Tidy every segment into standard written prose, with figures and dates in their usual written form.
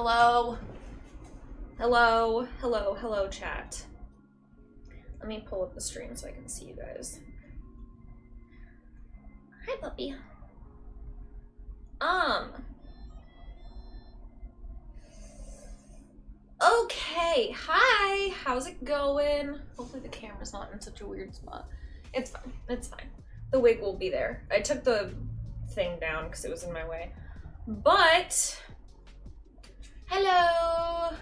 Hello? Hello, chat. Let me pull up the stream so I can see you guys. Hi, puppy. Okay, hi! How's it going? Hopefully the camera's not in such a weird spot. It's fine, it's fine. The wig will be there. I took the thing down because it was in my way. But... Hello!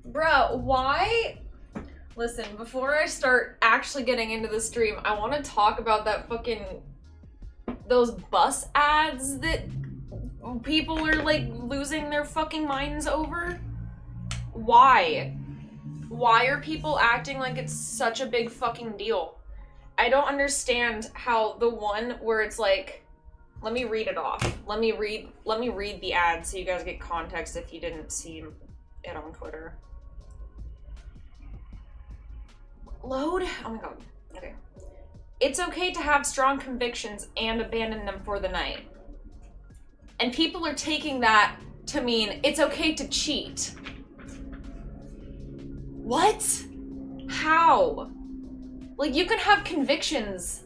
Bro, why? Listen, before I start actually getting into the stream, I want to talk about that fucking... those bus ads that people are like losing their fucking minds over. Why? Why are people acting like it's such a big fucking deal? I don't understand how the one where it's like, let me read it off. Let me read the ad so you guys get context if you didn't see it on Twitter. Load? Oh my god. Okay. It's okay to have strong convictions and abandon them for the night. And people are taking that to mean it's okay to cheat. What? How? Like, you can have convictions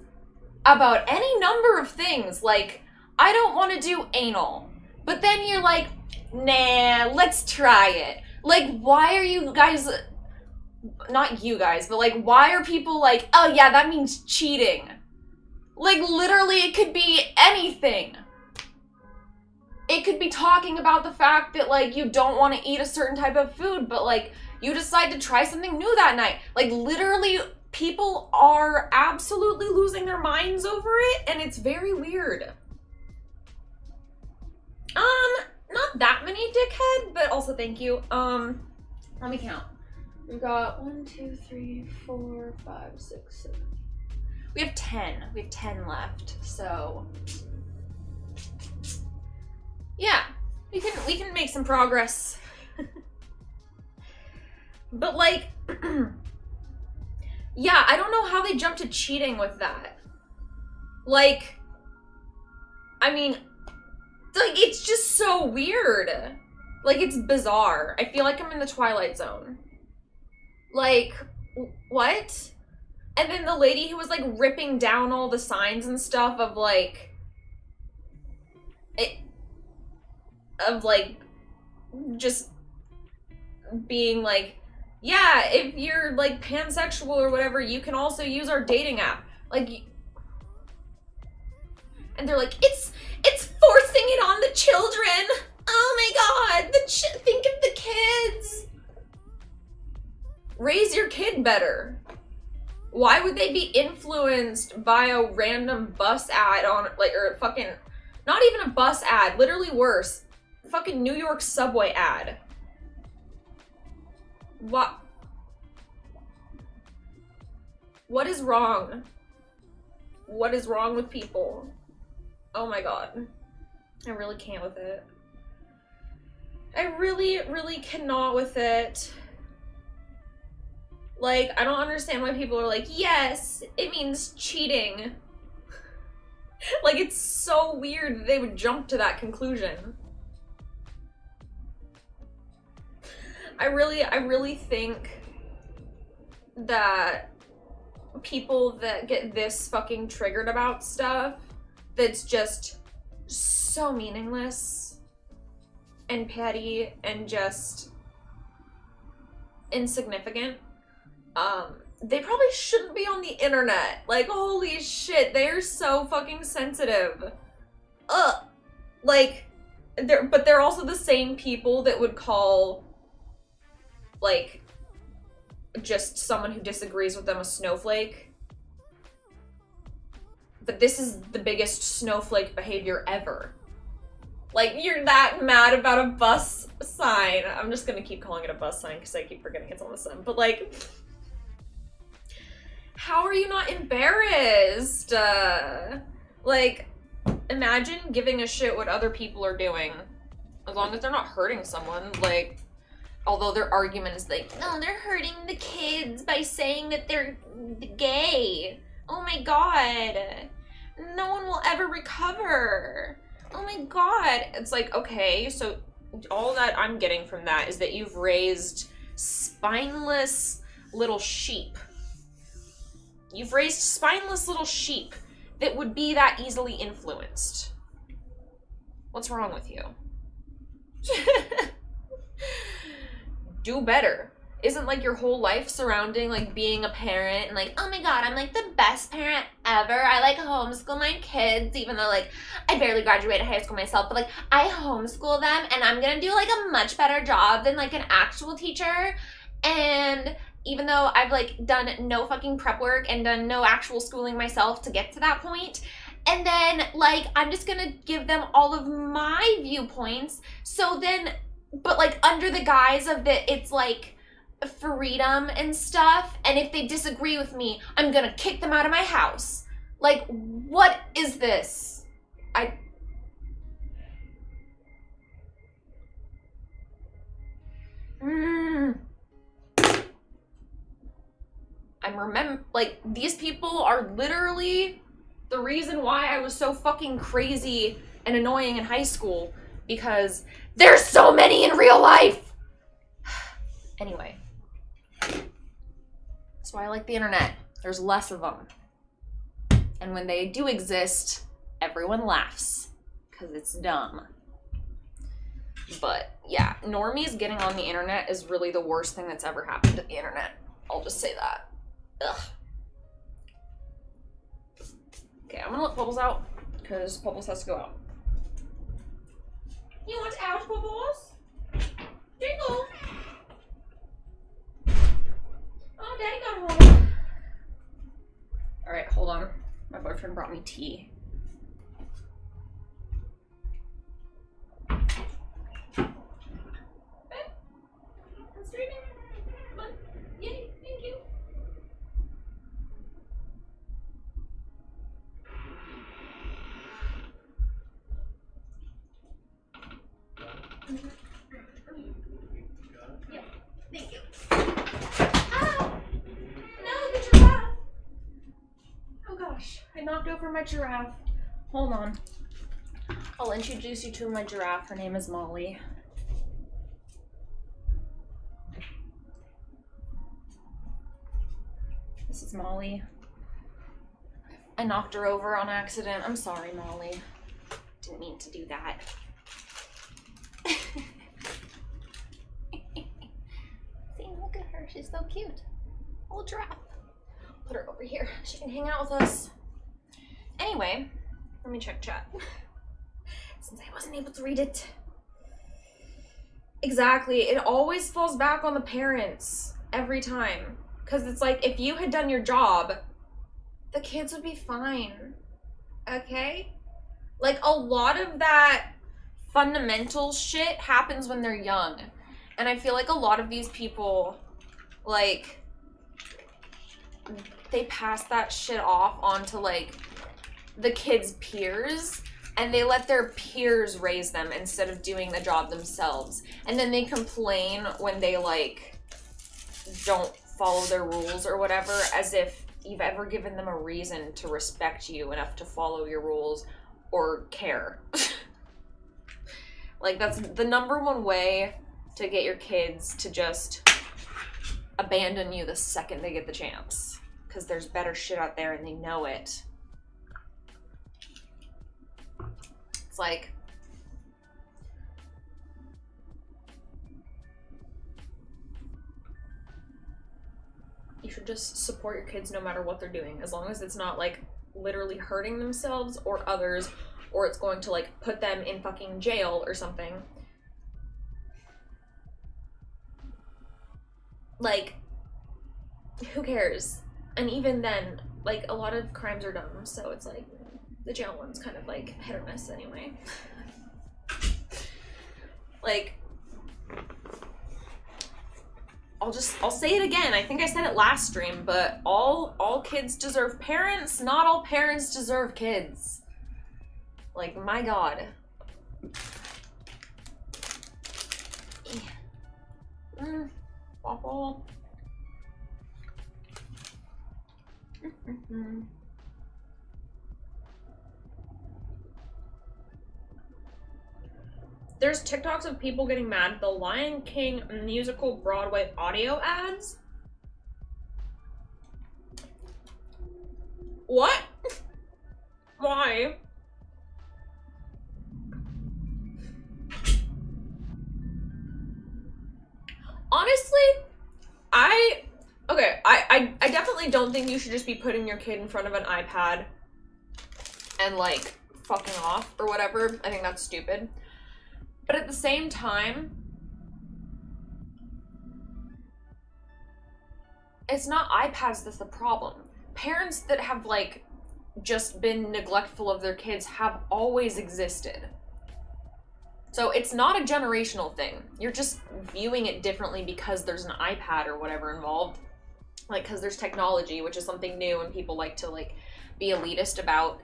about any number of things. Like, I don't want to do anal. But then you're like, nah, let's try it. Like, why are you guys... Not you guys, but like, why are people like, oh yeah, that means cheating? Like, literally, it could be anything. It could be talking about the fact that, like, you don't want to eat a certain type of food, but, like, you decide to try something new that night. Like, literally, people are absolutely losing their minds over it, and it's very weird. Not that many, dickhead, but also thank you. Let me count. We've got 1, 2, 3, 4, 5, 6, 7. We have 10. We have 10 left, so... Yeah, we can make some progress. But like, yeah, I don't know how they jumped to cheating with that. Like, I mean, like, it's just so weird. Like, it's bizarre. I feel like I'm in the Twilight Zone. Like, what? And then the lady who was like ripping down all the signs and stuff of like, just being like, yeah, if you're like pansexual or whatever, you can also use our dating app. Like, and they're like, it's forcing it on the children. Oh my god, think of the kids. Raise your kid better. Why would they be influenced by a random bus ad on, like, or fucking, not even a bus ad, literally worse, fucking New York subway ad. What is wrong? What is wrong with people? Oh my god. I really can't with it. I really cannot with it. Like, I don't understand why people are like, yes, it means cheating. Like, it's so weird that they would jump to that conclusion. I really think that people that get this fucking triggered about stuff that's just so meaningless and petty and just insignificant, they probably shouldn't be on the internet. Like, holy shit, they're so fucking sensitive. Like, they're also the same people that would call, like, just someone who disagrees with them a snowflake. But this is the biggest snowflake behavior ever. Like, you're that mad about a bus sign. I'm just gonna keep calling it a bus sign because I keep forgetting it's on the sun. But, like, how are you not embarrassed? Like, imagine giving a shit what other people are doing. As long as they're not hurting someone, like... Although their argument is like, no, they're hurting the kids by saying that they're gay. Oh my god. No one will ever recover. Oh my god. It's like, okay, so all that I'm getting from that is that you've raised spineless little sheep. You've raised spineless little sheep that would be that easily influenced. What's wrong with you? Do better. Isn't like your whole life surrounding like being a parent and like, oh my god, I'm like the best parent ever. I like homeschool my kids, even though like I barely graduated high school myself, but like I homeschool them and I'm gonna do like a much better job than like an actual teacher. And even though I've like done no fucking prep work and done no actual schooling myself to get to that point, and then like I'm just gonna give them all of my viewpoints, so then, but like under the guise of that it's like freedom and stuff, and if they disagree with me, I'm gonna kick them out of my house. Like, what is this? I remember, like, these people are literally the reason why I was so fucking crazy and annoying in high school, because there's so many in real life. Anyway. That's why I like the internet. There's less of them. And when they do exist, everyone laughs. Because it's dumb. But yeah, normies getting on the internet is really the worst thing that's ever happened to the internet. I'll just say that. Ugh. Okay, I'm gonna let Bubbles out, because Bubbles has to go out. You want out, Bubbles? Jingle! Oh, Daddy got home. Alright, hold on. My boyfriend brought me tea. I'm streaming. Come on. Yay, thank you. Yeah, thank you. Ow! No, the giraffe! Oh gosh, I knocked over my giraffe. Hold on. I'll introduce you to my giraffe. Her name is Molly. This is Molly. I knocked her over on accident. I'm sorry, Molly. Didn't mean to do that. See, look at her. She's so cute. Little giraffe. Put her over here. She can hang out with us. Anyway, let me check chat. Since I wasn't able to read it. Exactly. It always falls back on the parents. Every time. Because it's like, if you had done your job, the kids would be fine. Okay? Like, a lot of that fundamental shit happens when they're young. And I feel like a lot of these people, like, they pass that shit off onto, like, the kids' peers. And they let their peers raise them instead of doing the job themselves. And then they complain when they, like, don't follow their rules or whatever, as if you've ever given them a reason to respect you enough to follow your rules or care. Like, that's the number one way to get your kids to just abandon you the second they get the chance. Because there's better shit out there and they know it. It's like, you should just support your kids no matter what they're doing, as long as it's not like literally hurting themselves or others, or it's going to like put them in fucking jail or something. Like, who cares? And even then, like, a lot of crimes are dumb, so it's like the jail one's kind of like hit or miss anyway. Like, I'll say it again. I think I said it last stream, but all kids deserve parents. Not all parents deserve kids. Like, my God. Waffle. There's TikToks of people getting mad at the Lion King musical Broadway audio ads. What? Why? Honestly, I definitely don't think you should just be putting your kid in front of an iPad and like fucking off or whatever. I think that's stupid. But at the same time, it's not iPads that's the problem. Parents that have like just been neglectful of their kids have always existed. So it's not a generational thing. You're just viewing it differently because there's an iPad or whatever involved. Like, because there's technology, which is something new, and people like to like be elitist about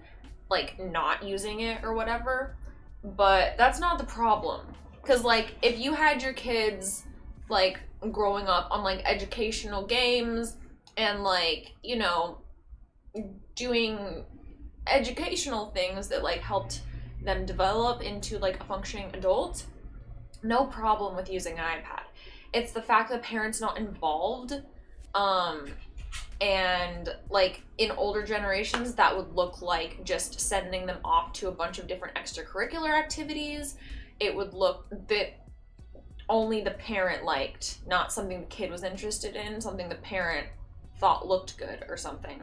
like not using it or whatever. But that's not the problem. Because like if you had your kids like growing up on like educational games and like, you know, doing educational things that like helped them develop into like a functioning adult, no problem with using an iPad. It's the fact that parents not involved, and like in older generations that would look like just sending them off to a bunch of different extracurricular activities. It would look that only the parent liked, not something the kid was interested in, something the parent thought looked good or something.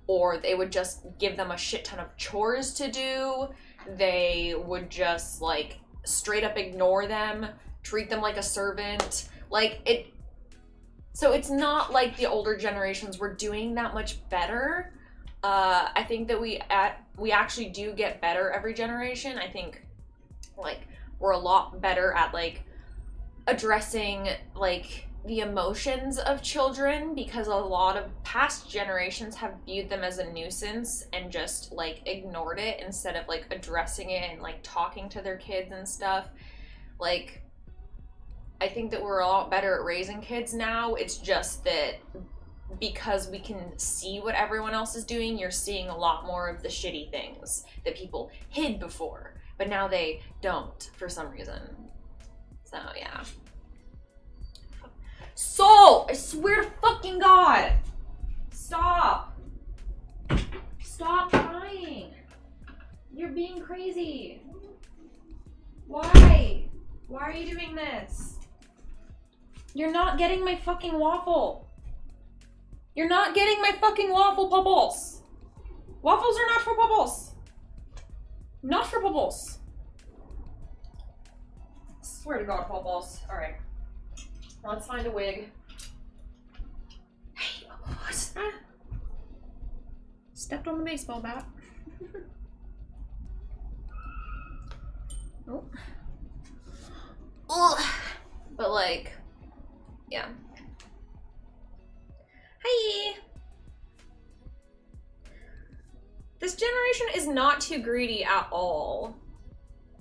Or they would just give them a shit ton of chores to do. They would just like straight up ignore them, treat them like a servant. Like it. So it's not like the older generations were doing that much better. I think that we actually do get better every generation. I think like we're a lot better at like addressing like the emotions of children, because a lot of past generations have viewed them as a nuisance and just like ignored it instead of like addressing it and like talking to their kids and stuff. Like I think that we're a lot better at raising kids now. It's just that because we can see what everyone else is doing, you're seeing a lot more of the shitty things that people hid before, but now they don't for some reason. So yeah. Soul! I swear to fucking God! Stop! Stop crying! You're being crazy. Why? Why are you doing this? You're not getting my fucking waffle. You're not getting my fucking waffle, Bubbles. Waffles are not for Bubbles. Not for Bubbles. Swear to God, Bubbles. Alright. Let's find a wig. Hey, what's that? Stepped on the baseball bat. Oh. Ugh. But like, yeah. Hi. This generation is not too greedy at all.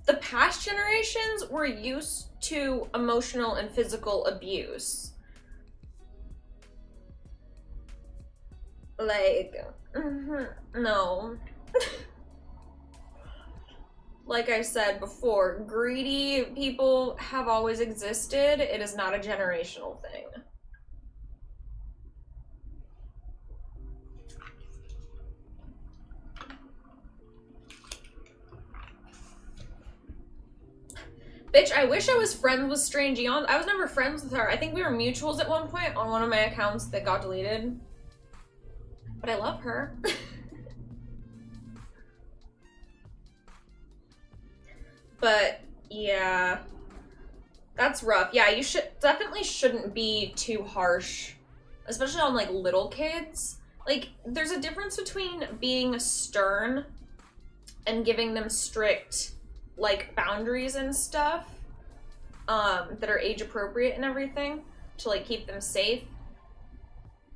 The past generations were used to emotional and physical abuse. Like, no. Like I said before, greedy people have always existed. It is not a generational thing. Bitch, I wish I was friends with Strange Eon. I was never friends with her. I think we were mutuals at one point on one of my accounts that got deleted. But I love her. But yeah, that's rough. Yeah, you definitely shouldn't be too harsh, especially on like little kids. Like, there's a difference between being stern and giving them strict like boundaries and stuff that are age appropriate and everything to like keep them safe,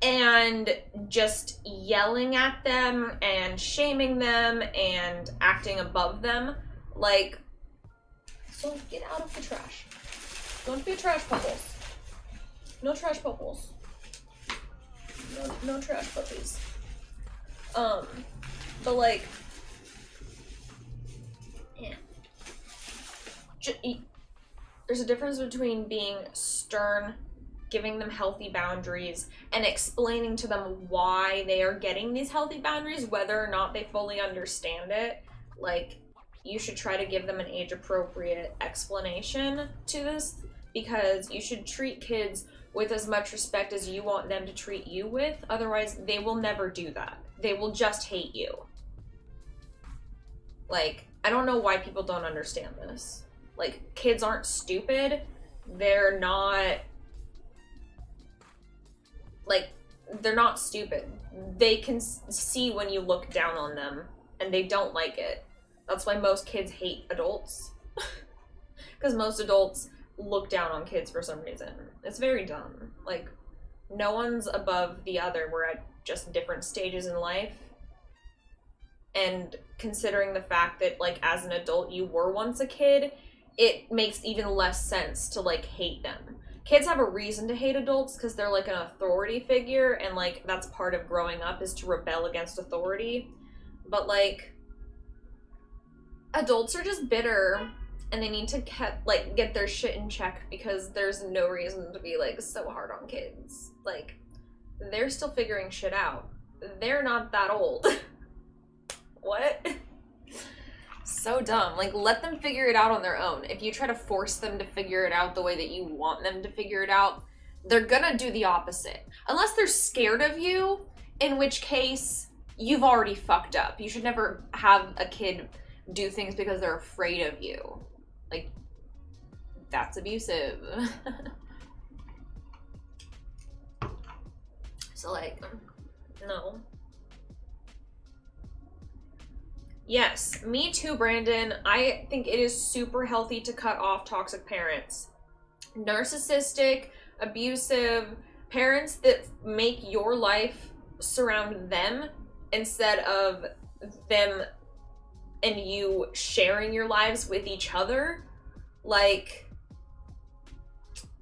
and just yelling at them and shaming them and acting above them. Like, so get out of the trash. Don't be a trash bubbles. No trash bubbles. No trash puppies. But like, yeah. there's a difference between being stern, giving them healthy boundaries, and explaining to them why they are getting these healthy boundaries, whether or not they fully understand it. Like, you should try to give them an age-appropriate explanation to this, because you should treat kids with as much respect as you want them to treat you with. Otherwise, they will never do that. They will just hate you. Like, I don't know why people don't understand this. Like, kids aren't stupid. They're not... Like, they're not stupid. They can see when you look down on them, and they don't like it. That's why most kids hate adults. Because most adults look down on kids for some reason. It's very dumb. Like, no one's above the other. We're at just different stages in life. And considering the fact that, like, as an adult you were once a kid, it makes even less sense to, like, hate them. Kids have a reason to hate adults because they're, like, an authority figure, and, like, that's part of growing up, is to rebel against authority. But, like, adults are just bitter, and they need to get their shit in check, because there's no reason to be, like, so hard on kids. Like, they're still figuring shit out. They're not that old. What? So dumb. Like, let them figure it out on their own. If you try to force them to figure it out the way that you want them to figure it out, they're gonna do the opposite. Unless they're scared of you, in which case you've already fucked up. You should never have a kid do things because they're afraid of you. Like, that's abusive. So, like, no. Yes, me too, Brandon. I think it is super healthy to cut off toxic parents. Narcissistic, abusive parents that make your life surround them instead of them and you sharing your lives with each other. Like,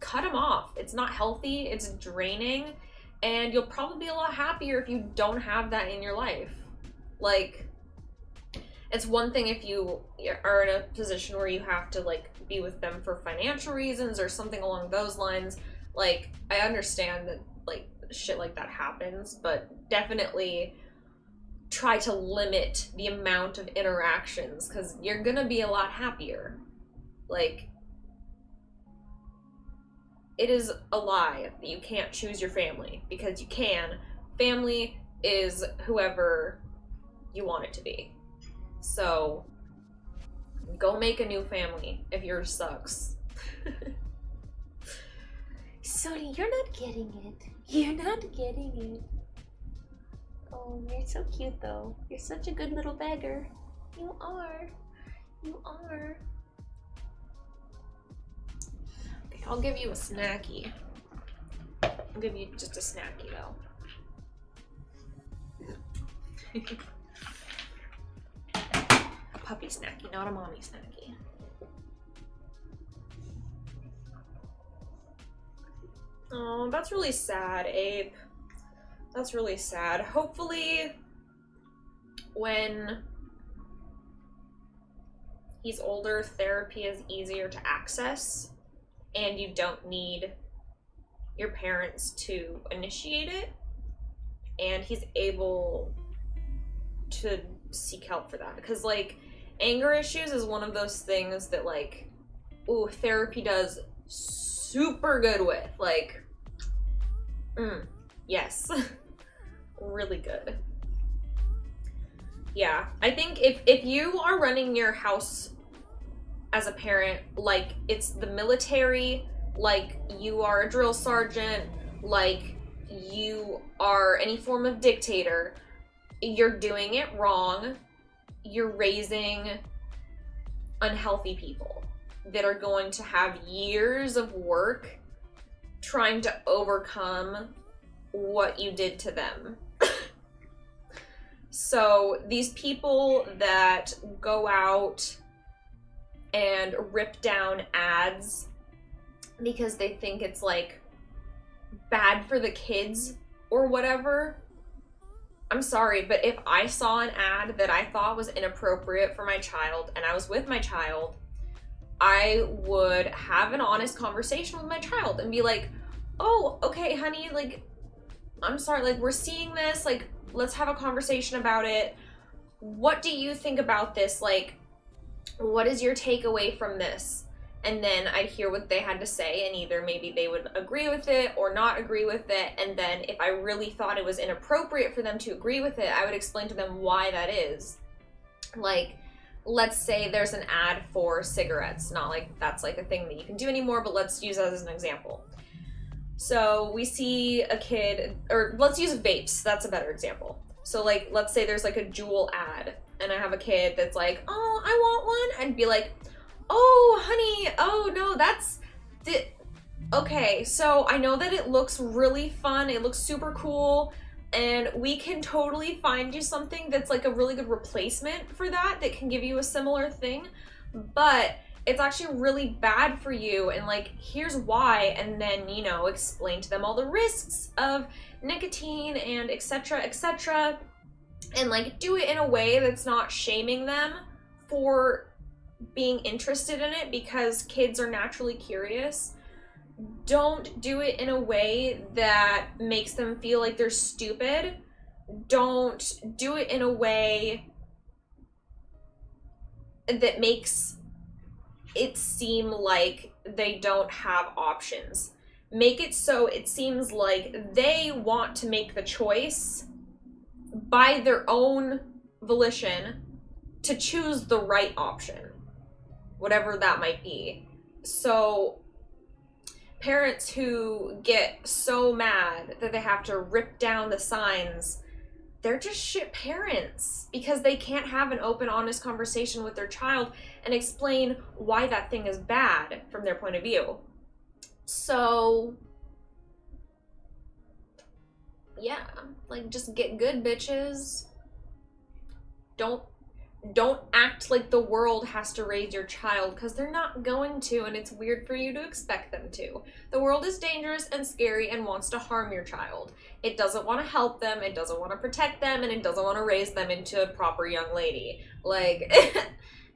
cut them off. It's not healthy, it's draining, and you'll probably be a lot happier if you don't have that in your life. Like, it's one thing if you are in a position where you have to, like, be with them for financial reasons or something along those lines. Like, I understand that, like, shit like that happens, but definitely try to limit the amount of interactions, because you're gonna be a lot happier. Like, it is a lie that you can't choose your family, because you can. Family is whoever you want it to be. So, go make a new family if yours sucks. Sodi, you're not getting it. You're not getting it. Oh, you're so cute though. You're such a good little beggar. You are. You are. Okay, I'll give you a snacky. I'll give you just a snacky though. Puppy snacky, not a mommy snacky. Oh, that's really sad, Abe. That's really sad. Hopefully, when he's older, therapy is easier to access, and you don't need your parents to initiate it, and he's able to seek help for that. Because, like, anger issues is one of those things that, like, ooh, therapy does super good with. Like, yes. Really good. Yeah, I think if you are running your house as a parent like it's the military, like you are a drill sergeant, like you are any form of dictator, you're doing it wrong. You're raising unhealthy people that are going to have years of work trying to overcome what you did to them. So these people that go out and rip down ads because they think it's, like, bad for the kids or whatever, I'm sorry, but if I saw an ad that I thought was inappropriate for my child and I was with my child, I would have an honest conversation with my child and be like, oh, okay, honey, like, I'm sorry, like, we're seeing this, like, let's have a conversation about it. What do you think about this? Like, what is your takeaway from this? And then I'd hear what they had to say, and either maybe they would agree with it or not agree with it. And then if I really thought it was inappropriate for them to agree with it, I would explain to them why that is. Like, let's say there's an ad for cigarettes. Not like that's like a thing that you can do anymore, but let's use that as an example. So we see a kid, or let's use vapes. That's a better example. So like, let's say there's like a Juul ad, and I have a kid that's like, oh, I want one. I'd be like, oh, honey, oh no, that's the, okay, so I know that it looks really fun, it looks super cool, and we can totally find you something that's like a really good replacement for that can give you a similar thing, but it's actually really bad for you, and like, here's why, and then, you know, explain to them all the risks of nicotine and etc., and like, do it in a way that's not shaming them for being interested in it, because kids are naturally curious. Don't do it in a way that makes them feel like they're stupid. Don't do it in a way that makes it seem like they don't have options. Make it so it seems like they want to make the choice by their own volition to choose the right option, whatever that might be. So parents who get so mad that they have to rip down the signs, they're just shit parents, because they can't have an open, honest conversation with their child and explain why that thing is bad from their point of view. So yeah, like, just get good, bitches. Don't act like the world has to raise your child, because they're not going to, and it's weird for you to expect them to. The world is dangerous and scary and wants to harm your child. It doesn't want to help them, it doesn't want to protect them, and it doesn't want to raise them into a proper young lady. Like,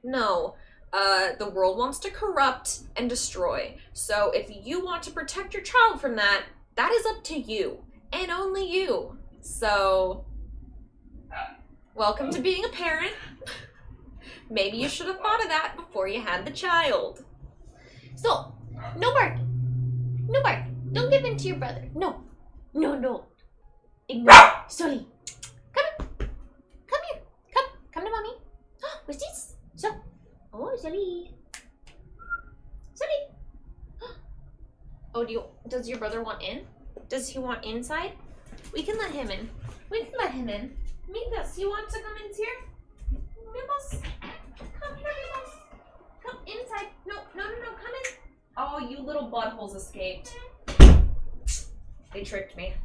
no. The world wants to corrupt and destroy. So if you want to protect your child from that, that is up to you, and only you. So, welcome to being a parent. Maybe you should have thought of that before you had the child. So, no barking. No barking. Don't give in to your brother. No. No, no. Ignore. Sully. Come here. Come here. Come to mommy. What's this? So. Oh, Sully. Sully. Oh, does your brother want in? Does he want inside? We can let him in. We can let him in. Midas, you want to come in here? Midas, come here, Midas. Come inside. No, come in. Oh, you little buttholes escaped. They tricked me.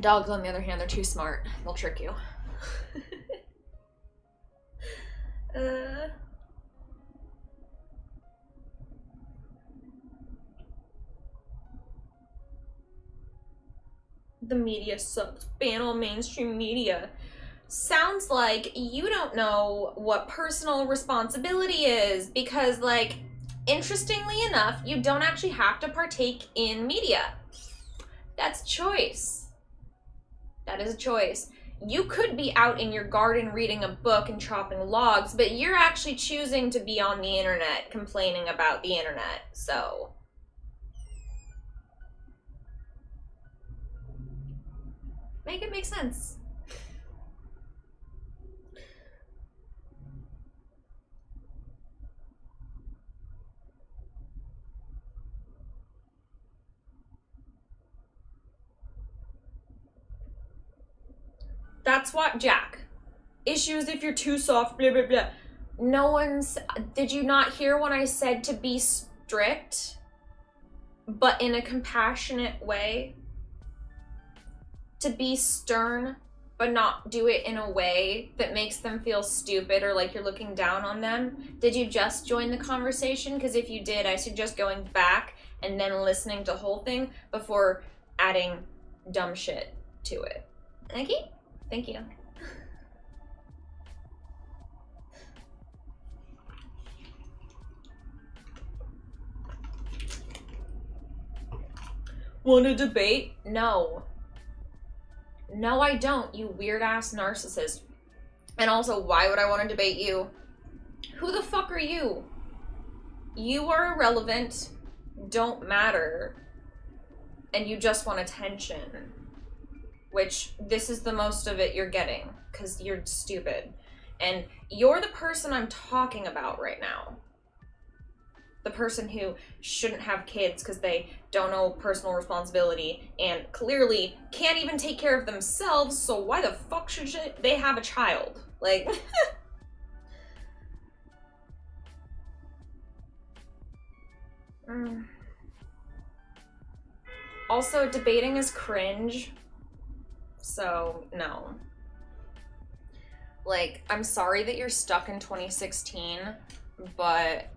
Dogs, on the other hand, they're too smart. They'll trick you. The media sucks. Ban all mainstream media. Sounds like you don't know what personal responsibility is, because, like, interestingly enough, you don't actually have to partake in media. That's choice. That is a choice. You could be out in your garden reading a book and chopping logs, but you're actually choosing to be on the internet complaining about the internet, so. Make it make sense. That's what, Jack. Issues if you're too soft, blah, blah, blah. No one's, did you not hear when I said to be strict, but in a compassionate way? To be stern, but not do it in a way that makes them feel stupid or like you're looking down on them? Did you just join the conversation? Because if you did, I suggest going back and then listening to the whole thing before adding dumb shit to it. Okay? Thank you. Want to debate? No. No, I don't, you weird ass narcissist. And also, why would I want to debate you? Who the fuck are you? You are irrelevant, don't matter, and you just want attention. Which, this is the most of it you're getting, because you're stupid. And you're the person I'm talking about right now. The person who shouldn't have kids because they don't know personal responsibility and clearly can't even take care of themselves, so why the fuck should they have a child? Like, Also, debating is cringe, so no. Like, I'm sorry that you're stuck in 2016, but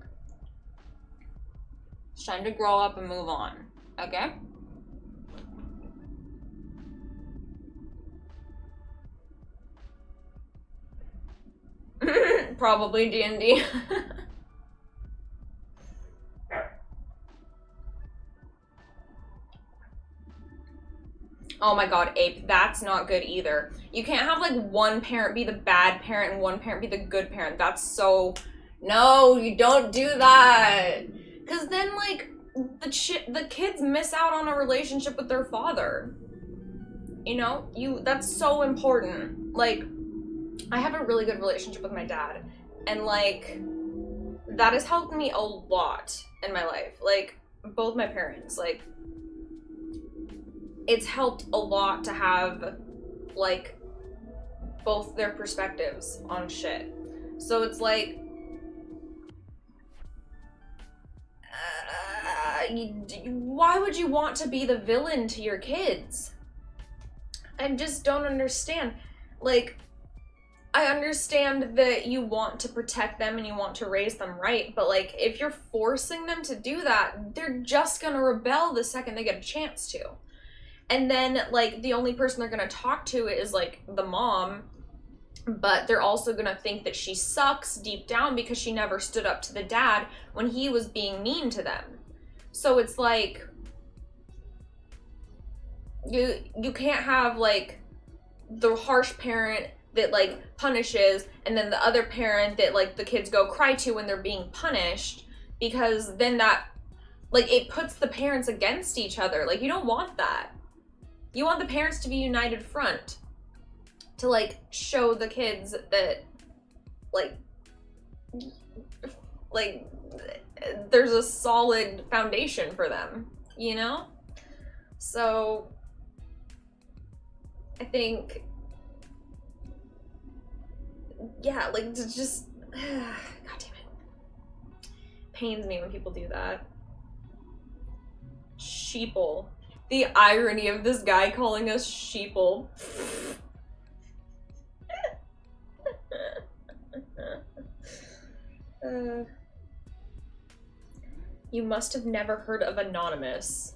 it's time to grow up and move on, okay? Probably D&D. Oh my god, Ape, that's not good either. You can't have, like, one parent be the bad parent and one parent be the good parent. That's so... No, you don't do that. Because then, like, the kids miss out on a relationship with their father. You know? That's so important. Like, I have a really good relationship with my dad. And, like, that has helped me a lot in my life. Like, both my parents, like... It's helped a lot to have, like, both their perspectives on shit. So it's like, why would you want to be the villain to your kids? I just don't understand. Like, I understand that you want to protect them and you want to raise them right, but, like, if you're forcing them to do that, they're just gonna rebel the second they get a chance to. And then, like, the only person they're gonna talk to is, like, the mom, but they're also gonna think that she sucks deep down because she never stood up to the dad when he was being mean to them. So it's like, you can't have, like, the harsh parent that, like, punishes and then the other parent that, like, the kids go cry to when they're being punished, because then that, like, it puts the parents against each other. Like, you don't want that. You want the parents to be united front, to, like, show the kids that, like, there's a solid foundation for them, you know? So, I think, yeah, like, it's just, god damn it. Pains me when people do that. Sheeple. The irony of this guy calling us sheeple. You must have never heard of Anonymous.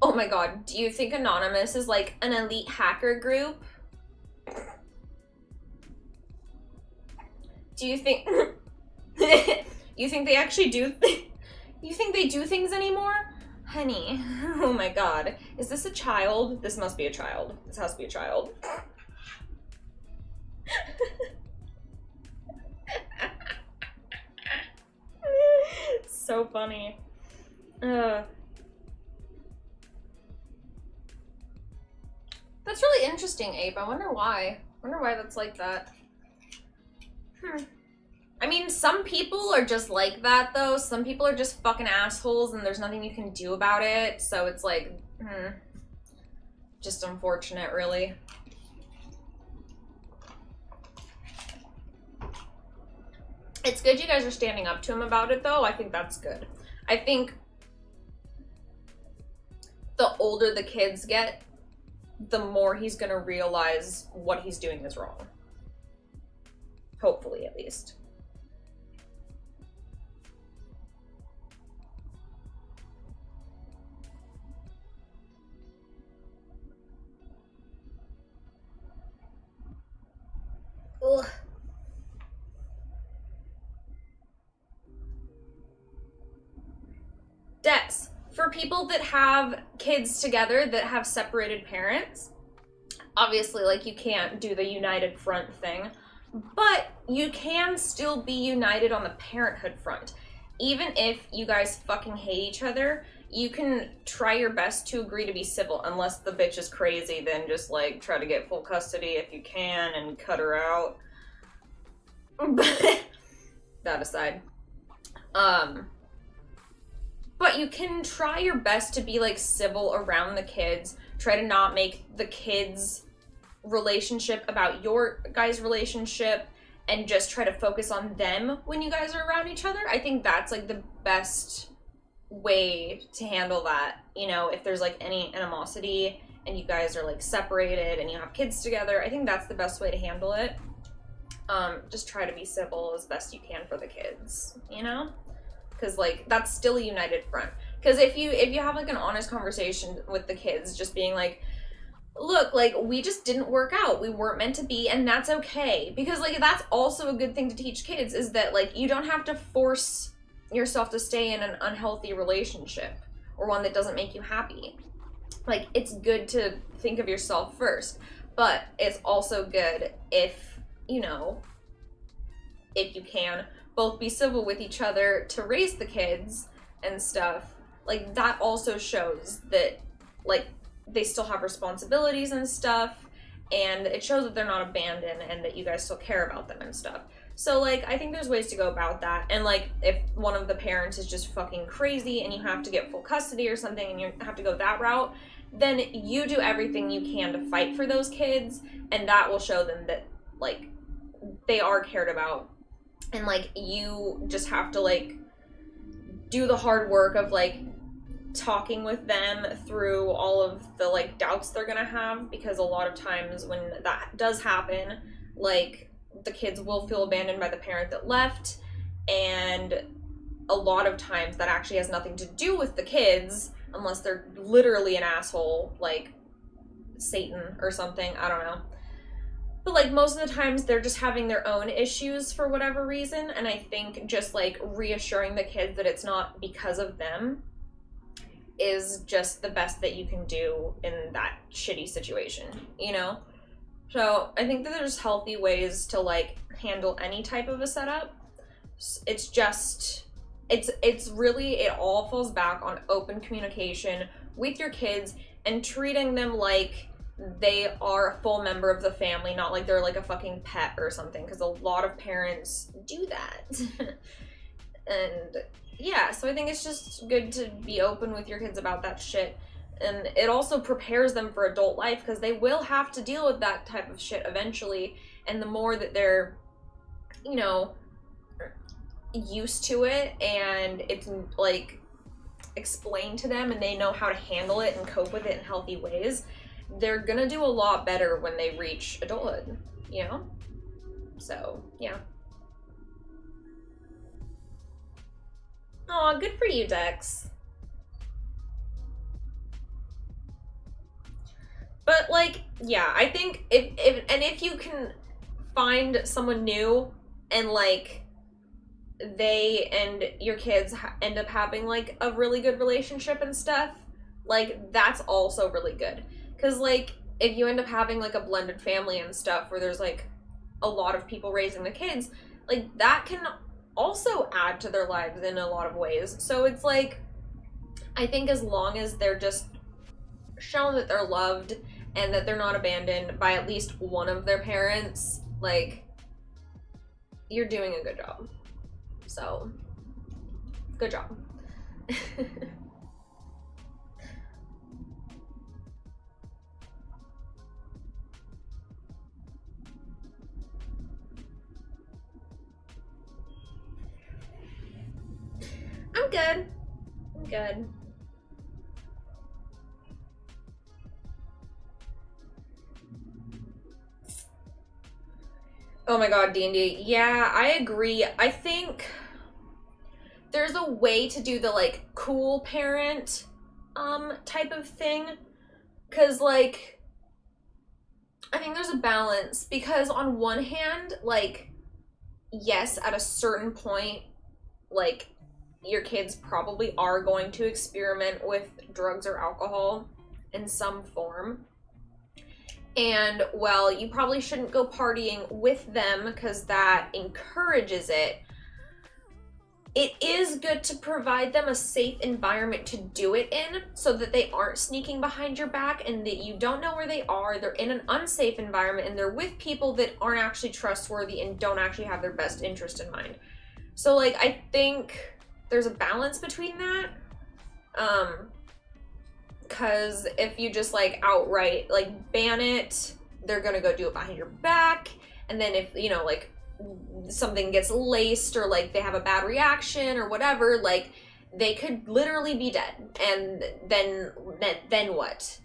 Oh my god, do you think Anonymous is like an elite hacker group? Do you think... you think they actually do... You think they do things anymore? Honey, oh my god. Is this a child? This must be a child. This has to be a child. So funny. That's really interesting, Ape. I wonder why. I wonder why that's like that. I mean, some people are just like that, though. Some people are just fucking assholes and there's nothing you can do about it. So it's like, just unfortunate, really. It's good you guys are standing up to him about it, though. I think that's good. I think the older the kids get, the more he's gonna realize what he's doing is wrong. Hopefully, at least. Ugh. Dex, for for people that have kids together that have separated parents, obviously, like, you can't do the united front thing, but you can still be united on the parenthood front. Even if you guys fucking hate each other, you can try your best to agree to be civil, unless the bitch is crazy, then just, like, try to get full custody if you can and cut her out. But that aside. But you can try your best to be, like, civil around the kids. Try to not make the kids' relationship about your guys' relationship, and just try to focus on them when you guys are around each other. I think that's, like, the best way to handle that. You know, if there's, like, any animosity and you guys are, like, separated and you have kids together, I think that's the best way to handle it. Just try to be civil as best you can for the kids, you know? Because, like, that's still a united front. Because if you have, like, an honest conversation with the kids, just being like, look, like, we just didn't work out, we weren't meant to be, and that's okay. Because, like, that's also a good thing to teach kids, is that, like, you don't have to force yourself to stay in an unhealthy relationship or one that doesn't make you happy. Like, it's good to think of yourself first, but it's also good if, you know, if you can both be civil with each other to raise the kids and stuff. Like, that also shows that, like, they still have responsibilities and stuff, and it shows that they're not abandoned and that you guys still care about them and stuff. So, like, I think there's ways to go about that. And, like, if one of the parents is just fucking crazy and you have to get full custody or something and you have to go that route, then you do everything you can to fight for those kids, and that will show them that, like, they are cared about. And, like, you just have to, like, do the hard work of, like, talking with them through all of the, like, doubts they're gonna have, because a lot of times when that does happen, like, the kids will feel abandoned by the parent that left, and a lot of times that actually has nothing to do with the kids, unless they're literally an asshole, like Satan or something, I don't know. But, like, most of the times they're just having their own issues for whatever reason, and I think just, like, reassuring the kids that it's not because of them is just the best that you can do in that shitty situation, you know? So I think that there's healthy ways to, like, handle any type of a setup. It's just, it's really, it all falls back on open communication with your kids and treating them like they are a full member of the family, not like they're like a fucking pet or something, because a lot of parents do that. And yeah, so I think it's just good to be open with your kids about that shit. And it also prepares them for adult life, because they will have to deal with that type of shit eventually. And the more that they're, you know, used to it and it's, like, explained to them and they know how to handle it and cope with it in healthy ways, they're gonna do a lot better when they reach adulthood, you know? So, yeah. Aw, good for you, Dex. But, like, yeah, I think if you can find someone new and, like, they and your kids end up having, like, a really good relationship and stuff, like, that's also really good. Because, like, if you end up having, like, a blended family and stuff where there's, like, a lot of people raising the kids, like, that can also add to their lives in a lot of ways. So it's, like, I think as long as they're just shown that they're loved and that they're not abandoned by at least one of their parents, like, you're doing a good job. So, good job. I'm good. I'm good. Oh my god, D&D. Yeah, I agree. I think there's a way to do the, like, cool parent type of thing. Because, like, I think there's a balance. Because on one hand, like, yes, at a certain point, like, your kids probably are going to experiment with drugs or alcohol in some form. And, well, you probably shouldn't go partying with them because that encourages it. It is good to provide them a safe environment to do it in so that they aren't sneaking behind your back and that you don't know where they are. They're in an unsafe environment and they're with people that aren't actually trustworthy and don't actually have their best interest in mind. So, like, I think there's a balance between that. Because if you just, like, outright, like, ban it, they're gonna go do it behind your back. And then if, you know, like, something gets laced or, like, they have a bad reaction or whatever, like, they could literally be dead. And then what?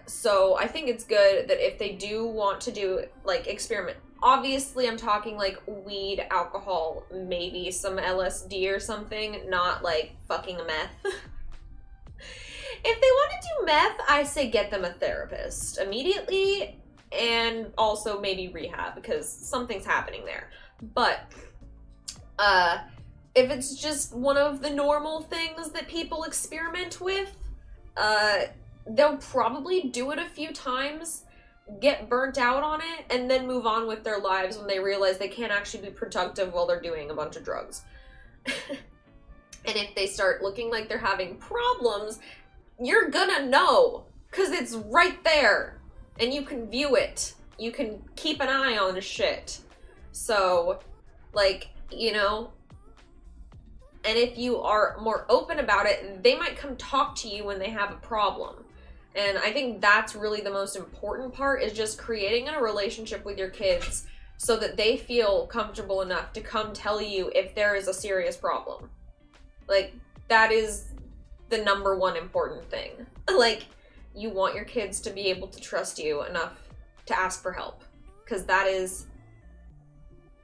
So I think it's good that if they do want to do, like, experiment, obviously I'm talking, like, weed, alcohol, maybe some LSD or something, not, like, fucking meth. If they want to do meth, I say get them a therapist immediately, and also maybe rehab, because something's happening there. But, if it's just one of the normal things that people experiment with, they'll probably do it a few times, get burnt out on it, and then move on with their lives when they realize they can't actually be productive while they're doing a bunch of drugs. And if they start looking like they're having problems, you're gonna know, because it's right there, and you can view it. You can keep an eye on shit. So, like, you know, and if you are more open about it, they might come talk to you when they have a problem. And I think that's really the most important part, is just creating a relationship with your kids so that they feel comfortable enough to come tell you if there is a serious problem. Like, that is the number one important thing. Like, you want your kids to be able to trust you enough to ask for help, because that is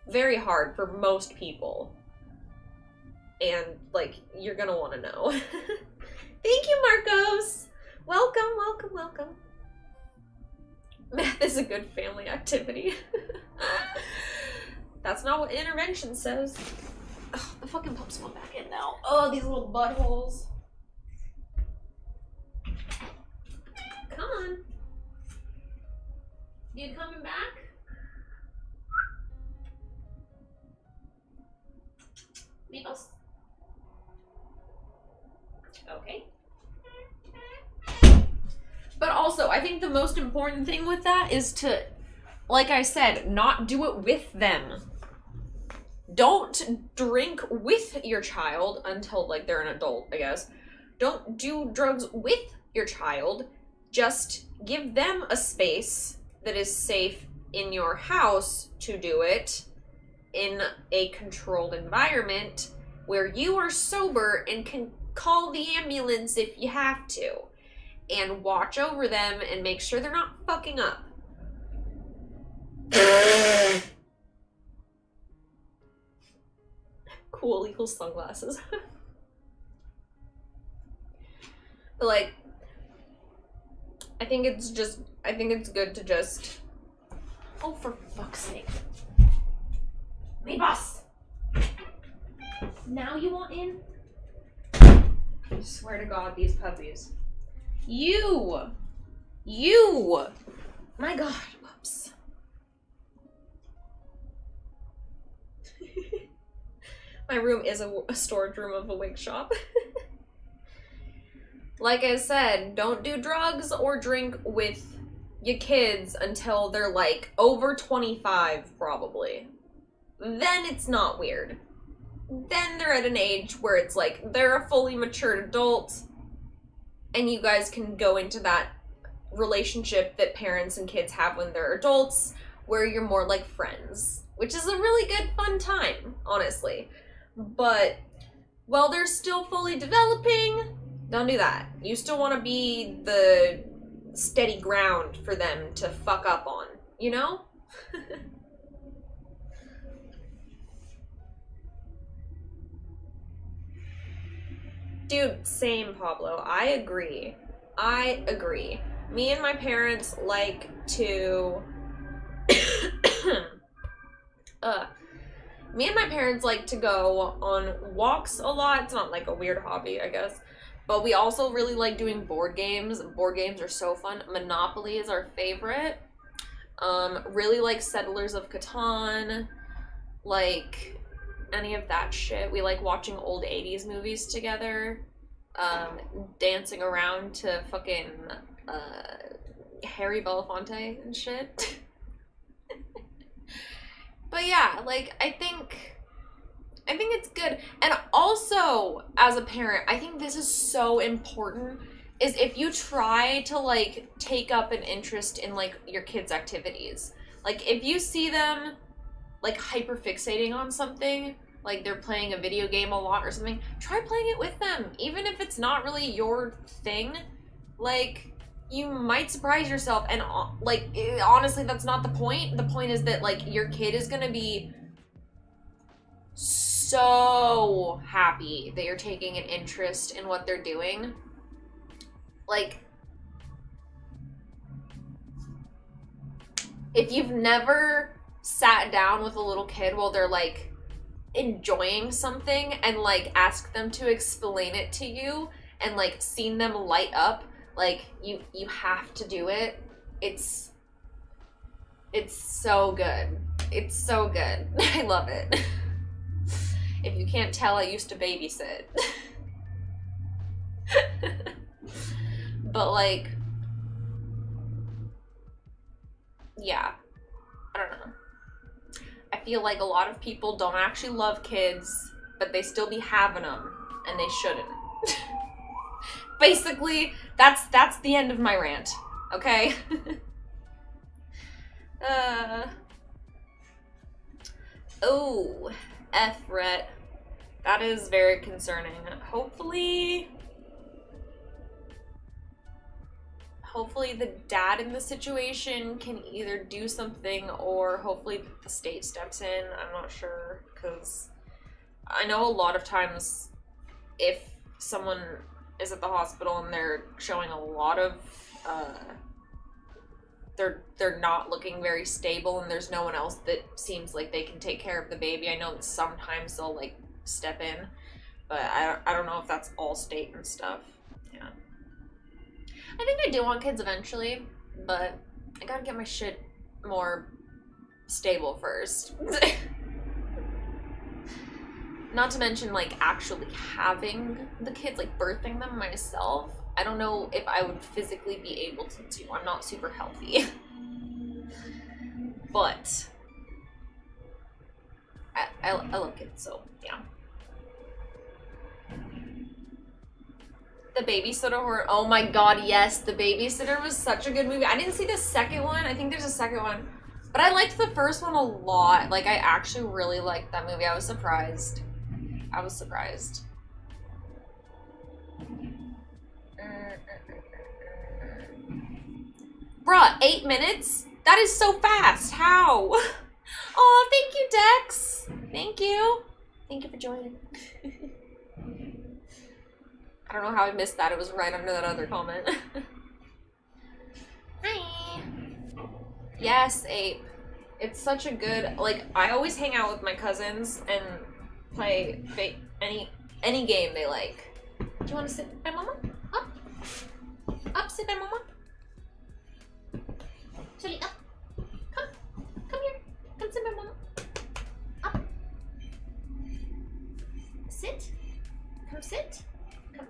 very hard for most people. And, like, you're gonna want to know. Thank you, Marcos! Welcome, welcome, welcome. Math is a good family activity. That's not what intervention says. Ugh, the fucking pump's going back in now. Oh, these little buttholes. Come on. You coming back? Meatballs. Okay. But also, I think the most important thing with that is to, like I said, not do it with them. Don't drink with your child until, like, they're an adult, I guess. Don't do drugs with your child. Just give them a space that is safe in your house to do it in a controlled environment where you are sober and can call the ambulance if you have to. And watch over them and make sure they're not fucking up. Cool equals sunglasses. But, like, I think it's good to just, oh, for fuck's sake. Me boss! Now you want in? I swear to God, these puppies. You! My God, whoops. My room is a storage room of a wig shop. Like I said, don't do drugs or drink with your kids until they're, like, over 25, probably. Then it's not weird. Then they're at an age where it's like, they're a fully matured adult, and you guys can go into that relationship that parents and kids have when they're adults, where you're more like friends, which is a really good, fun time, honestly. But while they're still fully developing, don't do that. You still want to be the steady ground for them to fuck up on, you know? Dude, same, Pablo. I agree. Me and my parents like to Me and my parents like to go on walks a lot. It's not like a weird hobby, I guess. But we also really like doing board games. Board games are so fun. Monopoly is our favorite. Really like Settlers of Catan. Like any of that shit. We like watching old 80s movies together. Dancing around to fucking Harry Belafonte and shit. But yeah, like I think it's good. And also, as a parent, I think this is so important, is if you try to like take up an interest in like your kids' activities. Like if you see them like hyper fixating on something, like they're playing a video game a lot or something, try playing it with them. Even if it's not really your thing, like you might surprise yourself. And like honestly, that's not the point. The point is that like your kid is gonna be so happy that you're taking an interest in what they're doing. Like, if you've never sat down with a little kid while they're like enjoying something and like ask them to explain it to you and like seen them light up, like you have to do it. It's so good. It's so good. I love it. If you can't tell, I used to babysit. But like, yeah, I don't know. I feel like a lot of people don't actually love kids, but they still be having them, and they shouldn't. Basically, that's the end of my rant, okay? Oh, F-ret. That is very concerning. Hopefully the dad in the situation can either do something, or hopefully the state steps in. I'm not sure, because I know a lot of times if someone is at the hospital and they're showing a lot of they're not looking very stable and there's no one else that seems like they can take care of the baby, I know that sometimes they'll like step in, but I don't know if that's all state and stuff. Yeah, I think I do want kids eventually, but I gotta get my shit more stable first. Not to mention like actually having the kids, like birthing them myself. I don't know if I would physically be able to do. I'm not super healthy. But I love kids, so yeah. The Babysitter horror. Oh my god, yes. The Babysitter was such a good movie. I didn't see the second one. I think there's a second one. But I liked the first one a lot. Like, I actually really liked that movie. I was surprised. Bruh, 8 minutes? That is so fast. How? Oh, thank you, Dex. Thank you. Thank you for joining. I don't know how I missed that. It was right under that other comment. Hi. Yes, Ape. It's such a good, like, I always hang out with my cousins and play any game they like. Do you want to sit by Mama? Up. Up, sit by Mama. Sully, up. Come here. Come sit by Mama. Up. Sit. Come sit. Come.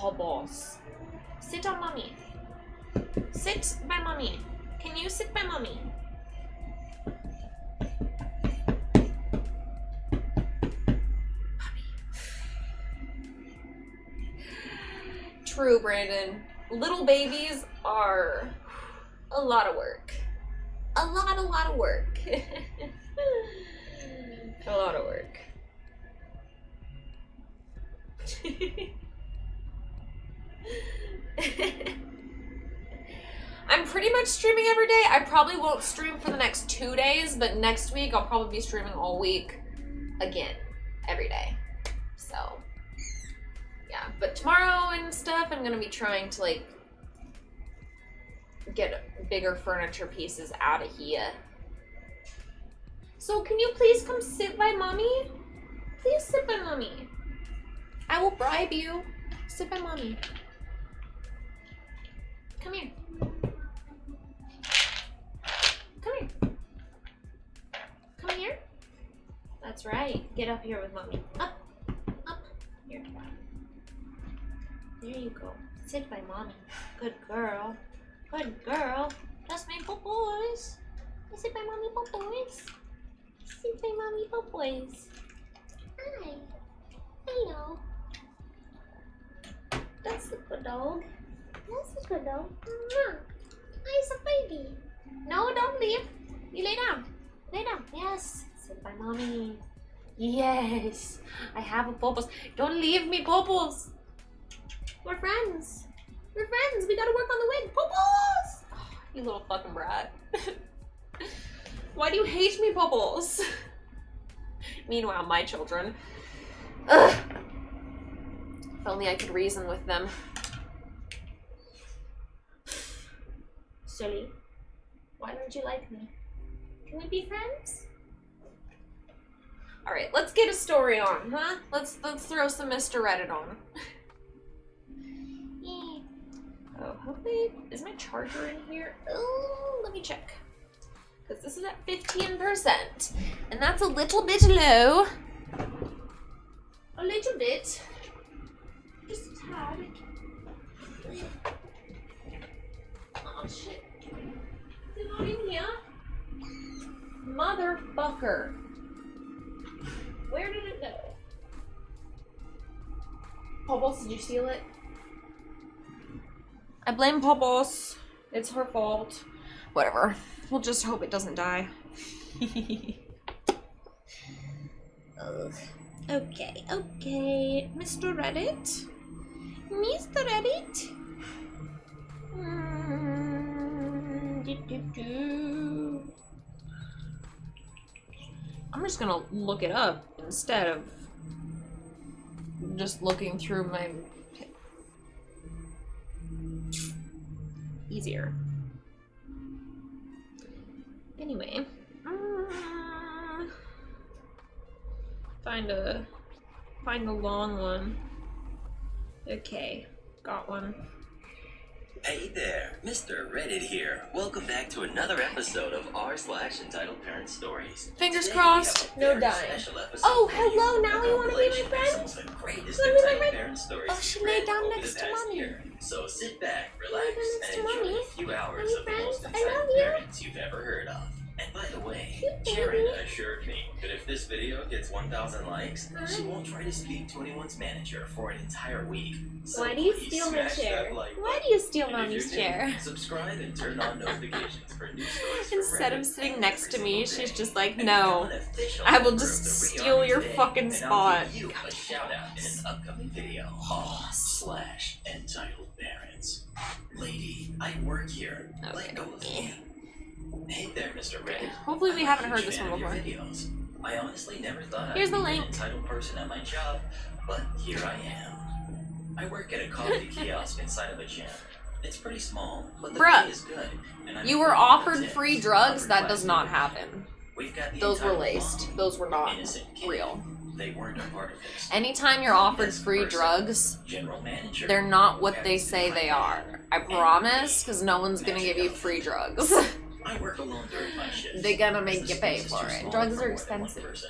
Oh, boss. Sit on Mommy. Sit by Mommy. Can you sit by Mommy? True, Brandon. Little babies are a lot of work. A lot of work. A lot of work. I'm pretty much streaming every day. I probably won't stream for the next 2 days, but next week I'll probably be streaming all week again, every day. So, yeah. But tomorrow and stuff, I'm gonna be trying to like get bigger furniture pieces out of here. So can you please come sit by mommy? Please sit by mommy. I will bribe you. Sit by mommy. Come here. Come here. Come here. That's right. Get up here with mommy. Up. Up. Here. There you go. Sit by mommy. Good girl. Good girl. That's my boys. Sit by mommy boys. Sit by mommy boys. Hi. Hello. That's a good dog. That's a good dog. Nice a baby. No, don't leave. You lay down. Lay down. Yes. Sit by mommy. Yes. I have a Bubbles. Don't leave me, Bubbles. We're friends. We're friends. We gotta work on the wig. Bubbles! Oh, you little fucking brat. Why do you hate me, Bubbles? Meanwhile, my children. Ugh. If only I could reason with them. Silly. Why don't you like me? Can we be friends? All right, let's get a story on, huh? Let's throw some Mr. Reddit on. Oh, hopefully, is my charger in here? Oh, let me check. Because this is at 15%, and that's a little bit low. A little bit. Just a tad. Oh, shit. Is it not in here? Motherfucker. Where did it go? Pobos, did you steal it? I blame Pobos. It's her fault. Whatever. We'll just hope it doesn't die. Ugh. Okay, okay. Mr. Reddit? Mr. Reddit? I'm just gonna look it up instead of just looking through my... Easier. Anyway. Find a long one. Okay, got one. Hey there, Mr. Reddit here. Welcome back to another episode of r/entitled Parent Stories. Fingers Today, crossed, we have a no very dying. special episode Oh, for you, hello, a now you wanna be my compilation of friend? some of the greatest You wanna be my entitled friend? parent stories Oh, she we've laid read down over next the to past mommy. year. So sit back, relax, laid down next and to enjoy mommy. a few hours Mommy of the friends, most I love entitled you. parents you've ever heard of. And by the way, Cute Sharon baby. assured me that if this video gets 1,000 likes, she Hi. won't try to speak to anyone's manager for an entire week. So Why do you please steal my smash chair? that like Why button. do you steal And if mommy's you're new, chair? subscribe and turn on notifications for new stories from Instead of Reddit sitting every next to me, single she's day. just like, And no. become an official I will member just of the Re steal Army your today, fucking and spot. I'll give you a shout out in an upcoming video. r/entitled parents. Lady, I work here. Okay. Let go of me. Hey there, Mr. Reddit. Hopefully we I'm a haven't huge heard this fan one of your before. videos. I honestly never thought Here's I'd the be link. an entitled person at my job, but here I am. I work at a coffee kiosk inside of a gym. It's pretty small, but the Bruh, pay is good. And I'm You were pretty offered content free to drugs? cover That class does not supervision. happen. We've got the Those were entitled laced. mom, Those were not innocent kid. real. They weren't a part of this. Anytime you're offered Yes, free person, drugs, general manager, they're not what who they happens to say be my they dad. are. I promise, because no one's gonna give you free drugs. I work alone during my shifts. They're gonna make As you the pay space is for too it. small Drugs for are more than one expensive. person.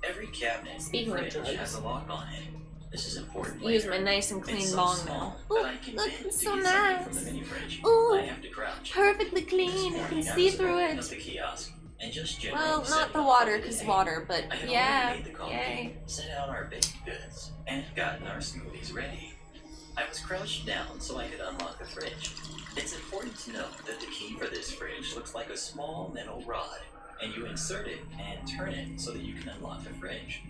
Every cabinet Speaking of fridge drugs. has a lock on it. This is important. Use later. my nice and It's clean so bong small now. that Ooh, I can look, bend it's to so get something from the nice. mini fridge. Ooh, I have to crouch. perfectly This clean. You morning can I see was through opening it. up the kiosk and just generally Well, setting not the up water, for the because day. water, but I had yeah, already made the coffee, yay. set out our baked goods, and gotten our smoothies ready. I was crouched down so I could unlock the fridge. It's important to note that the key for this fridge looks like a small metal rod, and you insert it and turn it so that you can unlock the fridge.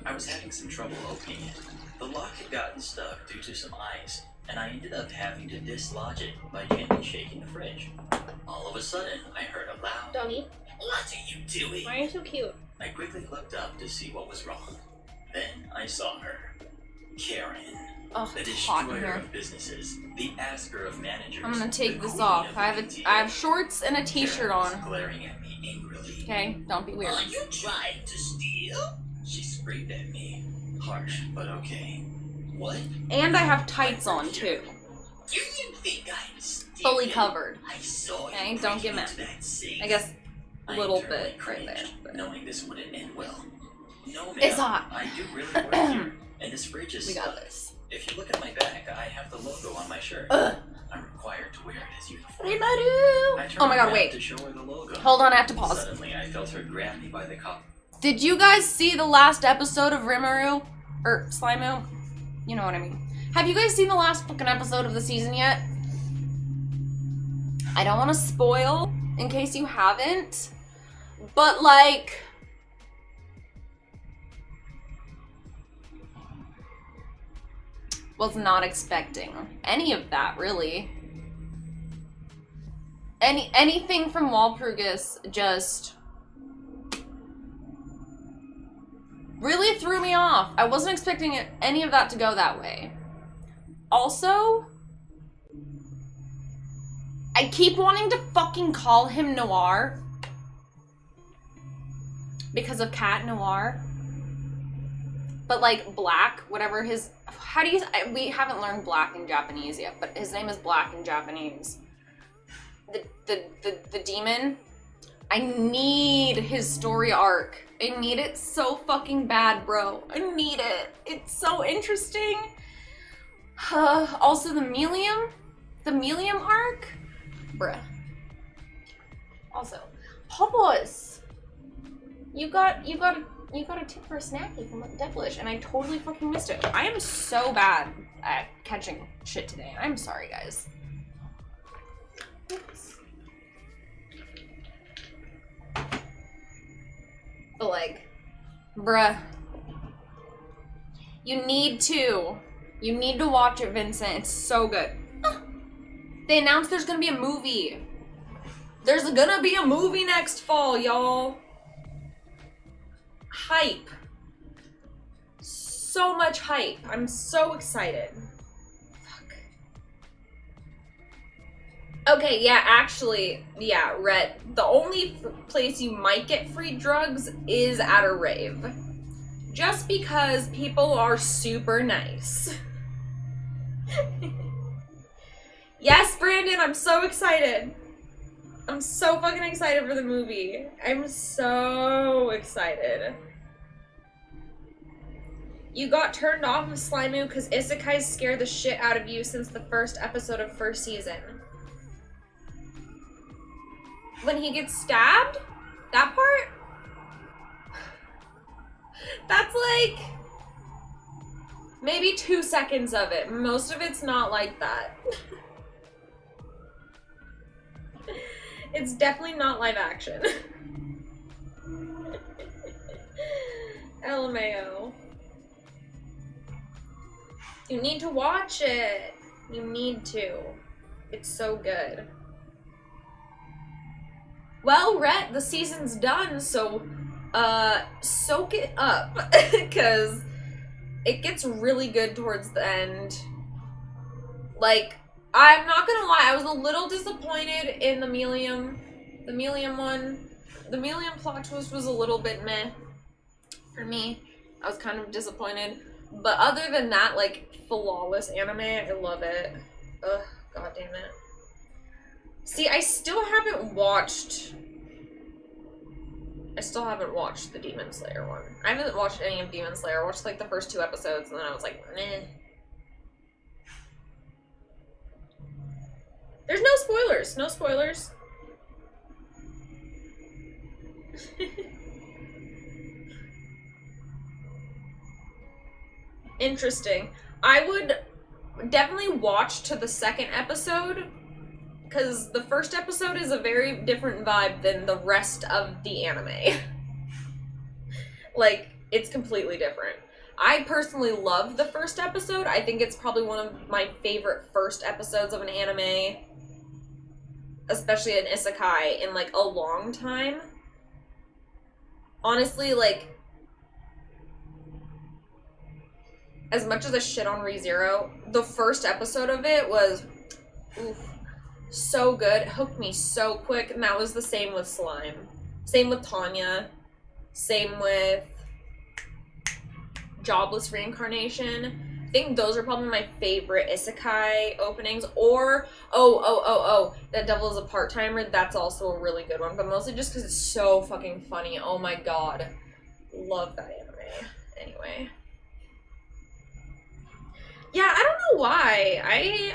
I was having some trouble opening it. The lock had gotten stuck due to some ice, and I ended up having to dislodge it by gently shaking the fridge. All of a sudden, I heard a loud, Doggy, "What are you doing?" why are you so cute? I quickly looked up to see what was wrong. Then I saw her. Karen. Oh, The it's hot in destroyer here. of businesses, the asker of managers. I'm gonna the take this queen off. of I the have BTS. I have shorts and a t-shirt Karen was on. glaring at me angrily. Okay? Don't be weird. Are you trying to steal? She screamed at me. Harsh, but okay. What? And I have tights on, too. Do you think I'm stupid? Fully covered. I saw you Okay? Don't get mad. into that safe. I guess a little internally bit right there. cringed, But knowing this wouldn't end well. No, ma'am. It's hot. I do really work here, and this fridge is we got stuck. this. If you look at my back, I have the logo on my shirt. Ugh. I'm required to wear it as uniform. Rimaru! I turned Oh my god, around wait. to show her the logo. Hold on, I have to pause. Suddenly, I felt her grab me by the collar. Did you guys see the last episode of Rimaru? Or Slimu? You know what I mean. Have you guys seen the last fucking episode of the season yet? I don't want to spoil in case you haven't. But like... was not expecting any of that, really. Anything from Walpurgis just really threw me off. I wasn't expecting any of that to go that way. Also, I keep wanting to fucking call him Noir because of Cat Noir. But like Black, whatever his, how do you, we haven't learned Black in Japanese yet, but his name is Black in Japanese. The demon, I need his story arc. I need it so fucking bad, bro. I need it. It's so interesting. Also the Melium arc, bruh. Also, Popos, you got a tip for a snacky from Devilish, and I totally fucking missed it. I am so bad at catching shit today. I'm sorry, guys. Oops. But like, bruh, you need to watch it, Vincent. It's so good. They announced there's gonna be a movie. There's gonna be a movie next fall, y'all. Hype. So much hype. I'm so excited. Fuck. Okay, yeah, actually, yeah, Rhett, the only place you might get free drugs is at a rave. Just because people are super nice. Yes, Brandon, I'm so excited. I'm so fucking excited for the movie. I'm so excited. You got turned off of Slimu because isekais scared the shit out of you since the first episode of first season. When he gets stabbed? That part? That's like... maybe 2 seconds of it. Most of it's not like that. It's definitely not live action. LMAO. You need to watch it. You need to. It's so good. Well, Rhett, the season's done, so soak it up. Because it gets really good towards the end. Like, I'm not gonna lie, I was a little disappointed in the Melium one. The Melium plot twist was a little bit meh for me. I was kind of disappointed. But other than that, like, flawless anime, I love it. Ugh, god damn it. See, I still haven't watched the Demon Slayer one. I haven't watched any of Demon Slayer. I watched, like, the first 2 episodes, and then I was like, meh. There's no spoilers. No spoilers. Interesting. I would definitely watch to the second episode, because the first episode is a very different vibe than the rest of the anime. Like, it's completely different. I personally love the first episode. I think it's probably one of my favorite first episodes of an anime, especially an isekai, in like a long time. Honestly, like, as much as I shit on ReZero, the first episode of it was oof, so good. It hooked me so quick, and that was the same with Slime. Same with Tanya. Same with Jobless Reincarnation. I think those are probably my favorite isekai openings. Or, That Devil is a Part-Timer. That's also a really good one. But mostly just because it's so fucking funny. Oh my god. Love that anime. Anyway. Yeah, I don't know why.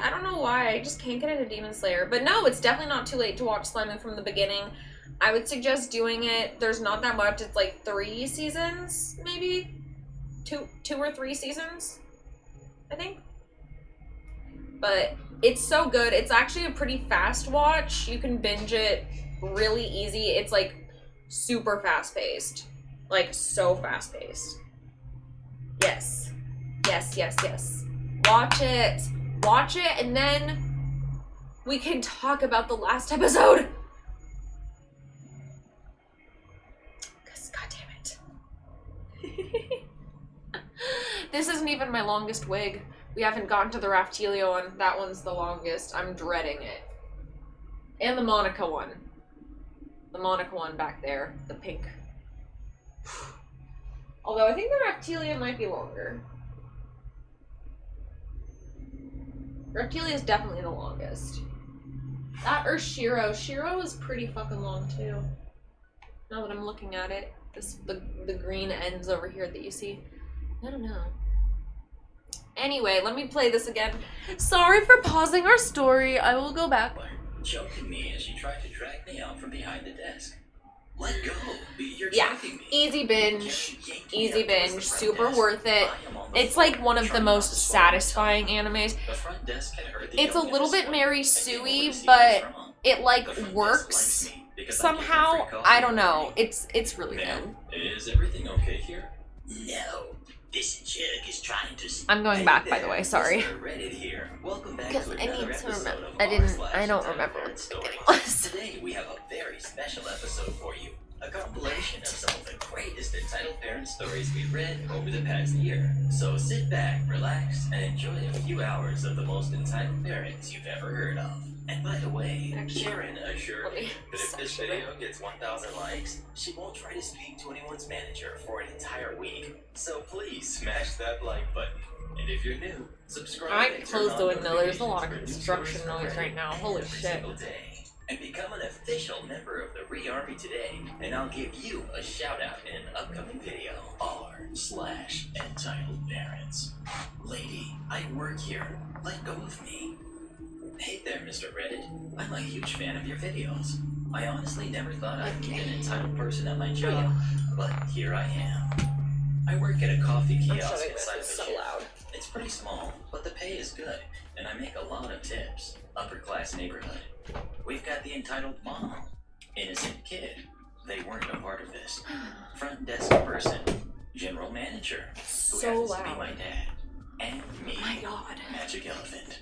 I don't know why. I just can't get into Demon Slayer. But no, it's definitely not too late to watch Slime from the beginning. I would suggest doing it. There's not that much. It's like 3 seasons, maybe? Two or 3 seasons, I think. But it's so good. It's actually a pretty fast watch. You can binge it really easy. It's like super fast-paced. Like so fast-paced. Yes. Yes, yes, yes. Watch it. Watch it, and then we can talk about the last episode. Because, god damn it. This isn't even my longest wig. We haven't gotten to the Raftelio one. That one's the longest. I'm dreading it. And the Monica one. The Monica one back there. The pink. Although I think the Raftelia might be longer. Raftelia is definitely the longest. That or Shiro. Shiro is pretty fucking long too. Now that I'm looking at it. The green ends over here that you see. I don't know. Anyway, let me play this again. Sorry for pausing our story. I will go back. Choking me as she tried to drag me out from behind the desk. Let go. You're Yeah, choking me. easy binge. Easy binge. Super worth it. It's like one of the most satisfying animes. It's a little bit Mary Sue-y, but it like works somehow. I don't know. It's really good. Is everything okay here? No. This jerk is trying to. I'm going back, by the way. Sorry. Because I need to remember. I don't remember what the beginning was. Today we have a very special episode for you. A compilation of some of the greatest entitled parent stories we've read over the past year. So sit back, relax, and enjoy a few hours of the most entitled parents you've ever heard of. And by the way, Karen assured me that if this video gets 1,000 likes, she won't try to speak to anyone's manager for an entire week. So please smash that like button. And if you're new, subscribe. I closed the window. There's a lot of construction noise right now. Holy shit. And become an official member of the Re-Army today, and I'll give you a shout out in an upcoming video. r/entitled parents. Lady, I work here. Let go of me. Hey there, Mr. Reddit. I'm a huge fan of your videos. I honestly never thought I'd be an entitled person at my job, but here I am. I work at a coffee kiosk inside of a gym. It's pretty small, but the pay is good, and I make a lot of tips. Upper class neighborhood. We've got the entitled mom. Innocent kid. They weren't a part of this. Front desk person. General manager. Who happens to be my dad. And me. My god. Magic elephant.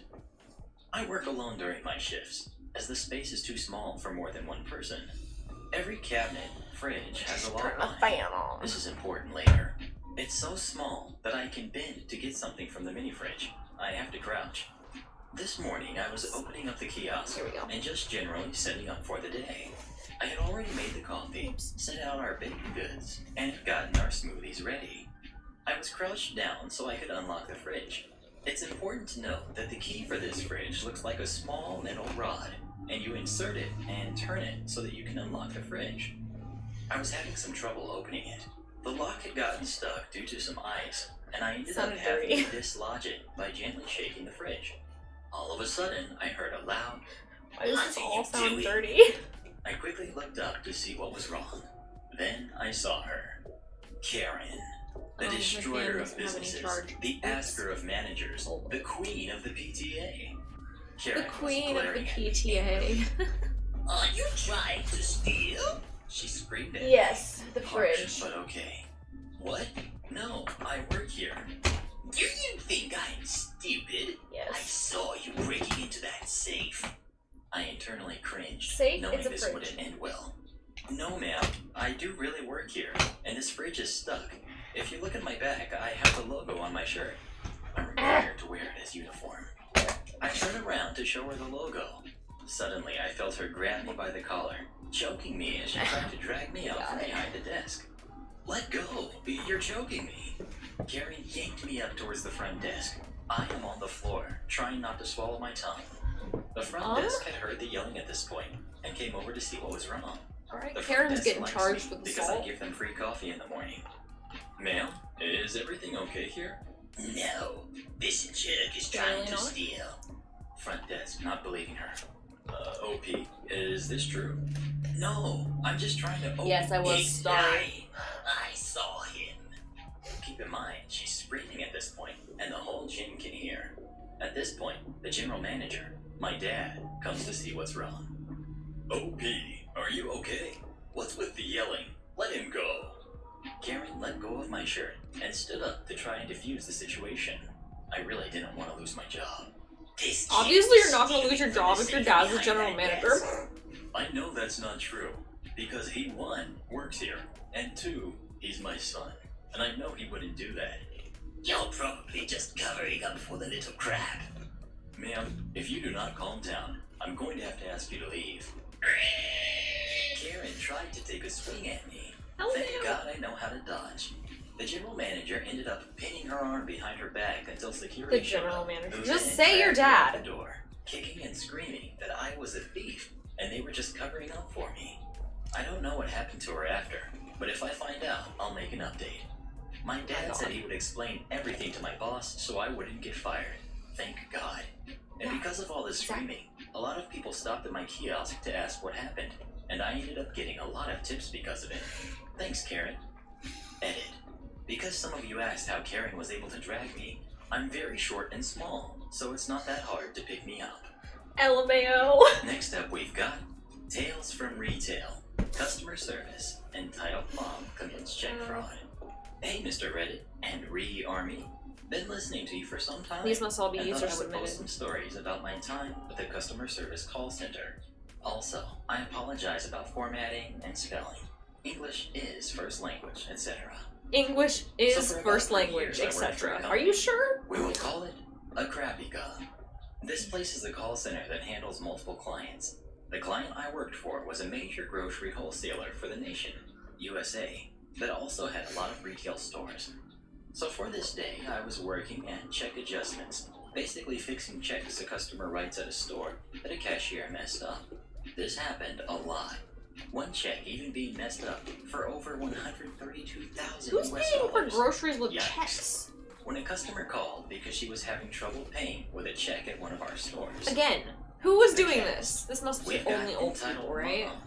I work alone during my shifts, as the space is too small for more than one person. Every cabinet, fridge has a log on it. This is important later. It's so small that I can bend to get something from the mini fridge. I have to crouch. This morning I was opening up the kiosk and just generally setting up for the day. I had already made the coffee, set out our baked goods, and had gotten our smoothies ready. I was crouched down so I could unlock the fridge. It's important to note that the key for this fridge looks like a small metal rod, and you insert it and turn it so that you can unlock the fridge. I was having some trouble opening it. The lock had gotten stuck due to some ice, and I ended up having to dislodge it by gently shaking the fridge. All of a sudden, I heard a loud, "Why does this all sound dirty?" I quickly looked up to see what was wrong. Then I saw her. Karen. The destroyer of businesses, the asker of managers, the queen of the PTA. Karen The queen of the PTA. Are you trying to steal? She screamed at me. Yes, the Harsh, fridge. but okay. What? No, I work here. Do you think I'm stupid? Yes. I saw you breaking into that safe. I internally cringed, Safe? knowing It's a this fridge. wouldn't end well. No, ma'am. I do really work here, and this fridge is stuck. If you look at my back, I have the logo on my shirt. I'm required to wear it as uniform. I turn around to show her the logo. Suddenly, I felt her grab me by the collar, choking me as she tried to drag me out from behind the desk. Let go! You're choking me! Karen yanked me up towards the front desk. I am on the floor, trying not to swallow my tongue. The front desk had heard the yelling at this point and came over to see what was wrong. Alright, The front Karen's desk getting likes charged me with because assault. I give them free coffee in the morning. Ma'am, is everything okay here? No, this jerk is trying to steal. Front desk not believing her. OP, is this true? No, I'm just trying to. Yes, I was sorry. I saw him. Keep in mind, she's screaming at this point, and the whole gym can hear. At this point, the general manager, my dad, comes to see what's wrong. OP, are you okay? What's with the yelling? Let him go. Karen let go of my shirt and stood up to try and defuse the situation. I really didn't want to lose my job. Obviously, you're not gonna lose your job if your dad's the general manager. I know that's not true, because he, 1, works here, and 2, he's my son, and I know he wouldn't do that. You're probably just covering up for the little crap. Ma'am, if you do not calm down, I'm going to have to ask you to leave. Karen tried to take a swing at me. Thank God I know how to dodge. The general manager ended up pinning her arm behind her back until security The general manager. who Just then say your dragged her out dad. the door, kicking and screaming that I was a thief and they were just covering up for me. I don't know what happened to her after, but if I find out, I'll make an update. My dad said he would explain everything to my boss so I wouldn't get fired. Thank God. And because of all this screaming, a lot of people stopped at my kiosk to ask what happened, and I ended up getting a lot of tips because of it. Thanks, Karen. Edit. Because some of you asked how Karen was able to drag me, I'm very short and small, so it's not that hard to pick me up. LMAO. Next up we've got Tales from Retail, Customer Service, Entitled Mom Commits Check Fraud. Hey Mr. Reddit and Re-Army, been listening to you for some time. These must all be and user thought I would post submitted. some stories about my time with the customer service call center. Also, I apologize about formatting and spelling. English is first language, etc. English is So for about first 3 language, years, I worked for a etc. company. Are you sure? We will call it a crappy job. This place is a call center that handles multiple clients. The client I worked for was a major grocery wholesaler for the nation, USA, that also had a lot of retail stores. So for this day, I was working at check adjustments, basically fixing checks a customer writes at a store that a cashier messed up. This happened a lot. One check even being messed up for over 132,000 Who's US paying for dollars. groceries with Yikes. checks? When a customer called because she was having trouble paying with a check at one of our stores. Again, who was The doing checks. this? This must be We've got only old entitled people, right? Mom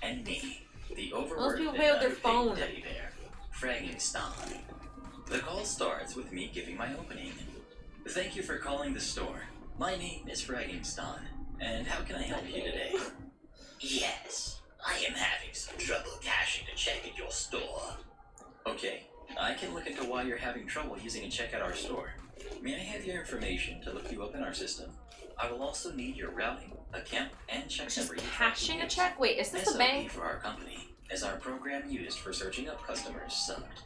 and me, the Most overworked people and pay with their underpaid phone. teddy bear, Frankenstein. The call starts with me giving my opening. Thank you for calling the store. My name is Frankenstein, and how can I help you today? Yes, I am having some trouble cashing a check at your store. Okay, I can look into why you're having trouble using a check at our store. May I have your information to look you up in our system? I will also need your routing, account, and check She's number. cashing a check? Wait, is this a SOP bank? for our company, as our program used for searching up customers sucked.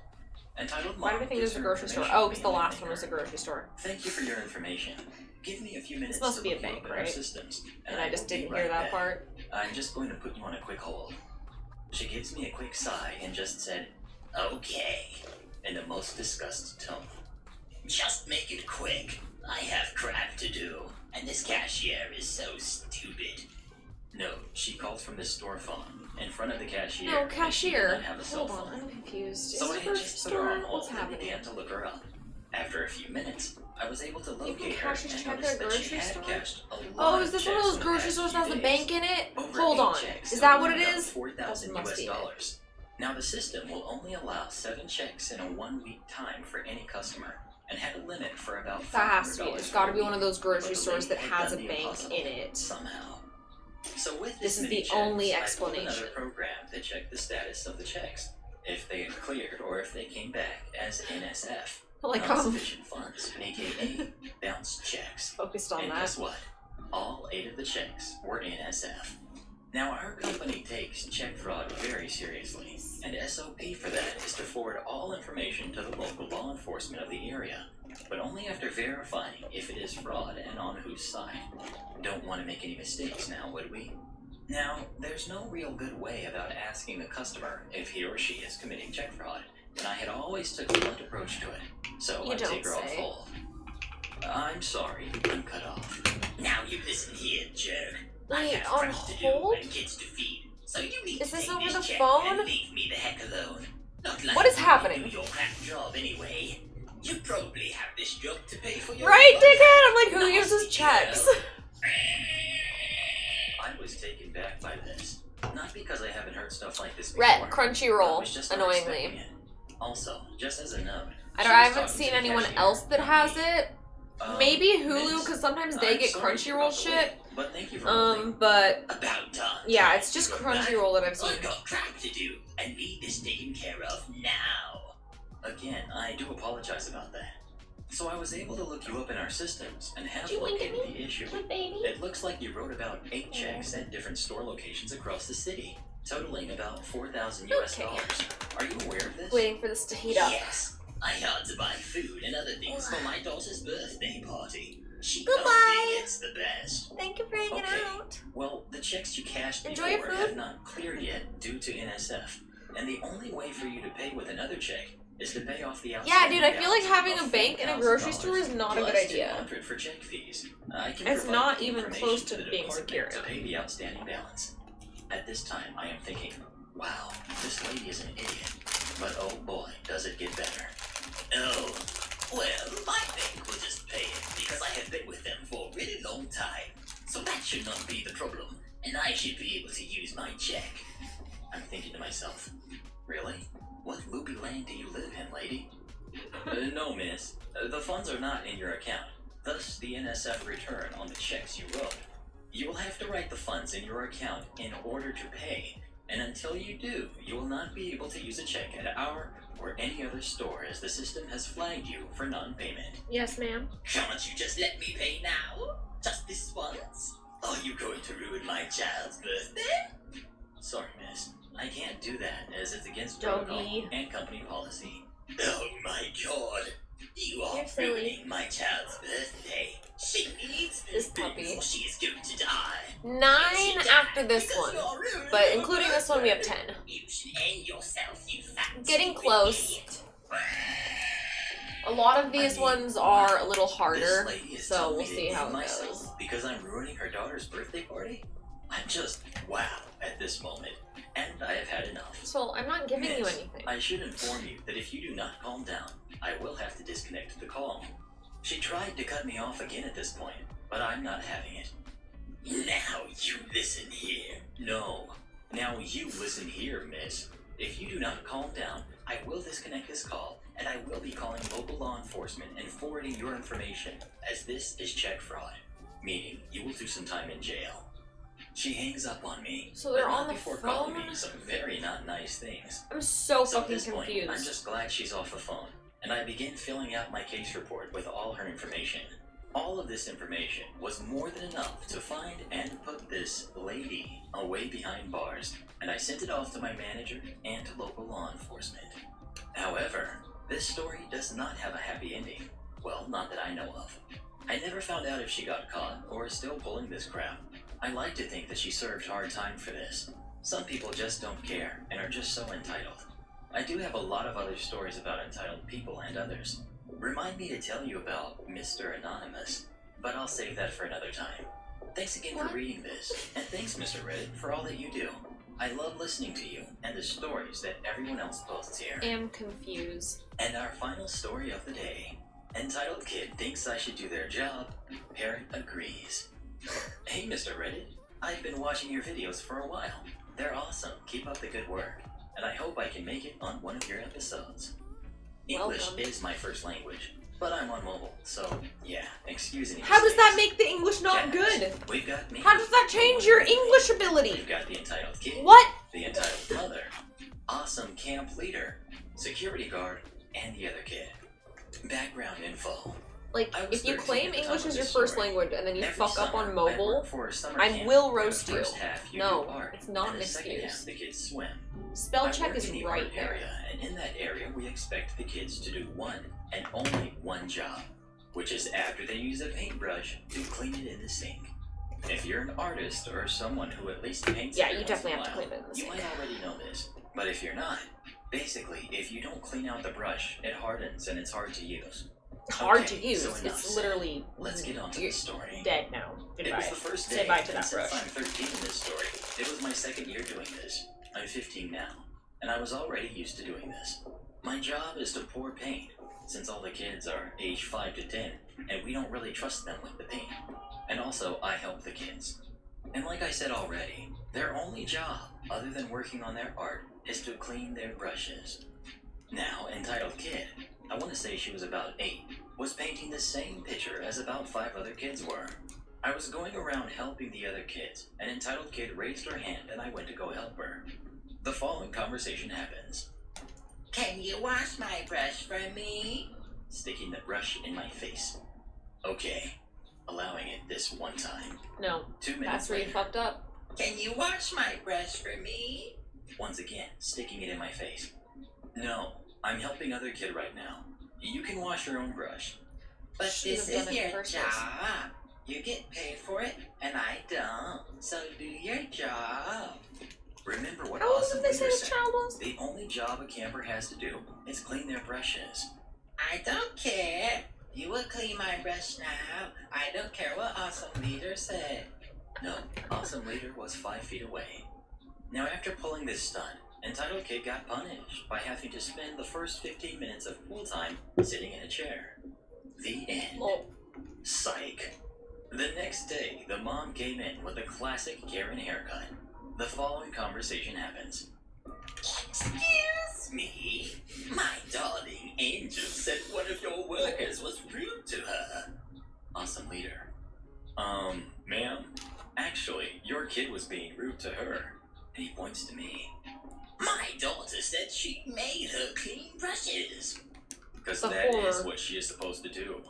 Entitled Why do I Mom think gives there's a her grocery store? information Oh, because the via last one finger. was a grocery store. Thank you for your information. Give me a few minutes must to be a look you bank, up in our right? systems, And I just will be didn't right hear that back. part. I'm just going to put you on a quick hold. She gives me a quick sigh and just said, okay, in the most disgusted tone. Just make it quick. I have crap to do, and this cashier is so stupid. No, she called from the store phone in front of the cashier. No, and she did cashier. not have a cell Hold on, phone. I'm confused. So I Is it had a just put her on store? hold What's and happening? began to look her up. After a few minutes, I was able to You locate can her cash a and check at noticed a that she grocery had store? cashed a Oh, lot is of this one of checks those in the grocery past stores few that has a days. bank in it? Over Hold 8 on. checks Is that what totaling it about is? $4,000 That must US be it. dollars. Now the system will only allow 7 checks in a 1-week time for any customer, and had a limit for about $500 That has to be. It's got to be one of those But grocery the stores that lady had has a done the bank impossible in it. somehow. So with This is many the checks, only I pulled explanation. another program to check the status of the checks, if they had cleared or if they came back as NSF. Like, Insufficient funds, aka bounced checks. focused on And that. guess what? All 8 of the checks were NSF. Now, our company takes check fraud very seriously, and SOP for that is to forward all information to the local law enforcement of the area, but only after verifying if it is fraud and on whose side. Don't want to make any mistakes now, would we? Now, there's no real good way about asking the customer if he or she is committing check fraud, and I had always took a blunt approach to it, so I take her off hold. I'm sorry, I'm cut off. Now you listen here, jerk. Wait, on hold? Kids to feed, so you need is to this take over this the check phone? and leave me the heck alone. Not like What is you happening? Do your crap job anyway. You probably have this job to pay for your Right, life. dickhead? I'm like, who Nasty uses checks? girl. I was taken back by this. Not because I haven't heard stuff like this before. Red, I Crunchyroll, was just not annoyingly. expecting it. Also, just as a note, I haven't seen anyone else that has it. Maybe Hulu, Miss, because sometimes they I'm get sorry Crunchyroll about the shit. wait, but thank you for holding. But About time. yeah, it's just Go back. Crunchyroll that I've seen. I've got crap to do and need this taken care of now. Again, I do apologize about that. So I was able to look you up in our systems and have located the issue. It looks like you wrote about 8 checks at different store locations across the city, totaling about $4,000 US. Are you aware of this? Waiting for this to heat up. Yes. I had to buy food and other things for my daughter's birthday party. She Goodbye. only gets the best. Thank you for hanging Okay. out. Well, the checks you cashed Enjoy before your food. have not cleared yet due to NSF, and the only way for you to pay with another check is to pay off the Yeah, outstanding dude, I feel like balance having a of bank in a grocery store is not a good plus idea. $200 for check fees. I can It's provide not the even information close to the being department secure. to pay the outstanding balance. At this time, I am thinking, wow, this lady is an idiot. But oh boy, does it get better. Oh, well, my bank will just pay it because I have been with them for a really long time. So that should not be the problem, and I should be able to use my check. I'm thinking to myself, really? What loopy land do you live in, lady? No, miss. The funds are not in your account, thus the NSF return on the checks you wrote. You will have to write the funds in your account in order to pay, and until you do, you will not be able to use a check at our or any other store as the system has flagged you for non-payment. Yes, ma'am. Can't you just let me pay now? Just this once? Are you going to ruin my child's birthday? Sorry, miss. I can't do that as it's against protocol Doggy. and company policy. Oh my god. You are You're silly. ruining my child's birthday. She needs This this puppy. or she is going to die. 9 after this one. But including this one, we have 10. You should end yourself, you fat Getting stupid close. idiot. A lot of these ones are a little This harder, lady is so telling we'll me to see how end it myself goes. because I'm ruining her daughter's birthday party? I'm just wow at this moment, and I have had enough. So I'm not giving you Miss, anything. I should inform you that if you do not calm down, I will have to disconnect the call. She tried to cut me off again at this point, but I'm not having it. Now you listen here. No. Now you listen here, miss. If you do not calm down, I will disconnect this call, and I will be calling local law enforcement and forwarding your information, as this is check fraud, meaning you will do some time in jail. She hangs up on me. So they're but not on the before calling phone? me some very not nice things. I'm so So at fucking this point, I'm confused. just glad she's off the phone, and I begin filling out my case report with all her information. All of this information was more than enough to find and put this lady away behind bars, and I sent it off to my manager and to local law enforcement. However, this story does not have a happy ending. Well, not that I know of. I never found out if she got caught or is still pulling this crap. I like to think that she served hard time for this. Some people just don't care and are just so entitled. I do have a lot of other stories about entitled people and others. Remind me to tell you about Mr. Anonymous, but I'll save that for another time. Thanks again for reading this, and thanks, Mr. Reddit, for all that you do. I love listening to you and the stories that everyone else posts here. Am confused. And our final story of the day. Entitled kid thinks I should do their job. Parent agrees. Hey, Mr. Reddit. I've been watching your videos for a while. They're awesome. Keep up the good work. And I hope I can make it on one of your episodes. English Welcome. is my first language, but I'm on mobile, so yeah, excuse any How does that mistakes. make the English not Yes, good? We've got me. How does that change your English ability? We've got the entitled kid. What? The entitled mother, awesome camp leader, security guard, and the other kid. Background info. Like, I was if you 13 claim at the time English of as your this first story. language and then you Every fuck up summer, on I mobile, work for a summer I camp will where roast the you. first half you No, do art, it's not and an the second excuse. half the kids swim. Spell I check work is in the right art there. area, and in that area we expect the kids to do one and only one job, which is after they use a paintbrush to clean it in the sink. If you're an artist or someone who at least paints Yeah, every you once definitely in a have to while, clean it in the you sink. might already know this. But if you're not, basically, if you don't clean out the brush, it hardens and it's hard to use. Hard to Okay, use. so enough It's said. literally Let's get on to you're the story. dead now. It Goodbye. was the first day, Say bye to and that since brush. I'm 13 in this story, it was my second year doing this. I'm 15 now, and I was already used to doing this. My job is to pour paint, since all the kids are age 5 to 10, and we don't really trust them with the paint. And also, I help the kids. And like I said already, their only job, other than working on their art, is to clean their brushes. Now, entitled kid, I want to say she was about 8, was painting the same picture as about 5 other kids were. I was going around helping the other kids, and entitled kid raised her hand and I went to go help her. The following conversation happens. Can you wash my brush for me? Sticking the brush in my face. Okay, allowing it this one time. No, 2 minutes that's where you later. fucked up. Can you wash my brush for me? Once again, sticking it in my face. No, I'm helping other kid right now. You can wash your own brush. But Should've this done is it your first. job. You get paid for it, and I don't. So do your job. Remember what How old Awesome did they say Leader this said. child was? The only job a camper has to do is clean their brushes. I don't care. You will clean my brush now. I don't care what Awesome Leader said. No, Awesome Leader was 5 feet away. Now after pulling this stunt, entitled kid got punished by having to spend the first 15 minutes of pool time sitting in a chair. The end. Well, Psych. The next day, the mom came in with a classic Karen haircut. The following conversation happens. Excuse me? My darling angel said one of your workers was rude to her. Awesome Leader. Ma'am? Actually, your kid was being rude to her. And he points to me. My daughter said she made her clean brushes. Because The that is whore. what she is supposed to do.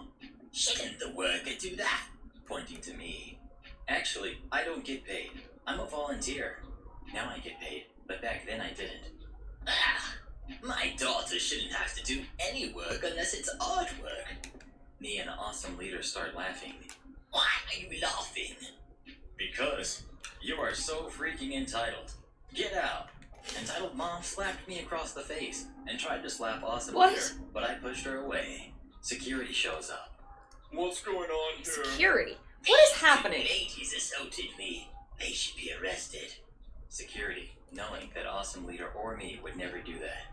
Shouldn't the worker do that? Pointing to me. Actually, I don't get paid. I'm a volunteer. Now I get paid, but back then I didn't. Ah, my daughter shouldn't have to do any work unless it's artwork. Me and Awesome Leader start laughing. Why are you laughing? Because you are so freaking entitled. Get out. Entitled mom slapped me across the face and tried to slap Awesome What? Leader, but I pushed her away. Security shows up. What's going on here? security. What is happening? Ladies assaulted me. They should be arrested. Security, knowing that Awesome Leader or me would never do that.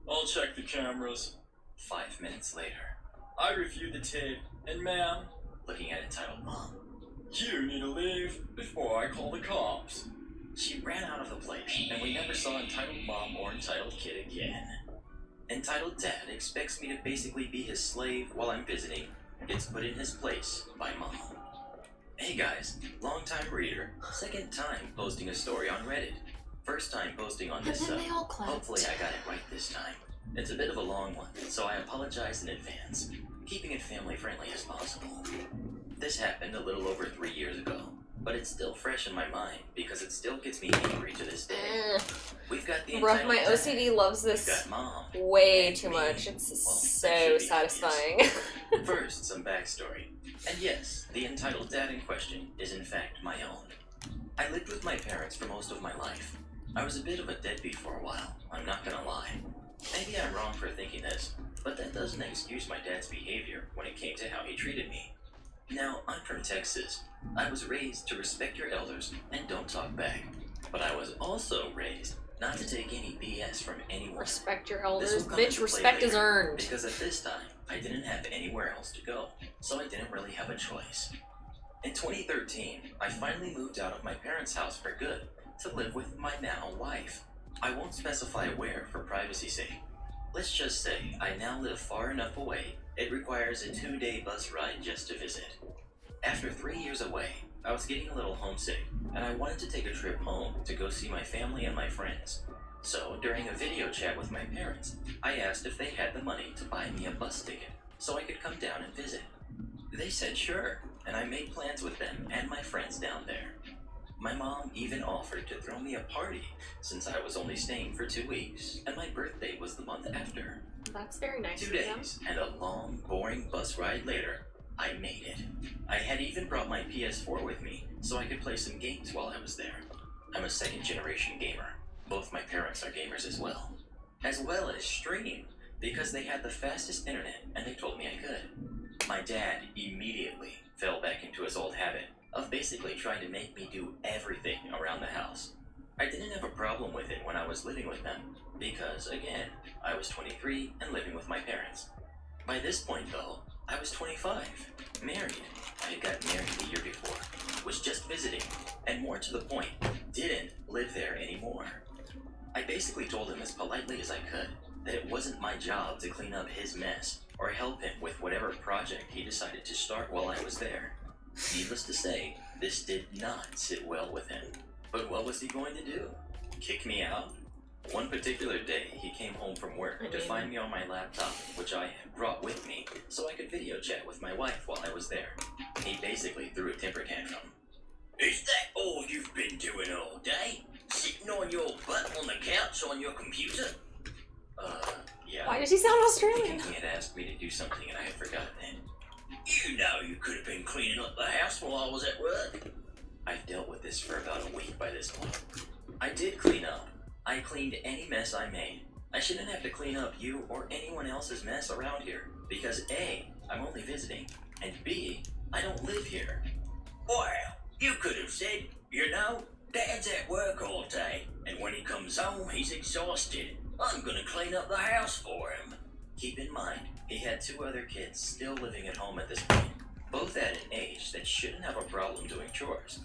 I'll check the cameras. 5 minutes later. I reviewed the tape, and ma'am, looking at entitled mom, you need to leave before I call the cops. She ran out of the place, and we never saw entitled mom or entitled kid again. Entitled dad expects me to basically be his slave while I'm visiting. Gets put in his place by mom. Hey guys, long time reader, second time posting a story on Reddit. First time posting on And this then they all clapped. Hopefully I got it right this time. It's a bit of a long one, so I apologize in advance, keeping it family friendly as possible. This happened a little over 3 years ago, but it's still fresh in my mind because it still gets me angry to this day. We've got the Bruh, my entitled dad. OCD loves We've this got mom. way and too me. much. It's Well, that so should be satisfying. First, some backstory. And yes, the entitled dad in question is in fact my own. I lived with my parents for most of my life. I was a bit of a deadbeat for a while, I'm not gonna lie. Maybe I'm wrong for thinking this, but that doesn't excuse my dad's behavior when it came to how he treated me. Now, I'm from Texas. I was raised to respect your elders and don't talk back. But I was also raised not to take any BS from anyone. Respect your This elders. will come Bitch, into play respect is later, earned. Because at this time, I didn't have anywhere else to go, so I didn't really have a choice. In 2013, I finally moved out of my parents' house for good to live with my now wife. I won't specify where for privacy's sake. Let's just say I now live far enough away, it requires a 2-day bus ride just to visit. After 3 years away, I was getting a little homesick, and I wanted to take a trip home to go see my family and my friends. So, during a video chat with my parents, I asked if they had the money to buy me a bus ticket so I could come down and visit. They said sure, and I made plans with them and my friends down there. My mom even offered to throw me a party since I was only staying for 2 weeks, and my birthday was the month after. That's very nice 2 of them. days and a long, boring bus ride later, I made it. I had even brought my PS4 with me so I could play some games while I was there. I'm a second-generation gamer. Both my parents are gamers as well as stream, because they had the fastest internet and they told me I could. My dad immediately fell back into his old habit of basically trying to make me do everything around the house. I didn't have a problem with it when I was living with them, because again, I was 23 and living with my parents. By this point though, I was 25, married. I had gotten married the year before, was just visiting, and more to the point, didn't live there anymore. I basically told him as politely as I could that it wasn't my job to clean up his mess or help him with whatever project he decided to start while I was there. Needless to say, this did not sit well with him. But what was he going to do? Kick me out? One particular day, he came home from work to find me on my laptop, which I had brought with me so I could video chat with my wife while I was there. He basically threw a temper tantrum. Is that all you've been doing all day? Sitting on your butt on the couch on your computer? Yeah. Why does he sound Australian? He had asked me to do something and I had forgotten it. You know you could have been cleaning up the house while I was at work. I've dealt with this for about a week by this point. I did clean up. I cleaned any mess I made. I shouldn't have to clean up you or anyone else's mess around here, because A, I'm only visiting, and B, I don't live here. Well, you could have said, you know, Dad's at work all day, and when he comes home, he's exhausted. I'm gonna clean up the house for him. Keep in mind, he had 2 other kids still living at home at this point, both at an age that shouldn't have a problem doing chores.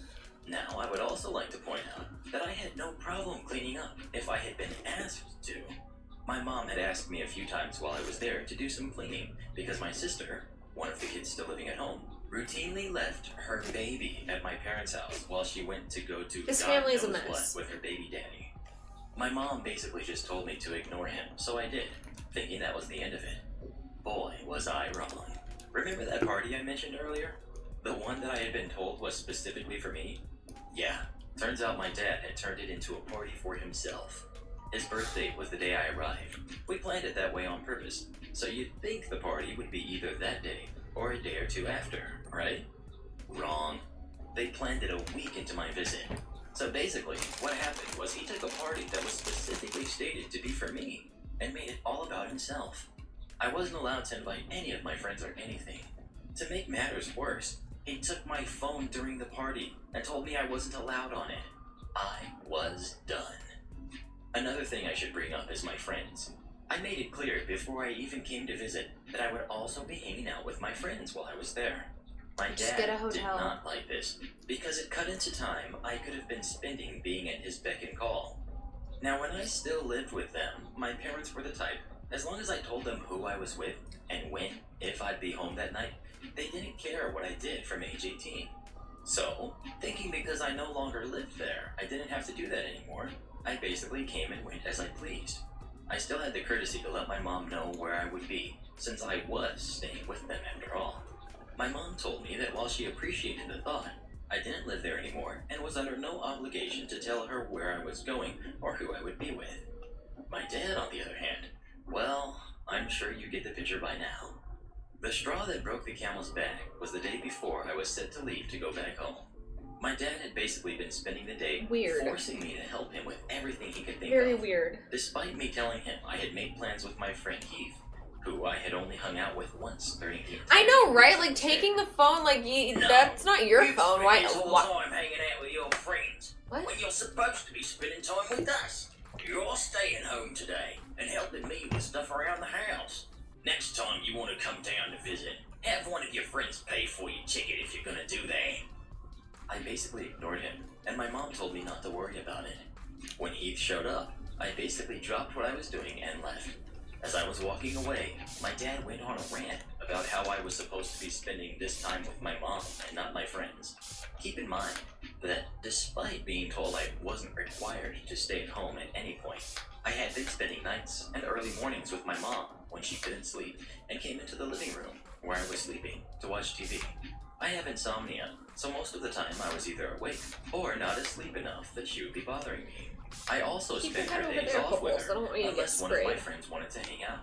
Now, I would also like to point out that I had no problem cleaning up if I had been asked to. My mom had asked me a few times while I was there to do some cleaning because my sister, one of the kids still living at home, routinely left her baby at my parents' house while she went to go do His God family's a knows mess. what with her baby daddy. My mom basically just told me to ignore him, so I did, thinking that was the end of it. Boy, was I wrong. Remember that party I mentioned earlier? The one that I had been told was specifically for me? Yeah, turns out my dad had turned it into a party for himself. His birthday was the day I arrived. We planned it that way on purpose, so you'd think the party would be either that day or a day or 2 after, right? Wrong. They planned it a week into my visit. So basically, what happened was he took a party that was specifically stated to be for me and made it all about himself. I wasn't allowed to invite any of my friends or anything. To make matters worse, he took my phone during the party and told me I wasn't allowed on it. I was done. Another thing I should bring up is my friends. I made it clear before I even came to visit that I would also be hanging out with my friends while I was there. My Just get a dad did hotel. not like this because it cut into time I could have been spending being at his beck and call. Now, when I still lived with them, my parents were the type, as long as I told them who I was with and when, if I'd be home that night, they didn't care what I did from age 18. So, thinking because I no longer lived there, I didn't have to do that anymore, I basically came and went as I pleased. I still had the courtesy to let my mom know where I would be, since I was staying with them after all. My mom told me that while she appreciated the thought, I didn't live there anymore and was under no obligation to tell her where I was going or who I would be with. My dad, on the other hand, well, I'm sure you get the picture by now. The straw that broke the camel's back was the day before I was set to leave to go back home. My dad had basically been spending the day forcing me to help him with everything he could think of. Very weird. Despite me telling him I had made plans with my friend Keith, who I had only hung out with once during the I entire know, right? visit. Like, taking the phone, like, No, that's not your you phone. spend Why? this whole What? time hanging out with your friends What? when you're supposed to be spending time with us. You're staying home today and helping me with stuff around the house. Next time you want to come down to visit, have one of your friends pay for your ticket if you're gonna do that. I basically ignored him, and my mom told me not to worry about it. When Heath showed up, I basically dropped what I was doing and left. As I was walking away, my dad went on a rant about how I was supposed to be spending this time with my mom and not my friends. Keep in mind that despite being told I wasn't required to stay at home at any point, I had been spending nights and early mornings with my mom when she couldn't sleep and came into the living room where I was sleeping to watch TV. I have insomnia, so most of the time I was either awake or not asleep enough that she would be bothering me. I also Keep spent your head her over days there, off with Bubbles. I her, don't want you to get unless one of my sprayed. friends wanted to hang out.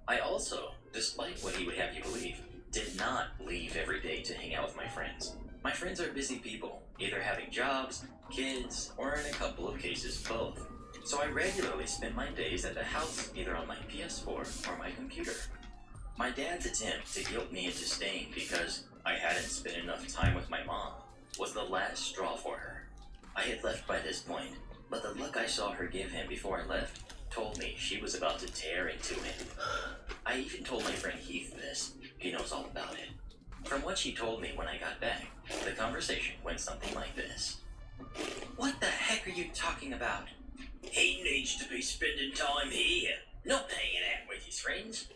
I also, despite what he would have you believe, did not leave every day to hang out with my friends. My friends are busy people, either having jobs, kids, or in a couple of cases both. So I regularly spent my days at the house, either on my PS4 or my computer. My dad's attempt to guilt me into staying because I hadn't spent enough time with my mom was the last straw for her. I had left by this point, but the look I saw her give him before I left told me she was about to tear into it. I even told my friend Heath this. He knows all about it. From what she told me when I got back, the conversation went something like this. What the heck are you talking about? He needs to be spending time here, not hanging out with his friends.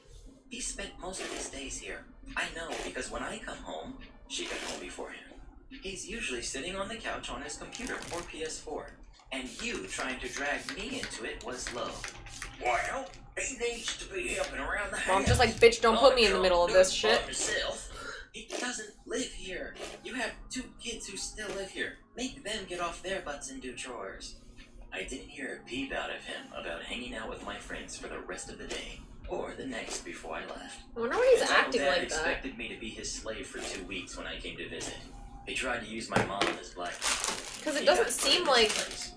He spent most of his days here. I know, because when I come home, she got home before him. He's usually sitting on the couch on his computer or PS4, and you trying to drag me into it was low. Well, he needs to be helping around the house. Mom's just like, bitch, don't put me in the middle of this shit. He doesn't live here. You have 2 kids who still live here. Make them get off their butts and do chores. I didn't hear a peep out of him about hanging out with my friends for the rest of the day, or the next before I left. I wonder why he's His old acting dad like that. expected me to be his slave for 2 weeks when I came to visit. He tried to use my mom as black. Because it doesn't seem like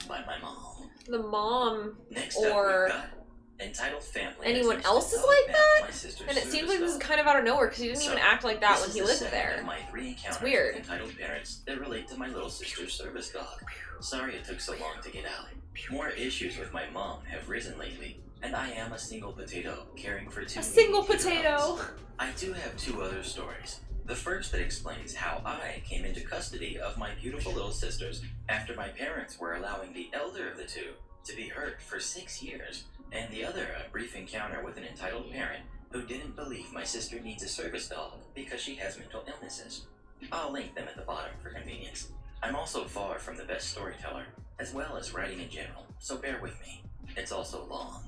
by my mom. the mom Next or up, we got entitled family. anyone else is like that. And it seems like this is kind of out of nowhere because he didn't even act like that when he lived there. It's weird. Entitled parents that relate to my little sister's service dog. Sorry it took so long to get out. More issues with my mom have risen lately, and I am a single potato caring for 2 A single needy potato. kiddos. I do have 2 other stories. The first that explains how I came into custody of my beautiful little sisters after my parents were allowing the elder of the 2 to be hurt for 6 years, and the other a brief encounter with an entitled parent who didn't believe my sister needs a service dog because she has mental illnesses. I'll link them at the bottom for convenience. I'm also far from the best storyteller, as well as writing in general, so bear with me. It's also long.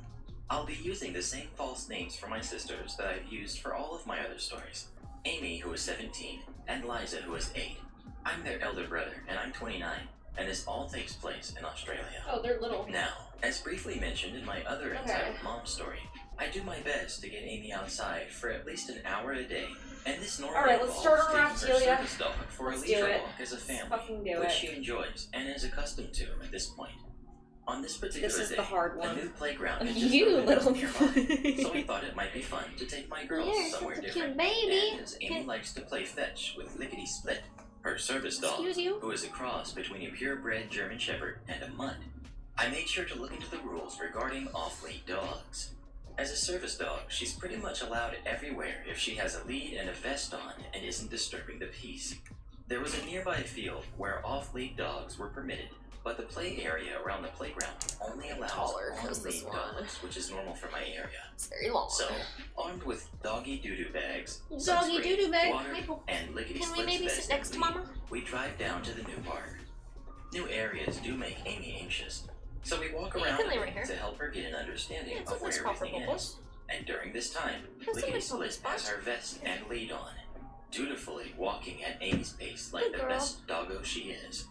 I'll be using the same false names for my sisters that I've used for all of my other stories. Amy, who is 17, and Liza, who is 8. I'm their elder brother, and I'm 29, and this all takes place in Australia. Oh, they're little. Now, as briefly mentioned in my other entitled mom story, I do my best to get Amy outside for at least an hour a day, and this normally Alright, let's start on involves taking her Raphaelia. service dog for Let's a do leisure it. walk as a Let's family, fucking do which it. she enjoys and is accustomed to at this point. On this particular This is day, the hard a one. new playground had just You opened little up nearby, so we thought it might be fun to take my girls You're somewhere such a different. cute baby. And as Amy likes to play fetch with Lickety Split, her service dog, Excuse you? who is a cross between a purebred German Shepherd and a mutt, I made sure to look into the rules regarding off-lead dogs. As a service dog, she's pretty much allowed everywhere if she has a lead and a vest on and isn't disturbing the peace. There was a nearby field where off-lead dogs were permitted, but the play area around the playground only allows Taller, 'cause this on-lead one. dogs, which is normal for my area. It's very long. So, armed with doggy doo-doo bags, Doggy sunscreen, doo-doo bag. water, Hi, Bo. and lickety Can we splits maybe vest sit next to and lead, Mama? we drive down to the new park. New areas do make Amy anxious, so we walk Yeah, you around can lay right here. to help her get an understanding Yeah, it's of a where nice proper everything is. bubbles. And during this time, That's a Lickety nice little Split has spot. her vest and lead on, dutifully walking at Amy's pace like Good the girl. best doggo she is.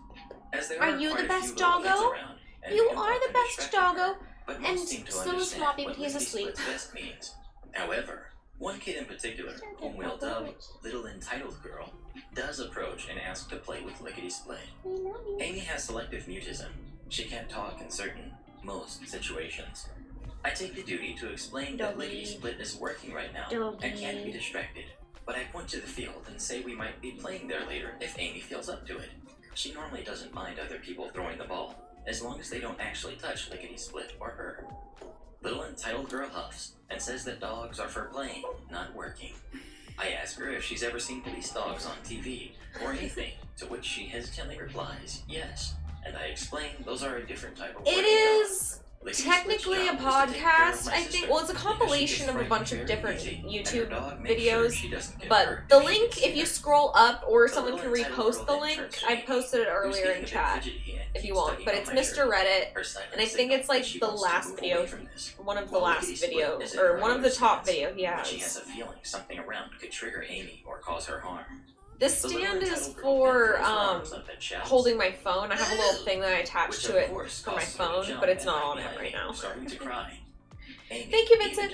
As there Are you quite the a best few little kids doggo? around, and You we can are the often best distract her, doggo. but And most seem to so is understand Floppy, what but he's Lickety asleep. Split's vest means. However, one kid in particular, whom we'll dub Little Entitled Girl, does approach and ask to play with Lickety Split. Amy has selective mutism. She can't talk in most situations. I take the duty to explain that Doggy. Lickety Split is working right now and can't be distracted, but I point to the field and say we might be playing there later if Amy feels up to it. She normally doesn't mind other people throwing the ball, as long as they don't actually touch Lickety Split or her. Little Entitled Girl huffs and says that dogs are for playing, not working. I ask her if she's ever seen police dogs on TV or anything, to which she hesitantly replies, yes, and I explain those are a different type of It working dog. is technically a podcast, I think. Well, it's a compilation of a bunch of different YouTube videos, but the link, if you scroll up, or someone can repost the link, I posted it earlier in chat if you want, but it's Mr. Reddit, and I think it's like the last video, one of the last videos, or one of the top video he has. She has a feeling something around could trigger Amy or cause her harm. This stand is for holding my phone. I have a little thing that I attach to it for my phone, but it's not on it right now. Thank you, Vincent.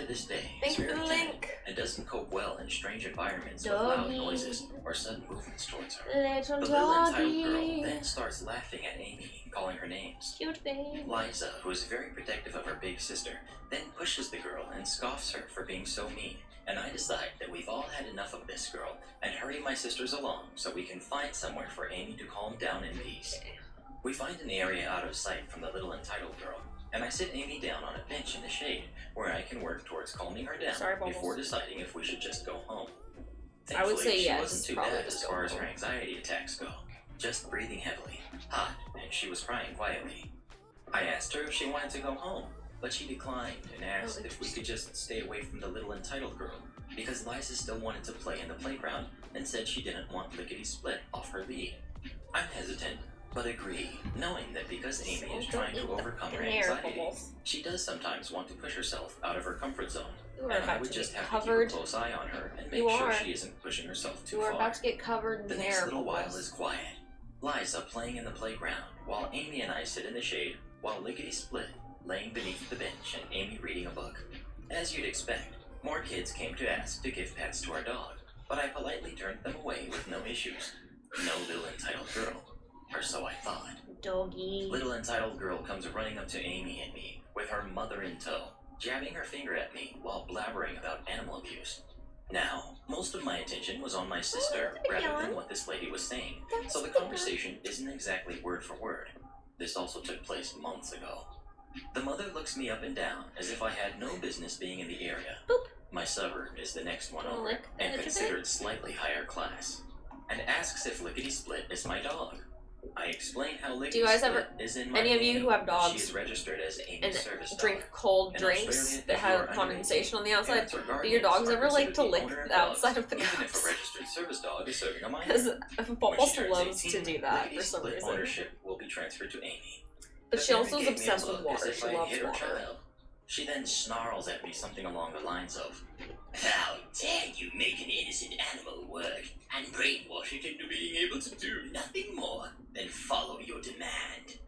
Thank you for the link. And doesn't cope well in strange environments with loud noises or sudden movements towards her. Little The little entitled girl then starts laughing at Amy and calling her names. Cute baby. Liza, who is very protective of her big sister, then pushes the girl and scoffs her for being so mean. And I decide that we've all had enough of this girl and hurry my sisters along so we can find somewhere for Amy to calm down in peace. We find an area out of sight from the little entitled girl, and I sit Amy down on a bench in the shade where I can work towards calming her down before deciding if we should just go home. I would say she yes, wasn't too bad as far as her anxiety attacks go, just breathing heavily, hot, and she was crying quietly. I asked her if she wanted to go home, but she declined and asked if we could just stay away from the little entitled girl, because Liza still wanted to play in the playground and said she didn't want Lickety-Split off her lead. I'm hesitant, but agree, knowing that because Amy is trying to overcome her anxiety, she does sometimes want to push herself out of her comfort zone, and I would just have to keep a close eye on her and make sure she isn't pushing herself too far. You are about to get covered in the next little while is quiet. Liza playing in the playground, while Amy and I sit in the shade, while Lickety-Split laying beneath the bench and Amy reading a book. As you'd expect, more kids came to ask to give pets to our dog, but I politely turned them away with no issues. No little entitled girl, or so I thought. Doggy. Little entitled girl comes running up to Amy and me with her mother in tow, jabbing her finger at me while blabbering about animal abuse. Now, most of my attention was on my sister rather than what this lady was saying, so the conversation isn't exactly word for word. This also took place months ago. The mother looks me up and down as if I had no business being in the area. Boop. My suburb is the next one over, and considered slightly higher class, and asks if Lickety-Split is my dog. I explain how Lickety-Split is in my any of you who have dogs she is registered as Amy's and service drink dog. cold In drinks Australia, that if you have are condensation on the outside, do guardians your dogs are ever like to considered lick the owner of the outside of the even if a cups? registered service dog is serving a minor. Because When Bubbles she turns loves 18, to do that for some Lickety-Split reason. ownership will be transferred to Amy. But The she parent also is gave me a obsessed with look as water. if She I loves hit her water. child. She then snarls at me something along the lines of, "How dare you make an innocent animal work and brainwash it into being able to do nothing more than follow your demand?"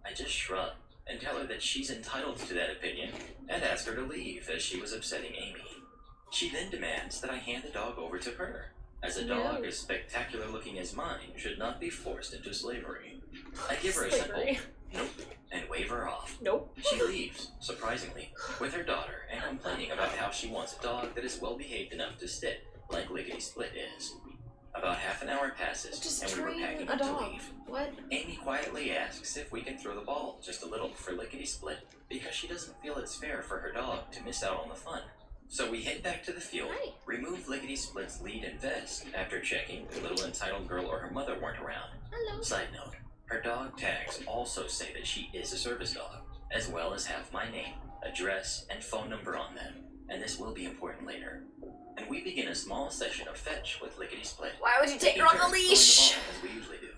I just shrug and tell her that she's entitled to that opinion and ask her to leave as she was upsetting Amy. She then demands that I hand the dog over to her, as a dog as spectacular looking as mine should not be forced into slavery. I give her a simple nope and wave her off. Nope. She leaves, surprisingly, with her daughter and complaining about how she wants a dog that is well behaved enough to sit like Lickety-Split is. About half an hour passes Just and we were train packing a up to dog. leave. What? Amy quietly asks if we can throw the ball just a little for Lickety-Split because she doesn't feel it's fair for her dog to miss out on the fun. So we head back to the field, remove Lickety-Split's lead and vest after checking the little entitled girl or her mother weren't around. Hello. Side note, her dog tags also say that she is a service dog, as well as have my name, address, and phone number on them, and this will be important later. And we begin a small session of fetch with Lickety-Split. Why would you take her off the leash? As we usually do.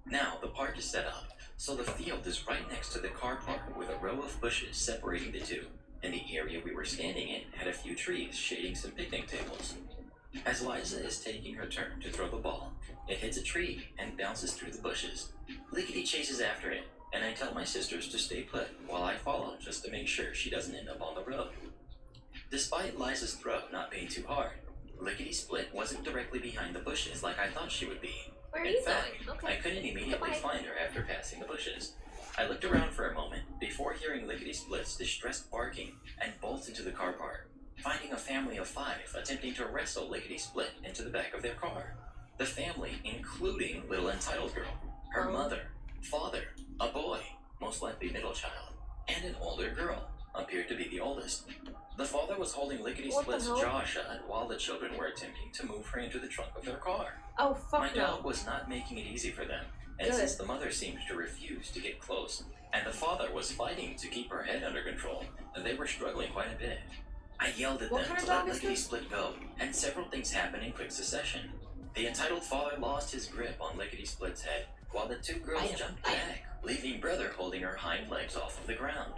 Now, the park is set up, so the field is right next to the car park with a row of bushes separating the two, and the area we were standing in had a few trees shading some picnic tables. As Liza is taking her turn to throw the ball, it hits a tree and bounces through the bushes. Lickety chases after it, and I tell my sisters to stay put while I follow just to make sure she doesn't end up on the road. Despite Liza's throw not being too hard, Lickety-Split wasn't directly behind the bushes like I thought she would be. Where are In you fact, going? I Okay. couldn't immediately find her after passing the bushes. I looked around for a moment before hearing Lickety-Split's distressed barking and bolt into the car park, finding a family of 5 attempting to wrestle Lickety-Split into the back of their car. The family, including little entitled girl, her mother, father, a boy, most likely middle child, and an older girl, appeared to be the oldest. The father was holding Lickety-Split's jaw shut while the children were attempting to move her into the trunk of their car. Oh, fuck My no. dog was not making it easy for them, and Good. since the mother seemed to refuse to get close, and the father was fighting to keep her head under control, they were struggling quite a bit. I yelled at What them kind of to let dog is Lickety this? Split go, and several things happened in quick succession. The entitled father lost his grip on Lickety Split's head, while the two girls jumped back, leaving brother holding her hind legs off of the ground.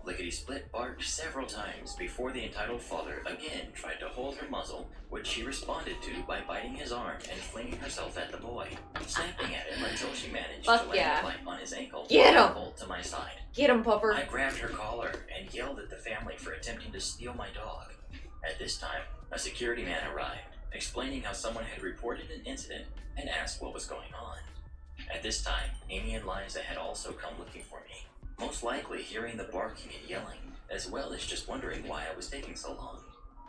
Lickety Split barked several times before the entitled father again tried to hold her muzzle, which she responded to by biting his arm and flinging herself at the boy, snapping at him until she managed Fuck to land yeah. a bite on his ankle Get and him! pulled to my side. Get him, pupper. I grabbed her collar and yelled at the family for attempting to steal my dog. At this time, a security man arrived, explaining how someone had reported an incident and asked what was going on. At this time, Amy and Liza had also come looking for me, most likely hearing the barking and yelling, as well as just wondering why I was taking so long.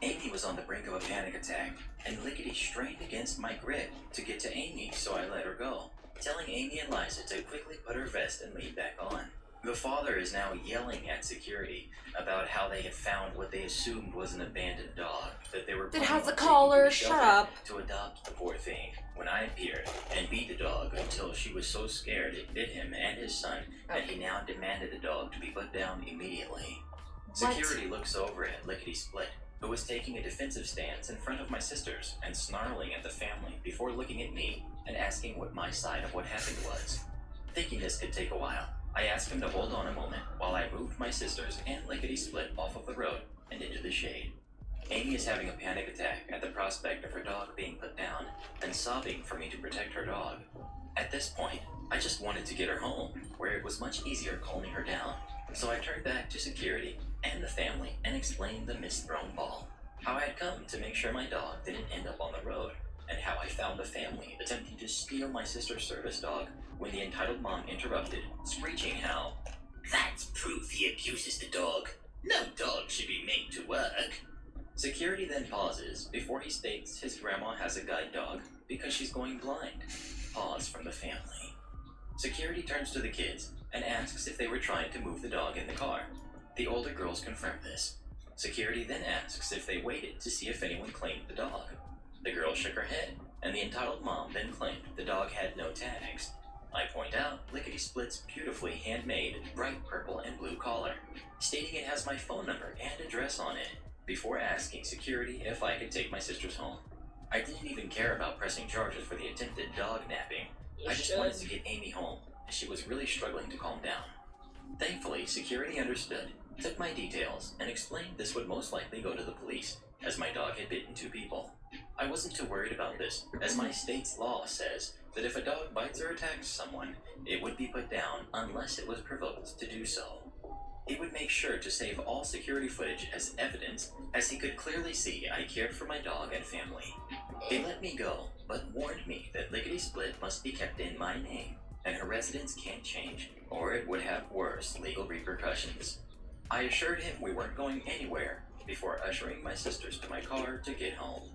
Amy was on the brink of a panic attack, and Lickety strained against my grip to get to Amy, so I let her go, telling Amy and Liza to quickly put her vest and lead back on. The father is now yelling at security about how they had found what they assumed was an abandoned dog, that they were That planning has on a taking collar, to a shut shelter up. to adopt the poor thing. When I appeared and beat the dog until she was so scared it bit him and his son that he now demanded the dog to be put down immediately. What? Security looks over at Lickety Split, who was taking a defensive stance in front of my sisters and snarling at the family before looking at me and asking what my side of what happened was. Thinking this could take a while, I asked him to hold on a moment while I moved my sisters and Lickety Split off of the road and into the shade. Amy is having a panic attack at the prospect of her dog being put down and sobbing for me to protect her dog. At this point, I just wanted to get her home, where it was much easier calming her down, so I turned back to security and the family and explained the misthrown ball, how I had come to make sure my dog didn't end up on the road, and how I found the family attempting to steal my sister's service dog when the entitled mom interrupted, screeching how, "That's proof he abuses the dog. No dog should be made to work." Security then pauses before he states his grandma has a guide dog because she's going blind. Pause from the family. Security turns to the kids and asks if they were trying to move the dog in the car. The older girls confirm this. Security then asks if they waited to see if anyone claimed the dog. The girl shook her head, and the entitled mom then claimed the dog had no tags. I point out Lickety Split's beautifully handmade bright purple and blue collar, stating it has my phone number and address on it, before asking security if I could take my sisters home. I didn't even care about pressing charges for the attempted dog napping. I just wanted to get Amy home, as she was really struggling to calm down. Thankfully, security understood, took my details, and explained this would most likely go to the police, as my dog had bitten 2 people. I wasn't too worried about this, as my state's law says that if a dog bites or attacks someone, it would be put down unless it was provoked to do so. He would make sure to save all security footage as evidence, as he could clearly see I cared for my dog and family. He let me go, but warned me that Lickety Split must be kept in my name, and her residence can't change, or it would have worse legal repercussions. I assured him we weren't going anywhere before ushering my sisters to my car to get home.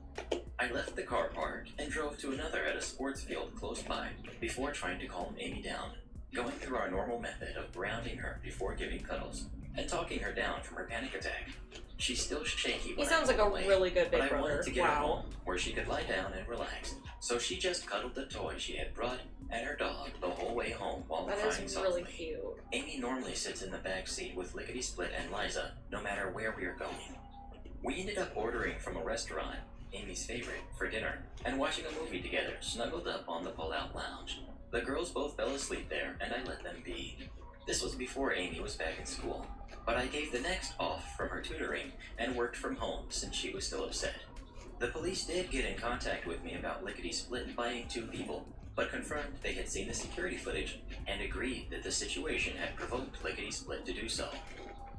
I left the car parked and drove to another at a sports field close by before trying to calm Amy down, going through our normal method of grounding her before giving cuddles and talking her down from her panic attack. She's still shaky He when sounds I like pull a away, really good but big I wanted brother. to get her Wow. home where she could lie down and relax. So she just cuddled the toy she had brought and her dog the whole way home while That crying is softly. really cute. Amy normally sits in the back seat with Lickety Split and Liza, no matter where we are going. We ended up ordering from a restaurant, Amy's favorite, for dinner, and watching a movie together, snuggled up on the pull-out lounge. The girls both fell asleep there, and I let them be. This was before Amy was back in school, but I gave the next off from her tutoring and worked from home since she was still upset. The police did get in contact with me about Lickety Split biting 2 people, but confirmed they had seen the security footage and agreed that the situation had provoked Lickety Split to do so.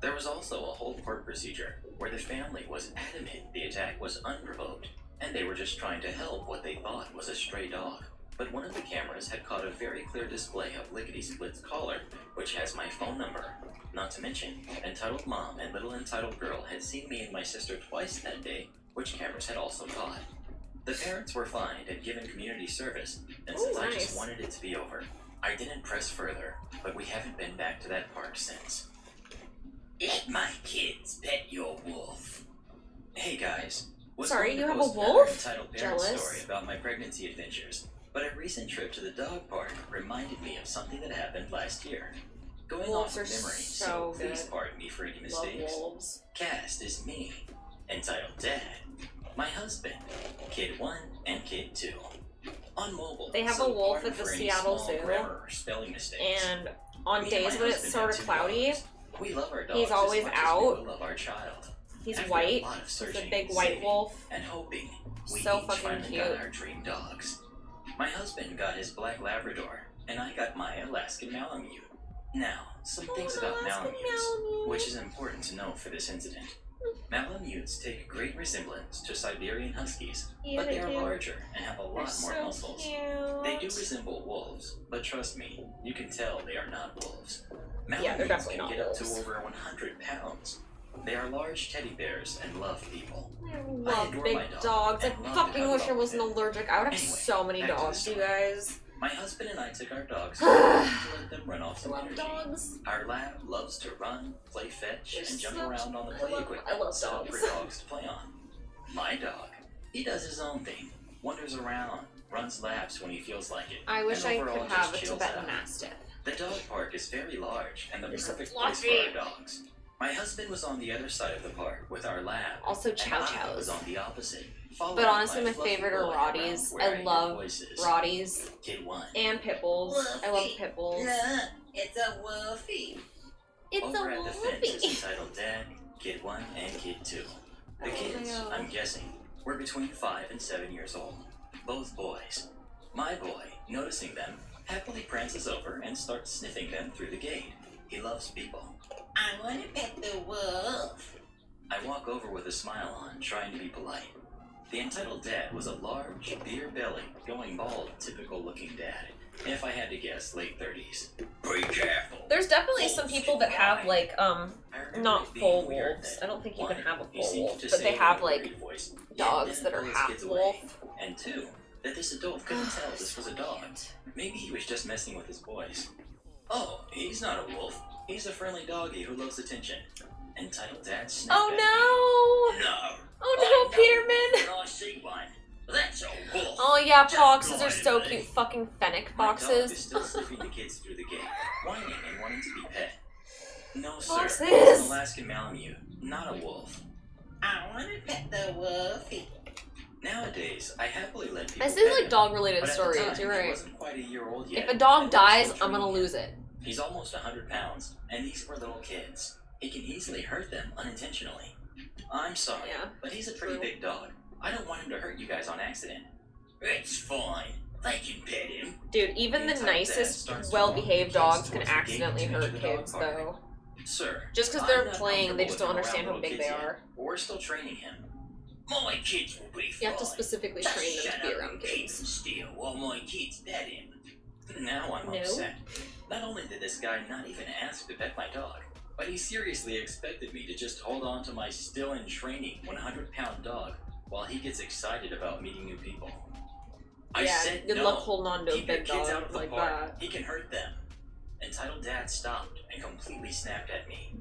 There was also a whole court procedure where the family was adamant the attack was unprovoked, and they were just trying to help what they thought was a stray dog. But one of the cameras had caught a very clear display of Lickety Split's collar, which has my phone number. Not to mention, entitled mom and little entitled girl had seen me and my sister twice that day, which cameras had also caught. The parents were fined and given community service, and since I nice. just wanted it to be over, I didn't press further, but we haven't been back to that park since. Let my kids pet your wolf. Hey guys. Sorry, going you to have a post another wolf? entitled parent Jealous. story about my pregnancy adventures. But a recent trip to the dog park reminded me of something that happened last year. Going Wolves off are of memory, so please good. pardon me for any Love mistakes. wolves. Cast is me, entitled Dad, my husband, Kid 1 and Kid 2. On mobile, They have so a wolf pardon at the for any Seattle small Zoo, grammar or spelling mistakes. and on Me and days my when it's husband sort have of 2 cloudy, dogs. We love our dogs he's always as much out. as we will love our child. he's After white. a lot of He's searching, a big white saving, wolf. and hoping, we So each fucking finally cute. got our dream dogs. My husband got his black Labrador, and I got my Alaskan Malamute. Now, some things about Malamutes, which is important to know for this incident. Malamutes take great resemblance to Siberian Huskies, Yeah, but they are do. larger and have a lot more so muscles. Cute. They do resemble wolves, but trust me, you can tell they are not wolves. Yeah, they're Malamutes definitely can not get up to wolves. over 100 pounds. They are large teddy bears and love people. I love adore big my dog dogs. I and love to fucking cuddle wish I up wasn't with it. allergic. I would have Anyway, so many back to the dogs, you story. guys. My husband and I took our dogs to let them run off I some love energy. dogs. Our lab loves to run, play fetch, They're and jump such- around on the I play love- equipment I love set up dogs. for dogs to play on. My dog, he does his own thing, wanders around, runs laps when he feels like it. I wish and I overall could have a just chills Tibetan out. Mastiff. The dog park is very large and the They're so perfect place for fluffy. our dogs. My husband was on the other side of the park with our lab. Also and Chow I was Chows. on the opposite. followed But honestly, by my fluffy favorite are boy Rotties. around where I hear love voices. Rotties Kid 1. and pit bulls. I love pit bulls. It's a wolfie. It's Over a at the fence is wolfie. entitled Dad, Kid 1, and Kid 2. The Oh, kids, no. I'm guessing, were between 5 and 7 years old. Both boys. My boy, noticing them, happily prances over and starts sniffing them through the gate. He loves people. I want to pet the wolf. I walk over with a smile on, trying to be polite. The entitled dad was a large, beer-bellied, going bald, typical-looking dad. If I had to guess, late 30s. Be careful. There's definitely some people that have like I remember not it being full weird wolves. that I don't think you one, can have a he full seemed wolf, to but say they in have a like worried voice, dogs "Yeah, that are pull his half kids away." wolf. And 2, that this adult couldn't tell this was a dog. Maybe he was just messing with his boys. Oh, he's not a wolf. He's a friendly doggy who loves attention. Entitled dad snapped Oh at no! me. No. Oh no, Peterman! When I see one, that's a wolf. Oh yeah, Just foxes go are so ahead, cute. Fucking fennec My dog is foxes. still sniffing the kids through the gate, whining and wanting to be pet. No, sir. Foxes. It's an Alaskan Malamute, not a wolf. I want to pet the wolfie. Nowadays, I happily let people This is pet like him, dog-related but at the stories. time, You're he right. wasn't quite a year old yet, If a dog and I was dies, still I'm gonna training lose him. it. He's almost 100 pounds, and these were little kids. He can easily hurt them unintentionally. I'm sorry, Yeah, but he's a pretty true. big dog. I don't want him to hurt you guys on accident. It's fine. They can pet him. Dude, even the Entitled dad nicest, starts to well-behaved walk the dogs kids can towards the gate accidentally to enter hurt the dog kids, park. though. Sir, Just because I'm they're not playing, they comfortable just don't with him understand around how big little they kids yet. are. We're still training him. My kids will be fine. You have to specifically Just train them shut to be up around and keep kids. them still while my kids pet him. Now I'm No. upset. Not only did this guy not even ask to pet my dog, but he seriously expected me to just hold on to my still in training 100-pound dog while he gets excited about meeting new people. I Yeah, said good no. luck holding on to a Keep your big kids out dog of the like park. that. He can hurt them. Entitled dad stopped and completely snapped at me.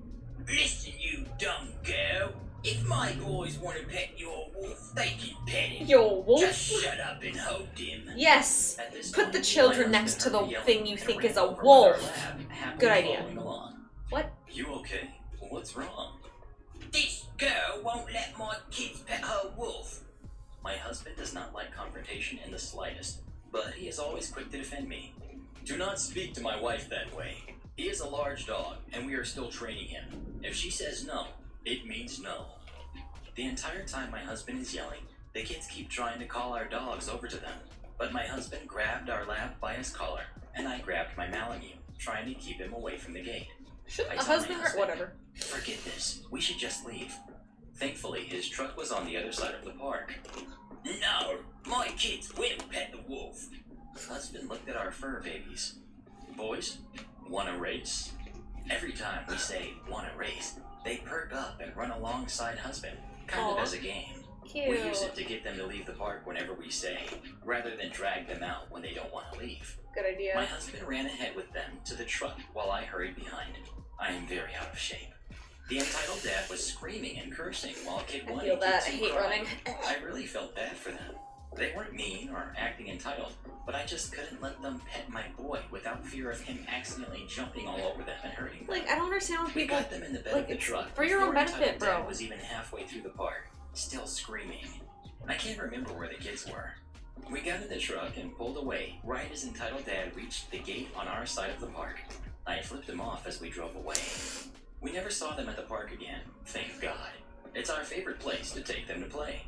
Listen, you dumb girl. If my boys want to pet your wolf, they can pet him. Yo, wolf? Just shut up and hold him. Yes! At this Put point, the children my next husband to the heard me yelling thing you and think ran is a over with our wolf. lab, happily Good idea. following along. What? You okay? What's wrong? This girl won't let my kids pet her wolf. My husband does not like confrontation in the slightest, but he is always quick to defend me. Do not speak to my wife that way. He is a large dog, and we are still training him. If she says no, it means no. The entire time my husband is yelling, the kids keep trying to call our dogs over to them. But my husband grabbed our lab by his collar, and I grabbed my Malamute, trying to keep him away from the gate. Should I a tell my husband or whatever? Forget this. We should just leave. Thankfully, his truck was on the other side of the park. No, my kids will pet the wolf. Husband looked at our fur babies. Boys, wanna race? Every time we say wanna race, they perk up and run alongside husband, kind of Aw. as a game. Cute. We use it to get them to leave the park whenever we say, rather than drag them out when they don't want to leave. Good My idea. husband ran ahead with them to the truck while I hurried behind. I am very out of shape. The entitled dad was screaming and cursing while Kid I 1 feel and that. I Kid 2 hate cried. running. I really felt bad for them. They weren't mean or acting entitled, but I just couldn't let them pet my boy without fear of him accidentally jumping all over them and hurting them. Like, I don't understand when We people... got them in the bed like, of the it's truck for your own before benefit, Entitled bro. Dad was even halfway through the park, still screaming. I can't remember where the kids were. We got in the truck and pulled away right as Entitled Dad reached the gate on our side of the park. I flipped him off as we drove away. We never saw them at the park again, thank God. It's our favorite place to take them to play.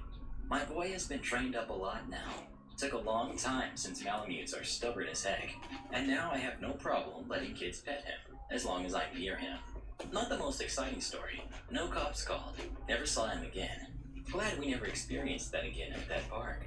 My boy has been trained up a lot now. Took a long time since Malamutes are stubborn as heck, and now I have no problem letting kids pet him, as long as I'm near him. Not the most exciting story. No cops called. Never saw him again. Glad we never experienced that again at that park.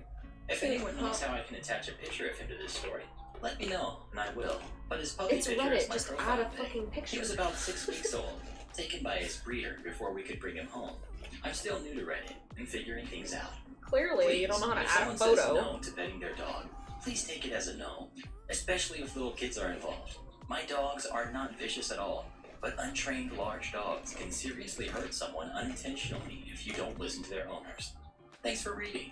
If anyone knows how I can attach a picture of him to this story, let me know, and I will. But his puppy It's picture is Reddit, my just profile add a pic. fucking He picture. was about 6 weeks old, taken by his breeder before we could bring him home. I'm still new to Reddit and figuring things out. Clearly, Please, you don't know how to if add a someone says photo. no to petting their dog, please take it as a no, especially if little kids are involved. My dogs are not vicious at all, but untrained large dogs can seriously hurt someone unintentionally if you don't listen to their owners. Thanks for reading.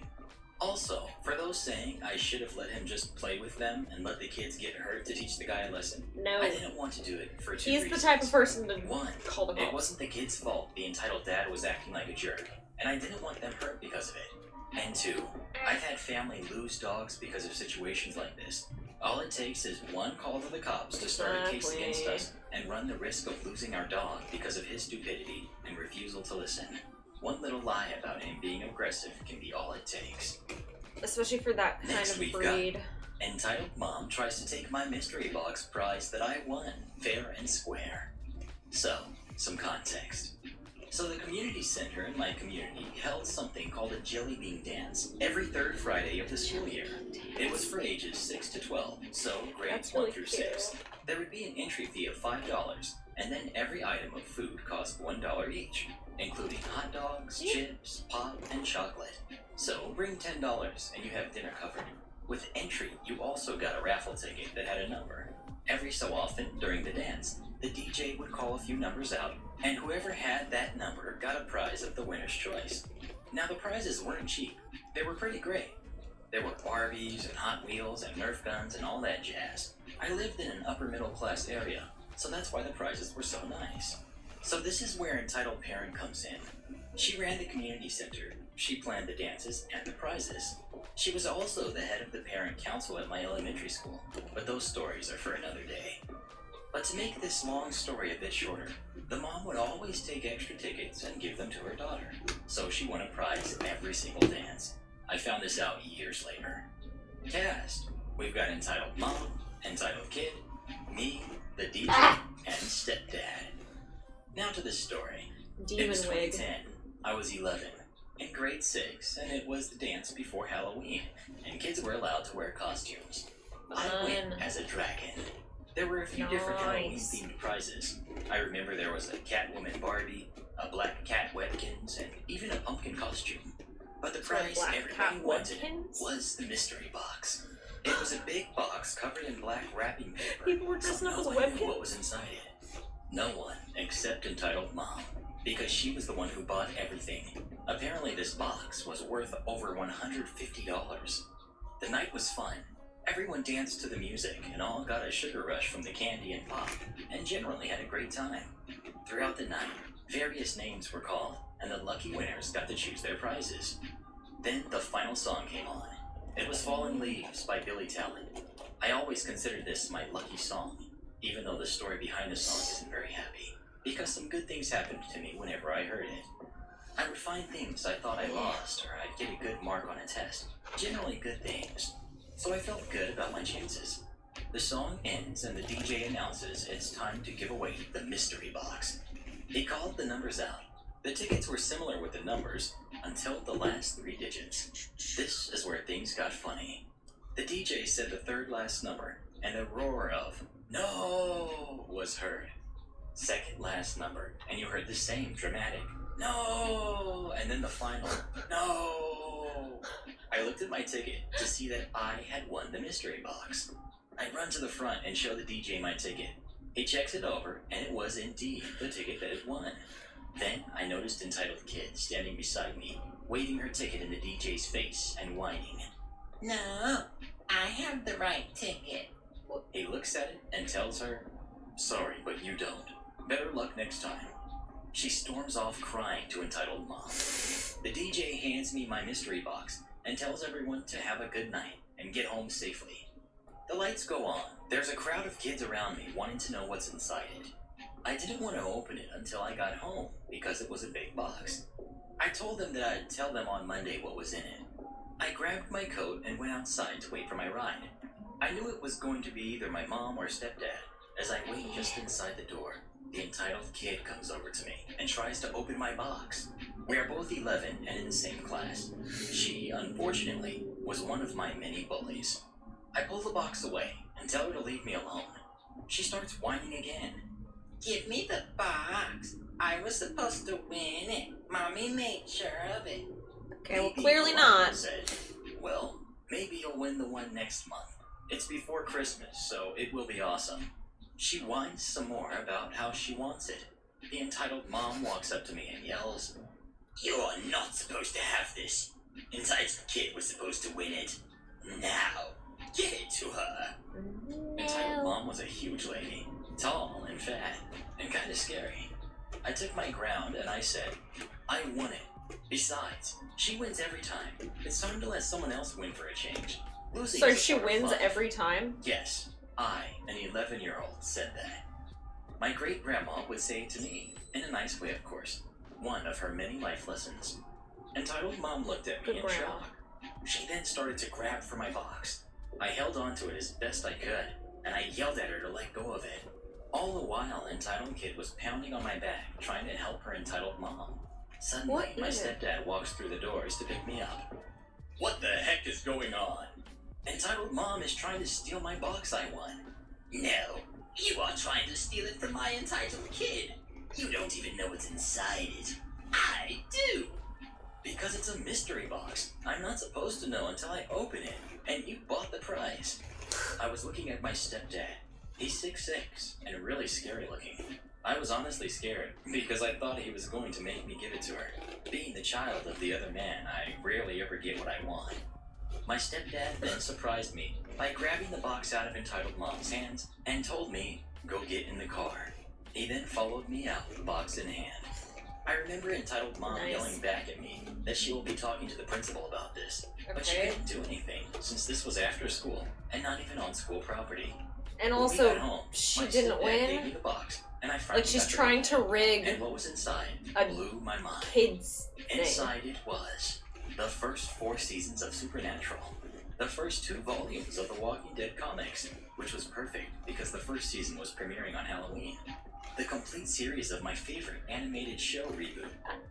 Also, for those saying I should have let him just play with them and let the kids get hurt to teach the guy a lesson, No. I didn't want to do it for two He's reasons. the type of person to One, call them it out. wasn't the kid's fault the entitled dad was acting like a jerk, and I didn't want them hurt because of it. And two, I've had family lose dogs because of situations like this. All it takes is one call to the cops to start a case against us and run the risk of losing our dog because of his stupidity and refusal to listen. One little lie about him being aggressive can be all it takes. Especially for that kind Next of we've got breed. Entitled Mom tries to take my mystery box prize that I won, fair and square. So, some context. So the community center in my community held something called a jelly bean dance every third Friday of the school year. It was for ages 6 to 12, so grades That's 1 really through cute. 6. There would be an entry fee of $5, and then every item of food cost $1 each, including hot dogs, chips, pop, and chocolate. So bring $10 and you have dinner covered. With entry, you also got a raffle ticket that had a number. Every so often, during the dance, the DJ would call a few numbers out, and whoever had that number got a prize of the winner's choice. Now the prizes weren't cheap. They were pretty great. There were Barbies and Hot Wheels and Nerf guns and all that jazz. I lived in an upper middle class area, so that's why the prizes were so nice. So this is where Entitled Parent comes in. She ran the community center. She planned the dances and the prizes. She was also the head of the parent council at my elementary school, but those stories are for another day. But to make this long story a bit shorter, the mom would always take extra tickets and give them to her daughter, so she won a prize every single dance. I found this out years later. Cast. We've got Entitled Mom, Entitled Kid, me, the DJ, and Stepdad. Now to the story. It Demon was wig. 2010. I was 11, in grade 6, and it was the dance before Halloween, and kids were allowed to wear costumes. I went Fun. as a dragon. There were a few different Nice. Halloween-themed prizes. I remember there was a Catwoman Barbie, a black cat Webkins, and even a pumpkin costume. But the prize Black everybody cat wanted Webkins? was the mystery box. It was a big box covered in black wrapping paper, People were so dressing up no as one knew Webkins? what was inside it. No one except Entitled Mom, because she was the one who bought everything. Apparently this box was worth over $150. The night was fun. Everyone danced to the music and all got a sugar rush from the candy and pop, and generally had a great time. Throughout the night, various names were called, and the lucky winners got to choose their prizes. Then the final song came on. It was Fallen Leaves by Billy Talent. I always considered this my lucky song, even though the story behind the song isn't very happy, because some good things happened to me whenever I heard it. I would find things I thought I lost, or I'd get a good mark on a test. Generally good things. So I felt good about my chances. The song ends and the DJ announces it's time to give away the mystery box. He called the numbers out. The tickets were similar with the numbers until the last 3 digits. This is where things got funny. The DJ said the third last number, and a roar of "No" was heard. Second last number, and you heard the same dramatic "No," and then the final "No." I looked at my ticket to see that I had won the mystery box. I run to the front and show the DJ my ticket. He checks it over, and it was indeed the ticket that had won. Then I noticed Entitled Kid standing beside me, waving her ticket in the DJ's face and whining. No, I have the right ticket. He looks at it and tells her, sorry, but you don't. Better luck next time. She storms off crying to entitled mom. The DJ hands me my mystery box and tells everyone to have a good night and get home safely. The lights go on. There's a crowd of kids around me wanting to know what's inside it. I didn't want to open it until I got home because it was a big box. I told them that I'd tell them on Monday what was in it. I grabbed my coat and went outside to wait for my ride. I knew it was going to be either my mom or stepdad. As I wait just inside the door, the entitled kid comes over to me and tries to open my box. We are both 11 and in the same class. She, unfortunately, was one of my many bullies. I pull the box away and tell her to leave me alone. She starts whining again. Give me the box. I was supposed to win it. Mommy made sure of it. Okay, well, clearly not. Said, well, maybe you'll win the one next month. It's before Christmas, so it will be awesome. She whines some more about how she wants it. The entitled mom walks up to me and yells, you're not supposed to have this. Entitled kid was supposed to win it. Now, give it to her. Entitled mom was a huge lady, tall and fat, and kind of scary. I took my ground and I said, I won it. Besides, she wins every time. It's time to let someone else win for a change. Losing So she wins fun. every time? Yes, I, an 11-year-old, said that. My great-grandma would say it to me, in a nice way, of course. One of her many life lessons. Entitled mom looked at me in shock. She then started to grab for my box. I held on to it as best I could, and I yelled at her to let go of it. All the while, entitled kid was pounding on my back, trying to help her entitled mom. Suddenly, my stepdad walks through the doors to pick me up. What the heck is going on? Entitled mom is trying to steal my box I won. No, you are trying to steal it from my entitled kid. You don't even know what's inside it. I do. Because it's a mystery box. I'm not supposed to know until I open it, and you bought the prize. I was looking at my stepdad. He's 6'6", and really scary looking. I was honestly scared, because I thought he was going to make me give it to her. Being the child of the other man, I rarely ever get what I want. My stepdad then surprised me by grabbing the box out of entitled mom's hands and told me, go get in the car. He then followed me out, the box in hand. I remember entitled mom yelling back at me that she will be talking to the principal about this, but she didn't do anything since this was after school and not even on school property. And When also, we got home, she my didn't stepdad win. gave me the box, and I finally Like, she's got trying to and rig what was inside a blew my mind. kid's thing. Inside it was the first 4 seasons of Supernatural, the first 2 volumes of the Walking Dead comics, which was perfect because the first season was premiering on Halloween, the complete series of my favorite animated show reboot,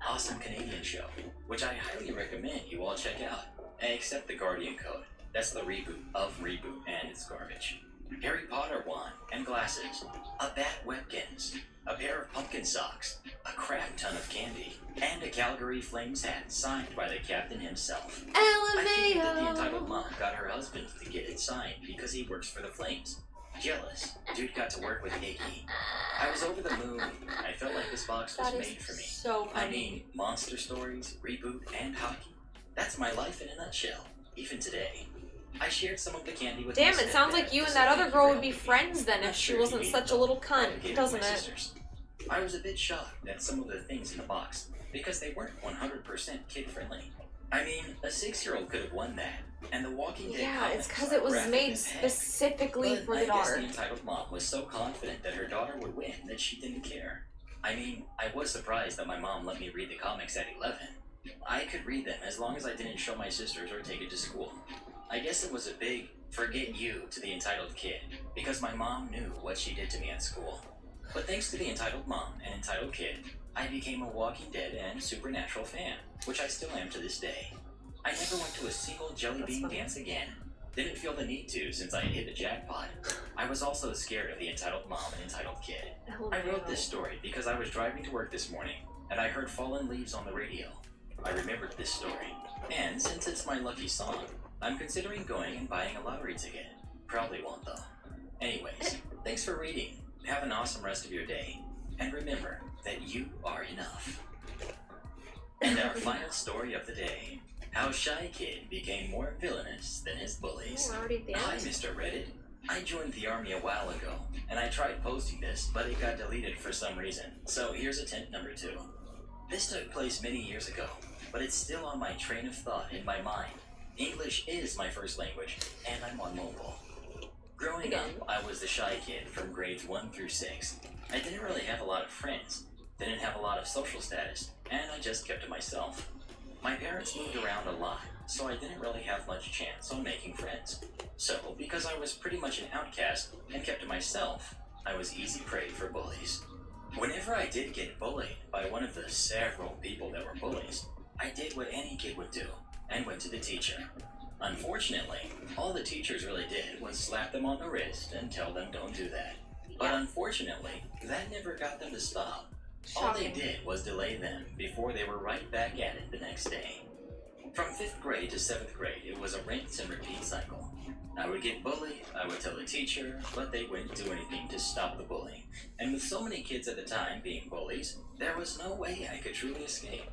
Awesome Canadian Show, which I highly recommend you all check out, except the Guardian Code. That's the reboot of Reboot, and it's garbage. Harry Potter wand and glasses, a bat Webkins, a pair of pumpkin socks, a crap ton of candy, and a Calgary Flames hat signed by the captain himself. I figured that the entitled mom got her husband to get it signed because he works for the Flames. Jealous, dude got to work with Iggy. I was over the moon. I felt like this box was made for me. So funny. I mean, monster stories, reboot, and hockey. That's my life in a nutshell, even today. I shared some of the candy with Damn, my it sounds stepdad like you to and say that thank other you girl for would be helping me. friends then Not if she sure wasn't you such a mean, little though. I cunt, gave it to doesn't my it? sisters. I was a bit shocked at some of the things in the box because they weren't 100% kid-friendly. I mean, a 6-year-old could have won that, and the Walking Dead Yeah, it's comics because are it was graphic made as heck. specifically But for I the guess daughter. the entitled mom was so confident that her daughter would win that she didn't care. I mean, I was surprised that my mom let me read the comics at 11. I could read them as long as I didn't show my sisters or take it to school. I guess it was a big forget you to the entitled kid, because my mom knew what she did to me at school. But thanks to the entitled mom and entitled kid, I became a Walking Dead and Supernatural fan, which I still am to this day. I never went to a single jelly bean dance again. Didn't feel the need to since I hit the jackpot. I was also scared of the entitled mom and entitled kid. I wrote this story because I was driving to work this morning, and I heard Fallen Leaves on the radio. I remembered this story, and since it's my lucky song, I'm considering going and buying a lottery ticket. Probably won't though. Anyways, thanks for reading. Have an awesome rest of your day. And remember that you are enough. And our final story of the day. How Shy Kid became more villainous than his bullies. We're already at the Hi, end. Mr. Reddit. I joined the army a while ago, and I tried posting this, but it got deleted for some reason. So here's attempt number 2. This took place many years ago, but it's still on my train of thought in my mind. English is my first language, and I'm on mobile. Growing up, I was the shy kid from grades 1 through 6. I didn't really have a lot of friends, didn't have a lot of social status, and I just kept to myself. My parents moved around a lot, so I didn't really have much chance on making friends. So, because I was pretty much an outcast and kept to myself, I was easy prey for bullies. Whenever I did get bullied by one of the several people that were bullies, I did what any kid would do, and went to the teacher. Unfortunately, all the teachers really did was slap them on the wrist and tell them don't do that. But unfortunately, that never got them to stop. All they did was delay them before they were right back at it the next day. From 5th grade to 7th grade, it was a rinse and repeat cycle. I would get bullied, I would tell the teacher, but they wouldn't do anything to stop the bullying. And with so many kids at the time being bullies, there was no way I could truly escape.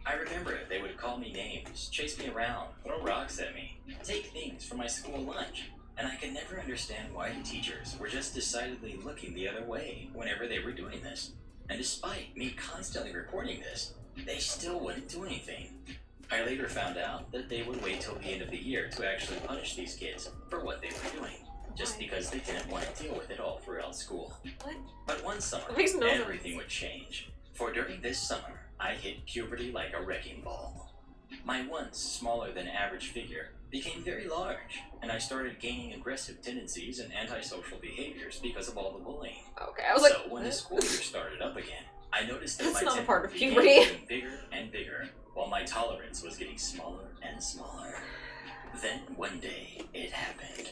I remember it, they would call me names, chase me around, throw rocks at me, take things from my school lunch, and I could never understand why the teachers were just decidedly looking the other way whenever they were doing this. And despite me constantly reporting this, they still wouldn't do anything. I later found out that they would wait till the end of the year to actually punish these kids for what they were doing, just because they didn't want to deal with it all throughout school. What? But one summer, everything would change. For during this summer, I hit puberty like a wrecking ball. My once smaller than average figure became very large, and I started gaining aggressive tendencies and antisocial behaviors because of all the bullying. Okay, I was like, so when the school year started up again, I noticed that That's my not a part of temper puberty. began getting bigger and bigger, while my tolerance was getting smaller and smaller. Then one day, it happened.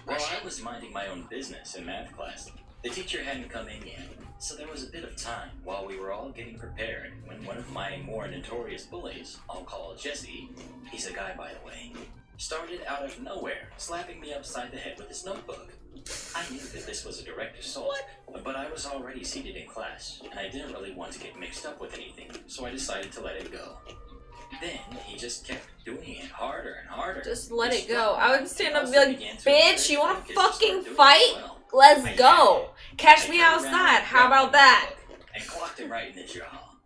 While I was minding my own business in math class, the teacher hadn't come in yet, so there was a bit of time while we were all getting prepared when one of my more notorious bullies, I'll call Jesse, he's a guy by the way, started out of nowhere, slapping me upside the head with his notebook. I knew that this was a direct assault, but I was already seated in class, and I didn't really want to get mixed up with anything, so I decided to let it go. Then he just kept doing it harder and harder. just let it go. I would stand up and be Also like, began to bitch, encourage you wanna other kids to fucking start doing it fight? as well. Let's go. Catch me I turned around outside. and How grabbed about him that? and clocked him right in the jaw.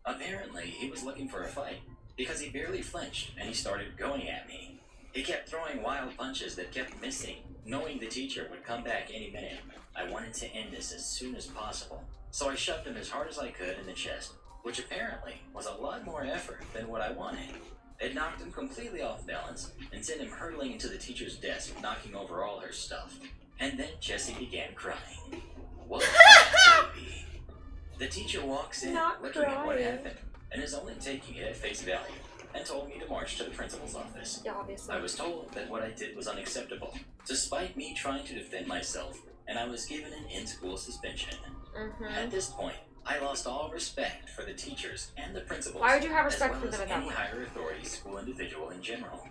Apparently, he was looking for a fight because he barely flinched and he started going at me. He kept throwing wild punches that kept missing, knowing the teacher would come back any minute. I wanted to end this as soon as possible, so I shoved him as hard as I could in the chest, which apparently was a lot more effort than what I wanted. It knocked him completely off balance and sent him hurtling into the teacher's desk, knocking over all her stuff. And then Jessie began crying. What was that, baby? The teacher walks in, looking at what happened, and is only taking it at face value, and told me to march to the principal's office. Yeah, obviously. I was told that what I did was unacceptable, despite me trying to defend myself, and I was given an in-school suspension. At this point, I lost all respect for the teachers and the principals, Why would you have as respect well for as them at that any point? higher authority school individual in general.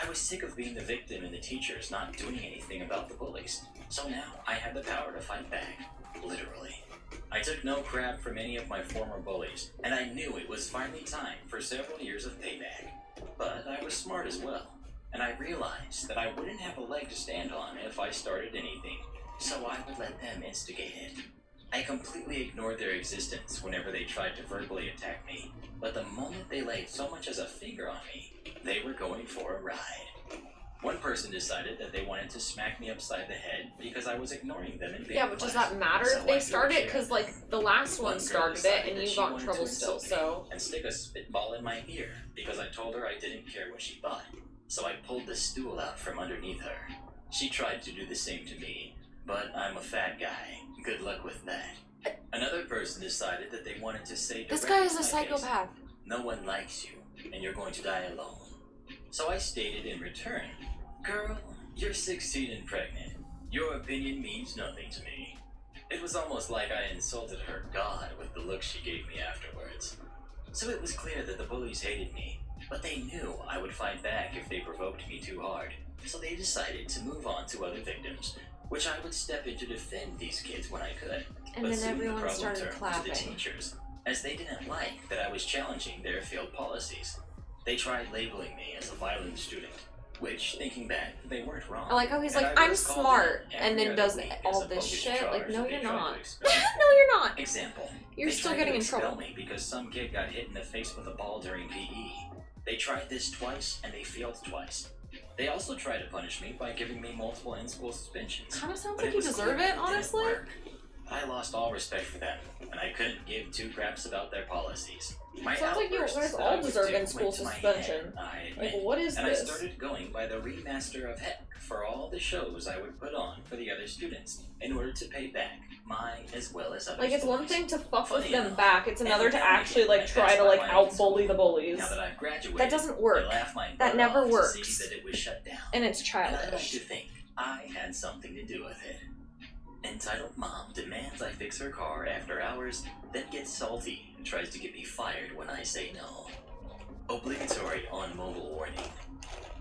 I was sick of being the victim and the teachers not doing anything about the bullies, so now I had the power to fight back, literally. I took no crap from any of my former bullies, and I knew it was finally time for several years of payback. But I was smart as well, and I realized that I wouldn't have a leg to stand on if I started anything, so I would let them instigate it. I completely ignored their existence whenever they tried to verbally attack me, but the moment they laid so much as a finger on me, they were going for a ride. One person decided that they wanted to smack me upside the head because I was ignoring them in band Yeah, but does class. that matter So if they I start threw a it? Because, chair. like, the last one One girl started it decided and that you she got in wanted trouble to still, insult me so. and stick a spitball in my ear because I told her I didn't care what she thought. So I pulled the stool out from underneath her. She tried to do the same to me, but I'm a fat guy. Good luck with that. Another person decided that they wanted to say This directly guy is to a my face, psychopath. "No one likes you, and you're going to die alone." So I stated in return, "Girl, you're 16 and pregnant. Your opinion means nothing to me." It was almost like I insulted her god with the look she gave me afterwards. So it was clear that the bullies hated me, but they knew I would fight back if they provoked me too hard. So they decided to move on to other victims, which I would step in to defend these kids when I could. And But then soon the everyone problem started turned to clapping. the teachers, as they didn't like that I was challenging their failed policies. They tried labeling me as a violent student, which, thinking back, they weren't wrong. I like how he's And like, I I'm was called smart, in and every then other does week all as a this bogus shit. charge Like, no, that they you're tried to not. experiment. No, you're not. Example. You're They still tried getting to in expel trouble. me because some kid got hit in the face with a ball during PE. They tried this twice, and they failed twice. They also tried to punish me by giving me multiple in-school suspensions. Kind of sounds But like you was deserve clear it, honestly. didn't work. I lost all respect for them, and I couldn't give two craps about their policies. My Sounds like you outbursts guys that all I would deserve do in-school went to my suspension. head, I Like, admit. what is And this? I started going by the remaster of Heck for all the shows I would put on for the other students in order to pay back my as well as others. Like, it's one thing to fuck with Funny them enough, back, it's another to every now and actually, again, like, I try pass to, by like, my out-bully the bullies. Now that I've graduated, That doesn't work. I laugh my That butt never off works. to see that it was shut down. And it's And I like childish. to think I had something to do with it. Entitled mom demands I fix her car after hours, then gets salty and tries to get me fired when I say no. Obligatory on mobile warning.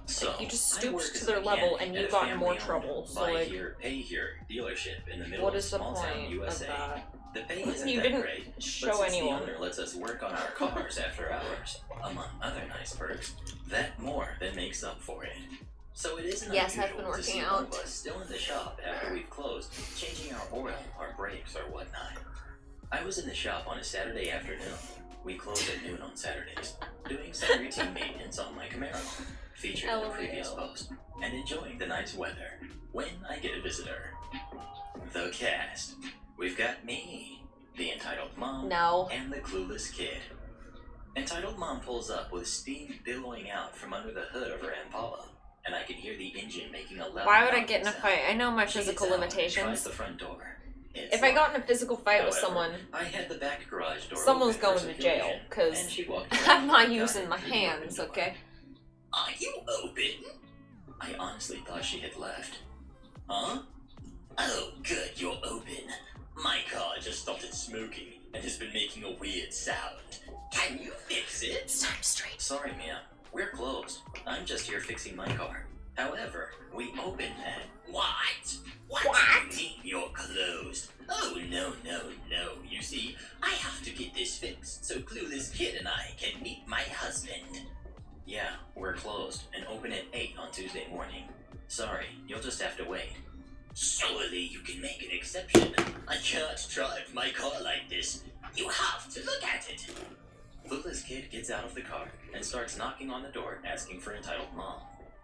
So, Like, you just I stooped work to as a their level mechanic and at you a got in more family-owned trouble, so, buy like, here, pay here dealership in the middle what of is the small town point of USA. that? The pay isn't You that didn't great, show but since anyone. the owner lets us work on our cars after hours, among other nice perks, that more than makes up for it. So it isn't Yes, I've unusual been to working see out. one of us still in the shop after we've closed, changing our oil, our brakes, or whatnot. I was in the shop on a Saturday afternoon. We close at noon on Saturdays, doing some routine maintenance on my Camaro, featured in the previous LMAO. post, and enjoying the nice weather, when I get a visitor. The cast. We've got me, the entitled mom, No. and the clueless kid. Entitled mom pulls up with steam billowing out from under the hood of her Impala, and I can hear the engine making a loud Why would I knocking get in a sound. fight? I know my She gets physical out and tries limitations. the front door. It's If I got locked. in a physical fight with However, someone, I had the back garage door someone's open for going to jail, circulation, because and she walked in I'm not and got using in my through the hands, open door. okay? Are you open? I honestly thought she had left. Huh? Oh, good, you're open. My car just started smoking and has been making a weird sound. Can you fix it? It's time straight. Sorry, ma'am. We're closed. I'm just here fixing my car. However, we open at... What? What do you mean you're closed? Oh, no. You see, I have to get this fixed so Clueless Kid and I can meet my husband. Yeah, we're closed and open at 8 on Tuesday morning. Sorry, you'll just have to wait. Surely you can make an exception. I can't drive my car like this. You have to look at it. Clueless Kid gets out of the car and starts knocking on the door asking for entitled mom.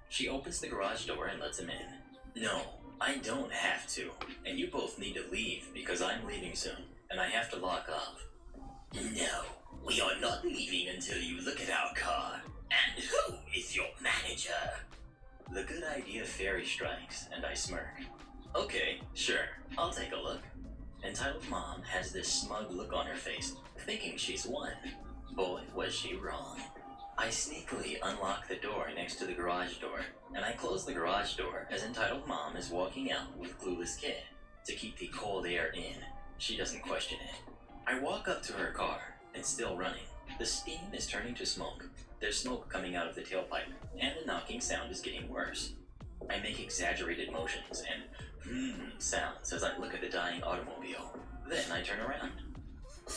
She opens the garage door and lets him in. No, I don't have to, and you both need to leave because I'm leaving soon, and I have to lock up. No, we are not leaving until you look at our car. And who is your manager? The good idea fairy strikes, and I smirk. Okay, sure, I'll take a look. Entitled mom has this smug look on her face, thinking she's won. Boy, was she wrong. I sneakily unlock the door next to the garage door, and I close the garage door as entitled mom is walking out with Clueless Kid to keep the cold air in. She doesn't question it. I walk up to her car. It's still running. The steam is turning to smoke. There's smoke coming out of the tailpipe, and the knocking sound is getting worse. I make exaggerated motions and sounds as I look at the dying automobile. Then I turn around.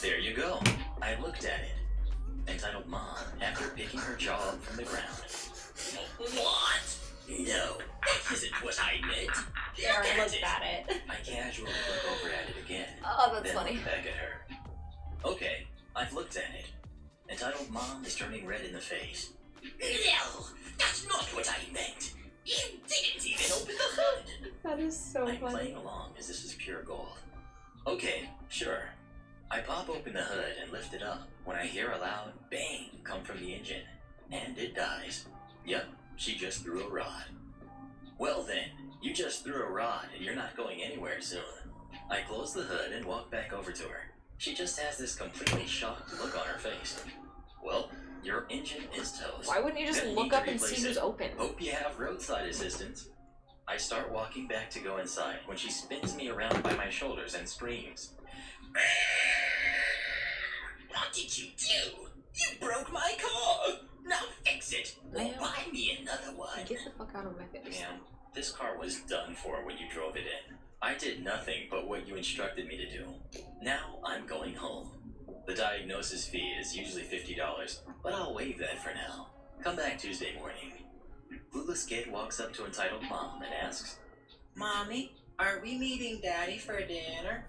There you go. I looked at it. Entitled mom, after picking her jaw up from the ground. What? No, that isn't what I meant. Aaron looked at it. I casually look over at it again. Oh, that's then funny. look back at her. Okay, I've looked at it. Entitled mom is turning red in the face. No, that's not what I meant. You didn't even open the hood. That is so I'm funny. playing along as this is pure gold. Okay, sure. I pop open the hood and lift it up when I hear a loud bang come from the engine. And it dies. Yep, she just threw a rod. Well then, you just threw a rod and you're not going anywhere soon. I close the hood and walk back over to her. She just has this completely shocked look on her face. Well, your engine is toast. Why wouldn't you just Gonna look need to up and replace see who's it. open? Hope you have roadside assistance. I start walking back to go inside when she spins me around by my shoulders and screams. What did you do? You broke my car! Now fix it! Or Ma'am. buy me another one! Get the fuck out of my face. Ma'am, this car was done for when you drove it in. I did nothing but what you instructed me to do. Now I'm going home. The diagnosis fee is usually $50, but I'll waive that for now. Come back Tuesday morning. Clueless kid walks up to entitled mom and asks, Mommy, are we meeting Daddy for dinner?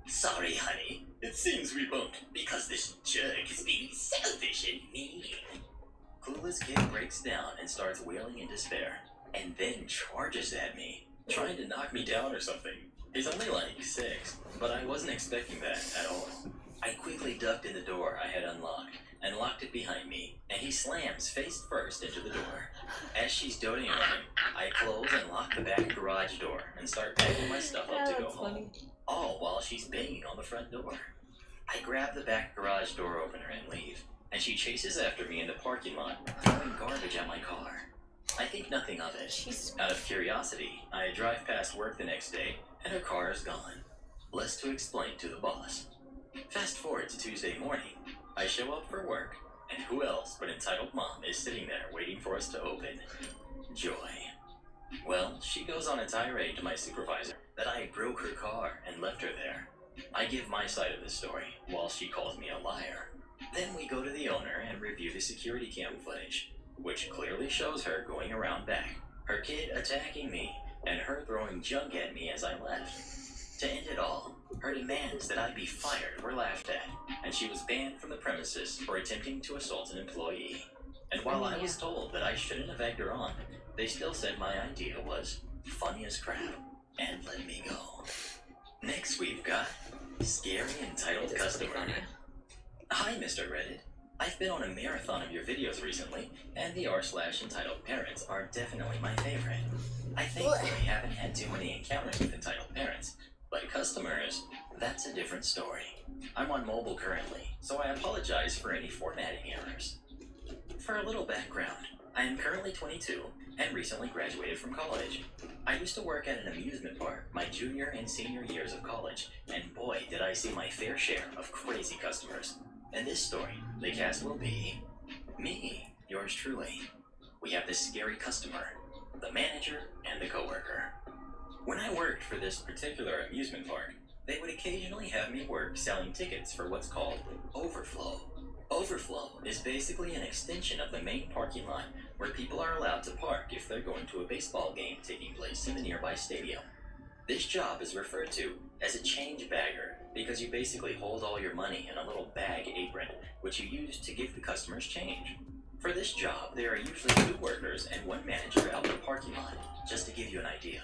Sorry, honey. It seems we won't, because this jerk is being selfish and mean. Clueless kid breaks down and starts wailing in despair, and then charges at me, trying to knock me down or something. He's only like 6, but I wasn't expecting that at all. I quickly ducked in the door I had unlocked and locked it behind me, and he slams face first into the door. As she's doting on him, I close and lock the back garage door and start packing my stuff up to go home, all while she's banging on the front door. I grab the back garage door opener and leave, and she chases after me in the parking lot, throwing garbage at my car. I think nothing of it. Out of curiosity, I drive past work the next day, and her car is gone. Less to explain to the boss. Fast forward to Tuesday morning. I show up for work, and who else but entitled mom is sitting there waiting for us to open? Joy. Well, she goes on a tirade to my supervisor that I broke her car and left her there. I give my side of the story, while she calls me a liar. Then we go to the owner and review the security cam footage, which clearly shows her going around back, her kid attacking me, and her throwing junk at me as I left. To end it all, her demands that I be fired were laughed at, and she was banned from the premises for attempting to assault an employee. And while I was told that I shouldn't have egged her on, they still said my idea was funny as crap, and let me go. Next we've got Scary Entitled Customer. Hi, Mr. Reddit. I've been on a marathon of your videos recently, and the r/entitled parents are definitely my favorite. I thankfully haven't had too many encounters with entitled parents, but customers, that's a different story. I'm on mobile currently, so I apologize for any formatting errors. For a little background, I am currently 22 and recently graduated from college. I used to work at an amusement park my junior and senior years of college, and boy did I see my fair share of crazy customers. In this story, the cast will be me, yours truly. We have the scary customer, the manager, and the coworker. When I worked for this particular amusement park, they would occasionally have me work selling tickets for what's called overflow. Overflow is basically an extension of the main parking lot where people are allowed to park if they're going to a baseball game taking place in the nearby stadium. This job is referred to as a change bagger because you basically hold all your money in a little bag apron, which you use to give the customers change. For this job, there are usually 2 workers and 1 manager out in the parking lot, just to give you an idea.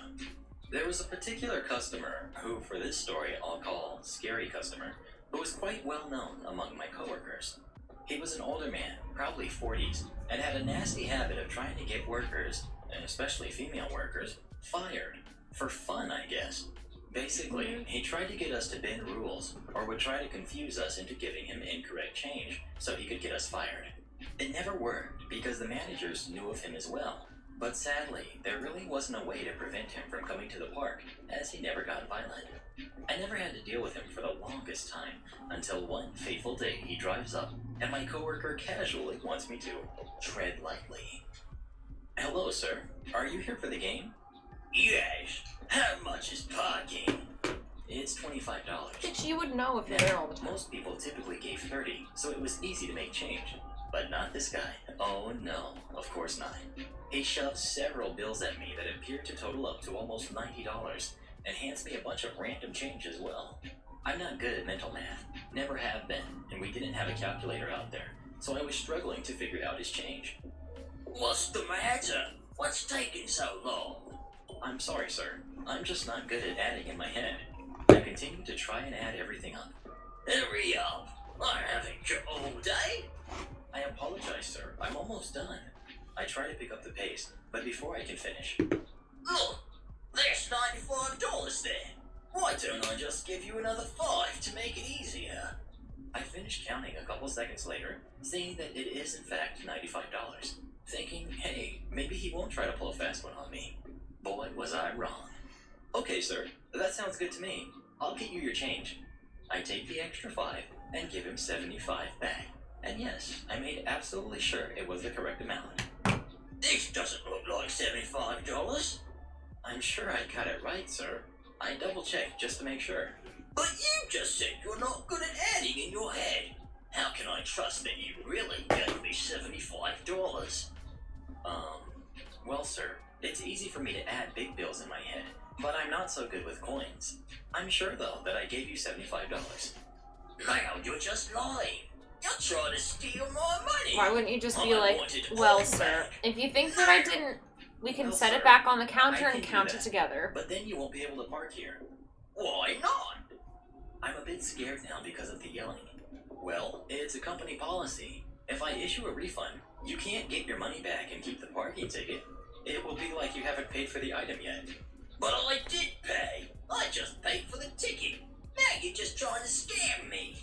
There was a particular customer, who for this story I'll call Scary Customer, who was quite well known among my coworkers. He was an older man, probably 40s, and had a nasty habit of trying to get workers, and especially female workers, fired. For fun, I guess. Basically, he tried to get us to bend rules, or would try to confuse us into giving him incorrect change, so he could get us fired. It never worked, because the managers knew of him as well. But sadly, there really wasn't a way to prevent him from coming to the park, as he never got violent. I never had to deal with him for the longest time, until one fateful day he drives up, and my coworker casually wants me to tread lightly. Hello, sir. Are you here for the game? Yes. How much is parking? It's $25. Bitch, you would know if you're there all the time. Most people typically gave $30, so it was easy to make change. But not this guy. Oh no, of course not. He shoved several bills at me that appeared to total up to almost $90, and hands me a bunch of random change as well. I'm not good at mental math, never have been, and we didn't have a calculator out there, so I was struggling to figure out his change. What's the matter? What's taking so long? I'm sorry, sir. I'm just not good at adding in my head. I continue to try and add everything up. Hurry up! I haven't got all day. I apologize, sir. I'm almost done. I try to pick up the pace, but before I can finish... Look! There's $95 there! Why don't I just give you another $5 to make it easier? I finish counting a couple seconds later, seeing that it is in fact $95. Thinking, hey, maybe he won't try to pull a fast one on me. Boy, was I wrong. Okay, sir, that sounds good to me. I'll get you your change. I take the extra $5 and give him $75 back. And yes, I made absolutely sure it was the correct amount. This doesn't look like $75. I'm sure I got it right, sir. I double-checked just to make sure. But you just said you're not good at adding in your head. How can I trust that you really gave me $75? Well, sir, it's easy for me to add big bills in my head, but I'm not so good with coins. I'm sure, though, that I gave you $75. Now you're just lying. You're trying to steal my money. Why wouldn't you just be I like, wanted it well, all sir, back. if you think that I didn't, we can Well, set sir, it back on the counter I and can do count it that. together. But then you won't be able to park here. Why not? I'm a bit scared now because of the yelling. Well, it's a company policy. If I issue a refund, you can't get your money back and keep the parking ticket. It will be like you haven't paid for the item yet. But I did pay. I just paid for the ticket. Now you're just trying to scam me.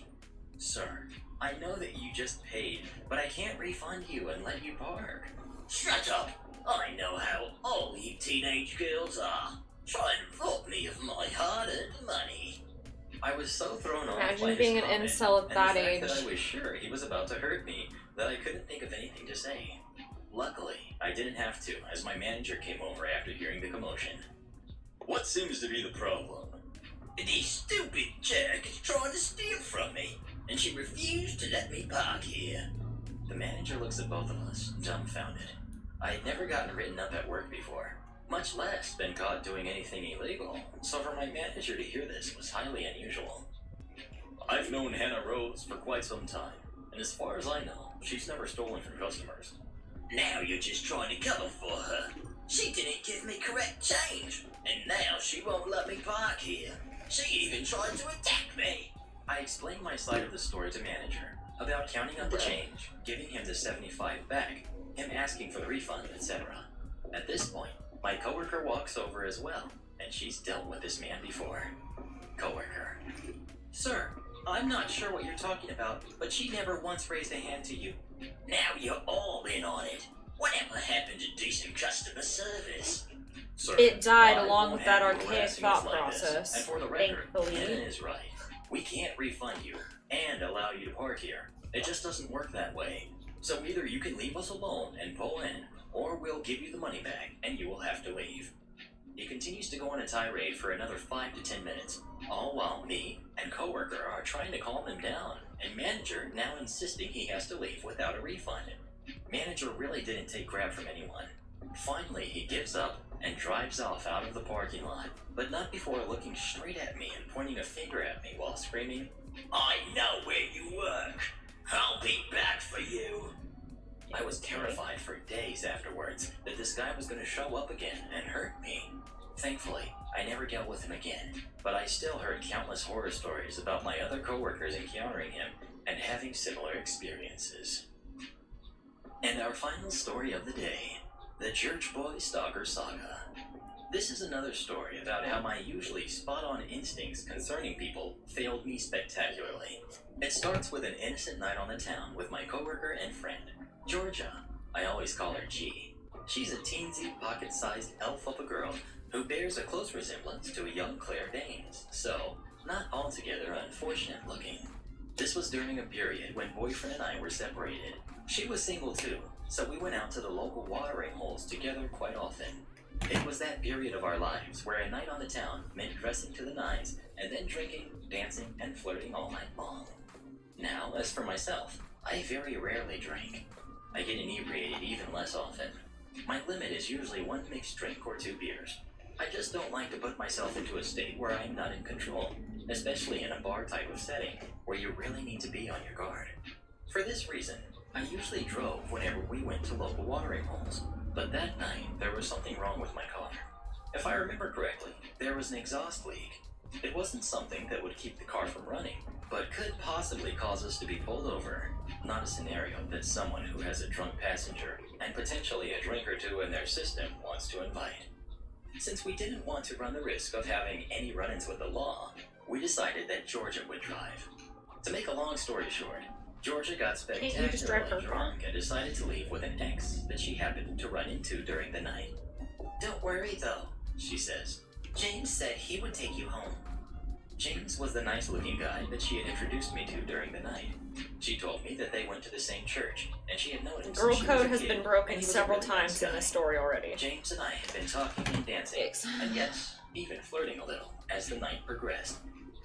Sir, I know that you just paid, but I can't refund you and let you park. Shut up. I know how all you teenage girls are. Try and rob me of my hard-earned money. I was so thrown off Imagine by his being an comment incel at and that the fact age. that I was sure he was about to hurt me that I couldn't think of anything to say. Luckily, I didn't have to, as my manager came over after hearing the commotion. What seems to be the problem? This stupid jerk is trying to steal from me, and she refused to let me park here. The manager looks at both of us, dumbfounded. I had never gotten written up at work before, much less been caught doing anything illegal, so for my manager to hear this was highly unusual. I've known Hannah Rose for quite some time, and as far as I know, she's never stolen from customers. Now you're just trying to cover for her. She didn't give me correct change, and now she won't let me park here. She even tried to attack me. I explained my side of the story to manager, about counting up the change, giving him the $75 back, him asking for the refund, etc. At this point, my coworker walks over as well, and she's dealt with this man before. Coworker. Sir, I'm not sure what you're talking about, but she never once raised a hand to you. Now you're all in on it. Whatever happened to decent customer service? Sir, It died I along won't with that have you archaic harassing thought us like this. process, And for the record, thankfully. Hannah is right. We can't refund you and allow you to park here. It just doesn't work that way. So either you can leave us alone and pull in, or we'll give you the money back and you will have to leave. He continues to go on a tirade for another 5 to 10 minutes, all while me and coworker are trying to calm him down, and manager now insisting he has to leave without a refund. Manager really didn't take crap from anyone. Finally, he gives up and drives off out of the parking lot, but not before looking straight at me and pointing a finger at me while screaming, I know where you work. I'll be back for you. I was terrified for days afterwards that this guy was going to show up again and hurt me. Thankfully, I never dealt with him again, but I still heard countless horror stories about my other coworkers encountering him and having similar experiences. And our final story of the day, the Church Boy Stalker Saga. This is another story about how my usually spot-on instincts concerning people failed me spectacularly. It starts with an innocent night on the town with my coworker and friend, Georgia. I always call her G. She's a teensy, pocket-sized elf of a girl who bears a close resemblance to a young Claire Danes, so not altogether unfortunate looking. This was during a period when boyfriend and I were separated. She was single too, so we went out to the local watering holes together quite often. It was that period of our lives where a night on the town meant dressing to the nines and then drinking, dancing, and flirting all night long. Now, as for myself, I very rarely drink. I get inebriated even less often. My limit is usually one mixed drink or 2 beers. I just don't like to put myself into a state where I am not in control, especially in a bar type of setting where you really need to be on your guard. For this reason, I usually drove whenever we went to local watering holes, but that night there was something wrong with my car. If I remember correctly, there was an exhaust leak. It wasn't something that would keep the car from running, but could possibly cause us to be pulled over. Not a scenario that someone who has a drunk passenger and potentially a drink or 2 in their system wants to invite. Since we didn't want to run the risk of having any run-ins with the law, we decided that Georgia would drive. To make a long story short, Georgia got Can't you just drive her spectacularly drunk and decided to leave with an ex that she happened to run into during the night. Don't worry though, she says. James said he would take you home. James was the nice-looking guy that she had introduced me to during the night. She told me that they went to the same church, and she had known him Girl since she was code a has kid, been and broken he was a several really nice times in guy. this story already. James and I had been talking and dancing, Yikes. and yes, even flirting a little as the night progressed.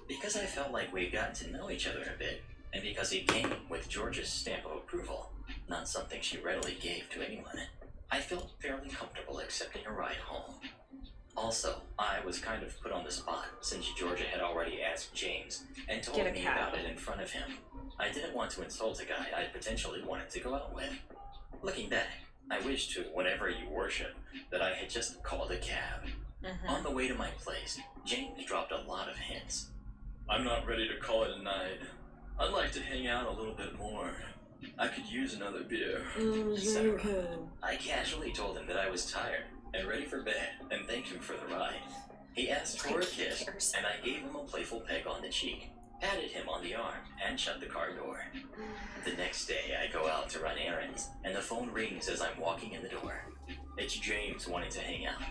Because I felt like we had gotten to know each other a bit, and because he came with George's stamp of approval, not something she readily gave to anyone, I felt fairly comfortable accepting a ride home. Also, I was kind of put on the spot since Georgia had already asked James and told Get a me cab. about it in front of him. I didn't want to insult a guy I potentially wanted to go out with. Looking back, I wish to whatever you worship that I had just called a cab. On the way to my place, James dropped a lot of hints. I'm not ready to call it a night. I'd like to hang out a little bit more. I could use another beer, etc. I casually told him that I was tired and ready for bed and thanked him for the ride. He asked for a kiss, and I gave him a playful peck on the cheek, patted him on the arm, and shut the car door. The next day, I go out to run errands, and the phone rings as I'm walking in the door. It's James wanting to hang out.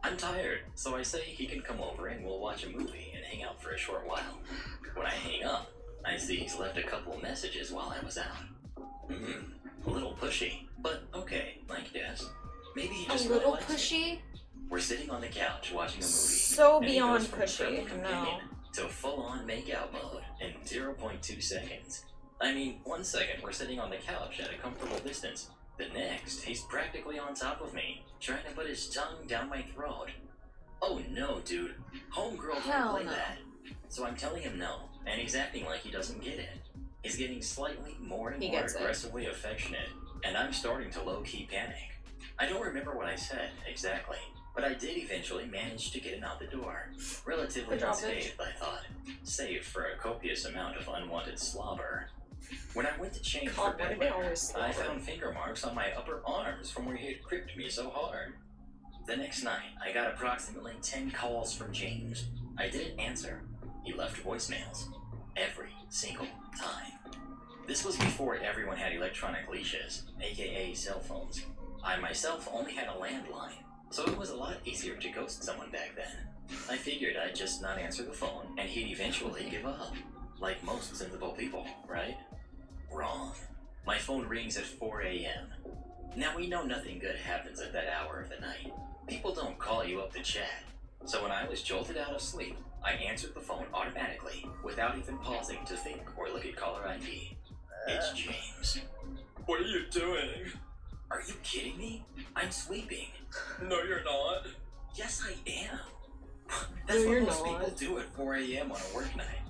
I'm tired, so I say he can come over and we'll watch a movie and hang out for a short while. When I hang up, I see he's left a couple messages while I was out. A little pushy, but okay, I guess. Maybe he just A really little likes me. pushy? We're sitting on the couch watching a movie. So and he beyond goes from pushy, friendly no. companion to full-on make-out mode in 0.2 seconds. I mean, 1 second we're sitting on the couch at a comfortable distance. The next, he's practically on top of me, trying to put his tongue down my throat. Oh no, dude. Homegirl Hell don't play no. that. So I'm telling him no, and he's acting like he doesn't get it. He's getting slightly more and He more gets it. aggressively affectionate, and I'm starting to low-key panic. I don't remember what I said exactly, but I did eventually manage to get him out the door. Relatively Good job, unscathed, I thought, save for a copious amount of unwanted slobber. When I went to change for God, why do they bedwear, always I slobber? found finger marks on my upper arms from where he had gripped me so hard. The next night, I got approximately 10 calls from James. I didn't answer. He left voicemails. Every single time. This was before everyone had electronic leashes, aka cell phones. I myself only had a landline, so it was a lot easier to ghost someone back then. I figured I'd just not answer the phone, and he'd eventually give up. Like most sensible people, right? Wrong. My phone rings at 4 a.m. Now we know nothing good happens at that hour of the night. People don't call you up to chat. So when I was jolted out of sleep, I answered the phone automatically, without even pausing to think or look at caller ID. It's James. What are you doing? Are you kidding me? I'm sleeping. No, you're not. Yes, I am. That's No, what you're most not. people do at 4 a.m. on a work night.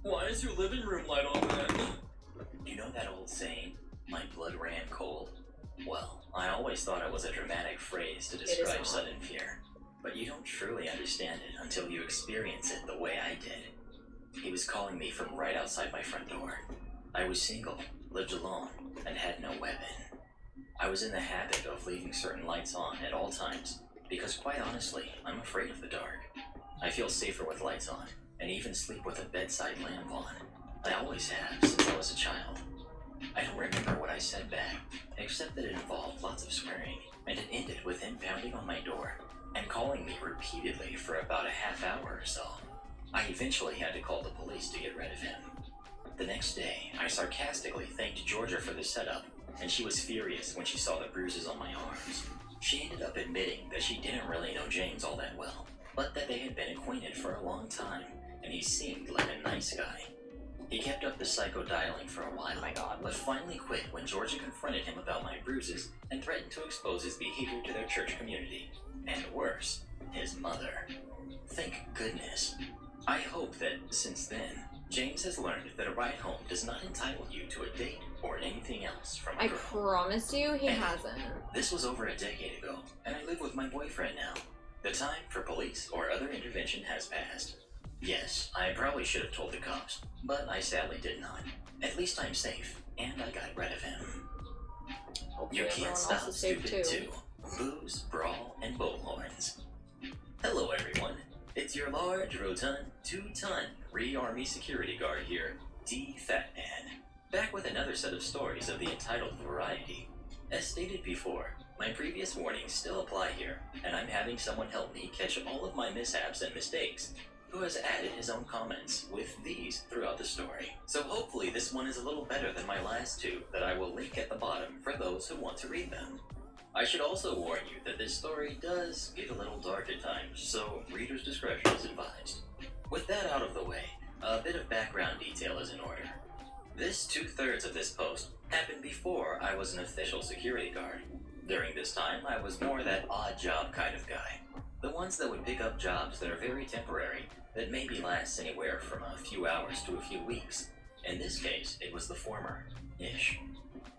Why is your living room light on then? You know that old saying, my blood ran cold? Well, I always thought it was a dramatic phrase to describe not. sudden fear. But you don't truly understand it until you experience it the way I did. He was calling me from right outside my front door. I was single, lived alone, and had no weapon. I was in the habit of leaving certain lights on at all times, because quite honestly, I'm afraid of the dark. I feel safer with lights on, and even sleep with a bedside lamp on. I always have since I was a child. I don't remember what I said back, except that it involved lots of swearing, and it ended with him pounding on my door and calling me repeatedly for about a half hour or so. I eventually had to call the police to get rid of him. The next day, I sarcastically thanked Georgia for the setup, and she was furious when she saw the bruises on my arms. She ended up admitting that she didn't really know James all that well, but that they had been acquainted for a long time, and he seemed like a nice guy. He kept up the psycho dialing for a while, but finally quit when Georgia confronted him about my bruises and threatened to expose his behavior to their church community. And worse, his mother. Thank goodness. I hope that, since then, James has learned that a ride home does not entitle you to a date or anything else from a I girl. promise you, he And hasn't. This was over a decade ago, and I live with my boyfriend now. The time for police or other intervention has passed. Yes, I probably should have told the cops, but I sadly did not. At least I'm safe, and I got rid of him. Hopefully You everyone can't else stop is safe stupid too. too. Booze, brawl, and bullhorns. Hello everyone, it's your large, rotund, 2-ton re-army security guard here, D. Fatman, back with another set of stories of the entitled variety. As stated before, my previous warnings still apply here, and I'm having someone help me catch all of my mishaps and mistakes, who has added his own comments with these throughout the story. So hopefully this one is a little better than my last two that I will link at the bottom for those who want to read them. I should also warn you that this story does get a little dark at times, so reader's discretion is advised. With that out of the way, a bit of background detail is in order. This 2/3 of this post happened before I was an official security guard. During this time, I was more that odd job kind of guy. The ones that would pick up jobs that are very temporary, that maybe last anywhere from a few hours to a few weeks. In this case, it was the former-ish.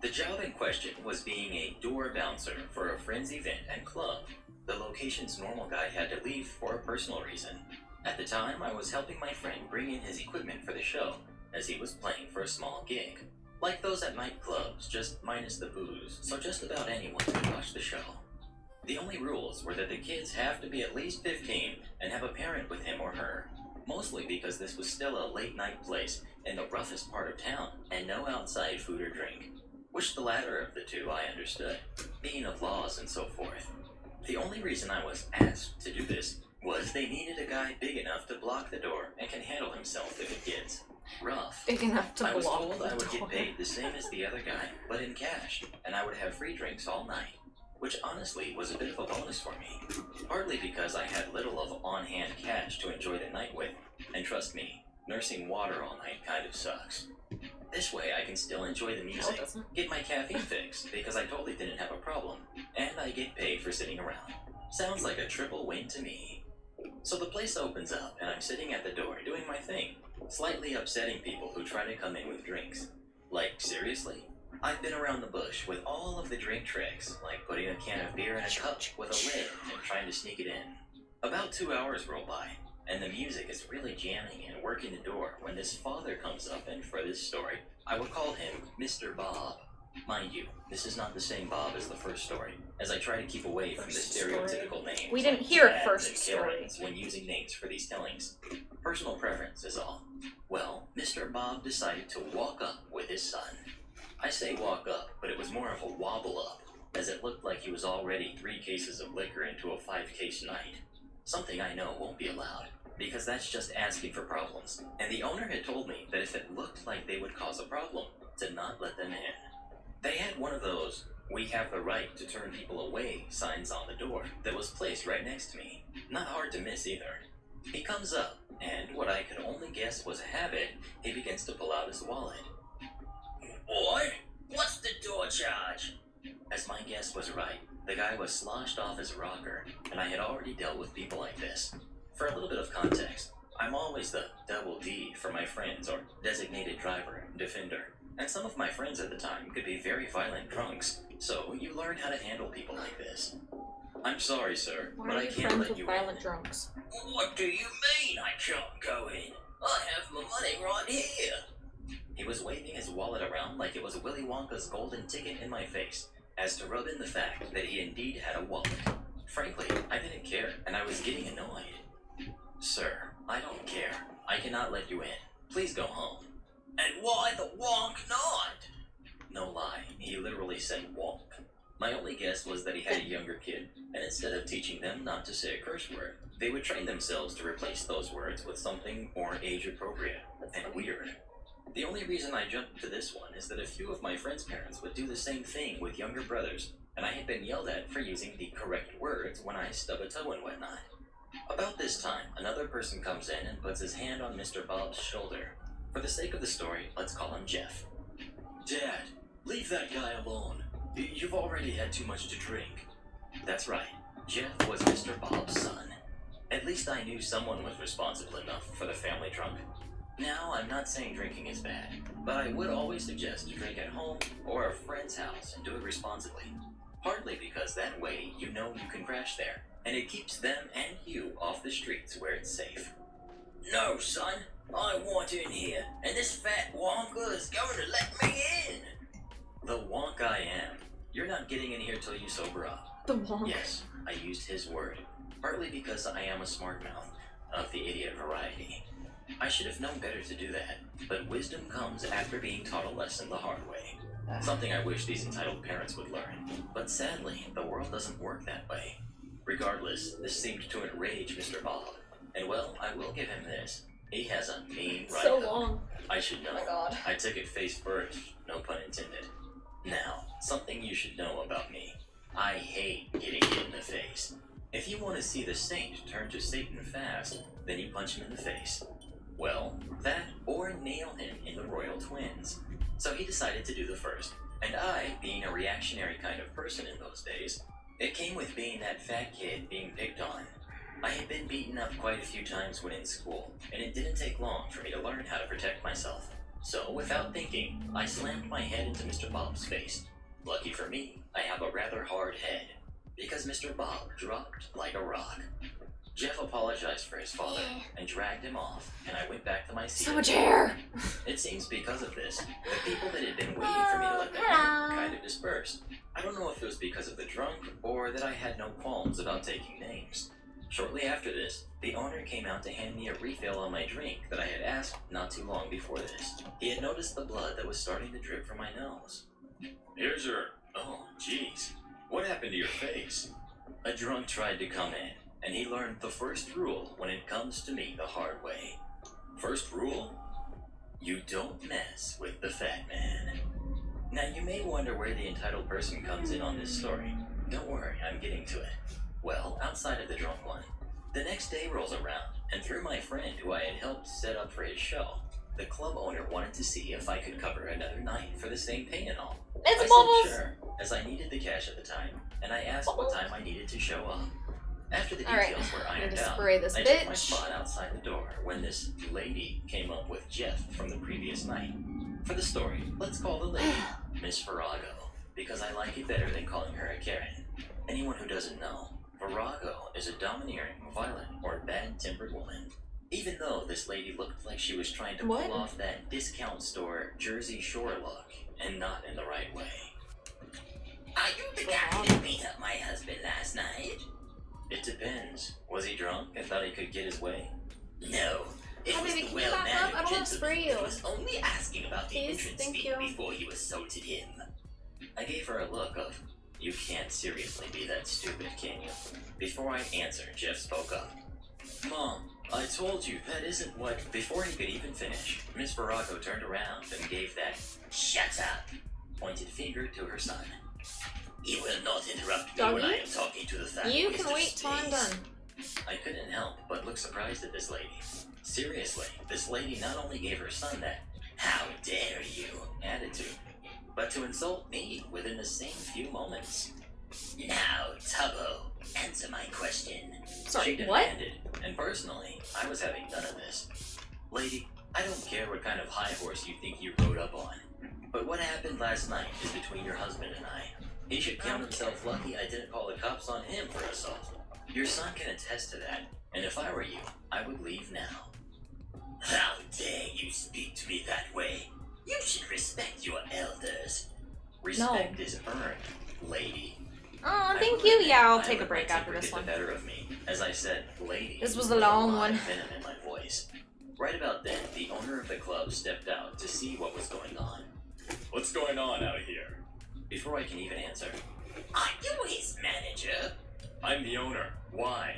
The job in question was being a door bouncer for a friend's event and club. The location's normal guy had to leave for a personal reason. At the time, I was helping my friend bring in his equipment for the show, as he was playing for a small gig. Like those at nightclubs, just minus the booze, so just about anyone could watch the show. The only rules were that the kids have to be at least 15 and have a parent with him or her, mostly because this was still a late-night place in the roughest part of town, and no outside food or drink. Which the latter of the two I understood, being of laws and so forth. The only reason I was asked to do this was they needed a guy big enough to block the door and can handle himself if it gets rough. Big enough to I was block told the I would door. get paid the same as the other guy, but in cash, and I would have free drinks all night, which honestly was a bit of a bonus for me. Partly because I had little of on-hand cash to enjoy the night with, and trust me, nursing water all night kind of sucks. This way I can still enjoy the music, get my caffeine fix, because I totally didn't have a problem, and I get paid for sitting around. Sounds like a triple win to me. So the place opens up, and I'm sitting at the door doing my thing, slightly upsetting people who try to come in with drinks. Like, seriously? I've been around the bush with all of the drink tricks, like putting a can of beer in a cup with a lid and trying to sneak it in. About 2 hours roll by, and the music is really jamming and working the door when this father comes up, and for this story, I will call him Mr. Bob. Mind you, this is not the same Bob as the first story, as I try to keep away from the stereotypical names. We didn't like hear dads first and story. Karens when using names for these tellings. Personal preference is all. Well, Mr. Bob decided to walk up with his son. I say walk up, but it was more of a wobble up, as it looked like he was already 3 cases of liquor into a 5-case night. Something I know won't be allowed, because that's just asking for problems, and the owner had told me that if it looked like they would cause a problem, to not let them in. They had one of those, "We have the right to turn people away" signs on the door that was placed right next to me. Not hard to miss either. He comes up, and what I could only guess was a habit, he begins to pull out his wallet. "Boy, what's the door charge?" As my guess was right, the guy was sloshed off his rocker, and I had already dealt with people like this. For a little bit of context, I'm always the double D for my friends, or designated driver, defender. And some of my friends at the time could be very violent drunks, so you learn how to handle people like this. "I'm sorry, sir, Why but are I you can't friends let with you violent in." drunks? "What do you mean I can't go in? I have my money right here." He was waving his wallet around like it was Willy Wonka's golden ticket in my face, as to rub in the fact that he indeed had a wallet. Frankly, I didn't care, and I was getting annoyed. "Sir, I don't care. I cannot let you in. Please go home." "And why the wonk not?" No lie, he literally said wonk. My only guess was that he had a younger kid, and instead of teaching them not to say a curse word, they would train themselves to replace those words with something more age-appropriate and weird. The only reason I jumped to this one is that a few of my friends' parents would do the same thing with younger brothers, and I had been yelled at for using the correct words when I stub a toe and whatnot. About this time, another person comes in and puts his hand on Mr. Bob's shoulder. For the sake of the story, let's call him Jeff. "Dad, leave that guy alone. You've already had too much to drink." That's right, Jeff was Mr. Bob's son. At least I knew someone was responsible enough for the family drunk. Now, I'm not saying drinking is bad, but I would always suggest to drink at home or a friend's house and do it responsibly. Partly because that way you know you can crash there, and it keeps them and you off the streets where it's safe. "No, son, I want in here, and this fat wonka is going to let me in." The wonk I am. You're not getting in here till you sober up. The wonk. Yes, I used his word, partly because I am a smart mouth, of the idiot variety. I should have known better to do that, but wisdom comes after being taught a lesson the hard way. Something I wish these entitled parents would learn, but sadly, the world doesn't work that way. Regardless, this seemed to enrage Mr. Bob, and well, I will give him this. He has a mean right So hook. long. I should know. Oh my God. I took it face first, no pun intended. Now, something you should know about me. I hate getting hit in the face. If you want to see the saint turn to Satan fast, then you punch him in the face. Well, that or nail him in the royal twins. So he decided to do the first, and I, being a reactionary kind of person in those days, it came with being that fat kid being picked on. I had been beaten up quite a few times when in school, and it didn't take long for me to learn how to protect myself. So, without thinking, I slammed my head into Mr. Bob's face. Lucky for me, I have a rather hard head, because Mr. Bob dropped like a rock. Jeff apologized for his father and dragged him off, and I went back to my seat. So much hair! It seems because of this, the people that had been waiting for me to let them in kind of dispersed. I don't know if it was because of the drunk, or that I had no qualms about taking names. Shortly after this, the owner came out to hand me a refill on my drink that I had asked not too long before this. He had noticed the blood that was starting to drip from my nose. Here's your... Oh, jeez. What happened to your face? A drunk tried to come in, and he learned the first rule when it comes to me the hard way. First rule? You don't mess with the fat man. Now you may wonder where the entitled person comes in on this story. Don't worry, I'm getting to it. Well, outside of the drunk one, the next day rolls around, and through my friend who I had helped set up for his show, the club owner wanted to see if I could cover another night for the same pay and all. It's I Bubbles! said sure, as I needed the cash at the time, and I asked what time I needed to show up. After the Alright, details were I'm ironed gonna out, spray this I took my bitch. spot outside the door when this lady came up with Jeff from the previous night. For the story, let's call the lady Miss Virago, because I like it better than calling her a Karen. Anyone who doesn't know, Virago is a domineering, violent, or bad-tempered woman. Even though this lady looked like she was trying to pull off that discount store Jersey Shore look, and not in the right way. Are you the guy that beat up my husband last night? It depends. Was he drunk and thought he could get his way? No. It was the well-mannered gentleman that was only asking about the entrance fee before you assaulted him. I gave her a look of, you can't seriously be that stupid, can you? Before I answered, Jeff spoke up. Mom, I told you that isn't what... Before he could even finish, Miss Virago turned around and gave that shut up pointed finger to her son. You will not interrupt me when I am talking to the family. You can wait till I'm done. I couldn't help but look surprised at this lady. Seriously, this lady not only gave her son that "how dare you" attitude, but to insult me within the same few moments. Now, Tubbo, answer my question. Sorry, She demanded, and personally, I was having none of this. Lady, I don't care what kind of high horse you think you rode up on, but what happened last night is between your husband and I. He should count himself lucky I didn't call the cops on him for assault. Your son can attest to that, and if I were you, I would leave now. How dare you speak to me that way? You should respect your elders. Respect is earned, lady. Oh, thank you. Yeah, I'll take a break after this one. Better of me, as I said, lady. This was a long one. Venom in my voice. Right about then, the owner of the club stepped out to see what was going on. What's going on out here? Before I can even answer, are you his manager? I'm the owner. Why?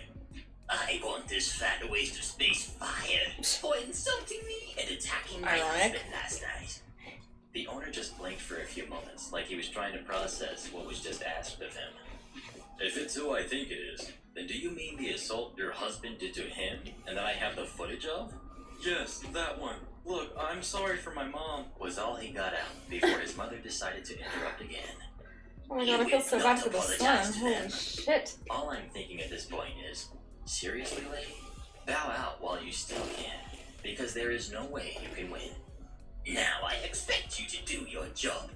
I want this fat waste of space fired for insulting me and attacking my husband last night. The owner just blinked for a few moments, like he was trying to process what was just asked of him. If it's who I think it is, then do you mean the assault your husband did to him and that I have the footage of? Yes, that one. Look, I'm sorry for my mom, was all he got out before his mother decided to interrupt again. Oh my god, I feel so bad for the son. Holy shit. All I'm thinking at this point is, seriously, lady? Bow out while you still can, because there is no way you can win. Now I expect you to do your job.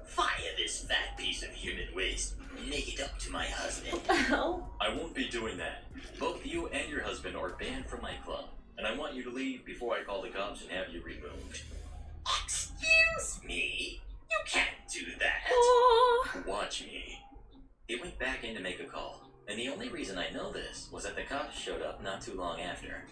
Fire this fat piece of human waste. Make it up to my husband. What the hell? I won't be doing that. Both you and your husband are banned from my club, and I want you to leave before I call the cops and have you removed. Excuse me? You can't do that. Oh. Watch me. He went back in to make a call, and the only reason I know this was that the cops showed up not too long after.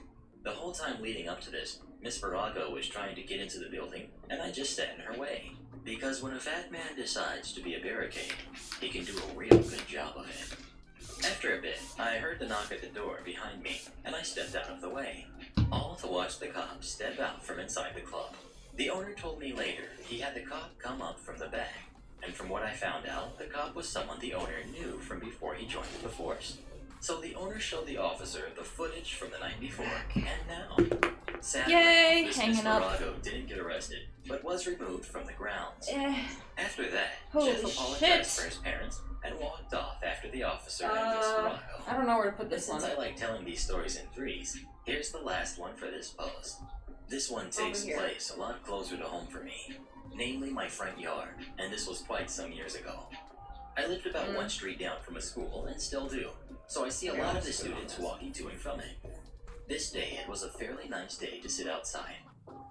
The whole time leading up to this, Miss Virago was trying to get into the building, and I just sat in her way. Because when a fat man decides to be a barricade, he can do a real good job of it. After a bit, I heard the knock at the door behind me, and I stepped out of the way, all to watch the cop step out from inside the club. The owner told me later he had the cop come up from the back, and from what I found out, the cop was someone the owner knew from before he joined the force. So the owner showed the officer the footage from the night before, and now. Sadly, Yay, this hanging Miss up. Virago didn't get arrested, but was removed from the grounds. After that, Holy Jeff apologized for his parents and walked off after the officer and Desperado. I don't know where to put this Since one. I like telling these stories in threes, here's the last one for this post. This one takes place a lot closer to home for me, namely my front yard, and this was quite some years ago. I lived about one street down from a school, and still do, so I see a lot of the students walking to and from it. This day, it was a fairly nice day to sit outside.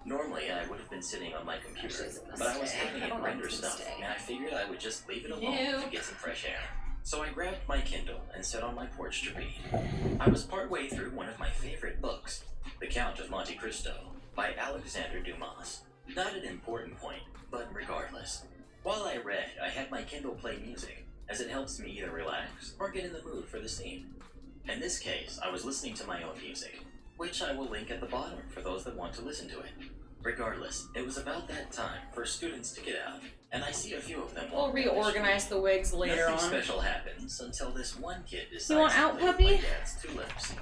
Normally, I would have been sitting on my computer, but I was having it render stuff, and I figured I would just leave it alone to get some fresh air. So I grabbed my Kindle and sat on my porch to read. I was partway through one of my favorite books, The Count of Monte Cristo, by Alexander Dumas. Not an important point, but regardless. While I read, I had my Kindle play music, as it helps me either relax or get in the mood for the scene. In this case, I was listening to my own music, which I will link at the bottom for those that want to listen to it. Regardless, it was about that time for students to get out, and I see a few of them. We'll reorganize the wigs later on. Nothing special happens until this one kid decides You want out, to play with puppy? my dad's tulips.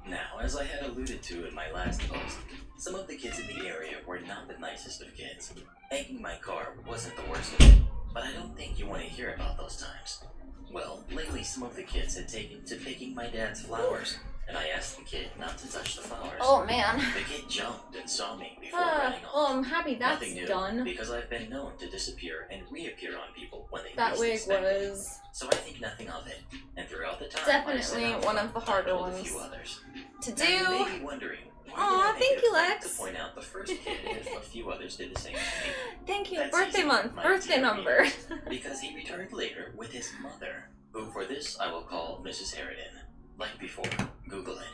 Now, as I had alluded to in my last post, some of the kids in the area were not the nicest of kids. Eggging my car wasn't the worst of it, but I don't think you want to hear about those times. Well, lately some of the kids had taken to picking my dad's flowers, and I asked the kid not to touch the flowers. Oh man. The kid jumped and saw me before running off. Well, I'm happy that's Nothing new, done. because I've been known to disappear and reappear on people when they That least wig expect it. was So I think nothing of it, and throughout the time definitely I set out one of the harder I told ones a few others. to Now, you do. may be wondering, why Aw, did I make thank it you, a point Lex. to point out the first kid if a few others did the same to me? Thank you. That's Birthday easy, month. my Birthday dear number. readers, because he returned later with his mother, who for this I will call Mrs. Harridan. Like before, Google it.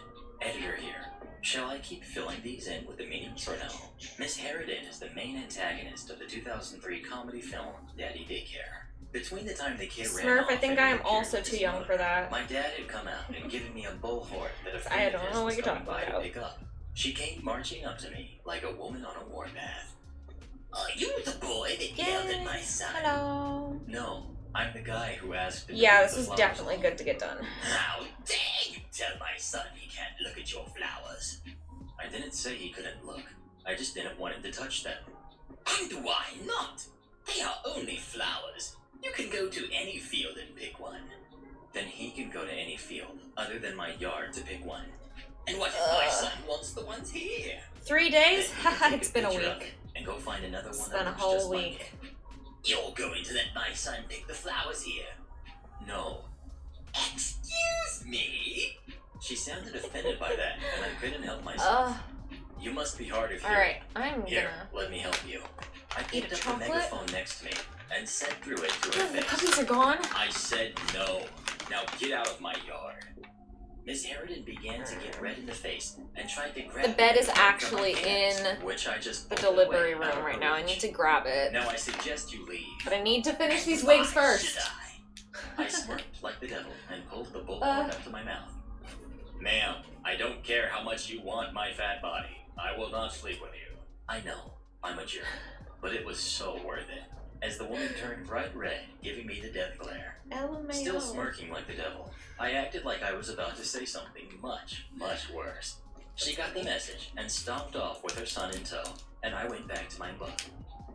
Editor here. Shall I keep filling these in with the meanings or no? Miss Harridan is the main antagonist of the 2003 comedy film Daddy Daycare. Between the time the kid ran Smurf, off I think and I'm reappeared also with too his young mother, for that. my dad had come out and given me a bullhorn that a I friend of don't his know what was you're coming talking by to about. pick up. She came marching up to me like a woman on a warpath. Are you the boy that yelled at my son? Hello. No, I'm the guy who asked. Yeah, this is definitely good to get done. How dare you tell my son he can't look at your flowers? I didn't say he couldn't look. I just didn't want him to touch them. And why not? They are only flowers. You can go to any field and pick one. Then he can go to any field other than my yard to pick one. And what if my son wants the ones here? 3 days? Then he can take It's been a picture of week. it and go find another It's one been that a looks whole just like week. it. You're going to let my son pick the flowers here? No. Excuse me? She sounded offended by that, and I couldn't help myself. You must be hard of hearing. Alright, I'm Here, gonna... let me help you. I Eat a picked up the chocolate? megaphone next to me and said through it to her The face. puppies are gone? I said no. Now get out of my yard. Miss Harridan began to get red in the face and tried to grab The bed is the phone from actually my hands, in which I just the pulled delivery away out room of right her now. I reach. need to grab it. Now I suggest you leave. But I need to finish these Why wigs first. should I smirked like the devil and pulled the bullhorn up to my mouth. Ma'am, I don't care how much you want my fat body. I will not sleep with you. I know, I'm a jerk, but it was so worth it. As the woman turned bright red, giving me the death glare. LMAO. Still smirking like the devil, I acted like I was about to say something much, much worse. She got the message and stomped off with her son in tow, and I went back to my book.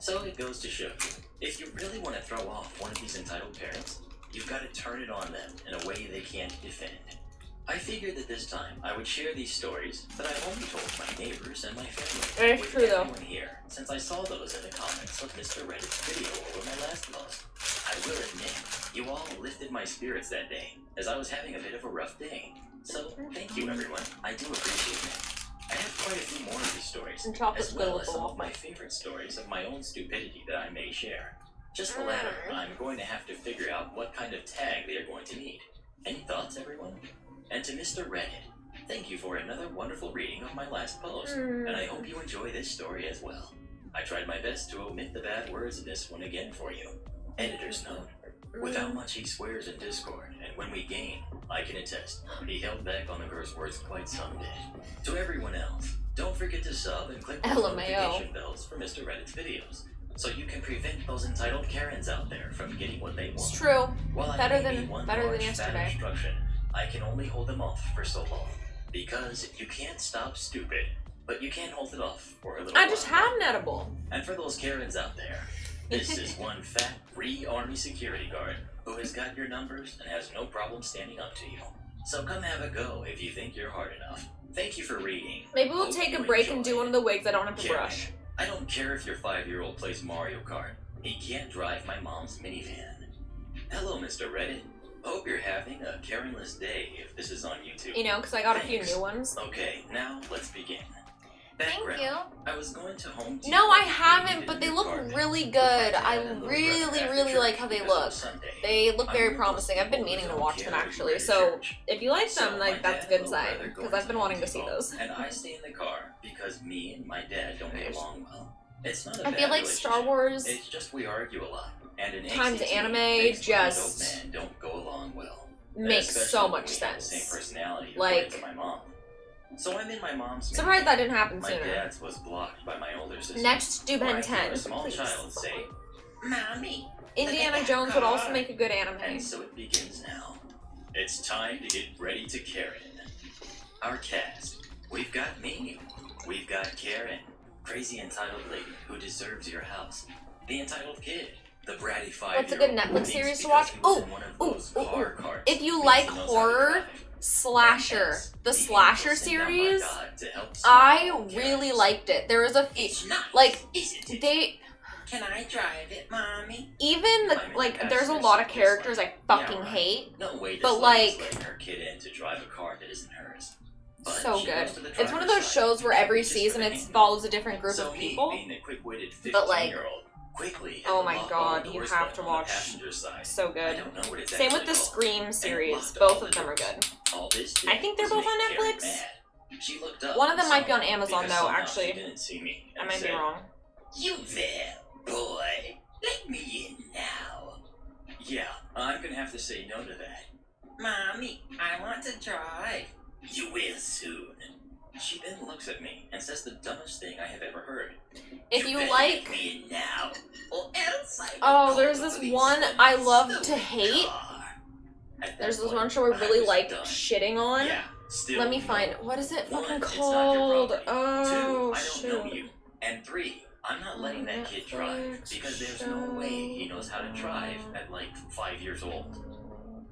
So it goes to show you, if you really want to throw off one of these entitled parents, you've got to turn it on them in a way they can't defend. I figured that this time I would share these stories that I've only told my neighbors and my family It's with true, though. everyone here, since I saw those in the comments of Mr. Reddit's video over my last post. I will admit, you all lifted my spirits that day, as I was having a bit of a rough day. So, thank you everyone, I do appreciate it. I have quite a few more of these stories, And chocolate's as well as some billable. of my favorite stories of my own stupidity that I may share. Just the latter, I'm going to have to figure out what kind of tag they are going to need. Any thoughts, everyone? And to Mr. Reddit, thank you for another wonderful reading of my last post, and I hope you enjoy this story as well. I tried my best to omit the bad words in this one again for you. Editor's note, without much he swears in Discord, and when we gain, I can attest, he held back on the curse words quite some bit. To everyone else, don't forget to sub and click the LMAO. notification bells for Mr. Reddit's videos, so you can prevent those entitled Karens out there from getting what they want. It's true. While I Better may than- be one better than large, fat yesterday. instruction, I can only hold them off for so long. Because you can't stop stupid but you can't hold it off for a little I just while. had an edible. And for those Karens out there, this is one fat, free Army security guard who has got your numbers and has no problem standing up to you. So come have a go if you think you're hard enough. Thank you for reading. Maybe we'll Hope take you a break and enjoy. do one of the wigs I don't have to Karen, brush. I don't care if your 5-year-old plays Mario Kart. He can't drive my mom's minivan. Hello, Mr. Reddit. Hope you're having a Karenless day if this is on YouTube. You know, because I got a few Thanks. new ones. Okay, now let's begin. Thank Background. you. I was going to Home Depot No, I and haven't, needed but a they new look carpet. really With good. my dad I and little really, brother after really church like how they because it look. was Sunday. They look I'm very one of those promising. I've been people who meaning to don't watch care them if you actually. go to So church. if you like So them, my like that's a dad good and sign little brother go because I've been into wanting Home to see Depot, those. And I stay in the car because me and my dad don't get Nice. along well. It's not a I bad feel like Star relationship. Wars It's just we argue a lot. And an times ACT anime makes women just dope men don't go along well. makes Especially so when much we have the same sense. personality Like- according to my mom. So I'm in my mom's Surprised that didn't happen My sooner. dad's was blocked by my older sister. Next, do Where I Ben hear 10, a small please. child say, "Mommy." Indiana Jones would also make a good anime. And so it begins now. It's time to get ready to Karen. Our cast. We've got me. We've got Karen. Crazy entitled lady who deserves your house. The entitled kid. The bratty 5-year-old. What's a good Netflix series to watch? Ooh, If you like horror, slasher, the slasher series, I really liked it. There was a few, It's not. like, Isn't it? they, Can I drive it, mommy? even, the, like, there's a lot of characters I fucking hate. No way. But, this like- lady's letting her kid in to drive a car that isn't hers. But So she good. goes to the It's one of driver's those side, shows where every just for season the it handy. follows a different group So of me, people. being the quick-witted But, like, 15-year-old, quickly oh had my locked God, all you doors have but to on the watch. passenger side. So I good. don't know what it's Same with actually the called. Scream series. locked Both all of them the are good. All this I think they're did was both on make Karen Netflix. mad. She looked up One of them might be on somehow Amazon, because though, somehow actually. She didn't see me I and might be said, wrong. "You there, boy? Let me in now." Yeah, I'm gonna have to say no to that. Mommy, I want to drive. You will soon. She then looks at me and says the dumbest thing I have ever heard. If you better like, let me in now, or else I will oh, call there's the this police one on I my love to stupid hate. car." At that There's this point, one show I really was like done. shitting on. Yeah, still Let me no. find, what is it One, fucking it's not your called? property. Oh, Two, I don't know shoot. you. And 3, I'm not letting that kid drive Netflix because there's no way he knows how to drive at like 5 years old.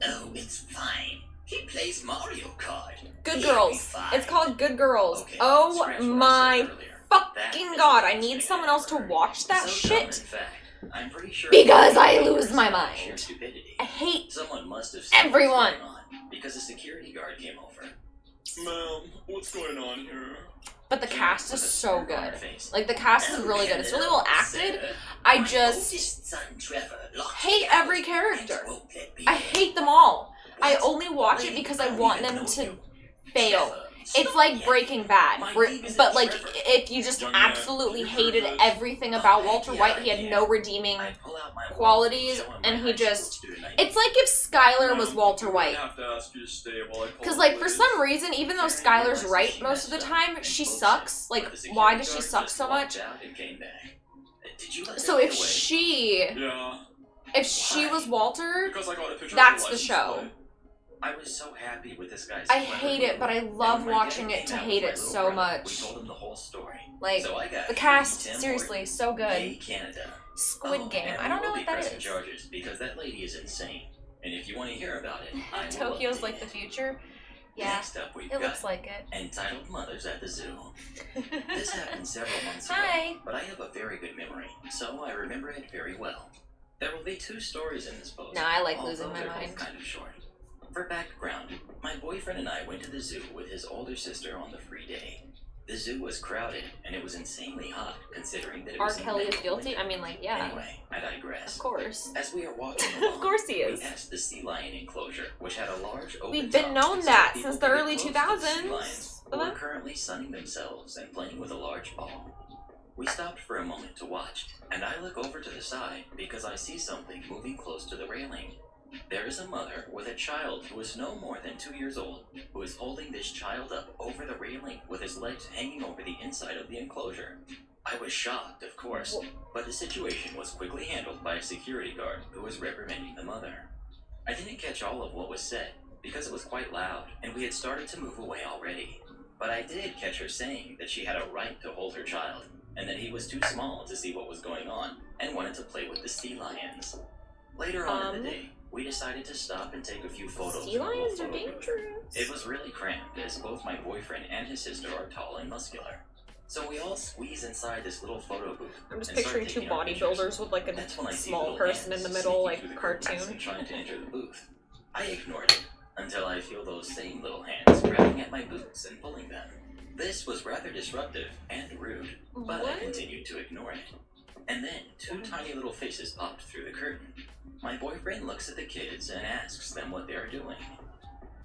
Oh, it's fine. He plays Mario Kart. Good He'll be Girls. fine. It's called Good Girls. Okay, Oh scratch what I my said earlier. That fucking is god, the I best need thing someone I've else to ever heard. watch that So dumb, shit. in fact, I'm pretty sure Because I it's lose my sheer mind. stupidity. I hate Someone must have seen everyone. what's going on because a security guard came over. Mom, what's going on here? But the cast is With a so smirk on good. her face. Like, the cast is really good. It's really well acted. I just hate every character. I hate them all. I only watch it because I want them to fail. It's like Breaking Bad, but like if you just absolutely hated everything about Walter White, he had no redeeming qualities, and he just, it's like if Skylar was Walter White. Because like for some reason, even though Skylar's right most of the time, she sucks. Like, why does she suck so much? So if she was Walter, that's the show. I was so happy with this guy's I hate it, but I love And my watching dad it to came out hate with it my so little brother. much. We told him the whole story. Like, So I got the cast, free Tim seriously, Hortons. so good. Hey, Canada. Squid Game, and I we don't know will be what that pressing is. charges because that lady is insane. And if you want to hear about it, I will Tokyo's update like the it. future. Yeah, Next up, we've it got looks like it. Entitled Mothers at the Zoo. This happened several months ago, Hi. but I have a very good memory, so I remember it very well. There will be 2 stories in this post. No, I like although losing my they're both mind. kind of short. For background, my boyfriend and I went to the zoo with his older sister on the free day. The zoo was crowded, and it was insanely hot, considering that it R. was in Kelly is the guilty? winter. I mean, like, yeah. Anyway, I digress. Of course. As we are walking Of along, course he is. we passed the sea lion enclosure, which had a large open We've been top known so that people since the could get early close to the sea 2000s. lions, who were currently sunning themselves and playing with a large ball. We stopped for a moment to watch, and I look over to the side because I see something moving close to the railing. There is a mother with a child who is no more than 2 years old, who is holding this child up over the railing with his legs hanging over the inside of the enclosure. I was shocked, of course, but the situation was quickly handled by a security guard who was reprimanding the mother. I didn't catch all of what was said because it was quite loud and we had started to move away already. But I did catch her saying that she had a right to hold her child, and that he was too small to see what was going on, and wanted to play with the sea lions. Later on in the day, we decided to stop and take a few photos. Sea lions are dangerous. It was really cramped, as both my boyfriend and his sister are tall and muscular. So we all squeeze inside this little photo booth. I'm just picturing two bodybuilders with like a small person in the middle, like cartoon. Trying to enter the booth. I ignored it until I feel those same little hands grabbing at my boots and pulling them. This was rather disruptive and rude, but I continued to ignore it. And then two tiny little faces popped through the curtain. My boyfriend looks at the kids and asks them what they are doing.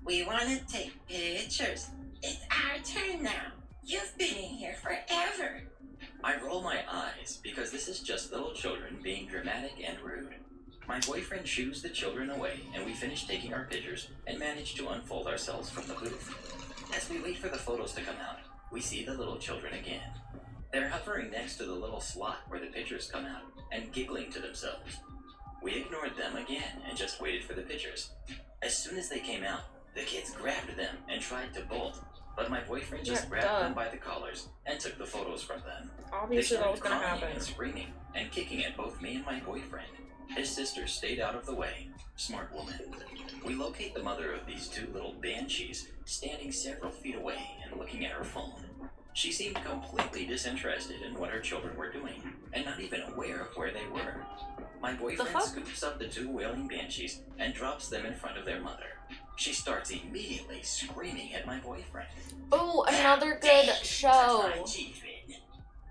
We want to take pictures. It's our turn now. You've been in here forever. I roll my eyes because this is just little children being dramatic and rude. My boyfriend shoos the children away, and we finish taking our pictures and manage to unfold ourselves from the booth. As we wait for the photos to come out, we see the little children again. They're hovering next to the little slot where the pictures come out and giggling to themselves. We ignored them again and just waited for the pictures. As soon as they came out, the kids grabbed them and tried to bolt, but my boyfriend just grabbed them by the collars and took the photos from them. Obviously that was gonna happen. And screaming and kicking at both me and my boyfriend. His sister stayed out of the way. Smart woman. We locate the mother of these two little banshees standing several feet away and looking at her phone. She seemed completely disinterested in what her children were doing, and not even aware of where they were. My boyfriend scoops up the two wailing banshees and drops them in front of their mother. She starts immediately screaming at my boyfriend. Oh, another good show.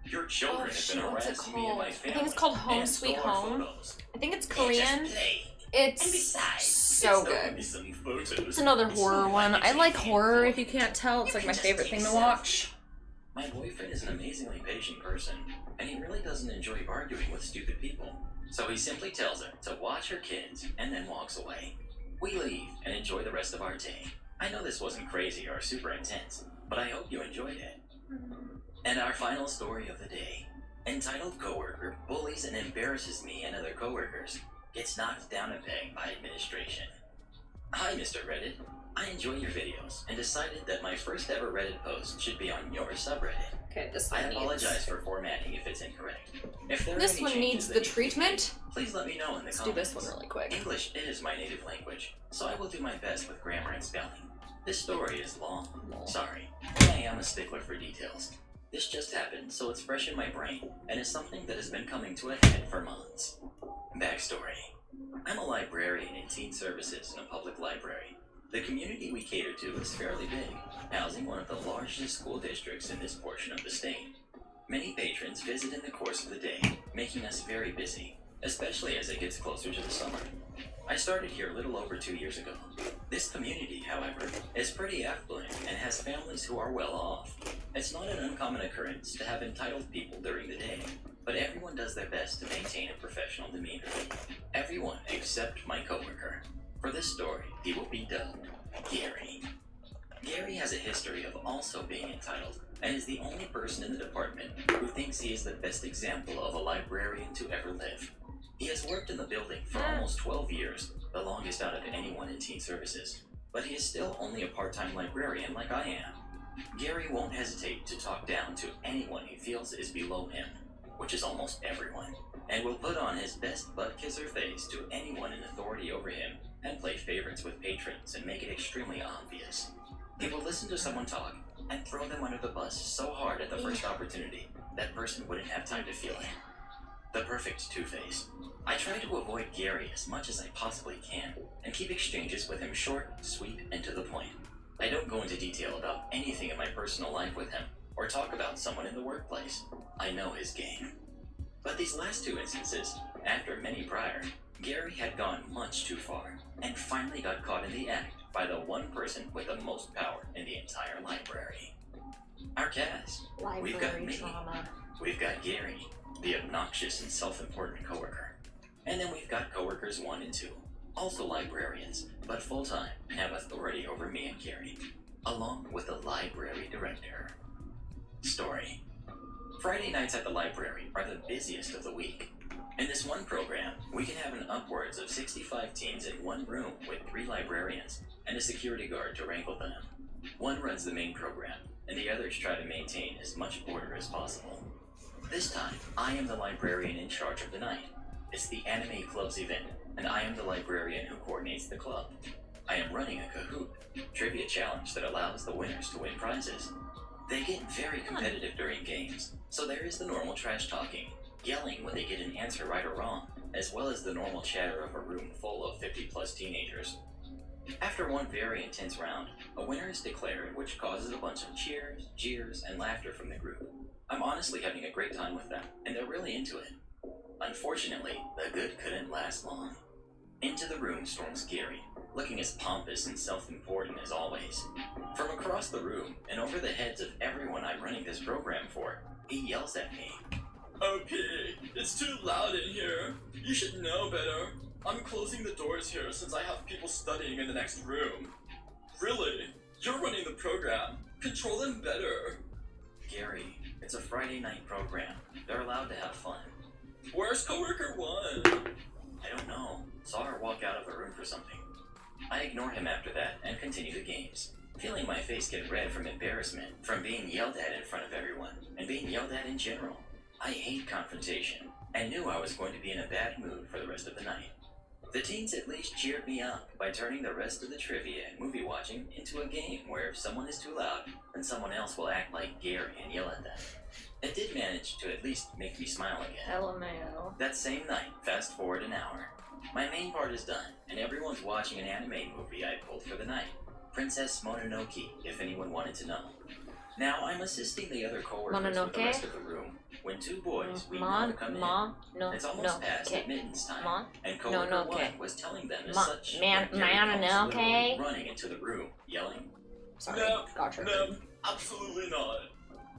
Your children have been harassing me and my family. I think it's called Home Sweet Home. I think it's Korean. It's so good. It's another horror one. I like horror, if you can't tell. It's like my favorite thing to watch. My boyfriend is an amazingly patient person, and he really doesn't enjoy arguing with stupid people. So he simply tells her to watch her kids and then walks away. We leave and enjoy the rest of our day. I know this wasn't crazy or super intense, but I hope you enjoyed it. And our final story of the day. Entitled Coworker bullies and embarrasses me and other coworkers. Gets knocked down a peg by administration. Hi, Mr. Reddit. I enjoy your videos and decided that my first ever Reddit post should be on your subreddit. Okay, I apologize for formatting if it's incorrect. If there are This any one changes needs that the need to be treatment. made, please let me know in the Let's do comments. this one really quick. English is my native language, so I will do my best with grammar and spelling. This story is long. Sorry. I am a stickler for details. This just happened, so it's fresh in my brain, and is something that has been coming to a head for months. Backstory. I'm a librarian in teen services in a public library. The community we cater to is fairly big, housing one of the largest school districts in this portion of the state. Many patrons visit in the course of the day, making us very busy, especially as it gets closer to the summer. I started here a little over 2 years ago. This community, however, is pretty affluent and has families who are well off. It's not an uncommon occurrence to have entitled people during the day, but everyone does their best to maintain a professional demeanor. Everyone except my coworker. For this story, he will be dubbed Gary. Gary has a history of also being entitled, and is the only person in the department who thinks he is the best example of a librarian to ever live. He has worked in the building for almost 12 years, the longest out of anyone in teen services, but he is still only a part-time librarian like I am. Gary won't hesitate to talk down to anyone he feels is below him, which is almost everyone, and will put on his best butt-kisser face to anyone in authority over him and play favorites with patrons and make it extremely obvious. He will listen to someone talk and throw them under the bus so hard at the first opportunity that person wouldn't have time to feel it. The perfect two-face. I try to avoid Gary as much as I possibly can and keep exchanges with him short, sweet, and to the point. I don't go into detail about anything in my personal life with him or talk about someone in the workplace. I know his game. But these last two instances, after many prior, Gary had gone much too far and finally got caught in the act by the one person with the most power in the entire library. Our cast. We've got me. We've got Gary, the obnoxious and self-important coworker. And then we've got coworkers 1 and 2, also librarians, but full-time and have authority over me and Gary, along with the library director. Story. Friday nights at the library are the busiest of the week. In this one program, we can have an upwards of 65 teens in one room with 3 librarians and a security guard to wrangle them. One runs the main program, and the others try to maintain as much order as possible. This time, I am the librarian in charge of the night. It's the Anime Club's event, and I am the librarian who coordinates the club. I am running a Kahoot, trivia challenge that allows the winners to win prizes. They get very competitive during games, so there is the normal trash talking, yelling when they get an answer right or wrong, as well as the normal chatter of a room full of 50-plus teenagers. After one very intense round, a winner is declared, which causes a bunch of cheers, jeers, and laughter from the group. I'm honestly having a great time with them, and they're really into it. Unfortunately, the good couldn't last long. Into the room storms Gary, looking as pompous and self-important as always. From across the room, and over the heads of everyone I'm running this program for, he yells at me. OP, it's too loud in here. You should know better. I'm closing the doors here since I have people studying in the next room. Really? You're running the program. Control them better. Gary, it's a Friday night program. They're allowed to have fun. Where's coworker 1? I don't know. Saw her walk out of the room for something. I ignore him after that and continue the games, feeling my face get red from embarrassment, from being yelled at in front of everyone, and being yelled at in general. I hate confrontation, and knew I was going to be in a bad mood for the rest of the night. The teens at least cheered me up by turning the rest of the trivia and movie watching into a game where if someone is too loud, then someone else will act like Gary and yell at them. It did manage to at least make me smile again. LMAO. That same night, fast forward an hour. My main part is done, and everyone's watching an anime movie I pulled for the night. Princess Mononoke, if anyone wanted to know. Now I'm assisting the other coworkers with the rest of the room when 2 boys we know come in. It's almost past admittance time, and coworker 1 was telling them as such when Gary comes literally running into the room, yelling, Sorry, No, gotcha. no, absolutely not.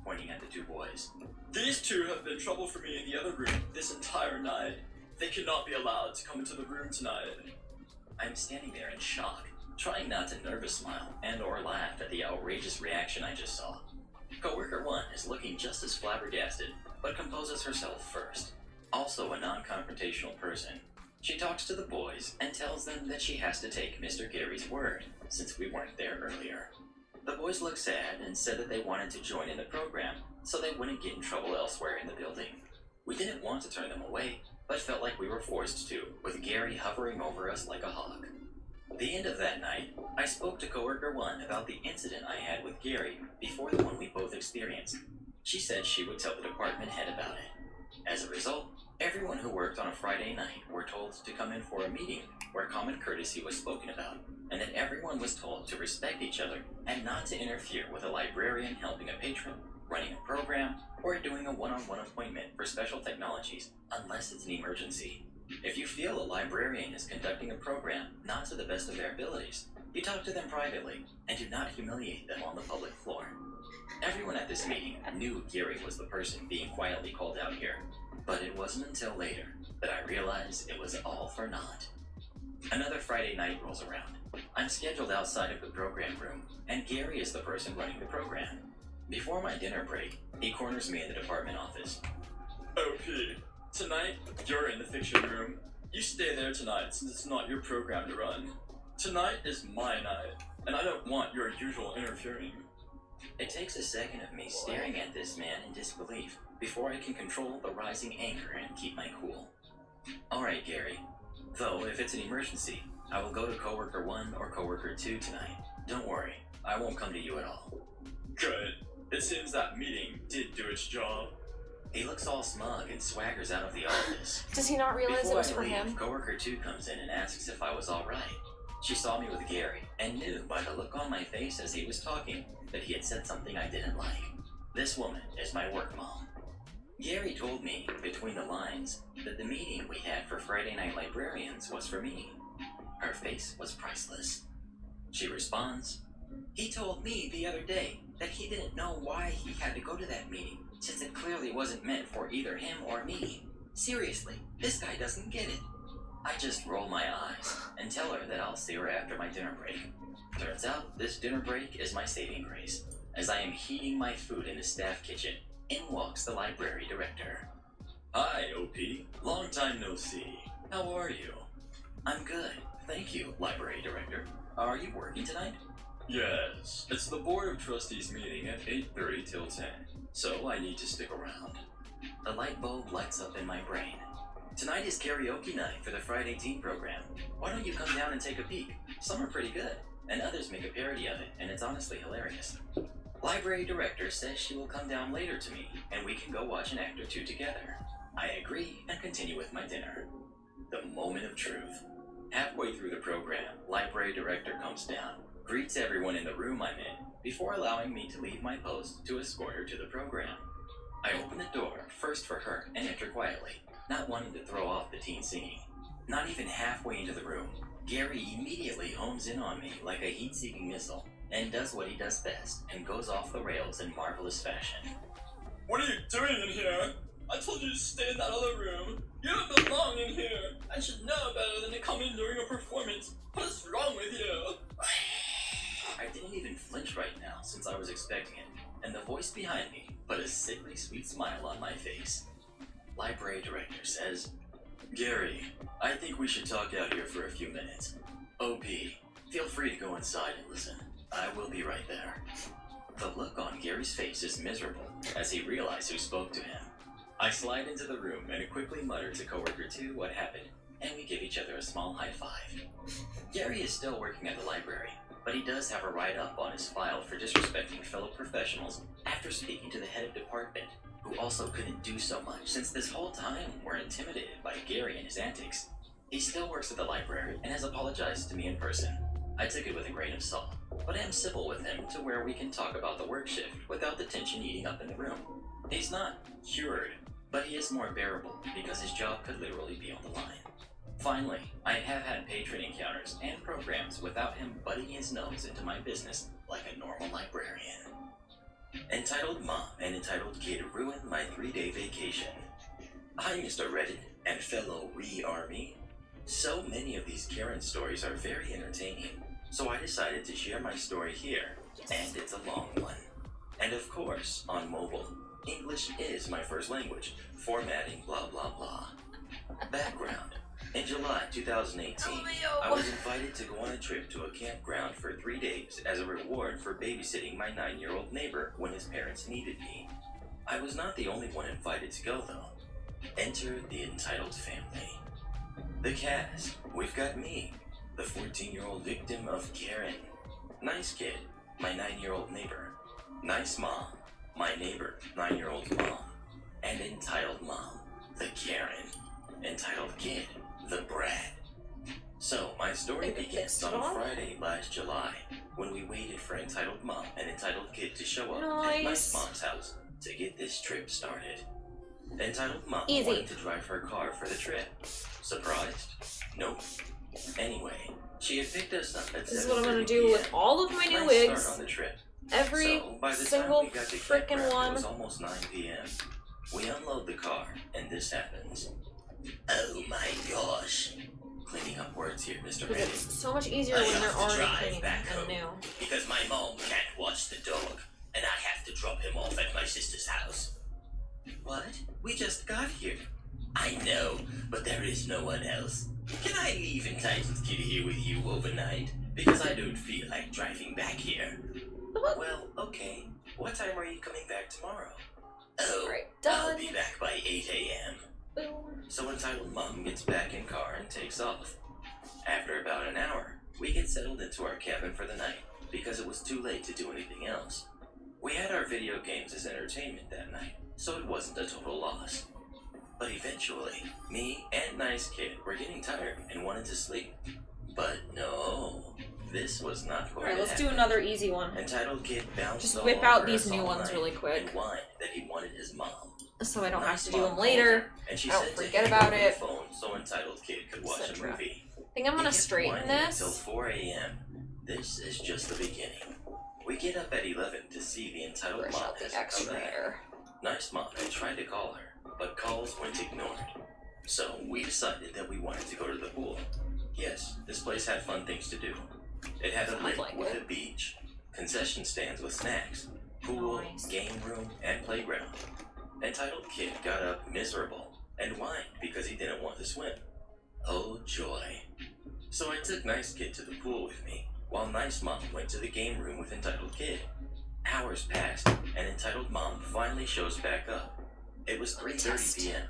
pointing at the 2 boys. These 2 have been trouble for me in the other room this entire night. They cannot be allowed to come into the room tonight. I'm standing there in shock, trying not to nervous smile and or laugh at the outrageous reaction I just saw. Coworker 1 is looking just as flabbergasted, but composes herself first. Also a non-confrontational person. She talks to the boys and tells them that she has to take Mr. Gary's word, since we weren't there earlier. The boys look sad and said that they wanted to join in the program, so they wouldn't get in trouble elsewhere in the building. We didn't want to turn them away, but felt like we were forced to, with Gary hovering over us like a hawk. The end of that night, I spoke to coworker 1 about the incident I had with Gary before the one we both experienced. She said she would tell the department head about it. As a result, everyone who worked on a Friday night were told to come in for a meeting where common courtesy was spoken about, and that everyone was told to respect each other and not to interfere with a librarian helping a patron, running a program, or doing a one-on-one appointment for special technologies unless it's an emergency. If you feel a librarian is conducting a program not to the best of their abilities, you talk to them privately and do not humiliate them on the public floor. Everyone at this meeting knew Gary was the person being quietly called out here, but it wasn't until later that I realized it was all for naught. Another Friday night rolls around. I'm scheduled outside of the program room, and Gary is the person running the program. Before my dinner break, he corners me in the department office. OP, tonight you're in the fiction room. You stay there tonight since it's not your program to run. Tonight is my night, and I don't want your usual interfering. It takes a second of me staring at this man in disbelief before I can control the rising anger and keep my cool. Alright, Gary. Though, if it's an emergency, I will go to coworker 1 or coworker 2 tonight. Don't worry, I won't come to you at all. Good. It seems that meeting did do its job. He looks all smug and swaggers out of the office. Does he not realize Before it was I for leave, him? coworker 2 comes in and asks if I was alright. She saw me with Gary and knew by the look on my face as he was talking that he had said something I didn't like. This woman is my work mom. Gary told me, between the lines, that the meeting we had for Friday Night Librarians was for me. Her face was priceless. She responds, "He told me the other day that he didn't know why he had to go to that meeting, since it clearly wasn't meant for either him or me. Seriously, this guy doesn't get it." I just roll my eyes and tell her that I'll see her after my dinner break. Turns out, this dinner break is my saving grace. As I am heating my food in the staff kitchen, in walks the library director. Hi, OP. Long time no see. How are you? I'm good, thank you, Library Director. Are you working tonight? Yes, it's the Board of Trustees meeting at 8:30 till 10, so I need to stick around. The light bulb lights up in my brain. Tonight is karaoke night for the Friday Teen program. Why don't you come down and take a peek? Some are pretty good, and others make a parody of it, and it's honestly hilarious. Library Director says she will come down later to me, and we can go watch an act or two together. I agree and continue with my dinner. The moment of truth. Halfway through the program, Library Director comes down, greets everyone in the room I'm in, before allowing me to leave my post to escort her to the program. I open the door, first for her, and enter quietly, not wanting to throw off the teen singing. Not even halfway into the room, Gary immediately homes in on me like a heat-seeking missile, and does what he does best, and goes off the rails in marvelous fashion. What are you doing in here? I told you to stay in that other room. You don't belong in here. I should know better than to come in during a performance. What is wrong with you? I didn't even flinch right now since I was expecting it, and the voice behind me put a sickly sweet smile on my face. Library Director says, Gary, I think we should talk out here for a few minutes. OP, feel free to go inside and listen. I will be right there. The look on Gary's face is miserable as he realized who spoke to him. I slide into the room and quickly mutter to coworker 2 what happened, and we give each other a small high five. Gary is still working at the library, but he does have a write-up on his file for disrespecting fellow professionals after speaking to the head of department, who also couldn't do so much since this whole time we're intimidated by Gary and his antics. He still works at the library and has apologized to me in person. I took it with a grain of salt, but I am civil with him to where we can talk about the work shift without the tension eating up in the room. He's not cured, but he is more bearable because his job could literally be on the line. Finally, I have had patron encounters and programs without him butting his nose into my business like a normal librarian. Entitled Mom and Entitled Kid ruined my 3-day vacation. Hi, Mr. Reddit and fellow Re-Army. So many of these Karen stories are very entertaining, so I decided to share my story here, and it's a long one. And of course, on mobile. English is my first language. Formatting, blah blah blah. Background. In July 2018, I was invited to go on a trip to a campground for 3 days as a reward for babysitting my 9-year-old neighbor when his parents needed me. I was not the only one invited to go though. Enter the entitled family. The cast. We've got me, the 14-year-old victim of Karen. Nice kid, my 9-year-old neighbor. Nice mom, my neighbor, 9-year-old mom. And entitled mom, the Karen. Entitled kid, the brat. So, my story begins on Friday last July, when we waited for entitled mom and entitled kid to show up at nice mom's house to get this trip started. Entitled mom wanted to drive her car for the trip. Surprised? Nope. Anyway, she had picked us up at 7:30 This is what I'm gonna do with all of my new wigs. Start on the trip. Every single frickin' one. It was almost 9 p.m. We unload the car, and this happens. Oh my gosh. Cleaning up words here, Mr. Reddit. It's so much easier when they're already cleaning and new. Because my mom can't watch the dog, and I have to drop him off at my sister's house. What? We just got here. I know, but there is no one else. Can I leave entitled kid here with you overnight? Because I don't feel like driving back here. Well, okay. What time are you coming back tomorrow? Oh, Right, I'll done. be back by 8 a.m. Boom. So entitled mom gets back in car and takes off. After about an hour, we get settled into our cabin for the night because it was too late to do anything else. We had our video games as entertainment that night, so it wasn't a total loss. But eventually, me and Nice Kid were getting tired and wanted to sleep. But no, this was not going Alright, to let's happen. do another easy one. Entitled Kid bounced Just all whip out over these us new all ones night really quick. and whined that he wanted his mom. So I don't have Nice to do mom them called later. her, and she I don't said to forget hang about up the it. phone so Entitled Kid could watch a Etc. movie. I think I'm gonna straighten Until this. 4 a.m. This is just the beginning. We get up at 11 to see the entitled Brush mom out the hasn't extra come back. hair. Nice mom had tried to call her, but calls went ignored. So we decided that we wanted to go to the pool. Yes, this place had fun things to do. It had a Sounds lake like with it. a beach, concession stands with snacks, pool, Nice. game room, and playground. Entitled Kid got up miserable, and whined because he didn't want to swim. Oh joy. So I took Nice Kid to the pool with me, while Nice Mom went to the game room with Entitled Kid. Hours passed, and Entitled Mom finally shows back up. It was 3:30 p.m.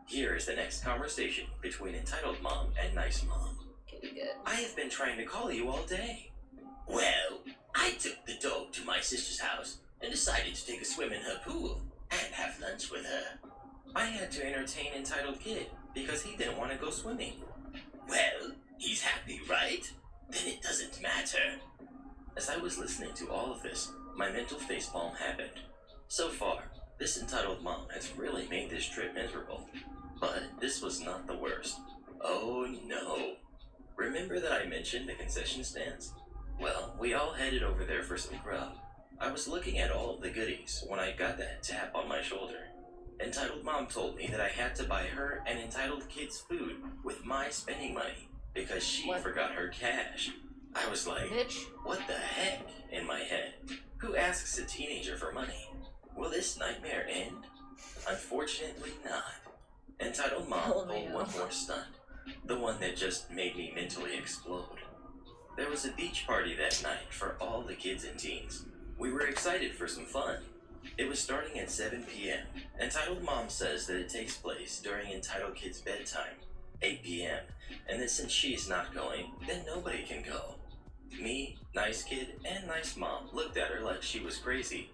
Here is the next conversation between Entitled Mom and Nice Mom. Okay, good. I have been trying to call you all day. Well, I took the dog to my sister's house and decided to take a swim in her pool and have lunch with her. I had to entertain Entitled Kid because he didn't want to go swimming. Well, he's happy, right? Then it doesn't matter. As I was listening to all of this, my mental facepalm happened. So far, this Entitled Mom has really made this trip miserable. But this was not the worst. Oh no. Remember that I mentioned the concession stands? Well, we all headed over there for some grub. I was looking at all of the goodies when I got that tap on my shoulder. Entitled Mom told me that I had to buy her and Entitled Kid's food with my spending money because she forgot her cash. I was like, Bitch. what the heck, in my head? Who asks a teenager for money? Will this nightmare end? Unfortunately not. Entitled Mom pulled one more stunt. The one that just made me mentally explode. There was a beach party that night for all the kids and teens. We were excited for some fun. It was starting at 7 p.m. Entitled Mom says that it takes place during Entitled Kid's bedtime, 8 p.m., and that since she's not going, then nobody can go. Me, Nice Kid, and Nice Mom looked at her like she was crazy.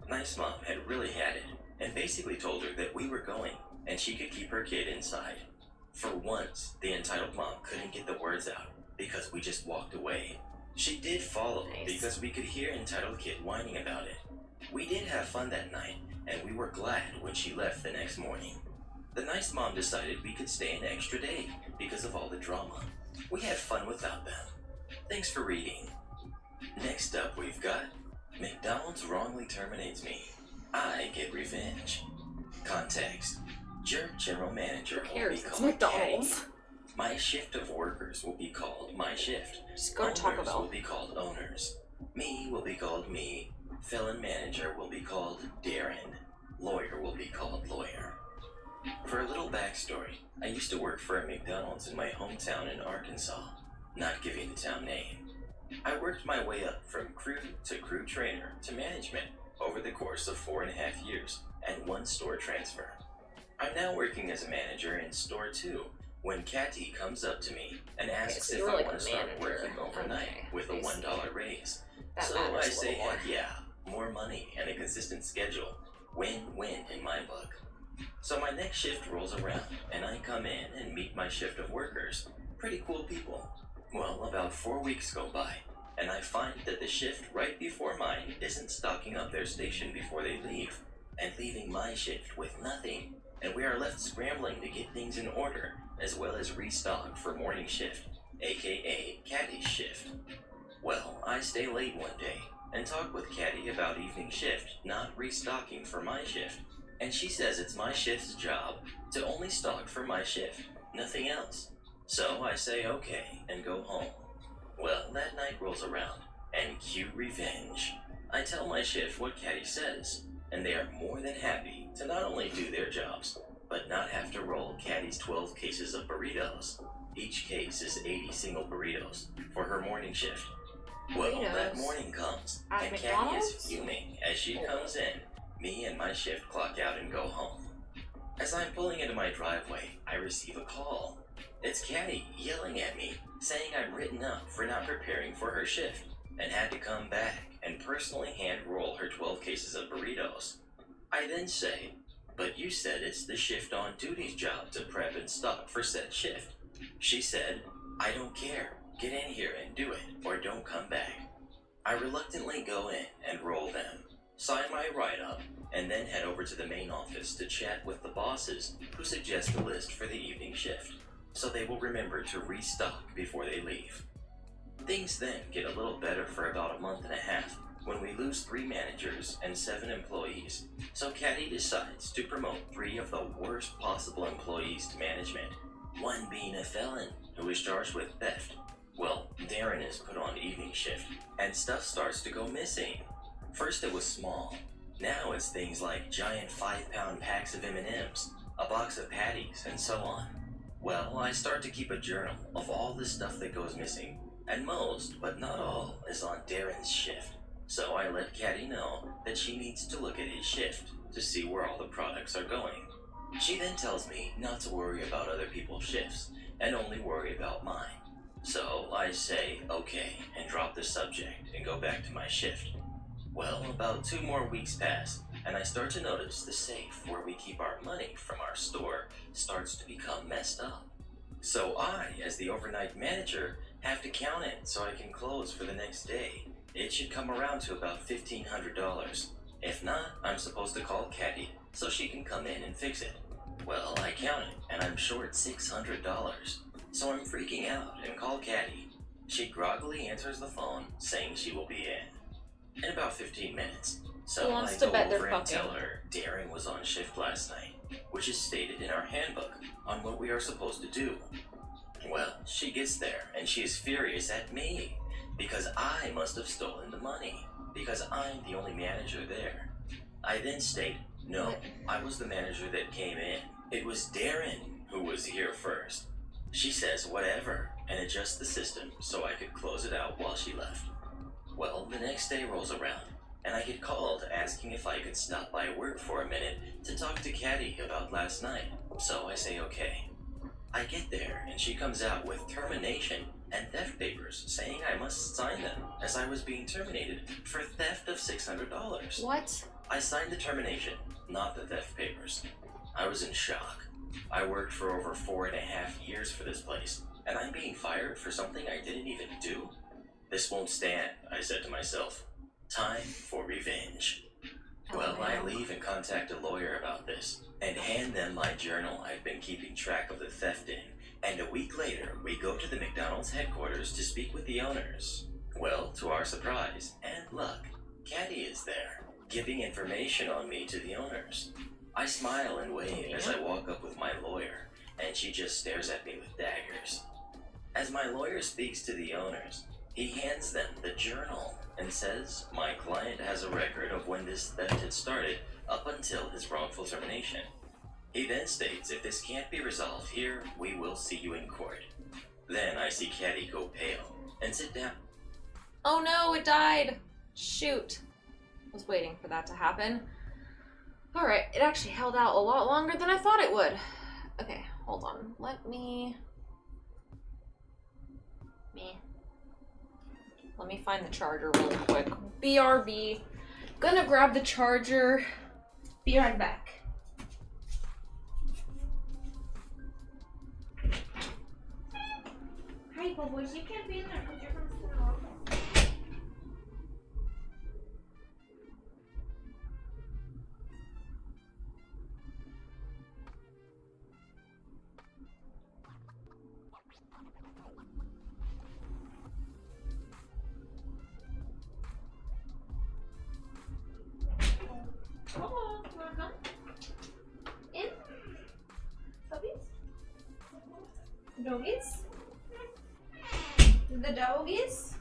Nice Mom had really had it, and basically told her that we were going, and she could keep her kid inside. For once, the Entitled Mom couldn't get the words out, because we just walked away. She did follow, because we could hear Entitled Kid whining about it. We did have fun that night, and we were glad when she left the next morning. The Nice Mom decided we could stay an extra day, because of all the drama. We had fun without them. Thanks for reading. Next up we've got McDonald's wrongly terminates me. I get revenge. Context. Jerk General Manager will be It's called McDonald's. Caddy. My shift of workers will be called my shift. Just go to Taco Owners Bell. will be called owners. Me will be called me. Felon manager will be called Darren. Lawyer will be called lawyer. For a little backstory, I used to work for a McDonald's in my hometown in Arkansas, not giving the town name. I worked my way up from crew to crew trainer to management over the course of 4.5 years and 1 store transfer. I'm now working as a manager in store 2 when Catty comes up to me and asks so if you're I like want a to start manager. working overnight Okay, with a I see. $1 raise. That So matters I a say little more. heck yeah, more money and a consistent schedule. Win-win in my book. So my next shift rolls around and I come in and meet my shift of workers. Pretty cool people. Well, about 4 weeks go by and I find that the shift right before mine isn't stocking up their station before they leave and leaving my shift with nothing, and we are left scrambling to get things in order as well as restock for morning shift, aka Caddy's shift. Well, I stay late one day and talk with Caddy about evening shift not restocking for my shift, and she says it's my shift's job to only stock for my shift, nothing else. So I say okay and go home. Well, that night rolls around, and cue revenge. I tell my shift what Caddy says, and they are more than happy to not only do their jobs, but not have to roll Caddy's 12 cases of burritos. Each case is 80 single burritos for her morning shift. Well, that morning comes, At and Caddy McDonald's? is fuming as she comes in. Me and my shift clock out and go home. As I'm pulling into my driveway, I receive a call. It's Caddy yelling at me, saying I'm written up for not preparing for her shift, and had to come back and personally hand roll her 12 cases of burritos. I then say, but you said it's the shift on duty's job to prep and stock for said shift. She said, I don't care, get in here and do it, or don't come back. I reluctantly go in and roll them, sign my write-up, and then head over to the main office to chat with the bosses who suggest a list for the evening shift, so they will remember to restock before they leave. Things then get a little better for about a month and a half when we lose 3 managers and 7 employees, so Caddy decides to promote 3 of the worst possible employees to management, one being a felon who is charged with theft. Well, Darren is put on evening shift, and stuff starts to go missing. First it was small, now it's things like giant 5-pound packs of M&Ms, a box of patties, and so on. Well, I start to keep a journal of all the stuff that goes missing, and most, but not all, is on Darren's shift. So I let Caddy know that she needs to look at his shift to see where all the products are going. She then tells me not to worry about other people's shifts, and only worry about mine. So I say okay and drop the subject and go back to my shift. Well, about 2 more weeks pass, and I start to notice the safe where we keep our money from our store starts to become messed up. So I, as the overnight manager, have to count it so I can close for the next day. It should come around to about $1,500. If not, I'm supposed to call Caddy so she can come in and fix it. Well, I count it, and I'm short $600. So I'm freaking out and call Caddy. She groggily answers the phone, saying she will be in about 15 minutes. So Who wants I to go bet they're over and fucking? tell her Darren was on shift last night, which is stated in our handbook on what we are supposed to do. Well, she gets there, and she is furious at me, because I must have stolen the money, because I'm the only manager there. I then state, no, I was the manager that came in. It was Darren who was here first. She says whatever, and adjusts the system so I could close it out while she left. Well, the next day rolls around, and I get called asking if I could stop by work for a minute to talk to Caddy about last night. So I say okay. I get there, and she comes out with termination and theft papers saying I must sign them as I was being terminated for theft of $600. What? I signed the termination, not the theft papers. I was in shock. I worked for over 4.5 years for this place, and I'm being fired for something I didn't even do? This won't stand, I said to myself. Time for revenge. Well, I leave and contact a lawyer about this, and hand them my journal I've been keeping track of the theft in, and a week later, we go to the McDonald's headquarters to speak with the owners. Well, to our surprise and luck, Caddy is there, giving information on me to the owners. I smile and wave as I walk up with my lawyer, and she just stares at me with daggers. As my lawyer speaks to the owners, he hands them the journal and says my client has a record of when this theft had started up until his wrongful termination. He then states if this can't be resolved here, we will see you in court. Then I see Caddy go pale and sit down. Oh no, it died. Shoot. I was waiting for that to happen. Alright, it actually held out a lot longer than I thought it would. Okay, hold on. Let me find the charger really quick. BRB. Gonna grab the charger. Be right back. Hey, boys, you can't be in there because you're gonna sit around. Hello, wanna come? In? Puppies? Doggies? The doggies?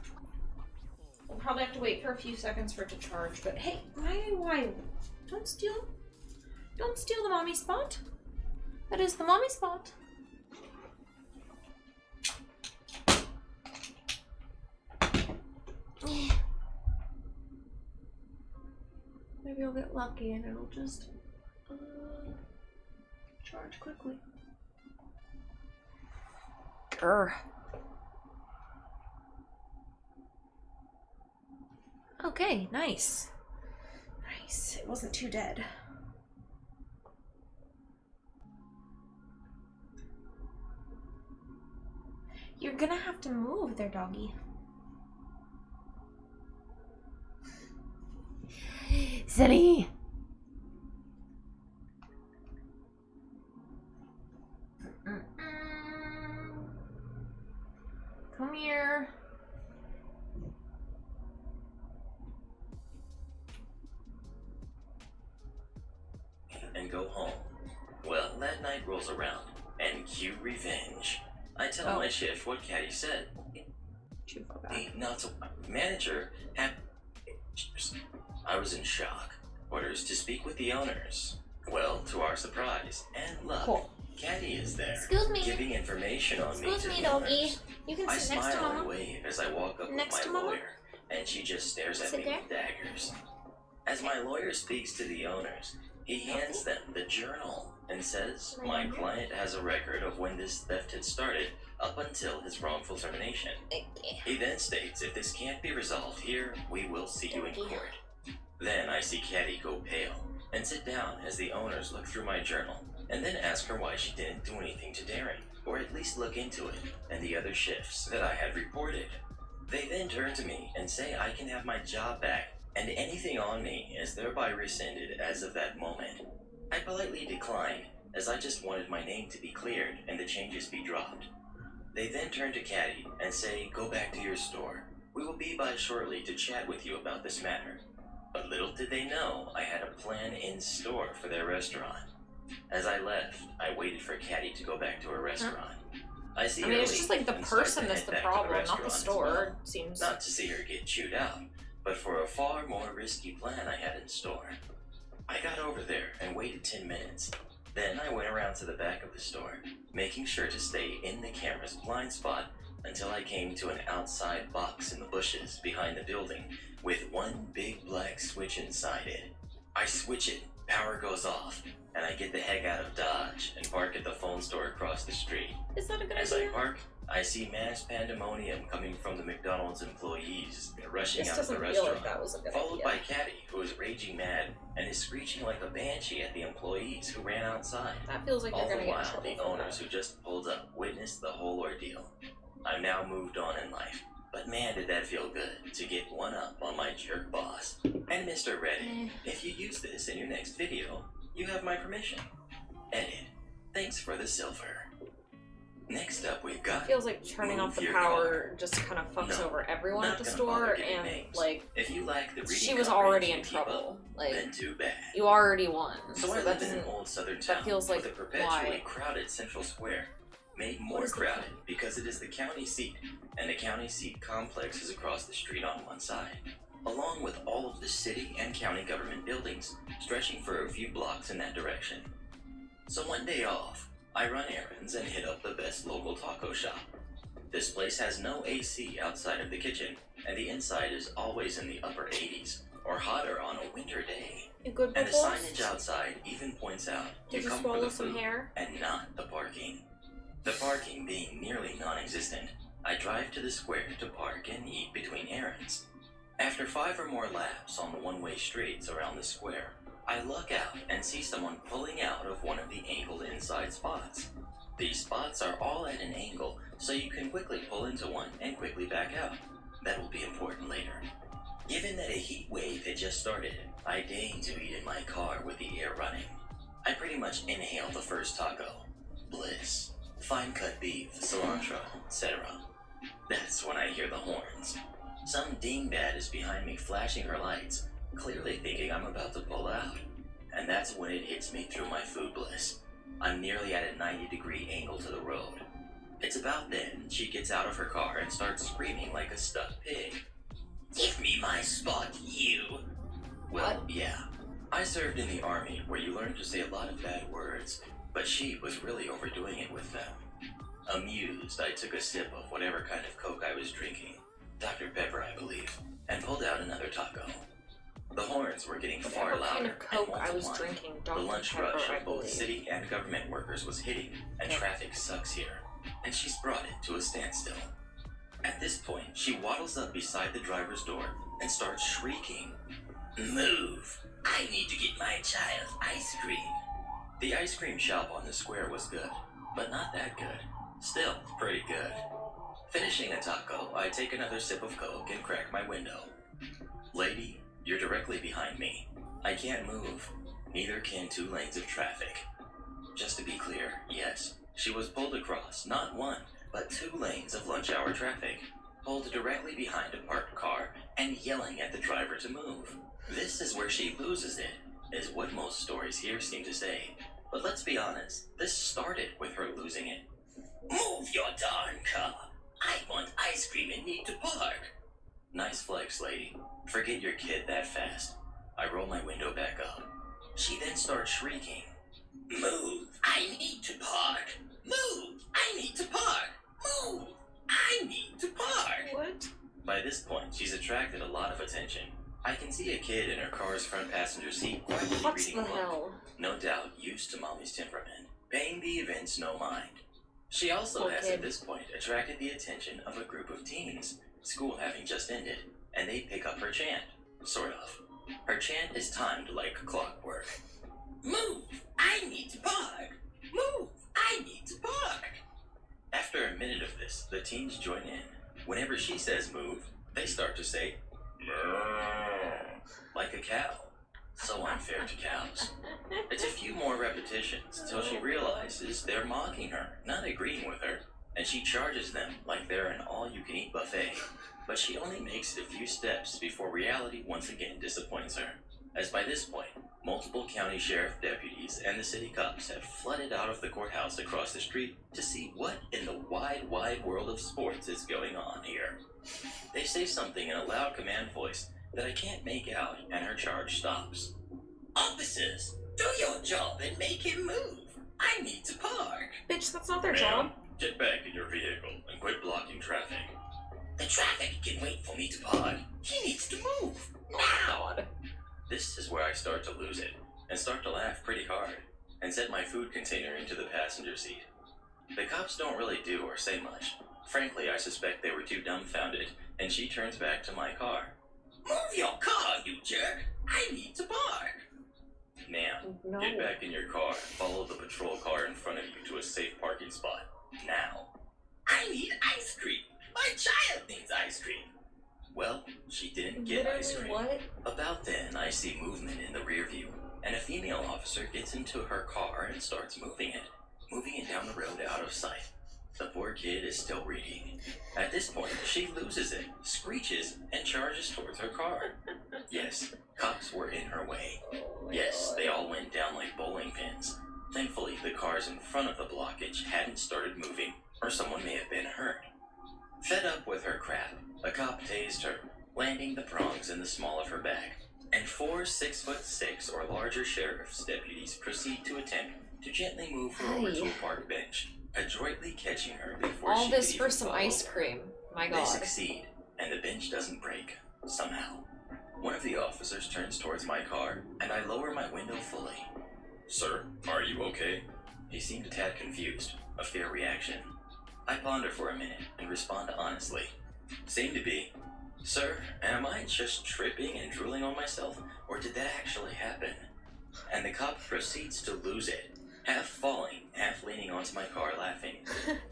We'll probably have to wait for a few seconds for it to charge, but hey, why? Don't steal the mommy spot. That is the mommy spot. Maybe I'll get lucky and it'll just charge quickly. Grr. Okay, nice. Nice. It wasn't too dead. You're gonna have to move there, doggy. Silly. Come here. And go home. Well, that night rolls around, and cue revenge. I tell my shift what Caddy said. Too far back. The not so manager had. I was in shock. Orders to speak with the owners. Well, to our surprise and luck, Cool. Caddy is there, Excuse me. giving information on me Excuse to me, the doggy. owners. You can I sit next to smile and Mama. wave as I walk up Next with to my Mama? lawyer, and she just stares at Sit me there. with daggers. As my lawyer speaks to the owners, he hands them the journal and says my client has a record of when this theft had started up until his wrongful termination. He then states if this can't be resolved here, we will see you in court. Then I see Caddy go pale and sit down as the owners look through my journal and then ask her why she didn't do anything to Darren, or at least look into it and the other shifts that I had reported. They then turn to me and say I can have my job back and anything on me is thereby rescinded as of that moment. I politely declined as I just wanted my name to be cleared and the changes be dropped. They then turn to Caddy and say go back to your store. We will be by shortly to chat with you about this matter. But little did they know I had a plan in store for their restaurant. As I left, I waited for Caddy to go back to her restaurant. I see I her mean, it's leave just like the and start person to that's head the back to problem, not the restaurant as store. well. Seems. Not to see her get chewed out, but for a far more risky plan I had in store. I got over there and waited 10 minutes. Then I went around to the back of the store, making sure to stay in the camera's blind spot until I came to an outside box in the bushes behind the building with one big black switch inside it. I switch it, power goes off, and I get the heck out of Dodge and park at the phone store across the street. Is that a good As idea? I park, I see mass pandemonium coming from the McDonald's employees rushing This out of the doesn't feel restaurant, like that was a good followed idea. by Caddy, who is raging mad and is screeching like a banshee at the employees who ran outside. That feels like All you're the gonna get in while, trouble the for owners that. who just pulled up witnessed the whole ordeal. I'm now moved on in life, but man did that feel good to get one up on my jerk boss. And Mr. Reddit, if you use this in your next video, you have my permission. Edit. Thanks for the silver. Next up we've got Feels like turning Move off the your power car. just kind of fucks No, over everyone not at the gonna store, bother giving and names. like If you lack the reading she was already in comprehension to keep trouble. up, Like then too bad. you already won, So so I that live in an doesn't. old southern town feels like with a perpetually why? crowded central square, made more What is the crowded point? because it is the county seat, and the county seat complex is across the street on one side, along with all of the city and county government buildings stretching for a few blocks in that direction. So one day off, I run errands and hit up the best local taco shop. This place has no AC outside of the kitchen, and the inside is always in the upper 80s, or hotter on a winter day. You good, And the Bubbles? signage outside even points out Did you come for swallow the some food hair? and not the parking. The parking being nearly non-existent, I drive to the square to park and eat between errands. After 5 or more laps on the one-way streets around the square, I look out and see someone pulling out of one of the angled inside spots. These spots are all at an angle, so you can quickly pull into one and quickly back out. That will be important later. Given that a heat wave had just started, I deigned to eat in my car with the air running. I pretty much inhale the first taco. Bliss. Fine cut beef, cilantro, etc. That's when I hear the horns. Some dingbat is behind me flashing her lights, clearly thinking I'm about to pull out. And that's when it hits me through my food bliss. I'm nearly at a 90-degree angle to the road. It's about then she gets out of her car and starts screaming like a stuck pig. Give me my spot, you! Well, yeah. I served in the army where you learn to say a lot of bad words, but she was really overdoing it with them. Amused, I took a sip of whatever kind of Coke I was drinking, Dr. Pepper I believe, and pulled out another taco. The horns were getting far Whatever louder kind of Coke and I was multiplying. drinking, The Dr. lunch Pepper, rush I of both believe. city and government workers was hitting, and Okay. traffic sucks here, and she's brought it to a standstill. At this point, she waddles up beside the driver's door and starts shrieking, "Move! I need to get my child ice cream!" The ice cream shop on the square was good, but not that good. Still, pretty good. Finishing a taco, I take another sip of Coke and crack my window. "Lady, you're directly behind me. I can't move. Neither can 2 lanes of traffic." Just to be clear, yes, she was pulled across not 1, but 2 lanes of lunch hour traffic, pulled directly behind a parked car and yelling at the driver to move. This is where she loses it, is what most stories here seem to say. But let's be honest, this started with her losing it. "Move your darn car! I want ice cream and need to park!" Nice flex, lady. Forget your kid that fast. I roll my window back up. She then starts shrieking. Move! I need to park! Move! I need to park! Move! I need to park! What? By this point, she's attracted a lot of attention. I can see a kid in her car's front passenger seat quietly What reading the a book. hell? No doubt used to Mommy's temperament, paying the events no mind. She also Poor has kid. at this point attracted the attention of a group of teens, school having just ended, and they pick up her chant. Sort of. Her chant is timed like clockwork. Move! I need to park! Move! I need to park! After a minute of this, the teens join in. Whenever she says move, they start to say "Moo," like a cow. So unfair to cows. It's a few more repetitions until she realizes they're mocking her, not agreeing with her, and she charges them like they're an all-you-can-eat buffet. But she only makes it a few steps before reality once again disappoints her. As by this point, multiple county sheriff deputies and the city cops have flooded out of the courthouse across the street to see what in the wide, wide world of sports is going on here. They say something in a loud command voice that I can't make out, and her charge stops. Officers, do your job and make him move! I need to park! Bitch, that's not their Ma'am, job. get back in your vehicle and quit blocking traffic. The traffic can wait for me to park. He needs to move! Now! God. This is where I start to lose it, and start to laugh pretty hard, and set my food container into the passenger seat. The cops don't really do or say much. Frankly, I suspect they were too dumbfounded, and she turns back to my car. Move your car, you jerk! I need to park! Ma'am, No. get back in your car and follow the patrol car in front of you to a safe parking spot. Now. I need ice cream! My child needs ice cream! Well, she didn't get ice cream. What? About then, I see movement in the rear view, and a female officer gets into her car and starts moving it down the road out of sight. The poor kid is still reading. At this point, she loses it, screeches, and charges towards her car. Yes, cops were in her way. Yes, they all went down like bowling pins. Thankfully, the cars in front of the blockage hadn't started moving, or someone may have been hurt. Fed up with her crap, a cop tased her, landing the prongs in the small of her back, and 4 6'6" or larger sheriff's deputies proceed to attempt to gently move her over to a park bench, adroitly catching her before All she this could for even some fall ice over. cream. My They God. succeed, and the bench doesn't break, somehow. One of the officers turns towards my car, and I lower my window fully. "Sir, are you okay?" He seemed a tad confused, a fair reaction. I ponder for a minute and respond honestly. "Seem to be. Sir, am I just tripping and drooling on myself, or did that actually happen?" And the cop proceeds to lose it, half falling, half leaning onto my car laughing.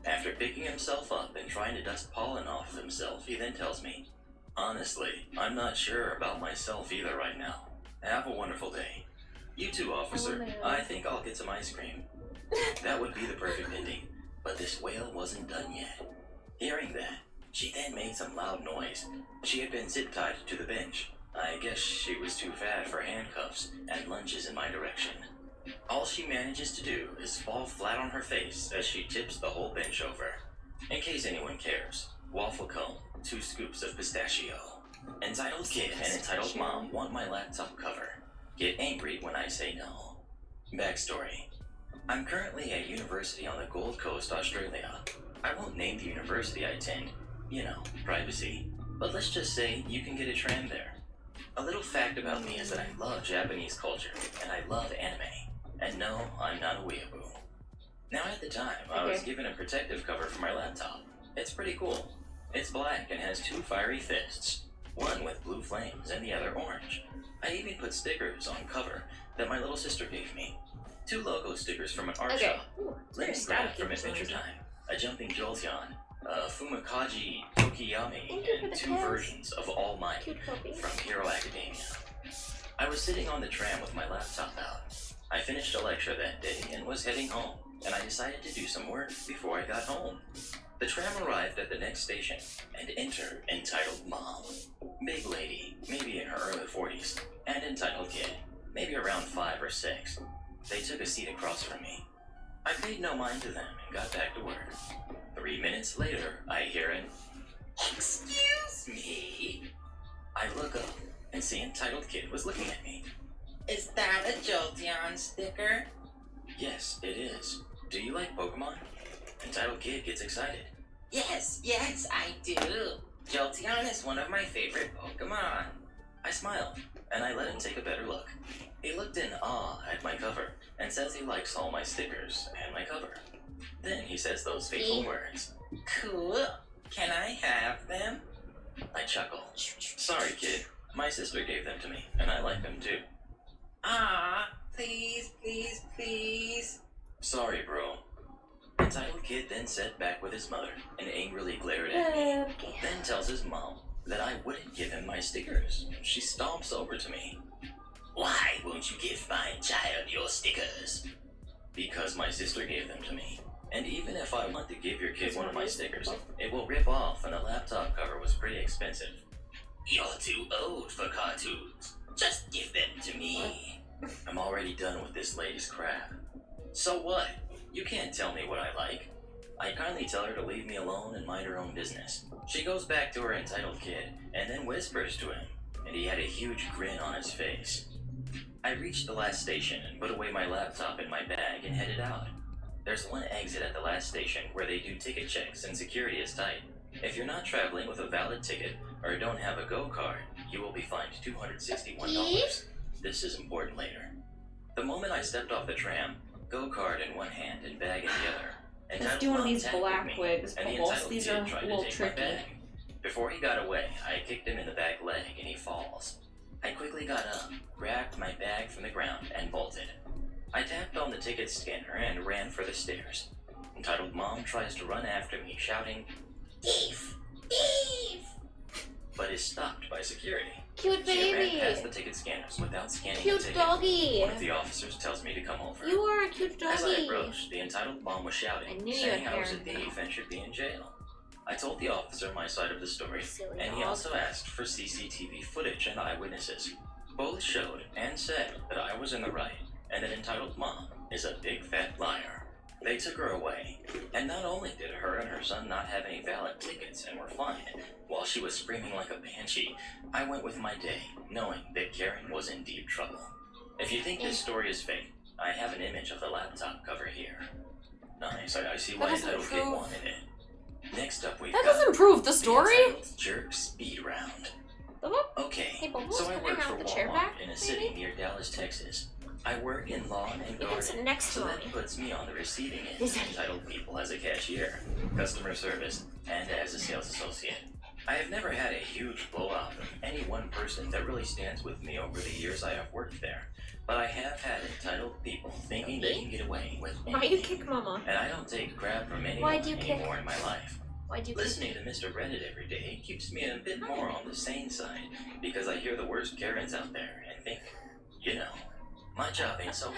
After picking himself up and trying to dust pollen off of himself, he then tells me, "Honestly, I'm not sure about myself either right now. Have a wonderful day. You too, officer. man. I think I'll get some ice cream." That would be the perfect ending, but this whale wasn't done yet. Hearing that, she then made some loud noise. She had been zip-tied to the bench. I guess she was too fat for handcuffs and lunges in my direction. All she manages to do is fall flat on her face as she tips the whole bench over. In case anyone cares, waffle cone, 2 scoops of pistachio. Entitled kid and entitled mom want my laptop cover. Get angry when I say no. Backstory. I'm currently at university on the Gold Coast, Australia. I won't name the university I attend. You know, privacy. But let's just say you can get a tram there. A little fact about me is that I love Japanese culture, and I love anime. And no, I'm not a weeaboo. Now at the time, I was given a protective cover for my laptop. It's pretty cool. It's black and has 2 fiery fists. One with blue flames and the other orange. I even put stickers on cover that my little sister gave me. 2 logo stickers from an art shop. Ooh, it's very Lithograph from staticky. Adventure Time. A jumping Jolteon. A Fumikaji Tokiyami. Thank you for And the 2 kiss. versions of All Might Cute puppy. from Hero Academia. I was sitting on the tram with my laptop out. I finished a lecture that day and was heading home, and I decided to do some work before I got home. The tram arrived at the next station, and enter entitled mom. Big lady, maybe in her early 40s, and entitled kid, maybe around 5 or 6. They took a seat across from me. I paid no mind to them and got back to work. 3 minutes later, I hear an Excuse me? I look up and see entitled kid was looking at me. Is that a Jolteon sticker? Yes, it is. Do you like Pokemon? Entitled Kid gets excited. Yes, I do. Jolteon is one of my favorite Pokemon. I smiled, and I let him take a better look. He looked in awe at my cover, and says he likes all my stickers and my cover. Then he says those fateful words. Cool. Can I have them? I chuckle. Sorry, kid. My sister gave them to me, and I like them too. Ah, please, please, please. Sorry, bro. Entitled Kid then sat back with his mother and angrily glared at me. Then tells his mom that I wouldn't give him my stickers. She stomps over to me. Why won't you give my child your stickers? Because my sister gave them to me. And even if I want to give your kid one of my stickers, it will rip off, and the laptop cover was pretty expensive. You're too old for cartoons. Just give them to me. I'm already done with this latest crap. So what? You can't tell me what I like. I kindly tell her to leave me alone and mind her own business. She goes back to her entitled kid and then whispers to him, and he had a huge grin on his face. I reached the last station and put away my laptop in my bag and headed out. There's one exit at the last station where they do ticket checks and security is tight. If you're not traveling with a valid ticket or don't have a Go card, you will be fined $261. This is important later. The moment I stepped off the tram, Go card in one hand and bag in the other, Let's do one of these black wigs, Bubbles. These are a little tricky. Before he got away, I kicked him in the back leg and he falls. I quickly got up, grabbed my bag from the ground, and bolted. I tapped on the ticket scanner and ran for the stairs. Entitled Mom tries to run after me, shouting, "Thief! Thief!" but is stopped by security. Cute She ran baby. past the ticket scanners without scanning Cute the ticket. doggy. One of the officers tells me to come over. You are a cute As I doggy. approached, the entitled mom was I shouting, knew you saying had I was hair. a thief and should be in jail. I told the officer my side of the story, Silly and he dog. also asked for CCTV footage and eyewitnesses. Both showed and said that I was in the right, and that entitled mom is a big fat liar. They took her away, and not only did her and her son not have any valid tickets and were fined, while she was screaming like a banshee, I went with my day, knowing that Karen was in deep trouble. If you think this story is fake, I have an image of the laptop cover here. Nice, I see why doesn't Entitled Kid prove- wanted it. Next up we've That got doesn't prove the the story. Entitled Jerk Speed Round. Bubba? Okay, Hey, Bubbles, so I can I work have for the chair Walmart back, in a city maybe? near Dallas, Texas. I work in lawn and You can sit garden, next so to that me. puts me on the receiving end Is of it? entitled people as a cashier, customer service, and as a sales associate. I have never had a huge blowout of any one person that really stands with me over the years I have worked there, but I have had entitled people thinking they can get away with Why you anything, kick Mama? and I don't take crap from anyone Why'd you kick- anymore in my life. Why'd you kick? Listening to Mr. Reddit every day keeps me a bit more on the sane side because I hear the worst Karens out there and think, you know, my job ain't so bad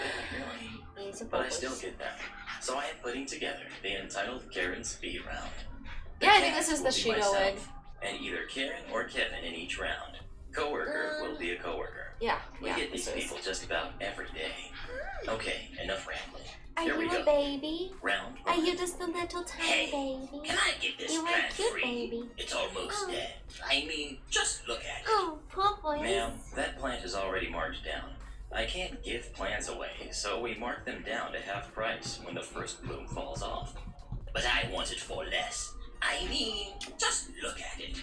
really, He's a but I Bubbles. still get them. So I am putting together the entitled Karen Speed Round. The Yeah, I think cast this is will the be Shido myself, egg. And either Karen or Kevin in each round. Coworker will be a coworker. Yeah, We yeah. get these this is. people just about every day. Okay, enough rambling. Are Here we you go. a baby? Round Are one. you just a little tiny Hey, baby? Can I get this You are plant cute, free? baby. It's almost Oh. dead. I mean, just look at it. Oh, poor boy. Ma'am, that plant is already marked down. I can't give plants away, so we mark them down to half price when the first bloom falls off. But I want it for less. I mean, just look at it.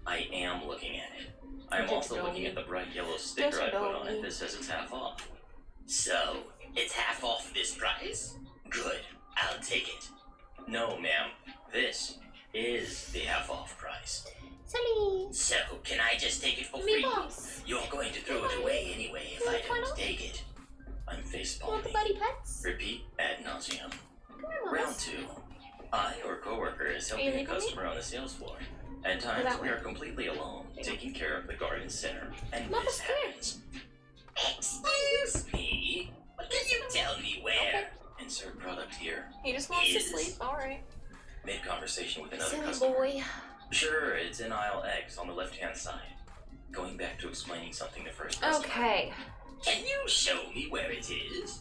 I am looking at it. I'm Just also don't. looking at the bright yellow sticker Just I put on don't. it that says it's half off. So, it's half off this price? Good. I'll take it. No, ma'am. This is the half off price. Silly. So, can I just take it for Me free? boss. You're going to throw it away anyway if I don't take it. I'm face Want the palming. buddy pets? Repeat ad nauseum. Come here, Round Mama. 2. I or coworker is Are you helping a leaving me? customer on the sales floor. At times, that we way? are completely alone, taking care of the garden center, and Mama's this scared. happens. Excuse me? But can you tell me where? Insert product here. He just wants to Is- sleep. Alright. Mid-conversation with another Silly customer. boy. Sure, it's in aisle X on the left-hand side. Going back to explaining something to first customer. Okay. Can you show me where it is?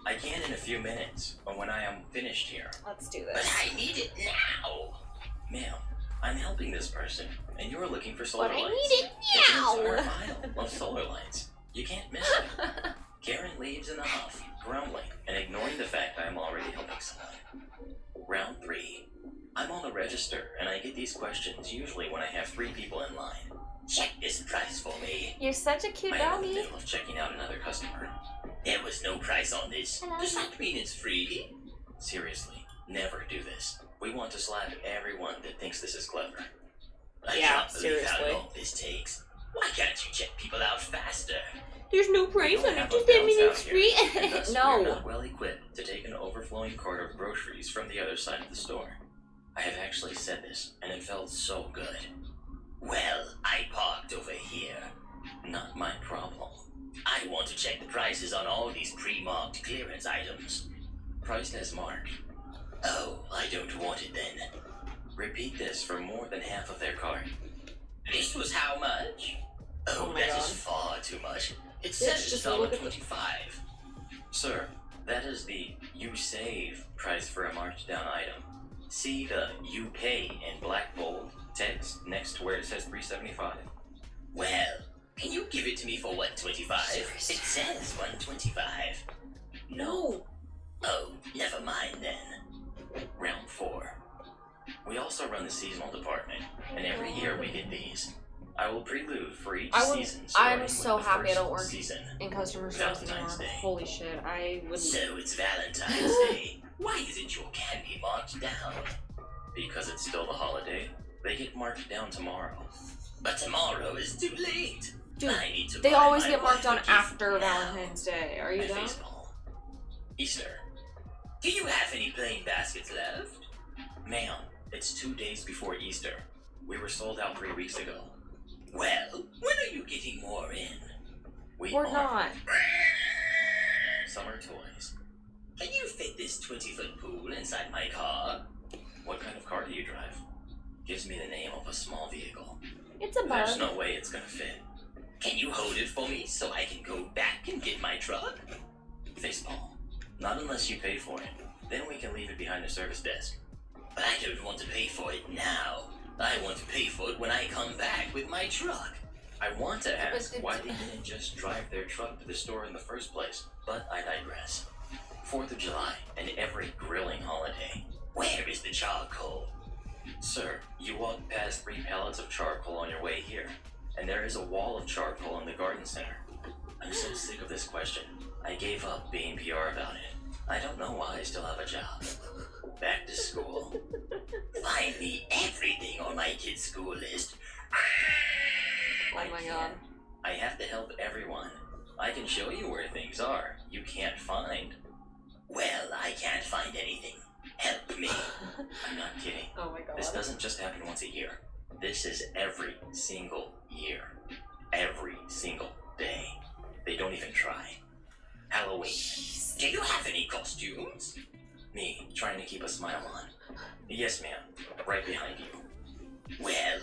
I can in a few minutes, but when I am finished here. Let's do But this. I need it now. Ma'am, I'm helping this person, and you're looking for solar But I lights. need it It's an now. entire aisle of solar lights. You can't miss it. Karen leaves in a huff, grumbling and ignoring the fact I am already helping someone. Round 3. I'm on the register, and I get these questions usually when I have 3 people in line. Check this price for me. You're such a cute I am in the doggy. middle of checking out another customer. There was no price on this. Hello. Does that mean it's free? Seriously, never do this. We want to slap everyone that thinks this is clever. I Yeah, can't believe how seriously. long this takes. Why can't you check people out faster? There's no We price don't on have it. Just a that means bounce it's out free. here, and thus we are No. not well equipped to take an overflowing cart of groceries from the other side of the store. I have actually said this, and it felt so good. Well, I parked over here. Not my problem. I want to check the prices on all these pre-marked clearance items. Priced as marked. Oh, I don't want it then. Repeat this for more than half of their cart. This was how much? Oh, Oh my that God. is far too much. It Yes, says just it's look at the- $1.25. Sir, that is the you save price for a marked down item. See the you pay in black bold text next to where it says $3.75. Well, can you give it to me for $1.25? It says $1.25. No. Oh, never mind then. Round 4. We also run the seasonal department, and every year we get these. I will prelude for each season. I'm starting so with the happy I first don't work season. in customer service anymore. Valentine's Day. Holy shit, I would. So it's Valentine's Day. Why isn't your candy marked down? Because it's still the holiday, they get marked down tomorrow. But tomorrow is too late. Dude, I need to they buy always my get marked wife on a gift after now. Valentine's Day. Are you And done? baseball. Easter. Do you have any plain baskets left? Ma'am, it's 2 days before Easter. We were sold out 3 weeks ago. Well, when are you getting more in? We Or are not. summer toys. Can you fit this 20-foot pool inside my car? What kind of car do you drive? Gives me the name of a small vehicle. It's a There's bug. no way it's gonna fit. Can you hold it for me so I can go back and get my truck? Facepalm. Not unless you pay for it. Then we can leave it behind the service desk. But I don't want to pay for it now. I want to pay for it when I come back with my truck. I want to ask But why they didn't just drive their truck to the store in the first place, but I digress. 4th of July and every grilling holiday. Where is the charcoal? Sir, you walk past 3 pallets of charcoal on your way here, and there is a wall of charcoal in the garden center. I'm so sick of this question. I gave up being PR about it. I don't know why I still have a job. Back to school. Find me everything on my kid's school list. Oh I my can't. God. I have to help everyone. I can show you where things are. You can't find. Well, I can't find anything. Help me. I'm not kidding. Oh my god. This doesn't just happen once a year. This is every single year. Every single day. They don't even try. Halloween. Do you have any costumes? Me, trying to keep a smile on. Yes, ma'am. Right behind you. Well,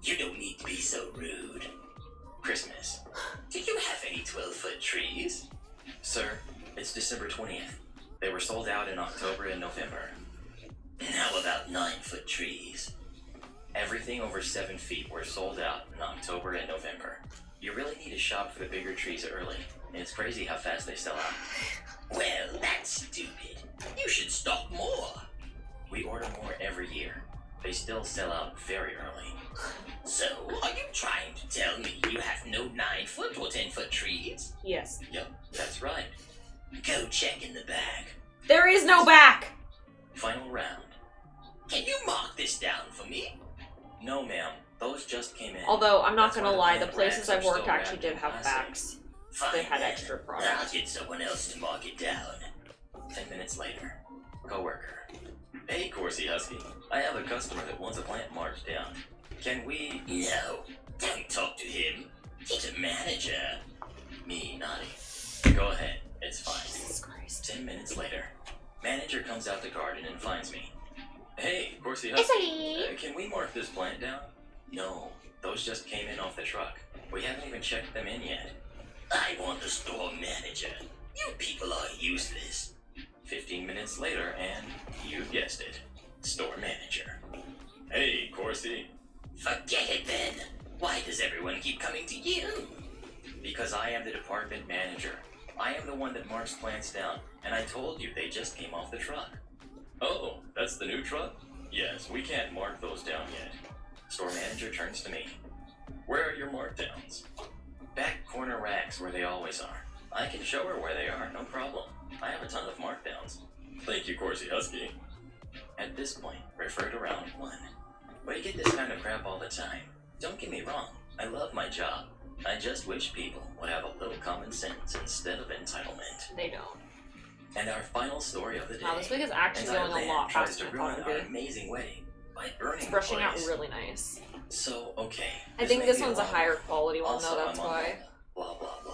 you don't need to be so rude. Christmas. Do you have any 12-foot trees? Sir, it's December 20th. They were sold out in October and November. How about 9-foot trees? Everything over 7 feet were sold out in October and November. You really need to shop for the bigger trees early, and it's crazy how fast they sell out. Well, that's stupid. You should stock more. We order more every year. They still sell out very early. So, are you trying to tell me you have no 9-foot or 10-foot trees? Yes. Yep, that's right. Go check in the bag. There is no back! Final round. Can you mark this down for me? No, ma'am. Those just came in. Although, I'm not That's gonna why lie, the plant places racks are I've worked still actually wrapped did in have plastic. backs. Fine They had then. extra I'll products. get someone else to mark it down. 10 minutes later. Coworker. Hey, Corsi Husky. I have a customer that wants a plant marked down. Can we... No, don't talk to him. He's a manager. Me, naughty. Go ahead. It's fine. Jesus Christ. 10 minutes later. Manager comes out the garden and finds me. Hey, Corsi Husky. Italy! Can we mark this plant down? No. Those just came in off the truck. We haven't even checked them in yet. I want the store manager. You people are useless. 15 minutes later, and you guessed it. Store manager. Hey, Corsi. Forget it then. Why does everyone keep coming to you? Because I am the department manager. I am the one that marks plants down, and I told you they just came off the truck. Oh, that's the new truck? Yes, we can't mark those down yet. Store manager turns to me. Where are your markdowns? Back corner racks where they always are. I can show her where they are, no problem. I have a ton of markdowns. Thank you, Corsi Husky. At this point, refer to round 1. We get this kind of crap all the time. Don't get me wrong, I love my job. I just wish people would have a little common sense instead of entitlement. They don't. And our final story of the day. Wow, this week is actually going a lot tries faster to than I ruin thought it our would be. amazing wedding by burning It's brushing the out place. really nice. So, okay. I think may this be one's a long. higher quality one Also, though, that's I'm on why. blah, blah, blah.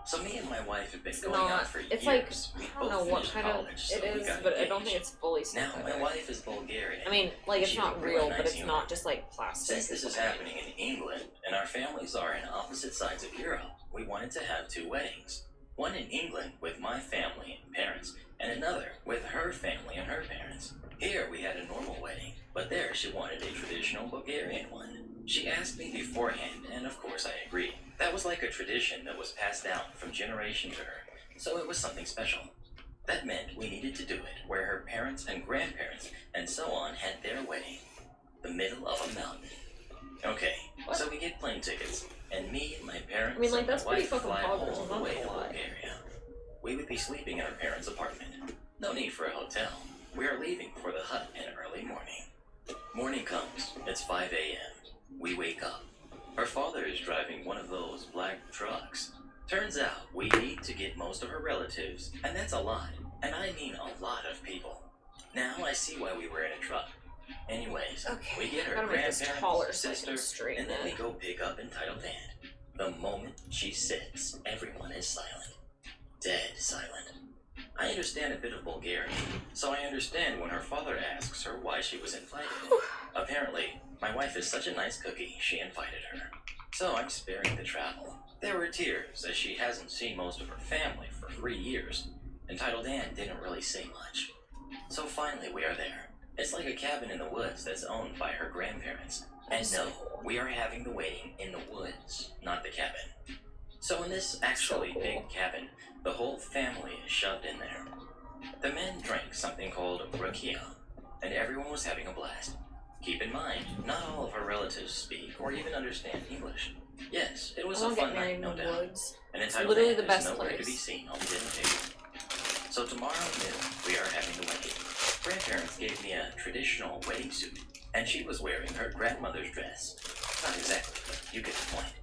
So me and my wife have been It's going out not, for it's years. like, We I don't know both what finished kind of college, so it we is, got but I don't engaged. think it's fully Now, stamped my either. wife is Bulgarian. I mean, like, it's She not looked really real, nice but it's human. not just like plastic. Since this is happening in England, and our families are in opposite sides of Europe, we wanted to have 2 weddings. One in England with my family and parents, and another with her family and her parents. Here we had a normal wedding, but there she wanted a traditional Bulgarian one. She asked me beforehand, and of course I agreed. That was like a tradition that was passed down from generation to her, so it was something special. That meant we needed to do it where her parents and grandparents and so on had their wedding. The middle of a mountain. Okay, What? so we get plane tickets, and me and my parents I mean, like, and my that's pretty wife fucking fly progress, all I'm the not way gonna to lie. Bulgaria. We would be sleeping in our parents' apartment. No need for a hotel. We are leaving for the hut in early morning. Morning comes. It's 5 a.m. We wake up. Her father is driving one of those black trucks. Turns out we need to get most of her relatives, and that's a lot. And I mean a lot of people. Now I see why we were in a truck. Anyways, Okay, we get her gotta make this grandparents, taller so I sister, can straighten and then we it. go pick up entitled aunt. The moment she sits, everyone is silent. Dead silent. I understand a bit of Bulgarian, so I understand when her father asks her why she was invited. Apparently, my wife is such a nice cookie, she invited her. So I'm sparing the travel. There were tears, as she hasn't seen most of her family for 3 years. Entitled Anne didn't really say much. So finally we are there. It's like a cabin in the woods that's owned by her grandparents. And no, we are having the wedding in the woods, not the cabin. So in this actually big cabin, the whole family is shoved in there. The men drank something called rakia, and everyone was having a blast. Keep in mind, not all of her relatives speak or even understand English. Yes, it was I a won't get fun married night, in no the doubt. woods. And It's entitled literally Anne the best is nowhere to be place. seen on the dinner table. So tomorrow noon, we are having the wedding. Grandparents gave me a traditional wedding suit, and she was wearing her grandmother's dress. Not exactly, but you get the point.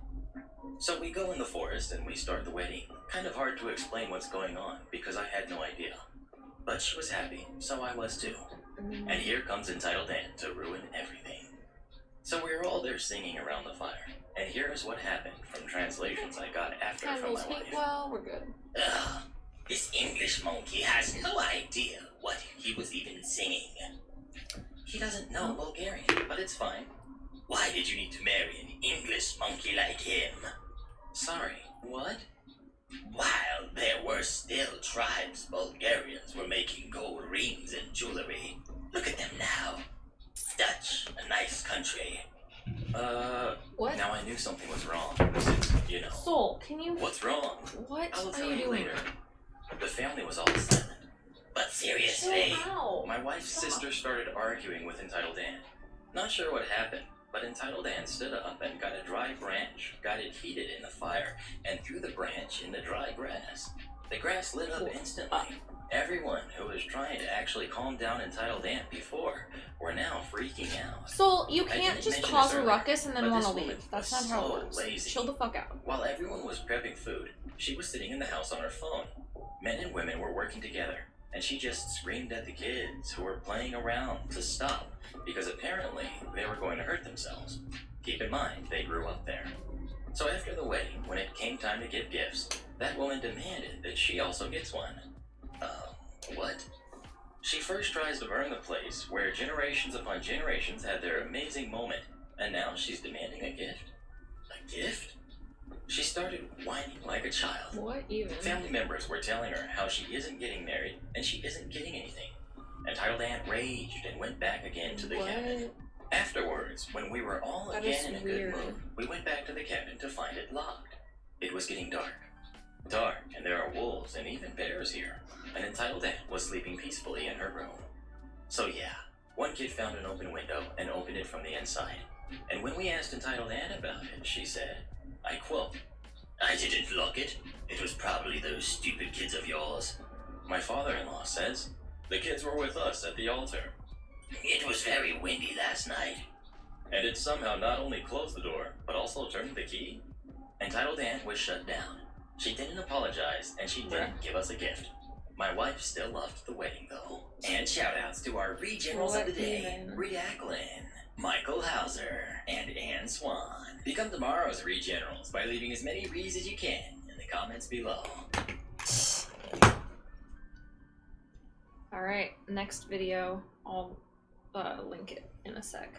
So we go in the forest and we start the wedding. Kind of hard to explain what's going on because I had no idea. But she was happy, so I was too. And here comes entitled Anne to ruin everything. So we were all there singing around the fire. And here's what happened from translations I got after from Candles my heat wife. well, we're good. Ugh, this English monkey has no idea what he was even singing. He doesn't know Bulgarian, but it's fine. Why did you need to marry an English monkey like him? Sorry, what? While there were still tribes, Bulgarians were making gold rings and jewelry. Look at them now. Dutch, a nice country. What? Now I knew something was wrong. Since, you know. Soul, can you... What's wrong? What I'll are tell you you doing? later. The family was all silent. But seriously, Ow. My wife's Stop. sister started arguing with Entitled Anne. Not sure what happened, but Entitled Anne stood up and got a dry branch, got it heated in the fire, and threw the branch in the dry grass. The grass lit up instantly. Everyone who was trying to actually calm down Entitled Anne before were now freaking out. Soul, you I can't didn't just mention cause this a earlier, ruckus and then but want to this woman leave. That's was not how it so works. lazy. Chill the fuck out. While everyone was prepping food, she was sitting in the house on her phone. Men and women were working together, and she just screamed at the kids who were playing around to stop, because apparently they were going to hurt themselves. Keep in mind, they grew up there. So after the wedding, when it came time to give gifts, that woman demanded that she also gets one. What? She first tries to burn the place where generations upon generations had their amazing moment, and now she's demanding a gift? A gift? She started whining like a child. What even? Family members were telling her how she isn't getting married and she isn't getting anything. Entitled Aunt raged and went back again to the cabin. Afterwards, when we were all That again is in a weird. good mood, we went back to the cabin to find it locked. It was getting dark. dark, and there are wolves and even bears here. An entitled aunt was sleeping peacefully in her room. So yeah, one kid found an open window and opened it from the inside. And when we asked entitled aunt about it, she said, I quote, I didn't lock it. It was probably those stupid kids of yours. my father-in-law says, the kids were with us at the altar. It was very windy last night. And it somehow not only closed the door, but also turned the key? Entitled aunt was shut down. She didn't apologize, and she didn't give us a gift. My wife still loved the wedding, though. And shout-outs to our re-generals of the day, Rhea Acklin, Michael Hauser, and Ann Swan. Become tomorrow's re-generals by leaving as many re's as you can in the comments below. Alright, next video, I'll link it in a sec.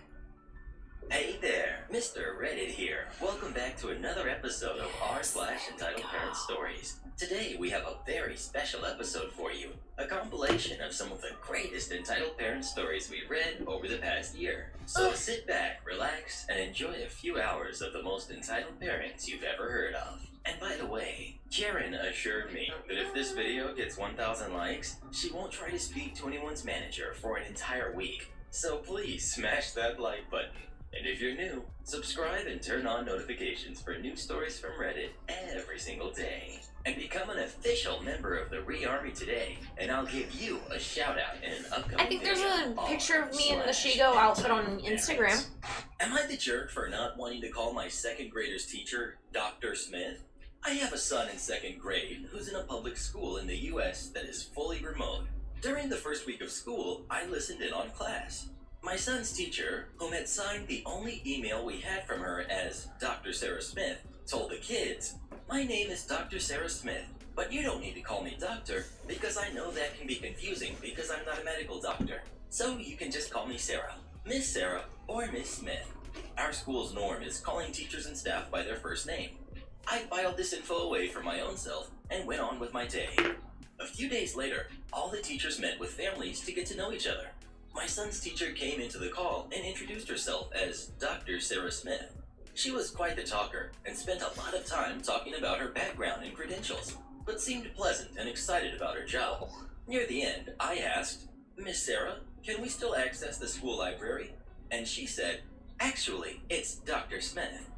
Hey there, Mr. Reddit here. Welcome back to another episode of r/Entitled Parent Stories. Today we have a very special episode for you, a compilation of some of the greatest entitled parent stories we've read over the past year. So sit back, relax, and enjoy a few hours of the most entitled parents you've ever heard of. And by the way, Karen assured me that if this video gets 1,000 likes, she won't try to speak to anyone's manager for an entire week. So please smash that like button. And if you're new, subscribe and turn on notifications for new stories from Reddit every single day. And become an official member of the Re-Army today, and I'll give you a shout out in an upcoming I think there's video a picture of me in the r/. Shigo outfit on Instagram. Am I the jerk for not wanting to call my second grader's teacher Dr. Smith? I have a son in second grade who's in a public school in the US that is fully remote. During the first week of school, I listened in on class. My son's teacher, whom had signed the only email we had from her as Dr. Sarah Smith, told the kids, my name is Dr. Sarah Smith, but you don't need to call me doctor because I know that can be confusing because I'm not a medical doctor. So you can just call me Sarah, Miss Sarah, or Miss Smith. Our school's norm is calling teachers and staff by their first name. I filed this info away for my own self and went on with my day. A few days later, all the teachers met with families to get to know each other. My son's teacher came into the call and introduced herself as Dr. Sarah Smith. She was quite the talker and spent a lot of time talking about her background and credentials, but seemed pleasant and excited about her job. Near the end, I asked, Miss Sarah, can we still access the school library? And she said, actually, it's Dr. Smith.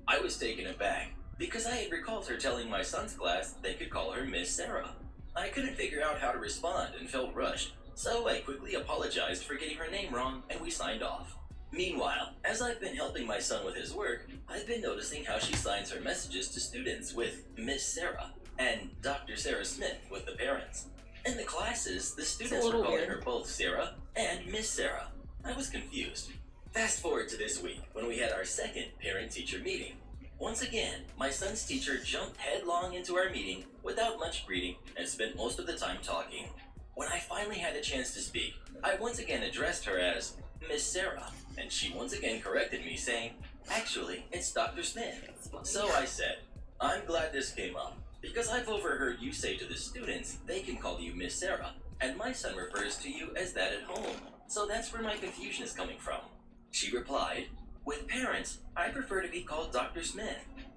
I was taken aback because I had recalled her telling my son's class they could call her Miss Sarah. I couldn't figure out how to respond and felt rushed. So I quickly apologized for getting her name wrong and we signed off. Meanwhile, as I've been helping my son with his work, I've been noticing how she signs her messages to students with Miss Sarah and Dr. Sarah Smith with the parents. In the classes, the students were calling her both Sarah and Miss Sarah. I was confused. Fast forward to this week when we had our second parent-teacher meeting. Once again, my son's teacher jumped headlong into our meeting without much greeting and spent most of the time talking. When I finally had a chance to speak, I once again addressed her as Miss Sarah, and she once again corrected me saying, actually, it's Dr. Smith. So I said, I'm glad this came up, because I've overheard you say to the students they can call you Miss Sarah, and my son refers to you as that at home, so that's where my confusion is coming from. She replied, with parents, I prefer to be called Dr. Smith.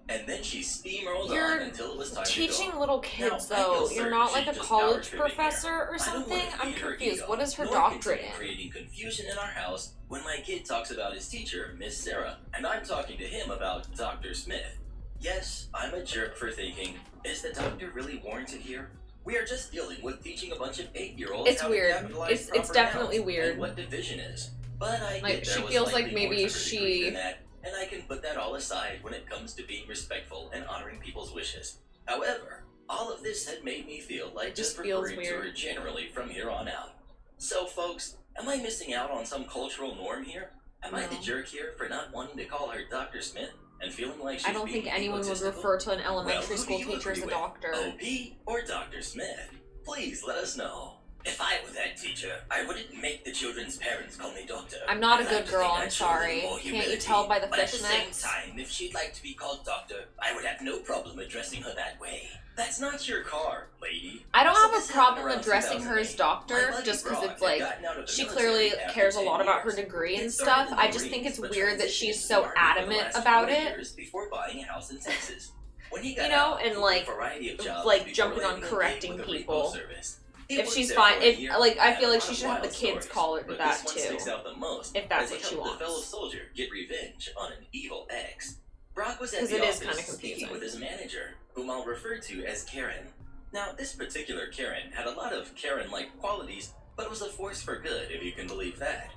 And then she steamrolled on until it was time to go. Teaching little kids, though, you're not like a college professor or something? I'm confused. What is her doctorate in? Creating confusion in our house when my kid talks about his teacher, Miss Sarah, and I'm talking to him about Dr. Smith. Yes, I'm a jerk for thinking, is the doctor really warranted here? We are just dealing with teaching a bunch of 8-year-olds It's how weird. to capitalize It's definitely nouns weird. and what division is. But I Like, get there she was feels like likely maybe more to her degree she- than that, and I can put that all aside when it comes to being respectful and honoring people's wishes. However, all of this had made me feel like just feels referring to her weird. generally from here on out. So folks, am I missing out on some cultural norm here? Am I the No. jerk here for not wanting to call her Dr. Smith and feeling like she's I don't think being anyone would egotistical? refer to an Well, elementary who school do you teacher as a agree with? doctor. OP or Dr. Smith? Please let us know. If I were that teacher, I wouldn't make the children's parents call me doctor. I'm not a I'd good like to girl, think I'm I'd show a little sorry. more Can't you humility. tell by the But at the fishnets? same time, if she'd like to be called doctor, I would have no problem addressing her that way. That's not your car, lady. I don't So have this a happened problem around addressing her as 2008. doctor, My just because buddy it's Brock like, had gotten out of the she military clearly after cares a 10 lot about her years. degree He and started stuff. in I the just think Marines, it's but weird that transitioned she's to so the Army for the adamant last about 4 it. years before buying a house in Texas. When he got You know, out, and, he like- did a variety of jobs like, before jumping on landing a gig correcting with a repo people. service. He If worked she's there fine, for a year like, I and feel had like a she lot should of have the wild kids stories, call her but that this one too. sticks out the most If that's as he what she helped the fellow wants. soldier get revenge on an evil ex. Brock was at 'Cause the it is office kinda speaking confusing. with his manager, whom I'll refer to as Karen. Now, this particular Karen had a lot of Karen-like qualities, but was a force for good, if you can believe that.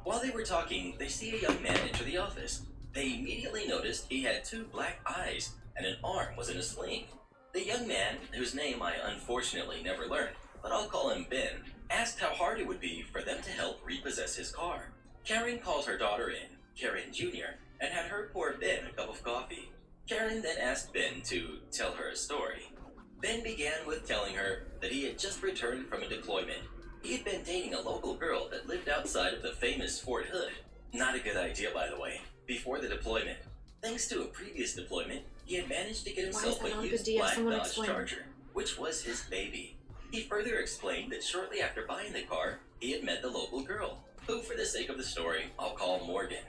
While they were talking, they see a young man enter the office. They immediately noticed he had 2 black eyes, and an arm was in a sling. The young man, whose name I unfortunately never learned, but I'll call him Ben, asked how hard it would be for them to help repossess his car. Karen called her daughter in, Karen Jr., and had her pour Ben a cup of coffee. Karen then asked Ben to tell her a story. Ben began with telling her that he had just returned from a deployment. He had been dating a local girl that lived outside of the famous Fort Hood. Not a good idea, by the way. Before the deployment, thanks to a previous deployment, he had managed to get himself Why is that a not a used good idea? black Someone Dodge explain. Charger, which was his baby. He further explained that shortly after buying the car, he had met the local girl, who, for the sake of the story, I'll call Morgan.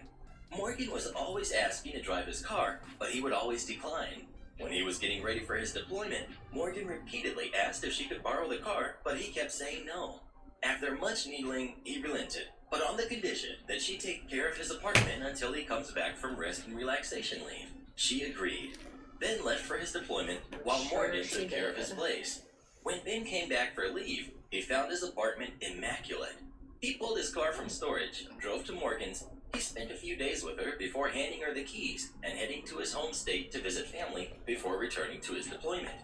Morgan was always asking to drive his car, but he would always decline. When he was getting ready for his deployment, Morgan repeatedly asked if she could borrow the car, but he kept saying no. After much needling, he relented, but on the condition that she take care of his apartment until he comes back from rest and relaxation leave. She agreed. Ben left for his deployment while Sure Morgan she took care of his did. place. When Ben came back for leave, he found his apartment immaculate. He pulled his car from storage, drove to Morgan's. He spent a few days with her before handing her the keys and heading to his home state to visit family before returning to his deployment.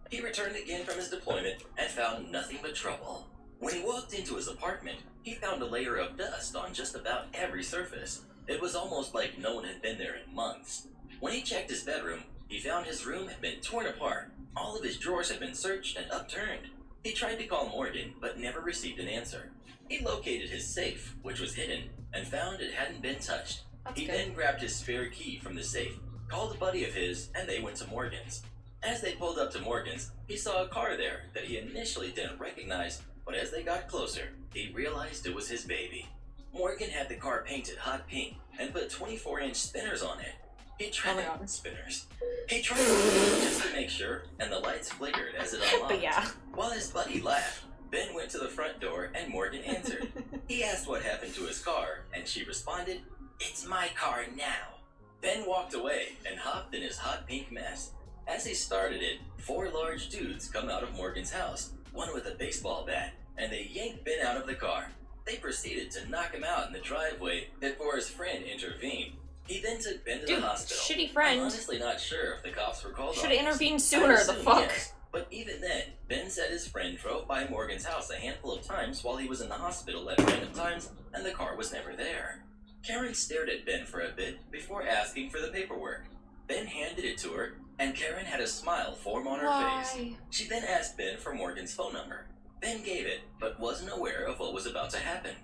He returned again from his deployment and found nothing but trouble. When he walked into his apartment, he found a layer of dust on just about every surface. It was almost like no one had been there in months. When he checked his bedroom, he found his room had been torn apart. All of his drawers had been searched and upturned. He tried to call Morgan, but never received an answer. He located his safe, which was hidden, and found it hadn't been touched. That's He good. then grabbed his spare key from the safe, called a buddy of his, and they went to Morgan's. As they pulled up to Morgan's, he saw a car there that he initially didn't recognize, but as they got closer, he realized it was his baby. Morgan had the car painted hot pink and put 24-inch spinners on it. He tried Oh my God. spinners. He tried to just to make sure, and the lights flickered as it unlocked. But yeah. While his buddy laughed, Ben went to the front door and Morgan answered. He asked what happened to his car, and she responded, "It's my car now." Ben walked away and hopped in his hot pink mess. As he started it, 4 large dudes come out of Morgan's house, one with a baseball bat, and they yanked Ben out of the car. They proceeded to knock him out in the driveway before his friend intervened. He then took Ben to Dude, the hospital. shitty I'm friend. honestly not sure if the cops were called Should on have this. intervened I sooner, the assume fuck. yes, but even then, Ben said his friend drove by Morgan's house a handful of times while he was in the hospital at random times, and the car was never there. Karen stared at Ben for a bit before asking for the paperwork. Ben handed it to her, and Karen had a smile form on her face. Why? She then asked Ben for Morgan's phone number. Ben gave it, but wasn't aware of what was about to happen.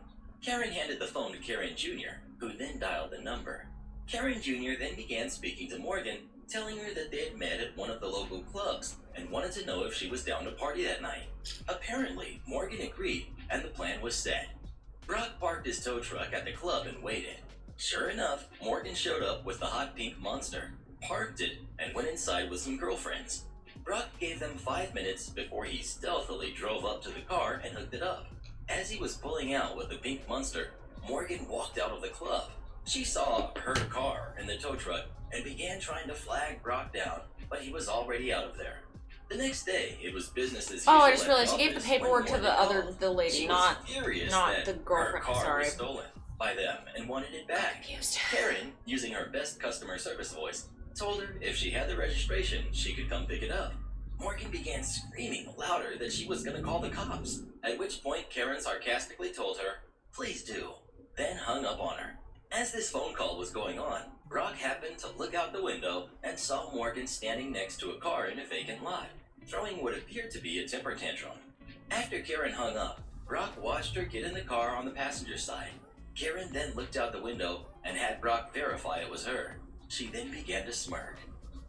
Karen handed the phone to Karen Jr., who then dialed the number. Karen Jr. then began speaking to Morgan, telling her that they had met at one of the local clubs and wanted to know if she was down to party that night. Apparently, Morgan agreed, and the plan was set. Brock parked his tow truck at the club and waited. Sure enough, Morgan showed up with the hot pink monster, parked it, and went inside with some girlfriends. Brock gave them 5 minutes before he stealthily drove up to the car and hooked it up. As he was pulling out with the pink monster, Morgan walked out of the club. She saw her car in the tow truck and began trying to flag Brock down, but he was already out of there. The next day, it was business as usual. Oh, I just at realized the you gave the office when paperwork to the Morgan called. lady, She not was furious not that the girlfriend, her car sorry. was stolen by them and wanted it back. confused. Karen, using her best customer service voice, told her if she had the registration, she could come pick it up. Morgan began screaming louder that she was going to call the cops, at which point Karen sarcastically told her, "Please do," then hung up on her. As this phone call was going on, Brock happened to look out the window and saw Morgan standing next to a car in a vacant lot, throwing what appeared to be a temper tantrum. After Karen hung up, Brock watched her get in the car on the passenger side. Karen then looked out the window and had Brock verify it was her. She then began to smirk.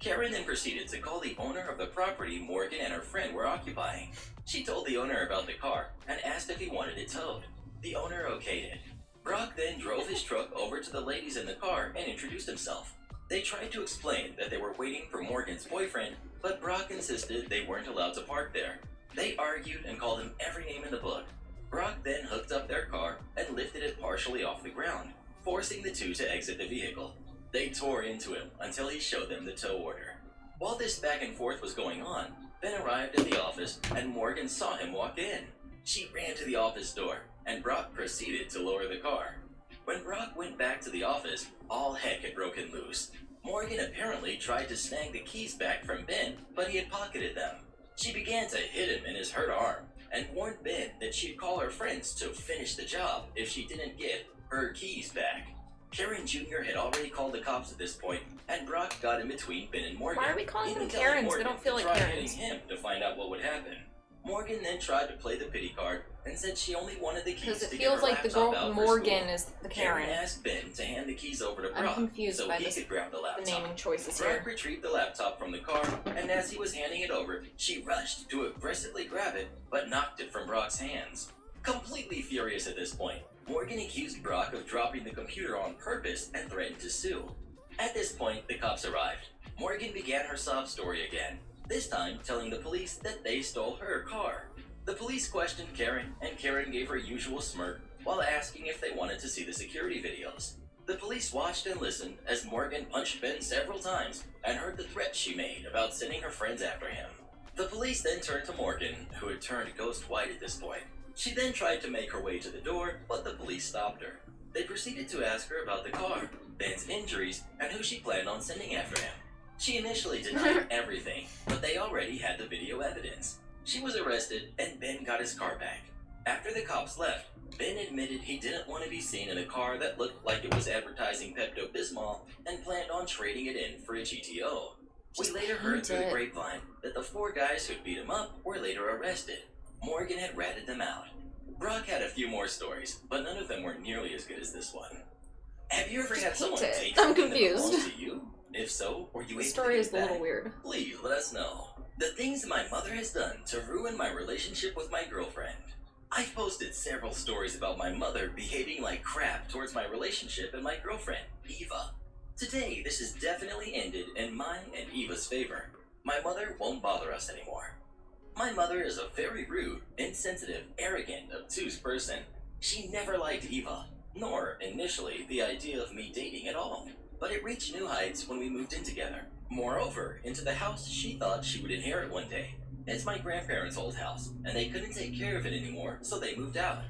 Karen then proceeded to call the owner of the property Morgan and her friend were occupying. She told the owner about the car and asked if he wanted it towed. The owner okayed it. Brock then drove his truck over to the ladies in the car and introduced himself. They tried to explain that they were waiting for Morgan's boyfriend, but Brock insisted they weren't allowed to park there. They argued and called him every name in the book. Brock then hooked up their car and lifted it partially off the ground, forcing the two to exit the vehicle. They tore into him until he showed them the tow order. While this back and forth was going on, Ben arrived at the office and Morgan saw him walk in. She ran to the office door, and Brock proceeded to lower the car. When Brock went back to the office, all heck had broken loose. Morgan apparently tried to snag the keys back from Ben, but he had pocketed them. She began to hit him in his hurt arm, and warned Ben that she'd call her friends to finish the job if she didn't get her keys back. Karen Jr. had already called the cops at this point, and Brock got in between Ben and Morgan. Why are we calling even them telling Karens? They Morgan don't feel to like try Karens. hitting him to find out what would happen. Morgan then tried to play the pity card and said she only wanted the keys Because it to get feels her like the laptop girl out for Morgan school. is the Karen Karen. asked Ben to hand the keys over to I'm Brock confused so by he this- could grab the The laptop. naming choices Brock here. retrieved the laptop from the car, and as he was handing it over, she rushed to aggressively grab it, but knocked it from Brock's hands. Completely furious at this point, Morgan accused Brock of dropping the computer on purpose and threatened to sue. At this point, the cops arrived. Morgan began her sob story again, this time telling the police that they stole her car. The police questioned Karen, and Karen gave her usual smirk while asking if they wanted to see the security videos. The police watched and listened as Morgan punched Ben several times and heard the threats she made about sending her friends after him. The police then turned to Morgan, who had turned ghost white at this point. She then tried to make her way to the door, but the police stopped her. They proceeded to ask her about the car, Ben's injuries, and who she planned on sending after him. She initially denied everything, but they already had the video evidence. She was arrested, and Ben got his car back. After the cops left, Ben admitted he didn't want to be seen in a car that looked like it was advertising Pepto-Bismol and planned on trading it in for a GTO. We later heard through the grapevine that the 4 guys who beat him up were later arrested. Morgan had ratted them out. Brock had a few more stories, but none of them were nearly as good as this one. Have you ever had someone paint it. take I'm something that confused. belongs to you? If so, were you The able story to is get a it little back? weird. Please let us know. The things my mother has done to ruin my relationship with my girlfriend. I've posted several stories about my mother behaving like crap towards my relationship and my girlfriend, Eva. Today, this has definitely ended in mine and Eva's favor. My mother won't bother us anymore. My mother is a very rude, insensitive, arrogant, obtuse person. She never liked Eva, nor, initially, the idea of me dating at all. But it reached new heights when we moved in together. Moreover, into the house she thought she would inherit one day. It's my grandparents' old house, and they couldn't take care of it anymore, so they moved out.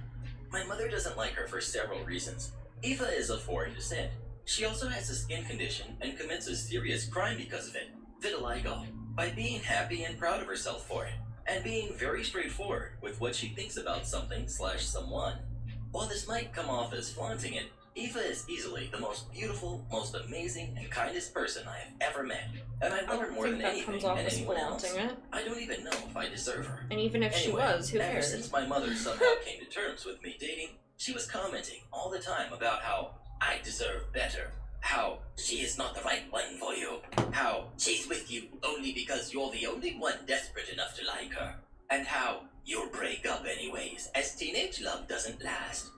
My mother doesn't like her for several reasons. Eva is of foreign descent. She also has a skin condition and commits a serious crime because of it, vitiligo, by being happy and proud of herself for it, and being very straightforward with what she thinks about something/someone. While this might come off as flaunting it, Eva is easily the most beautiful, most amazing, and kindest person I have ever met. And I I love her don't more think than that anything comes off and as anyone else. flaunting it. I don't even know if I deserve her. And even if she Anyway, was, who ever cares? since my mother somehow came to terms with me dating, she was commenting all the time about how I deserve better, how she is not the right one for you, how she's with you only because you're the only one desperate enough to like her, and how you'll break up anyways, as teenage love doesn't last.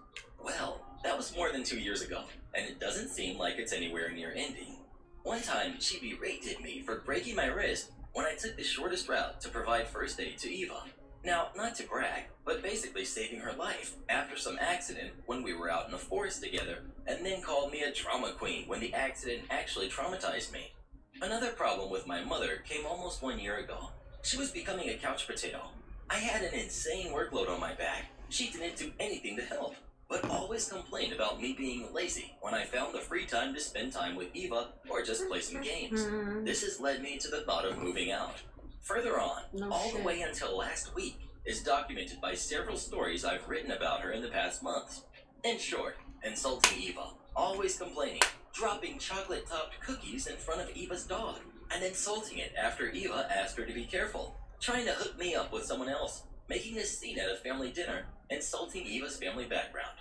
Well, that was more than 2 years ago, and it doesn't seem like it's anywhere near ending. One time, she berated me for breaking my wrist when I took the shortest route to provide first aid to Eva. Now, not to brag, but basically saving her life after some accident when we were out in the forest together, and then called me a trauma queen when the accident actually traumatized me. Another problem with my mother came almost 1 year ago. She was becoming a couch potato. I had an insane workload on my back. She didn't do anything to help, but always complained about me being lazy when I found the free time to spend time with Eva or just play some games. This has led me to the thought of moving out. Further on, No all shit. the way until last week, is documented by several stories I've written about her in the past months. In short, insulting Eva, always complaining, dropping chocolate-topped cookies in front of Eva's dog, and insulting it after Eva asked her to be careful, trying to hook me up with someone else, making a scene at a family dinner, insulting Eva's family background.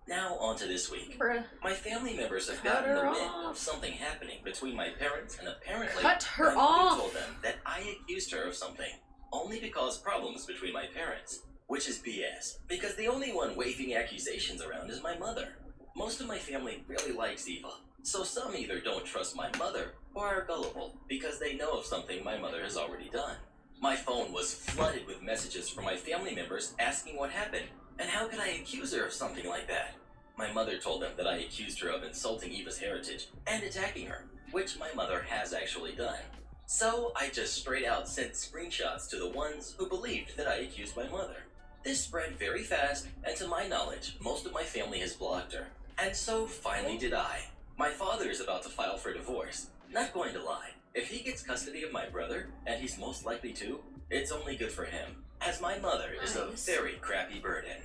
Now on to this week. Bruh. My family members have Cut gotten the her wind off. of something happening between my parents, and apparently Cut her my mother off. told them that I accused her of something, only to cause problems between my parents, which is BS, because the only one waving accusations around is my mother. Most of my family really likes Eva, So some either don't trust my mother or are gullible because they know of something my mother has already done. My phone was flooded with messages from my family members asking what happened and how could I accuse her of something like that. My mother told them that I accused her of insulting Eva's heritage and attacking her, which my mother has actually done. So I just straight out sent screenshots to the ones who believed that I accused my mother. This spread very fast, and to my knowledge, most of my family has blocked her. And so finally did I. My father is about to file for divorce. Not going to lie, if he gets custody of my brother, and he's most likely to, it's only good for him, as my mother is a very crappy burden.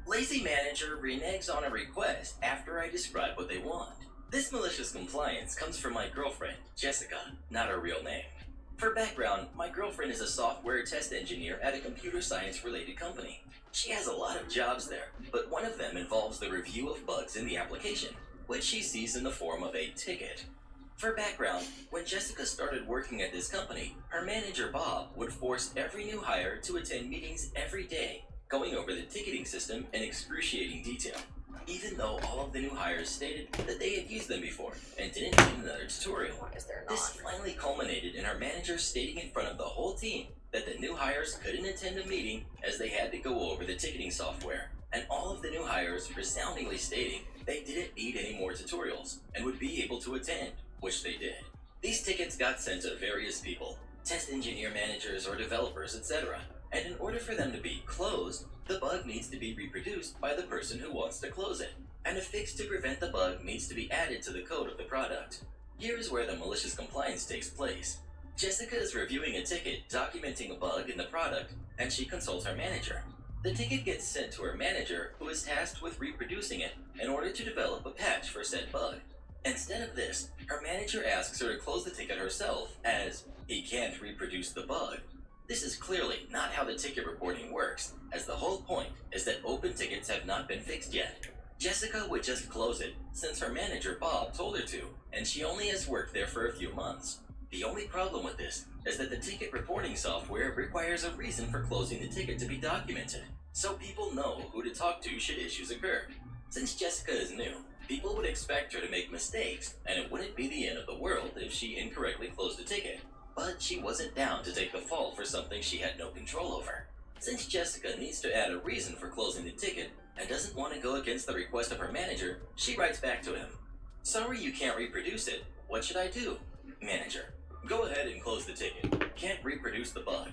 Lazy manager reneges on a request after I describe what they want. This malicious compliance comes from my girlfriend, Jessica, not her real name. For background, my girlfriend is a software test engineer at a computer science related company. She has a lot of jobs there, but one of them involves the review of bugs in the application, which she sees in the form of a ticket. For background, when Jessica started working at this company, her manager Bob would force every new hire to attend meetings every day, going over the ticketing system in excruciating detail, even though all of the new hires stated that they had used them before and didn't need another tutorial. Why is there not? This finally culminated in her manager stating in front of the whole team that the new hires couldn't attend a meeting as they had to go over the ticketing software, and all of the new hires resoundingly stating they didn't need any more tutorials and would be able to attend, which they did. These tickets got sent to various people, test engineer managers or developers, etc. And in order for them to be closed, the bug needs to be reproduced by the person who wants to close it, and a fix to prevent the bug needs to be added to the code of the product. Here's where the malicious compliance takes place. Jessica is reviewing a ticket documenting a bug in the product, and she consults her manager. The ticket gets sent to her manager, who is tasked with reproducing it in order to develop a patch for said bug. Instead of this, her manager asks her to close the ticket herself, as he can't reproduce the bug. This is clearly not how the ticket reporting works, as the whole point is that open tickets have not been fixed yet. Jessica would just close it since her manager Bob told her to, and she only has worked there for a few months. The only problem with this is that the ticket reporting software requires a reason for closing the ticket to be documented, so people know who to talk to should issues occur. Since Jessica is new, people would expect her to make mistakes, and it wouldn't be the end of the world if she incorrectly closed a ticket. But she wasn't down to take the fall for something she had no control over. Since Jessica needs to add a reason for closing the ticket and doesn't want to go against the request of her manager, she writes back to him. Sorry you can't reproduce it. What should I do? Manager. Go ahead and close the ticket. Can't reproduce the bug.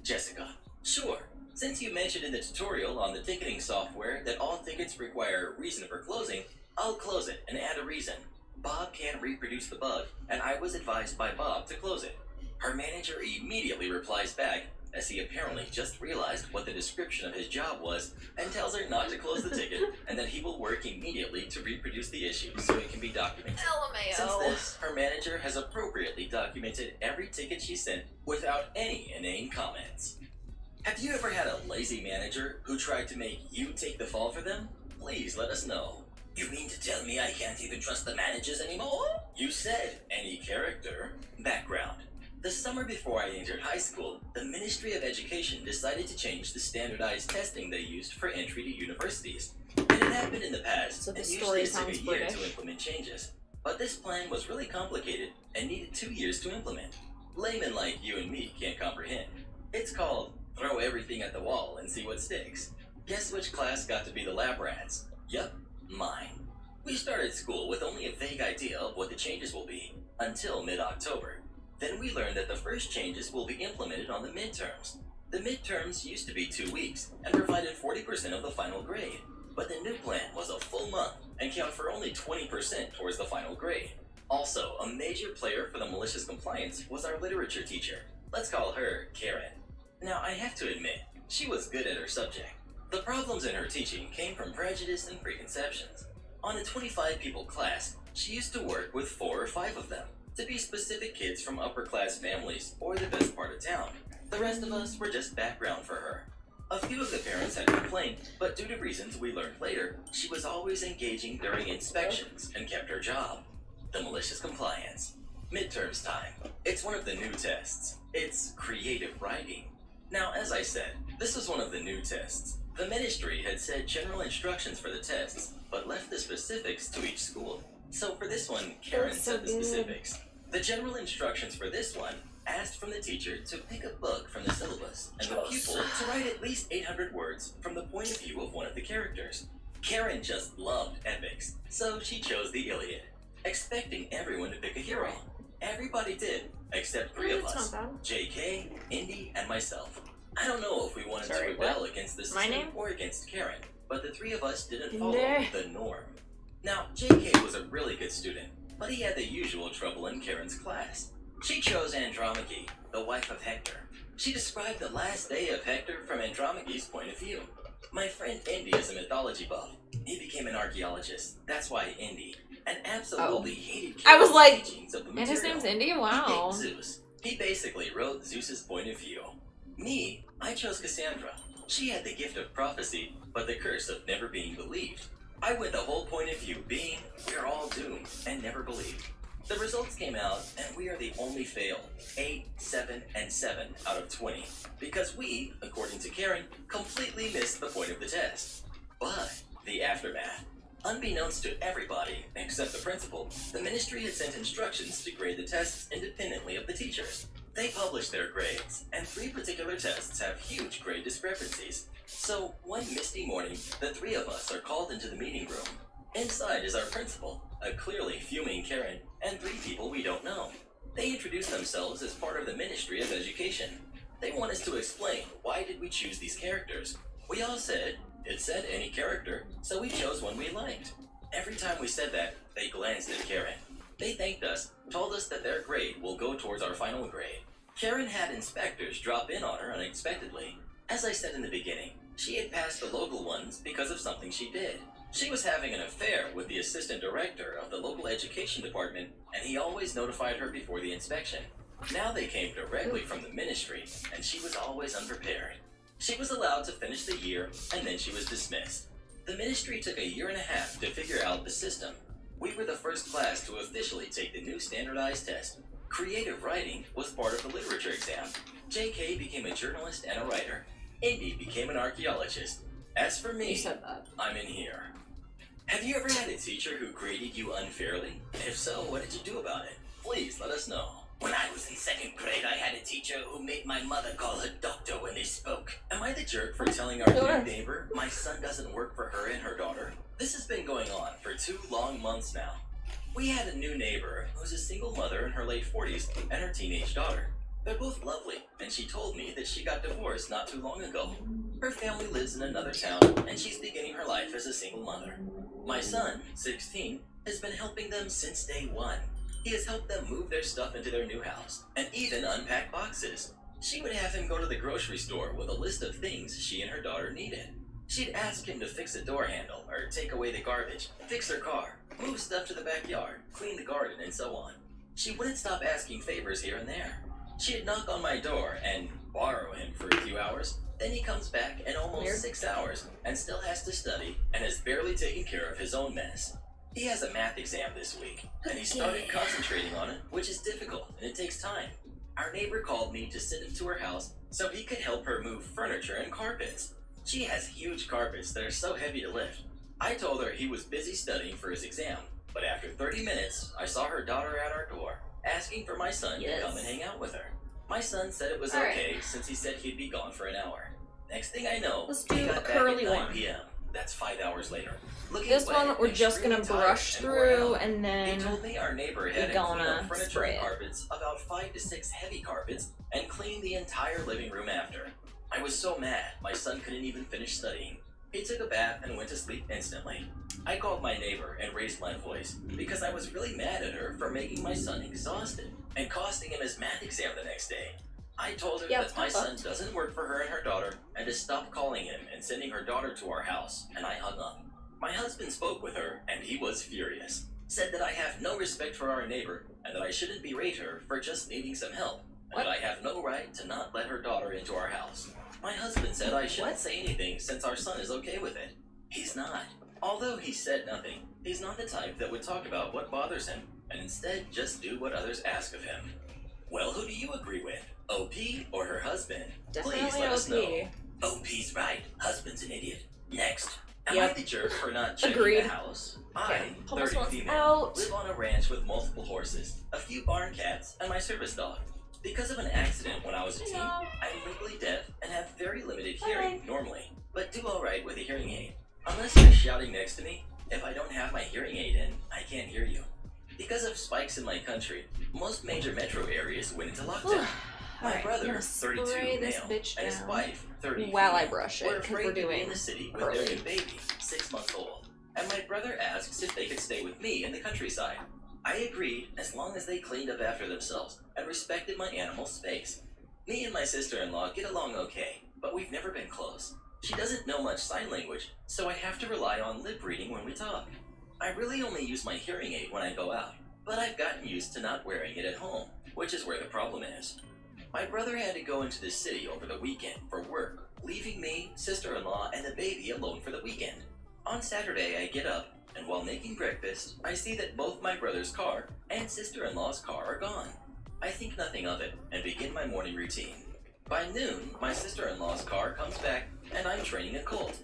Jessica. Sure. Since you mentioned in the tutorial on the ticketing software that all tickets require a reason for closing, I'll close it and add a reason. Bob can't reproduce the bug, and I was advised by Bob to close it. Her manager immediately replies back, as he apparently just realized what the description of his job was, and tells her not to close the ticket, and that he will work immediately to reproduce the issue so it can be documented. LMAO. Since this, her manager has appropriately documented every ticket she sent without any inane comments. Have you ever had a lazy manager who tried to make you take the fall for them? Please let us know. You mean to tell me I can't even trust the managers anymore? You said any character. Background. The summer before I entered high school, the Ministry of Education decided to change the standardized testing they used for entry to universities. It had happened in the past, So the and story usually it took sounds a year British. to implement changes. But this plan was really complicated and needed 2 years to implement. Laymen like you and me can't comprehend. It's called throw everything at the wall and see what sticks. Guess which class got to be the lab rats? Yup, mine. We started school with only a vague idea of what the changes will be, until mid-October. Then we learned that the first changes will be implemented on the midterms. The midterms used to be 2 weeks and provided 40% of the final grade, but the new plan was a full month and count for only 20% towards the final grade. Also, a major player for the malicious compliance was our literature teacher. Let's call her Karen. Now, I have to admit, she was good at her subject. The problems in her teaching came from prejudice and preconceptions. On a 25-people class, she used to work with 4 or 5 of them, to be specific kids from upper-class families or the best part of town. The rest of us were just background for her. A few of the parents had complained, but due to reasons we learned later, she was always engaging during inspections and kept her job. The malicious compliance. Midterms time. It's one of the new tests. It's creative writing. Now, as I said, this was one of the new tests. The ministry had said general instructions for the tests, but left the specifics to each school. So for this one, Karen That's so said the good. specifics. The general instructions for this one asked from the teacher to pick a book from the syllabus and the pupil to write at least 800 words from the point of view of one of the characters. Karen just loved epics, so she chose the Iliad, expecting everyone to pick a hero. Everybody did, except three of It's us, not bad. JK, Indy, and myself. I don't know if we wanted Sorry, to rebel what? against the My system name? or against Karen, but the three of us didn't follow Nah. the norm. Now, JK was a really good student, but he had the usual trouble in Karen's class. She chose Andromache, the wife of Hector. She described the last day of Hector from Andromache's point of view. My friend Indy is a mythology buff. He became an archaeologist. That's why Indy. And absolutely hated I was Karen's like, teachings of the And his material. name's Indy? He Wow. picked Zeus. He basically wrote Zeus's point of view. Me, I chose Cassandra. She had the gift of prophecy, but the curse of never being believed. I went the whole point of view being, we're all doomed, and never believed. The results came out, and we are the only fail. 8, 7, and 7 out of 20. Because we, according to Karen, completely missed the point of the test. But the aftermath. Unbeknownst to everybody, except the principal, the ministry had sent instructions to grade the tests independently of the teachers. They published their grades, and 3 particular tests have huge grade discrepancies. So, one misty morning, the 3 of us are called into the meeting room. Inside is our principal, a clearly fuming Karen, and 3 people we don't know. They introduce themselves as part of the Ministry of Education. They want us to explain why did we choose these characters. We all said, it said any character, so we chose one we liked. Every time we said that, they glanced at Karen. They thanked us, told us that their grade will go towards our final grade. Karen had inspectors drop in on her unexpectedly. As I said in the beginning, she had passed the local ones because of something she did. She was having an affair with the assistant director of the local education department, and he always notified her before the inspection. Now they came directly from the ministry, and she was always unprepared. She was allowed to finish the year, and then she was dismissed. The ministry took a 1.5 years to figure out the system. We were the first class to officially take the new standardized test. Creative writing was part of the literature exam. JK became a journalist and a writer. Indy became an archaeologist. As for me, You said that. I'm in here. Have you ever had a teacher who graded you unfairly? If so, what did you do about it? Please let us know. When I was in 2nd grade, I had a teacher who made my mother call her doctor when they spoke. Am I the jerk for telling our Sure. new neighbor my son doesn't work for her and her daughter? This has been going on for 2 long months now. We had a new neighbor who's a single mother in her late 40s and her teenage daughter. They're both lovely, and she told me that she got divorced not too long ago. Her family lives in another town, and she's beginning her life as a single mother. My son, 16, has been helping them since day 1. He has helped them move their stuff into their new house, and even unpack boxes. She would have him go to the grocery store with a list of things she and her daughter needed. She'd ask him to fix a door handle, or take away the garbage, fix her car, move stuff to the backyard, clean the garden, and so on. She wouldn't stop asking favors here and there. She'd knock on my door and borrow him for a few hours. Then he comes back in almost Weird. 6 hours and still has to study and has barely taken care of his own mess. He has a math exam this week, and he started concentrating on it, which is difficult and it takes time. Our neighbor called me to send him to her house so he could help her move furniture and carpets. She has huge carpets that are so heavy to lift. I told her he was busy studying for his exam, but after 30 minutes, I saw her daughter at our door, asking for my son to come and hang out with her. My son said it was All right. okay since he said he'd be gone for an hour. Next thing I know, Let's he do got a back curly at 9 one. p.m. That's 5 hours later. Looking This wet one we're and just gonna extremely tired brush and worn through out. and He then told me our neighbor had we're him clean gonna up furniture spray and it. carpets, about 5 to 6 heavy carpets, and clean the entire living room after. I was so mad, my son couldn't even finish studying. He took a bath and went to sleep instantly. I called my neighbor and raised my voice because I was really mad at her for making my son exhausted and costing him his math exam the next day. I told her Yeah, that my it's son doesn't work for her and her daughter and to stop calling him and sending her daughter to our house, and I hung up. My husband spoke with her and he was furious. Said that I have no respect for our neighbor and that I shouldn't berate her for just needing some help, and that I have no right to not let her daughter into our house. My husband said I shouldn't say anything since our son is okay with it. He's not. Although he said nothing, he's not the type that would talk about what bothers him and instead just do what others ask of him. Well, who do you agree with? OP or her husband? Please definitely let us know. OP. OP's right. Husband's an idiot. Next. Am I the jerk for not checking Agreed. the house? Okay. I, Almost 30 one's female, out. live on a ranch with multiple horses, a few barn cats, and my service dog. Because of an accident when I was a teen, Hello. I'm legally deaf and have very limited Hi. hearing normally, but do alright with a hearing aid. Unless you're shouting next to me, if I don't have my hearing aid in, I can't hear you. Because of spikes in my country, most major metro areas went into lockdown. My Alright, I'm brother, gonna 32 spray this male, bitch and his down wife, 30 while I female, brush it, were 'cause we're afraid to be doing in the city with curly. their new baby, 6 months old. And my brother asks if they could stay with me in the countryside. I agreed as long as they cleaned up after themselves and respected my animal space. Me and my sister-in-law get along okay, but we've never been close. She doesn't know much sign language, so I have to rely on lip reading when we talk. I really only use my hearing aid when I go out, but I've gotten used to not wearing it at home, which is where the problem is. My brother had to go into the city over the weekend for work, leaving me, sister-in-law, and the baby alone for the weekend. On Saturday, I get up, and while making breakfast, I see that both my brother's car and sister-in-law's car are gone. I think nothing of it and begin my morning routine. By noon, my sister-in-law's car comes back, and I'm training a colt.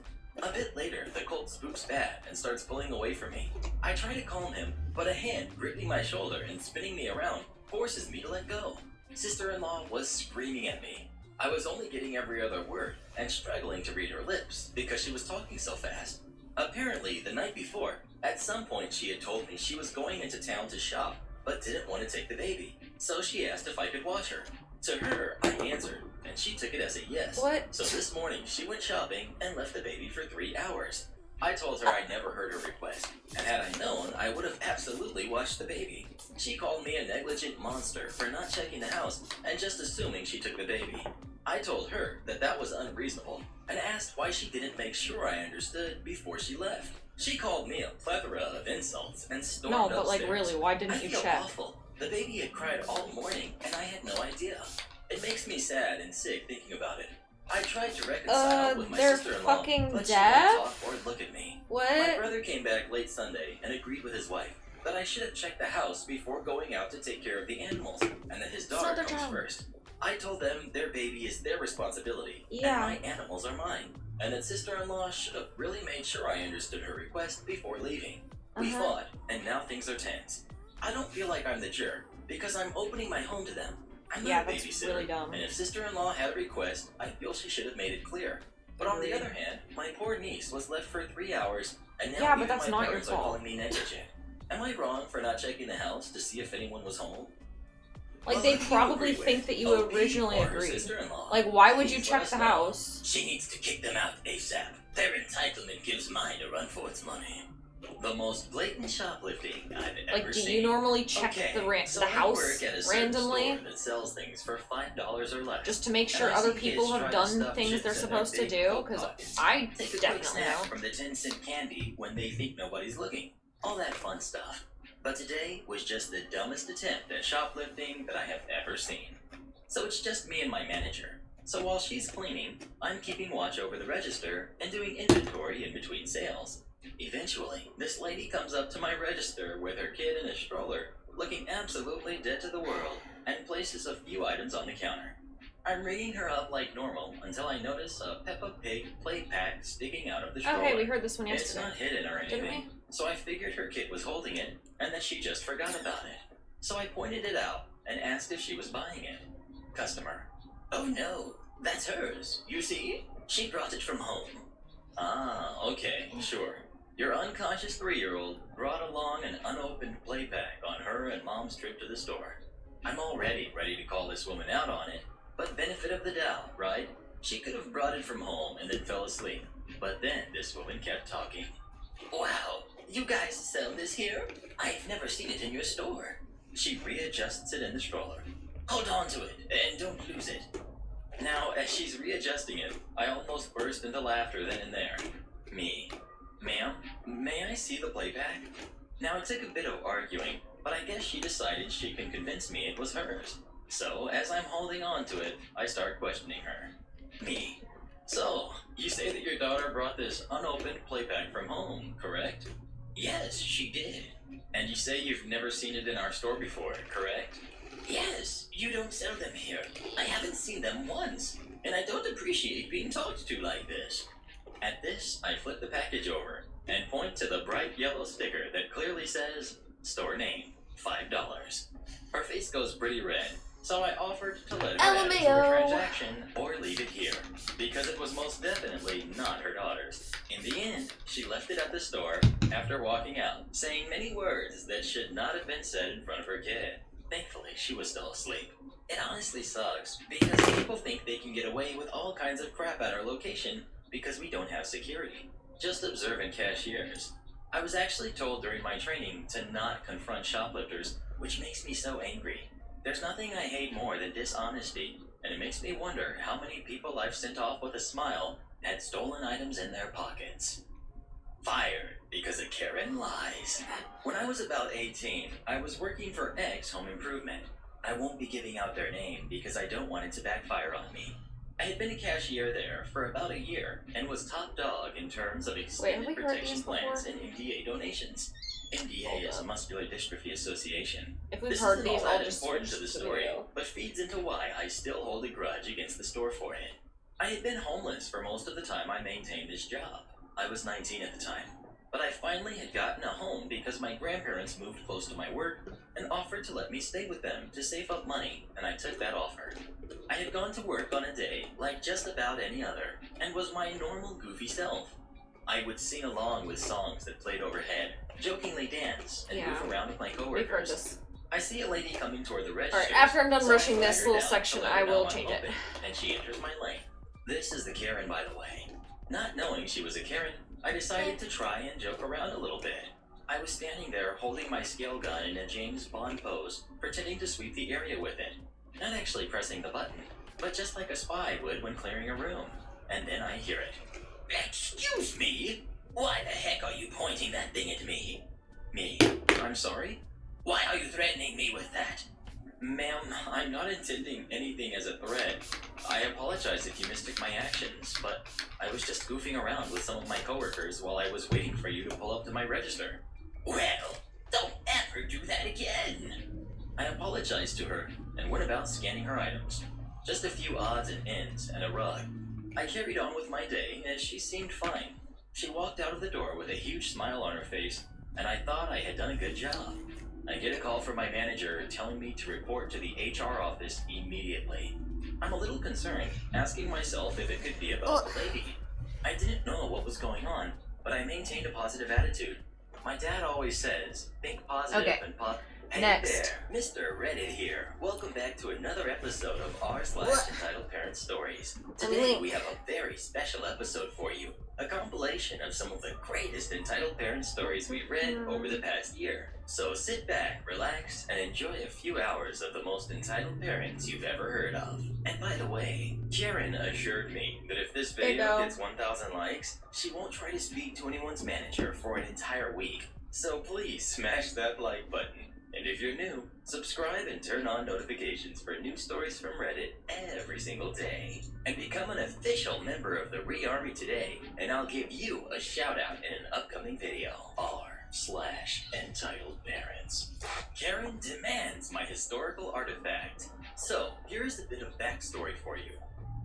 A bit later, the colt spooks bad and starts pulling away from me. I try to calm him, but a hand gripping my shoulder and spinning me around forces me to let go. Sister-in-law was screaming at me. I was only getting every other word and struggling to read her lips because she was talking so fast. Apparently, the night before, at some point she had told me she was going into town to shop, but didn't want to take the baby, so she asked if I could watch her. To her, I answered, and she took it as a yes. What? So this morning, she went shopping and left the baby for 3 hours. I told her I never heard her request, and had I known, I would have absolutely watched the baby. She called me a negligent monster for not checking the house and just assuming she took the baby. I told her that that was unreasonable and asked why she didn't make sure I understood before she left. She called me a plethora of insults and stormed No, but like upstairs. really, why I didn't you feel check? awful. The baby had cried all morning and I had no idea. It makes me sad and sick thinking about it. I tried to reconcile with my they're sister-in-law, fucking but she deaf? wouldn't talk or look at me. My What? brother came back late Sunday and agreed with his wife that I should have checked the house before going out to take care of the animals, and that his not daughter their comes job. first. I told them their baby is their responsibility, Yeah. and my animals are mine, and that sister-in-law should have really made sure I understood her request before leaving. We fought, and now things are tense. I don't feel like I'm the jerk, because I'm opening my home to them. I'm Yeah, not a that's babysitter, really dumb. and if sister-in-law had a request, I feel she should have made it clear. But on the Agreed. other hand, my poor niece was left for 3 hours, and now Yeah, but even that's my not your parents are fault. calling me negligent. Am I wrong for not checking the house to see if anyone was home? Like Well, they who do you probably agree think with? that you OP originally or her agreed. sister-in-law? Like, why would you Please check let us the know. house? She needs to kick them out ASAP. Their entitlement gives mine a run for its money. The most blatant shoplifting I've ever Like, do seen. you normally check Okay, so the I house work at a certain randomly store that sells things for $5 or less. just to make sure And I other see people kids have try to done stuff things chips they're in their supposed to big do? coat Because pockets. I Take a quick definitely snack know. from the 10-cent candy when they think nobody's looking. All that fun stuff. But today was just the dumbest attempt at shoplifting that I have ever seen. So it's just me and my manager. So while she's cleaning, I'm keeping watch over the register and doing inventory in between sales. Eventually, this lady comes up to my register with her kid in a stroller, looking absolutely dead to the world, and places a few items on the counter. I'm ringing her up like normal until I notice a Peppa Pig play pack sticking out of the stroller. Okay, we heard this one It's yesterday. not hidden or Didn't anything, so I figured her kid was holding it, and that she just forgot about it. So I pointed it out and asked if she was buying it. Customer. Oh no, that's hers. You see? She brought it from home. Ah, okay, sure. Your unconscious 3-year-old brought along an unopened play pack on her and Mom's trip to the store. I'm already ready to call this woman out on it, but benefit of the doubt, right? She could have brought it from home and then fell asleep. But then this woman kept talking. Wow, you guys sell this here? I've never seen it in your store. She readjusts it in the stroller. Hold on to it and don't lose it. Now, as she's readjusting it, I almost burst into laughter then and there. Me. Ma'am, may I see the playback? Now, it took a bit of arguing, but I guess she decided she can convince me it was hers. So, as I'm holding on to it, I start questioning her. Me. So, you say that your daughter brought this unopened playpack from home, correct? Yes, she did. And you say you've never seen it in our store before, correct? Yes, you don't sell them here. I haven't seen them once, and I don't appreciate being talked to like this. At this, I flip the package over and point to the bright yellow sticker that clearly says, store name, $5. Her face goes pretty red, so I offered to let her add it to her LMAO. transaction or leave it here, because it was most definitely not her daughter's. In the end, she left it at the store after walking out, saying many words that should not have been said in front of her kid. Thankfully, she was still asleep. It honestly sucks, because people think they can get away with all kinds of crap at our location because we don't have security. Just observant cashiers. I was actually told during my training to not confront shoplifters, which makes me so angry. There's nothing I hate more than dishonesty, and it makes me wonder how many people I've sent off with a smile had stolen items in their pockets. Fired because a Karen lies. When I was about 18, I was working for X Home Improvement. I won't be giving out their name because I don't want it to backfire on me. I had been a cashier there for about a year and was top dog in terms of extended we heard protection these plans before? and MDA donations. MDA is a Muscular Dystrophy Association. If we've This heard isn't these, all I'll that just important switch to the to story, video. but feeds into why I still hold a grudge against the store for it. I had been homeless for most of the time I maintained this job. I was 19 at the time, but I finally had gotten a home because my grandparents moved close to my work and offered to let me stay with them to save up money, and I took that offer. I had gone to work on a day like just about any other, and was my normal goofy self. I would sing along with songs that played overhead, jokingly dance, and Yeah. goof around with my We've heard coworkers. this. I see a lady coming toward the register. Alright, after I'm done so I rushing flag this her little down to section, let her I know will I'm change it. open, and she enters my lane. This is the Karen, by the way. Not knowing she was a Karen, I decided to try and joke around a little bit. I was standing there holding my scale gun in a James Bond pose, pretending to sweep the area with it. Not actually pressing the button, but just like a spy would when clearing a room. And then I hear it. Excuse me? Why the heck are you pointing that thing at me? Me. I'm sorry? Why are you threatening me with that? Ma'am, I'm not intending anything as a threat. I apologize if you mistook my actions, but I was just goofing around with some of my coworkers while I was waiting for you to pull up to my register. Well, don't ever do that again. I apologized to her and went about scanning her items. Just a few odds and ends and a rug. I carried on with my day as she seemed fine. She walked out of the door with a huge smile on her face, and I thought I had done a good job. I get a call from my manager telling me to report to the HR office immediately. I'm a little concerned, asking myself if it could be about the lady. I didn't know what was going on, but I maintained a positive attitude. My dad always says, think positive Okay. and Hey Next. there, Mr. Reddit here. Welcome back to another episode of r/entitled Parent Stories. Today we have a very special episode for you. A compilation of some of the greatest entitled parent stories we've read over the past year. So sit back, relax, and enjoy a few hours of the most entitled parents you've ever heard of. And by the way, Karen assured me that if this There you video go. gets 1,000 likes, she won't try to speak to anyone's manager for an entire week. So please smash that like button. And if you're new, subscribe and turn on notifications for new stories from Reddit every single day. And become an official member of the Re-Army today, and I'll give you a shout out in an upcoming video. r/entitled parents. Karen demands my historical artifact. So, here's a bit of backstory for you.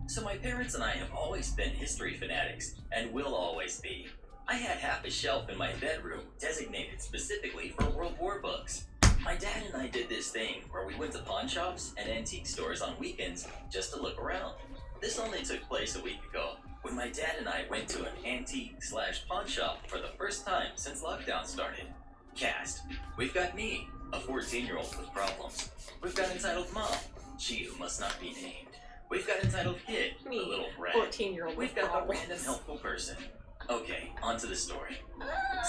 So my parents and I have always been history fanatics, and will always be. I had half a shelf in my bedroom designated specifically for World War books. My dad and I did this thing where we went to pawn shops and antique stores on weekends just to look around. This only took place a week ago, when my dad and I went to an antique/pawn shop for the first time since lockdown started. Cast. We've got me, a 14-year-old with problems. We've got entitled Mom, she who must not be named. We've got entitled Kid, Me, the little brat. 14-year-old We've with got a problems. random helpful person. Okay, on to the story.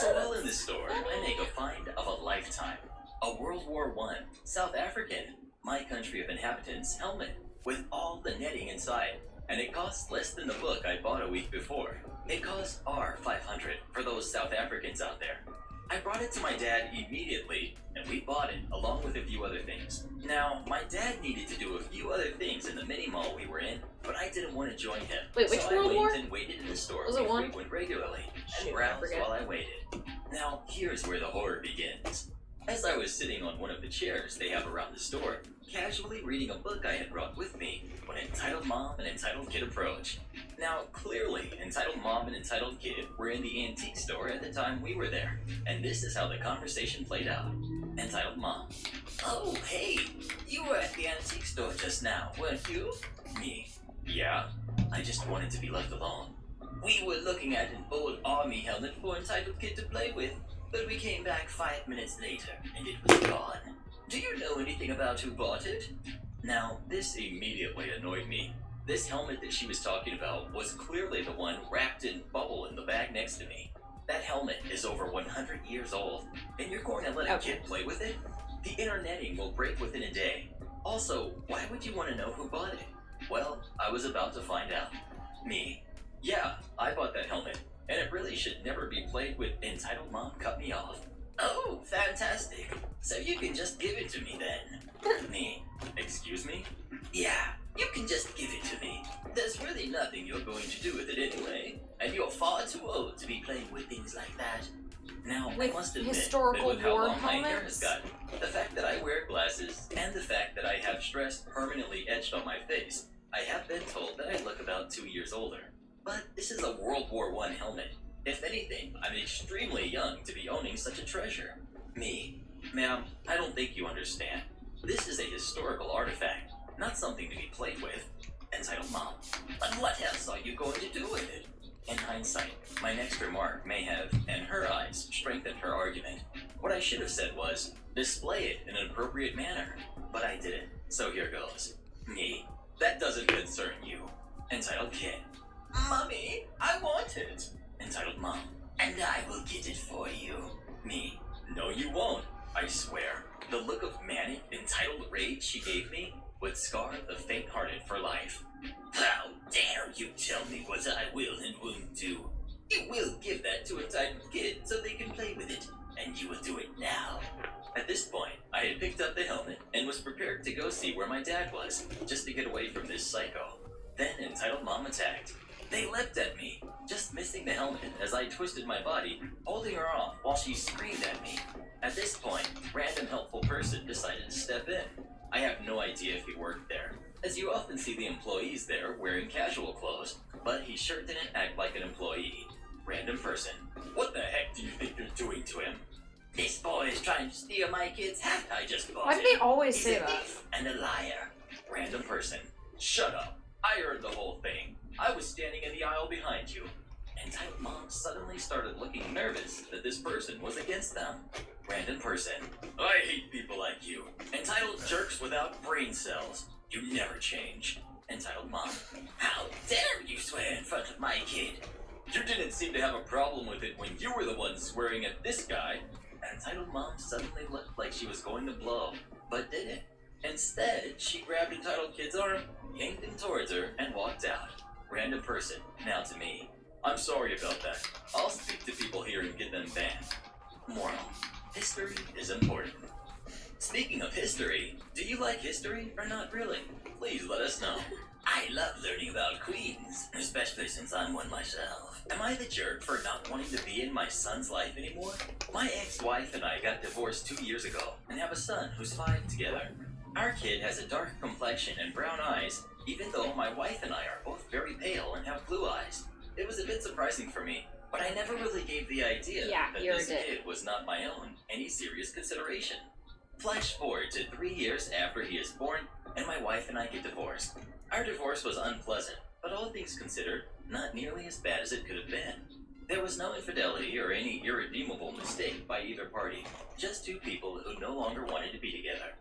So while in the store, I make a find of a lifetime. A World War I, South African, my country of inhabitants helmet, with all the netting inside, and it costs less than the book I bought a week before. It costs R500 for those South Africans out there. I brought it to my dad immediately, and we bought it along with a few other things. Now, my dad needed to do a few other things in the mini mall we were in, but I didn't want to join him. Wait, which so World I War? went and waited in the store Was it we one? frequent regularly, and Shoot, I browsed forget. while I waited. Now, here's where the horror begins. As I was sitting on one of the chairs they have around the store, casually reading a book I had brought with me, when Entitled Mom and Entitled Kid approached. Now, clearly, Entitled Mom and Entitled Kid were in the antique store at the time we were there, and this is how the conversation played out. Entitled Mom. Oh, hey, you were at the antique store just now, weren't you? Me. Yeah, I just wanted to be left alone. We were looking at an old army helmet for Entitled Kid to play with, but we came back 5 minutes later, and it was gone. Do you know anything about who bought it? Now, this immediately annoyed me. This helmet that she was talking about was clearly the one wrapped in bubble in the bag next to me. That helmet is over 100 years old, and you're going to let a kid play with it? The interneting will break within a day. Also, why would you want to know who bought it? Well, I was about to find out. Me. Yeah, I bought that helmet, and it really should never be played with. Entitled Mom cut me off. Oh, fantastic. So you can just give it to me then. Me. Excuse me? Yeah, you can just give it to me. There's really nothing you're going to do with it anyway, and you're far too old to be playing with things like that. Now, With I must admit historical that with how war long my hair has helmets? gotten, the fact that I wear glasses, and the fact that I have stress permanently etched on my face, I have been told that I look about 2 years older. But this is a World War I helmet. If anything, I'm extremely young to be owning such a treasure. Me. Ma'am, I don't think you understand. This is a historical artifact, not something to be played with. Entitled Mom. But what else are you going to do with it? In hindsight, my next remark may have, in her eyes, strengthened her argument. What I should have said was, display it in an appropriate manner. But I didn't, so here goes. Me. That doesn't concern you. Entitled Kid. Mommy, I want it. Entitled Mom. And I will get it for you. Me. No, you won't. I swear. The look of manic, entitled rage she gave me would scar the faint-hearted for life. How dare you tell me what I will and won't do? You will give that to Entitled Kid so they can play with it, and you will do it now. At this point, I had picked up the helmet and was prepared to go see where my dad was, just to get away from this psycho. Then Entitled Mom attacked. They leapt at me, just missing the helmet as I twisted my body, holding her off while she screamed at me. At this point, random helpful person decided to step in. I have no idea if he worked there, as you often see the employees there wearing casual clothes, but he sure didn't act like an employee. Random person. What the heck do you think you're doing to him? This boy is trying to steal my kid's hat I just bought. Why do they always He's say a that? thief and a liar. Random person. Shut up. I heard the whole thing. I was standing in the aisle behind you. Entitled Mom suddenly started looking nervous that this person was against them. Random person. I hate people like you. Entitled jerks without brain cells. You never change. Entitled Mom. How dare you swear in front of my kid? You didn't seem to have a problem with it when you were the one swearing at this guy. Entitled Mom suddenly looked like she was going to blow, but didn't. Instead, she grabbed Entitled Kid's arm, yanked him towards her, and walked out. Random person. Now to me. I'm sorry about that. I'll speak to people here and get them banned. Moral. History is important. Speaking of history, do you like history or not really? Please let us know. I love learning about queens, especially since I'm one myself. Am I the jerk for not wanting to be in my son's life anymore? My ex-wife and I got divorced 2 years ago and have a son who's 5 together. Our kid has a dark complexion and brown eyes, even though my wife and I are both very pale and have blue eyes. It was a bit surprising for me, but I never really gave the idea that you're a this dick. kid was not my own any serious consideration. Flash forward to 3 years after he is born, and my wife and I get divorced. Our divorce was unpleasant, but all things considered, not nearly as bad as it could have been. There was no infidelity or any irredeemable mistake by either party, just 2 people who no longer wanted to be together.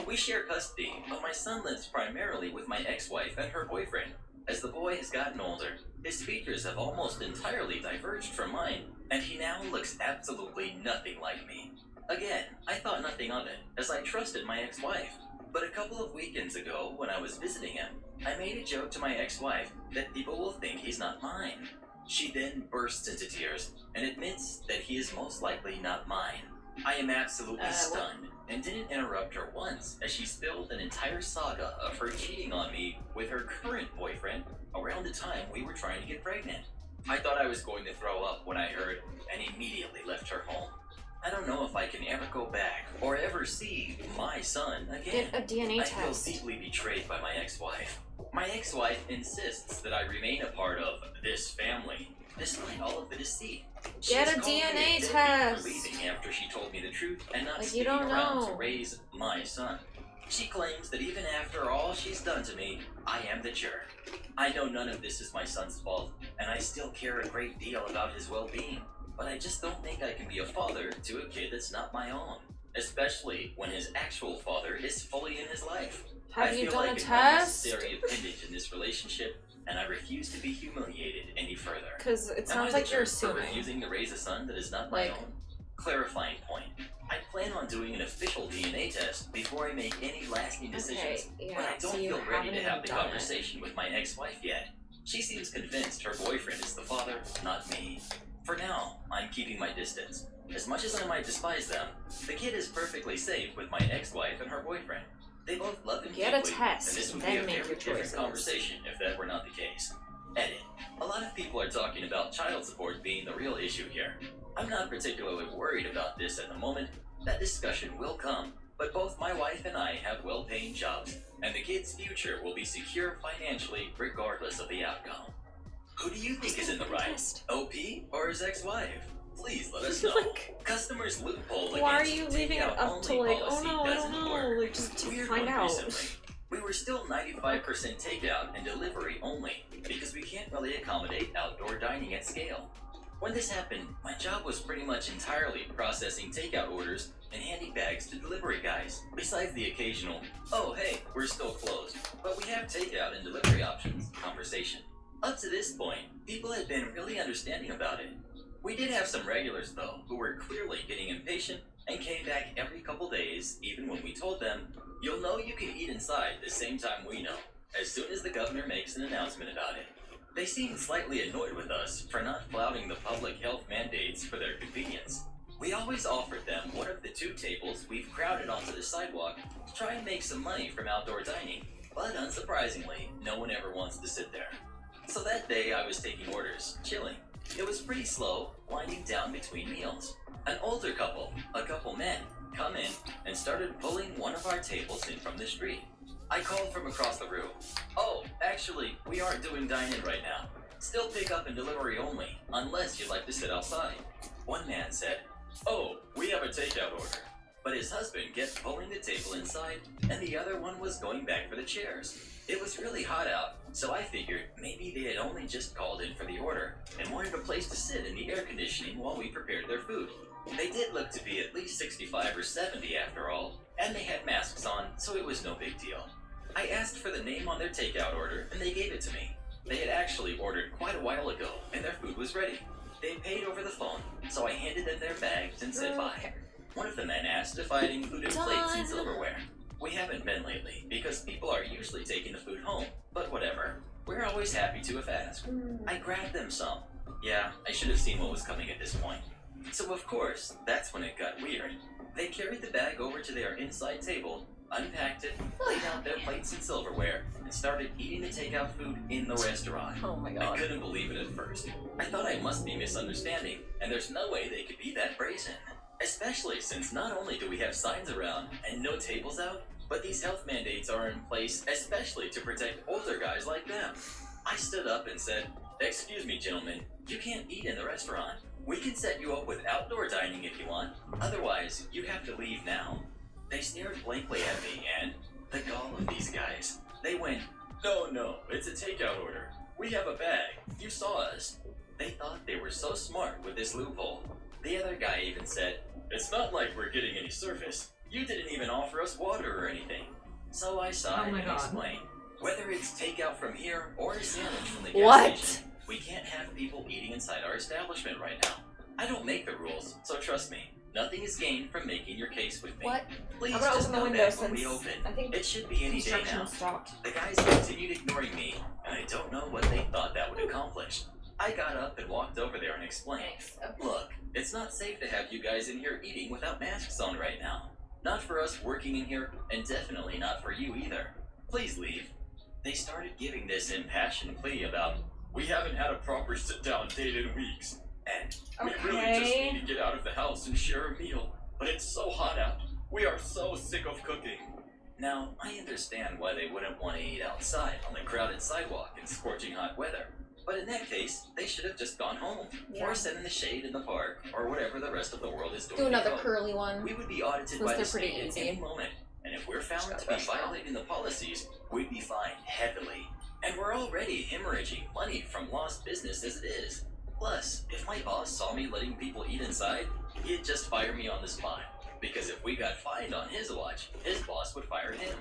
We share custody, but my son lives primarily with my ex-wife and her boyfriend. As the boy has gotten older, his features have almost entirely diverged from mine, and he now looks absolutely nothing like me. Again, I thought nothing of it, as I trusted my ex-wife. But a couple of weekends ago, when I was visiting him, I made a joke to my ex-wife that people will think he's not mine. She then bursts into tears and admits that he is most likely not mine. I am absolutely stunned and didn't interrupt her once as she spilled an entire saga of her cheating on me with her current boyfriend around the time we were trying to get pregnant. I thought I was going to throw up when I heard and immediately left her home. I don't know if I can ever go back or ever see my son again. Get a DNA I feel test. deeply betrayed by my ex-wife. My ex-wife insists that I remain a part of this family, despite all of the deceit. Get a She's called me DNA deadbeat test. for leaving after she told me the truth and not Like, you sticking don't around know. to raise my son. She claims that even after all she's done to me, I am the jerk. I know none of this is my son's fault, and I still care a great deal about his well-being. But I just don't think I can be a father to a kid that's not my own, especially when his actual father is fully in his life. I Have you feel done like a an test? unnecessary appendage in this relationship, and I refuse to be humiliated any further. Because it Am I sounds the like you're jerk for assuming. refusing to raise a son that is not my Like- own? Clarifying point. I plan on doing an official DNA test before I make any lasting decisions, Okay, yeah, but I don't so you feel ready haven't to have even the done it. conversation with my ex-wife yet. She seems convinced her boyfriend is the father, not me. For now, I'm keeping my distance. As much as I might despise them, the kid is perfectly safe with my ex-wife and her boyfriend. They both love him Get a deeply, test, and this would then be a make very your different choices. conversation if that were not the case. Edit. A lot of people are talking about child support being the real issue here. I'm not particularly worried about this at the moment. That discussion will come, but both my wife and I have well-paying jobs, and the kid's future will be secure financially regardless of the outcome. Who do you think is in the right? Pissed. OP or his ex-wife? Please let us know. Like, Customers loophole why are against you leaving it takeout up to only like, oh policy no, I don't doesn't know, work. like just to Weird find one out. recently. We were still 95% takeout and delivery only because we can't really accommodate outdoor dining at scale. When this happened, my job was pretty much entirely processing takeout orders and handing bags to delivery guys, besides the occasional, oh hey, we're still closed, but we have takeout and delivery options conversation. Up to this point, people had been really understanding about it. We did have some regulars though, who were clearly getting impatient and came back every couple days, even when we told them, you'll know you can eat inside the same time we know, as soon as the governor makes an announcement about it. They seemed slightly annoyed with us for not flouting the public health mandates for their convenience. We always offered them one of the 2 tables we've crowded onto the sidewalk to try and make some money from outdoor dining, but unsurprisingly, no one ever wants to sit there. So that day I was taking orders, chilling. It was pretty slow, winding down between meals. An older couple, a couple men, come in and started pulling one of our tables in from the street. I called from across the room. Oh, actually, we aren't doing dine-in right now. Still pick up and delivery only, unless you'd like to sit outside. One man said, oh, we have a takeout order. But his husband kept pulling the table inside, and the other one was going back for the chairs. It was really hot out, so I figured maybe they had only just called in for the order and wanted a place to sit in the air conditioning while we prepared their food. They did look to be at least 65 or 70 after all, and they had masks on, so it was no big deal. I asked for the name on their takeout order, and they gave it to me. They had actually ordered quite a while ago, and their food was ready. They paid over the phone, so I handed them their bags and said bye. One of the men asked if I had included plates and silverware. We haven't been lately, because people are usually taking the food home, but whatever. We're always happy to if asked. I grabbed them some. Yeah, I should have seen what was coming at this point. So of course, that's when it got weird. They carried the bag over to their inside table, unpacked it, laid out their plates and silverware, and started eating the takeout food in the restaurant. Oh my I god. couldn't believe it at first. I thought I must be misunderstanding, and there's no way they could be that brazen. Especially since not only do we have signs around and no tables out, but these health mandates are in place especially to protect older guys like them. I stood up and said, excuse me gentlemen, you can't eat in the restaurant. We can set you up with outdoor dining if you want, otherwise you have to leave now. They stared blankly at me and, the gall of these guys, they went, no, it's a takeout order. We have a bag. You saw us. They thought they were so smart with this loophole. The other guy even said, it's not like we're getting any service. You didn't even offer us water or anything. So I sighed Oh my and God. explained, whether it's takeout from here or a sandwich from the gas What? station, we can't have people eating inside our establishment right now. I don't make the rules, so trust me. Nothing is gained from making your case with me. What? Please I'm gonna just open the come window back when we since open. I think It should be any day construction now. stopped. The guys continued ignoring me, and I don't know what they thought that would accomplish. I got up and walked over there and explained, look, it's not safe to have you guys in here eating without masks on right now. Not for us working in here, and definitely not for you either. Please leave. They started giving this impassioned plea about, we haven't had a proper sit-down date in weeks, and we really just Okay. need to get out of the house and share a meal. But it's so hot out. We are so sick of cooking. Now, I understand why they wouldn't want to eat outside on the crowded sidewalk in scorching hot weather. But in that case, they should have just gone home, or sat in the shade in the park, or whatever the rest of the world is doing. Do another at home. curly one. We would be audited Since by they're the pretty state easy. at any moment, and if we're found Just to gotta be brush them out. violating the policies, we'd be fined heavily. And we're already hemorrhaging money from lost business as it is. Plus, if my boss saw me letting people eat inside, he'd just fire me on the spot. Because if we got fined on his watch, his boss would fire him.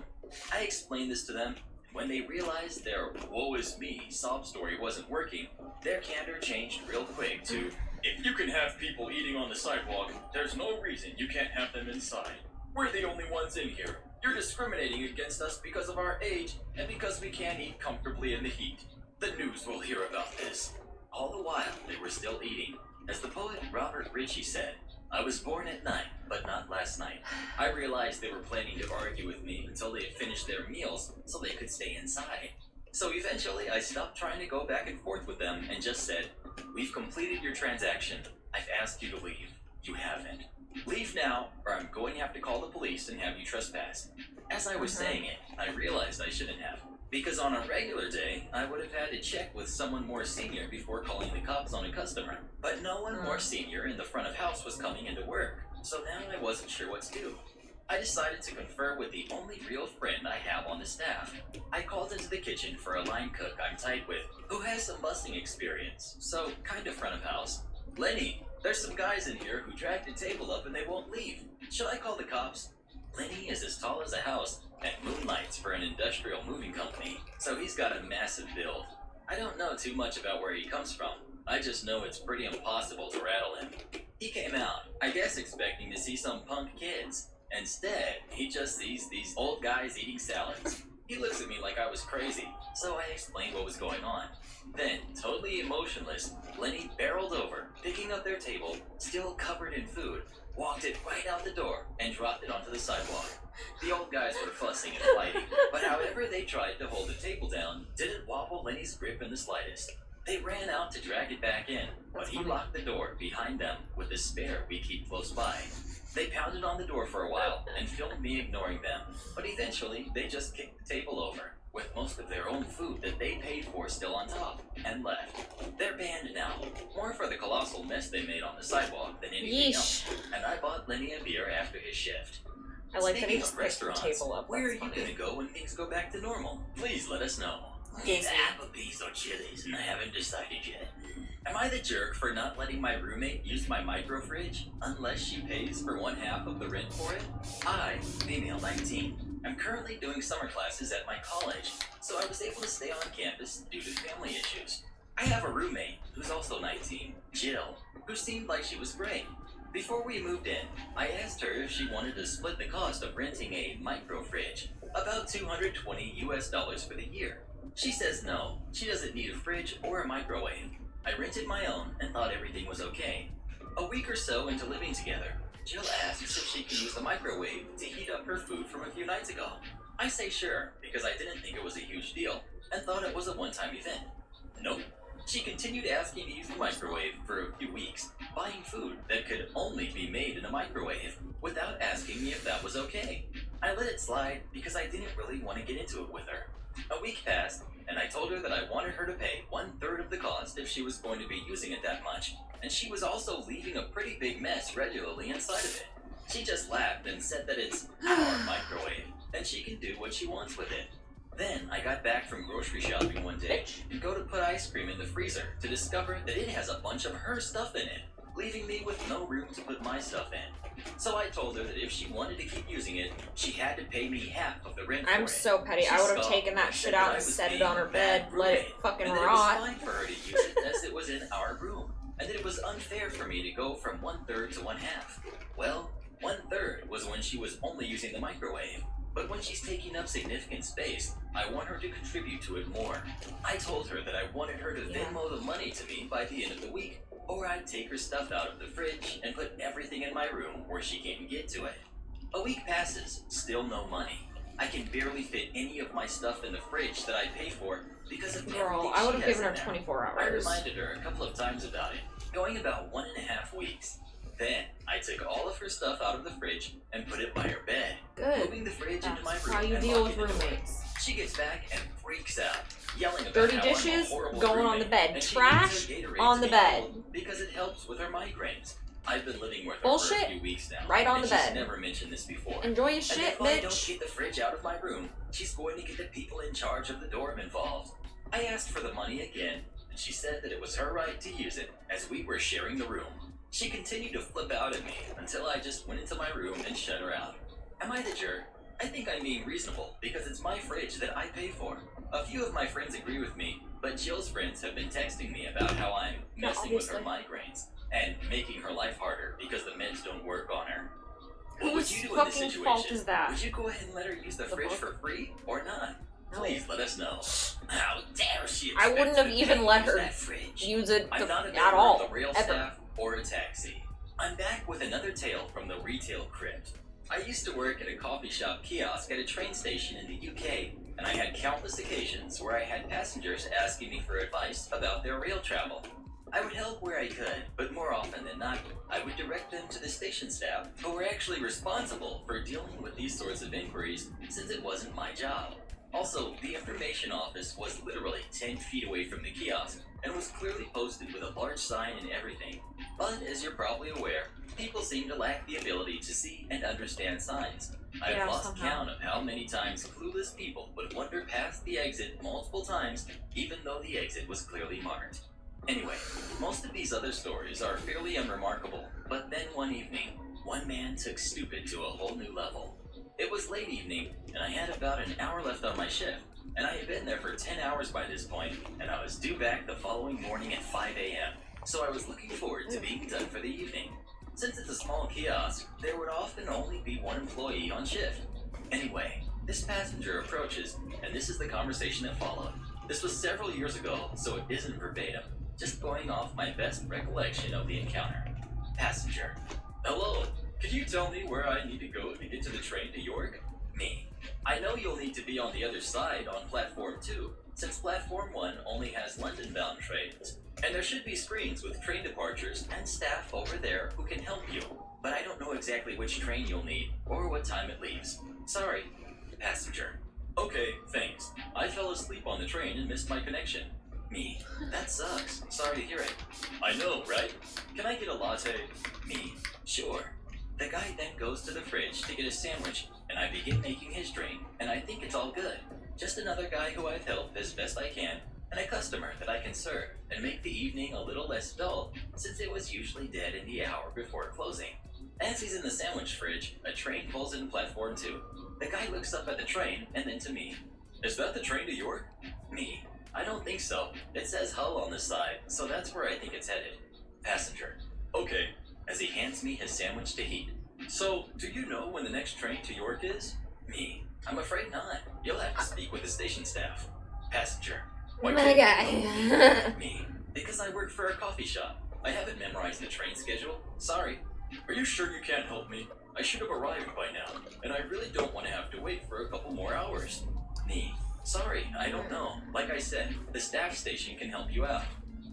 I explained this to them. When they realized their woe is me sob story wasn't working, their candor changed real quick to, if you can have people eating on the sidewalk, there's no reason you can't have them inside. We're the only ones in here. You're discriminating against us because of our age and because we can't eat comfortably in the heat. The news will hear about this. All the while, they were still eating. As the poet Robert Ritchie said, I was born at night, but not last night. I realized they were planning to argue with me until they had finished their meals so they could stay inside. So eventually, I stopped trying to go back and forth with them and just said, we've completed your transaction. I've asked you to leave. You haven't. Leave now, or I'm going to have to call the police and have you trespass. As I was saying it, I realized I shouldn't have. Because on a regular day, I would have had to check with someone more senior before calling the cops on a customer. But no one more senior in the front of house was coming into work, so now I wasn't sure what to do. I decided to confer with the only real friend I have on the staff. I called into the kitchen for a line cook I'm tight with, who has some busing experience, so kind of front of house. Lenny, there's some guys in here who dragged a table up and they won't leave. Should I call the cops? Lenny is as tall as a house and moonlights for an industrial moving company, so he's got a massive build. I don't know too much about where he comes from. I just know it's pretty impossible to rattle him. He came out, I guess expecting to see some punk kids. Instead, he just sees these old guys eating salads. He looks at me like I was crazy, so I explained what was going on. Then, totally emotionless, Lenny barreled over, picking up their table, still covered in food, walked it right out the door, and dropped it onto the sidewalk. The old guys were fussing and fighting, but however they tried to hold the table down didn't wobble Lenny's grip in the slightest. They ran out to drag it back in, but he locked the door behind them with a spare we keep close by. They pounded on the door for a while and filmed me ignoring them, but eventually they just kicked the table over, with most of their own food that they paid for still on top, and left. They're banned now, more for the colossal mess they made on the sidewalk than anything else, and I bought Lenny a beer after his shift. I like that Speaking he just of picked the restaurants, table up. where are That's you funny. gonna go when things go back to normal? Please let us know. Either Applebee's or Chili's, and I haven't decided yet. Am I the jerk for not letting my roommate use my micro fridge unless she pays for one half of the rent for it? I, female 19, am currently doing summer classes at my college, so I was able to stay on campus due to family issues. I have a roommate who's also 19, Jill, who seemed like she was great. Before we moved in, I asked her if she wanted to split the cost of renting a micro fridge, about $220 US for the year. She says no, she doesn't need a fridge or a microwave. I rented my own and thought everything was okay. A week or so into living together, Jill asks if she can use the microwave to heat up her food from a few nights ago. I say sure, because I didn't think it was a huge deal, and thought it was a one-time event. Nope. She continued asking to use the microwave for a few weeks, buying food that could only be made in a microwave, without asking me if that was okay. I let it slide because I didn't really want to get into it with her. A week passed, and I told her that I wanted her to pay 1/3 of the cost if she was going to be using it that much, and she was also leaving a pretty big mess regularly inside of it. She just laughed and said that it's our microwave, and she can do what she wants with it. Then I got back from grocery shopping one day and go to put ice cream in the freezer to discover that it has a bunch of her stuff in it, leaving me with no room to put my stuff in. So I told her that if she wanted to keep using it, she had to pay me half of the rent for it. I'm so petty. She I would have scoffed taken that and shit said out that I and was set it being on her a bad bed, let it roommate, fucking and that rot. it was fine for her to use it as it was in our room, and that it was unfair for me to go from 1/3 to 1/2. Well, 1/3 was when she was only using the microwave. But when she's taking up significant space, I want her to contribute to it more. I told her that I wanted her to Venmo the money to me by the end of the week, or I'd take her stuff out of the fridge and put everything in my room where she can't get to it. A week passes, still no money. I can barely fit any of my stuff in the fridge that I pay for because of Girl, everything I would she have has given her in there. 24 I hours. reminded her a couple of times about it, going about 1.5 weeks. Then I took all of her stuff out of the fridge and put it by her bed, Good. moving the fridge into my That's room how you and deal with locking the door. roommates. She gets back and freaks out, yelling about Dirty how I'm a dishes, horrible going on the roommate, bed. and she Trash, needs her Gatorade on to the be bed. cold because it helps with her migraines. I've been living with her Bullshit. for a few weeks now. Right on and the she's bed. never mentioned this before. Enjoy your And shit, if I don't bitch. get the fridge out of my room, she's going to get the people in charge of the dorm involved. I asked for the money again, and she said that it was her right to use it as we were sharing the room. She continued to flip out at me until I just went into my room and shut her out. Am I the jerk? I think I'm being reasonable because it's my fridge that I pay for. A few of my friends agree with me, but Jill's friends have been texting me about how I'm Yeah, messing with her obviously. migraines and making her life harder because the meds don't work on her. What would Whose you do in this fucking situation? fault is that? Would you go ahead and let her use the fridge book? for free or not? No. Please let us know. How dare she I expect wouldn't me have to even use let her that fridge? use it I'm not a at member all. of the rail Ever. staff or a taxi. I'm back with another tale from the retail crypt. I used to work at a coffee shop kiosk at a train station in the UK, and I had countless occasions where I had passengers asking me for advice about their rail travel. I would help where I could, but more often than not, I would direct them to the station staff who were actually responsible for dealing with these sorts of inquiries since it wasn't my job. Also, the information office was literally 10 feet away from the kiosk and was clearly posted with a large sign and everything. But as you're probably aware, people seem to lack the ability to see and understand signs. I've Yeah, lost somehow. count of how many times clueless people would wander past the exit multiple times, even though the exit was clearly marked. Anyway, most of these other stories are fairly unremarkable, but then one evening, one man took stupid to a whole new level. It was late evening, and I had about an hour left on my shift, and I had been there for 10 hours by this point, and I was due back the following morning at 5 a.m., so I was looking forward to being done for the evening. Since it's a small kiosk, there would often only be one employee on shift. Anyway, this passenger approaches, and this is the conversation that followed. This was several years ago, so it isn't verbatim, just going off my best recollection of the encounter. Passenger: hello, could you tell me where I need to go to get to the train to York? Me: I know you'll need to be on the other side on platform 2, since platform 1 only has London-bound trains, and there should be screens with train departures and staff over there who can help you, but I don't know exactly which train you'll need or what time it leaves. Sorry. Passenger: okay, thanks. I fell asleep on the train and missed my connection. Me: that sucks. Sorry to hear it. I know, right? Can I get a latte? Me: sure. The guy then goes to the fridge to get a sandwich, and I begin making his drink, and I think it's all good. Just another guy who I've helped as best I can, and a customer that I can serve and make the evening a little less dull, since it was usually dead in the hour before closing. As he's in the sandwich fridge, a train pulls in platform 2. The guy looks up at the train and then to me. Is that the train to York? Me: I don't think so. It says Hull on the side, so that's where I think it's headed. Passenger: okay, as he hands me his sandwich to heat. So, do you know when the next train to York is? Me: I'm afraid not. You'll have to speak with the station staff. Passenger: why My can't guy. Me: because I work for a coffee shop. I haven't memorized the train schedule. Sorry. Are you sure you can't help me? I should have arrived by now, and I really don't want to have to wait for a couple more hours. Me: sorry, I don't know. Like I said, the staff station can help you out.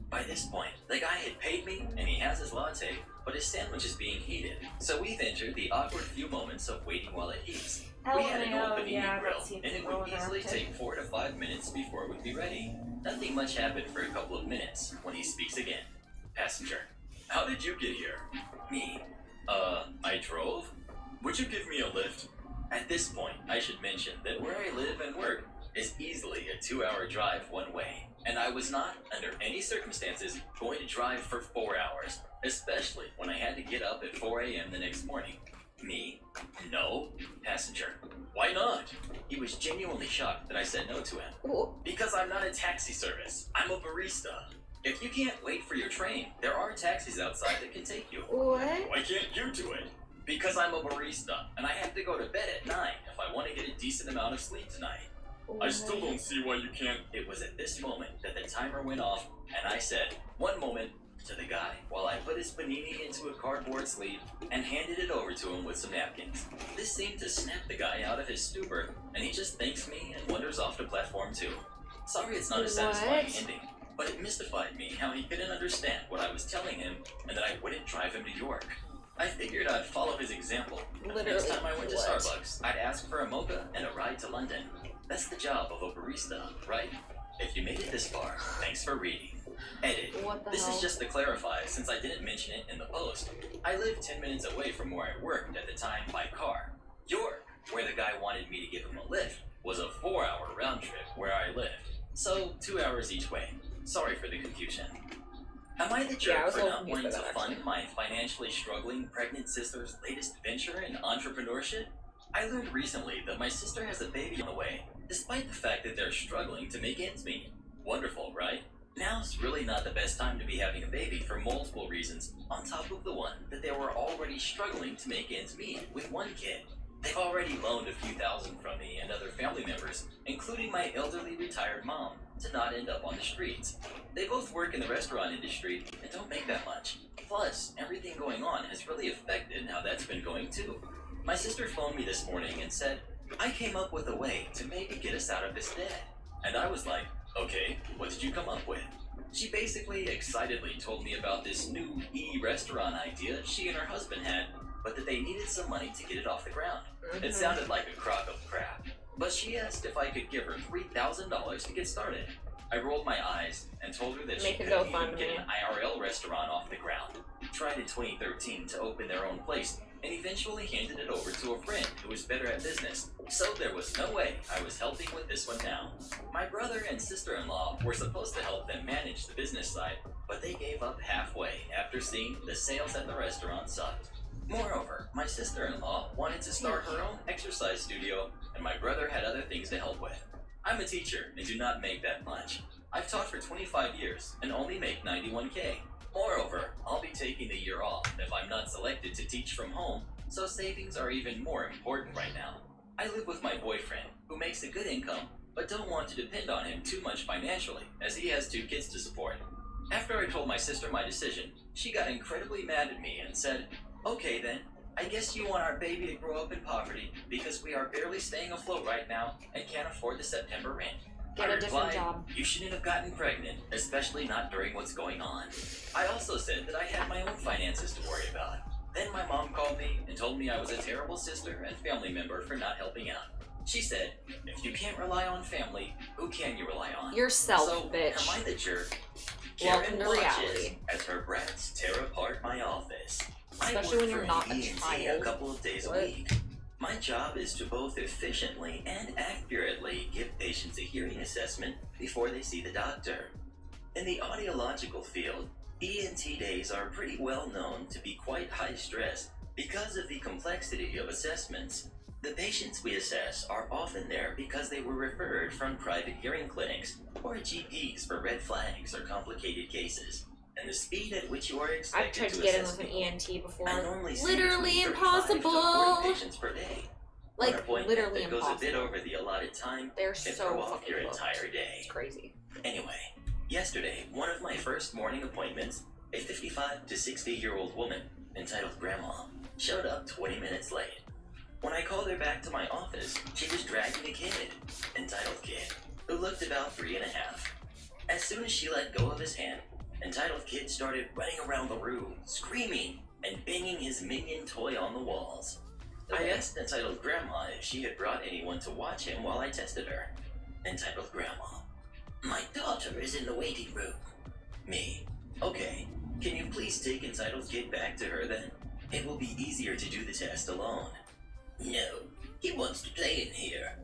By this point, the guy had paid me, and he has his latte, but his sandwich is being heated. So we've entered the awkward few moments of waiting while it heats. We had an LMAO, old panini yeah, grill, that seems and it low would easily enough. take 4 to 5 minutes before it would be ready. Nothing much happened for a couple of minutes when he speaks again. Passenger: how did you get here? Me: I drove. Would you give me a lift? At this point, I should mention that where I live and work is easily a 2-hour drive one way, and I was not, under any circumstances, going to drive for 4 hours, especially when I had to get up at 4 a.m. the next morning. Me: no. Passenger: why not? He was genuinely shocked that I said no to him. Ooh. Because I'm not a taxi service. I'm a barista. If you can't wait for your train, there are taxis outside that can take you. What? Why can't you do it? Because I'm a barista, and I have to go to bed at 9 if I want to get a decent amount of sleep tonight. I still don't see why you can't. It was at this moment that the timer went off, and I said, 1 moment, to the guy, while I put his panini into a cardboard sleeve and handed it over to him with some napkins. This seemed to snap the guy out of his stupor, and he just thanks me and wanders off to platform 2. Sorry it's not a satisfying What? ending, but it mystified me how he couldn't understand what I was telling him and that I wouldn't drive him to York. I figured I'd follow his example. Literally, Next time I went to what? Starbucks, I'd ask for a mocha and a ride to London. That's the job of a barista, right? If you made it this far, thanks for reading. Edit. What the This hell? is just to clarify, since I didn't mention it in the post. I lived 10 minutes away from where I worked at the time by car. York, where the guy wanted me to give him a lift, was a 4-hour round trip where I lived. So 2 hours each way. Sorry for the confusion. Am I the Yeah, I jerk was for a little not confused wanting by to that, fund actually. my financially struggling pregnant sister's latest venture in entrepreneurship? I learned recently that my sister has a baby on the way, despite the fact that they're struggling to make ends meet. Wonderful, right? Now's really not the best time to be having a baby for multiple reasons, on top of the one that they were already struggling to make ends meet with one kid. They've already loaned a few thousand from me and other family members, including my elderly retired mom, to not end up on the streets. They both work in the restaurant industry and don't make that much. Plus, everything going on has really affected how that's been going too. My sister phoned me this morning and said, I came up with a way to maybe get us out of this debt. And I was like, okay, what did you come up with? She basically excitedly told me about this new e-restaurant idea she and her husband had, but that they needed some money to get it off the ground. It sounded like a crock of crap, but she asked if I could give her $3,000 to get started. I rolled my eyes and told her that Make she a couldn't even GoFundMe. get an IRL restaurant off the ground. Tried in 2013 to open their own place, and eventually handed it over to a friend who was better at business. So there was no way I was helping with this one now. My brother and sister-in-law were supposed to help them manage the business side, but they gave up halfway after seeing the sales at the restaurant sucked. Moreover, my sister-in-law wanted to start her own exercise studio, and my brother had other things to help with. I'm a teacher and do not make that much. I've taught for 25 years and only make $91K. Moreover, I'll be taking the year off if I'm not selected to teach from home, so savings are even more important right now. I live with my boyfriend, who makes a good income, but don't want to depend on him too much financially, as he has 2 kids to support. After I told my sister my decision, she got incredibly mad at me and said, okay then, I guess you want our baby to grow up in poverty because we are barely staying afloat right now and can't afford the September rent. Get I a different replied, job. you shouldn't have gotten pregnant, especially not during what's going on. I also said that I had my own finances to worry about. Then my mom called me and told me I was a terrible sister and family member for not helping out. She said, if you can't rely on family, who can you rely on? Yourself, So, bitch. am I the jerk? Welcome Karen to watches reality. as her brats tear apart my office. Especially I when work you're for not a E&T child. a couple of days What? a week. My job is to both efficiently and accurately give patients a hearing assessment before they see the doctor. In the audiological field, ENT days are pretty well known to be quite high stress because of the complexity of assessments. The patients we assess are often there because they were referred from private hearing clinics or GPs for red flags or complicated cases. And the speed at which you are I've expected tried to to get in assess with an people, ENT before. I normally see Literally between 35 to 40 impossible. patients per day. Like, One appointment literally that goes a bit impossible. over the allotted time They're can so throw off fucking your booked. entire day. It's crazy. Anyway, yesterday, one of my first morning appointments, a 55 to 60-year-old woman entitled Grandma, showed up 20 minutes late. When I called her back to my office, she was dragging a kid, entitled Kid, who looked about 3 and a half. As soon as she let go of his hand, entitled Kid started running around the room, screaming and banging his minion toy on the walls. I asked entitled Grandma if she had brought anyone to watch him while I tested her. Entitled Grandma, my daughter is in the waiting room. Me, okay, can you please take entitled Kid back to her then? It will be easier to do the test alone. No, he wants to play in here.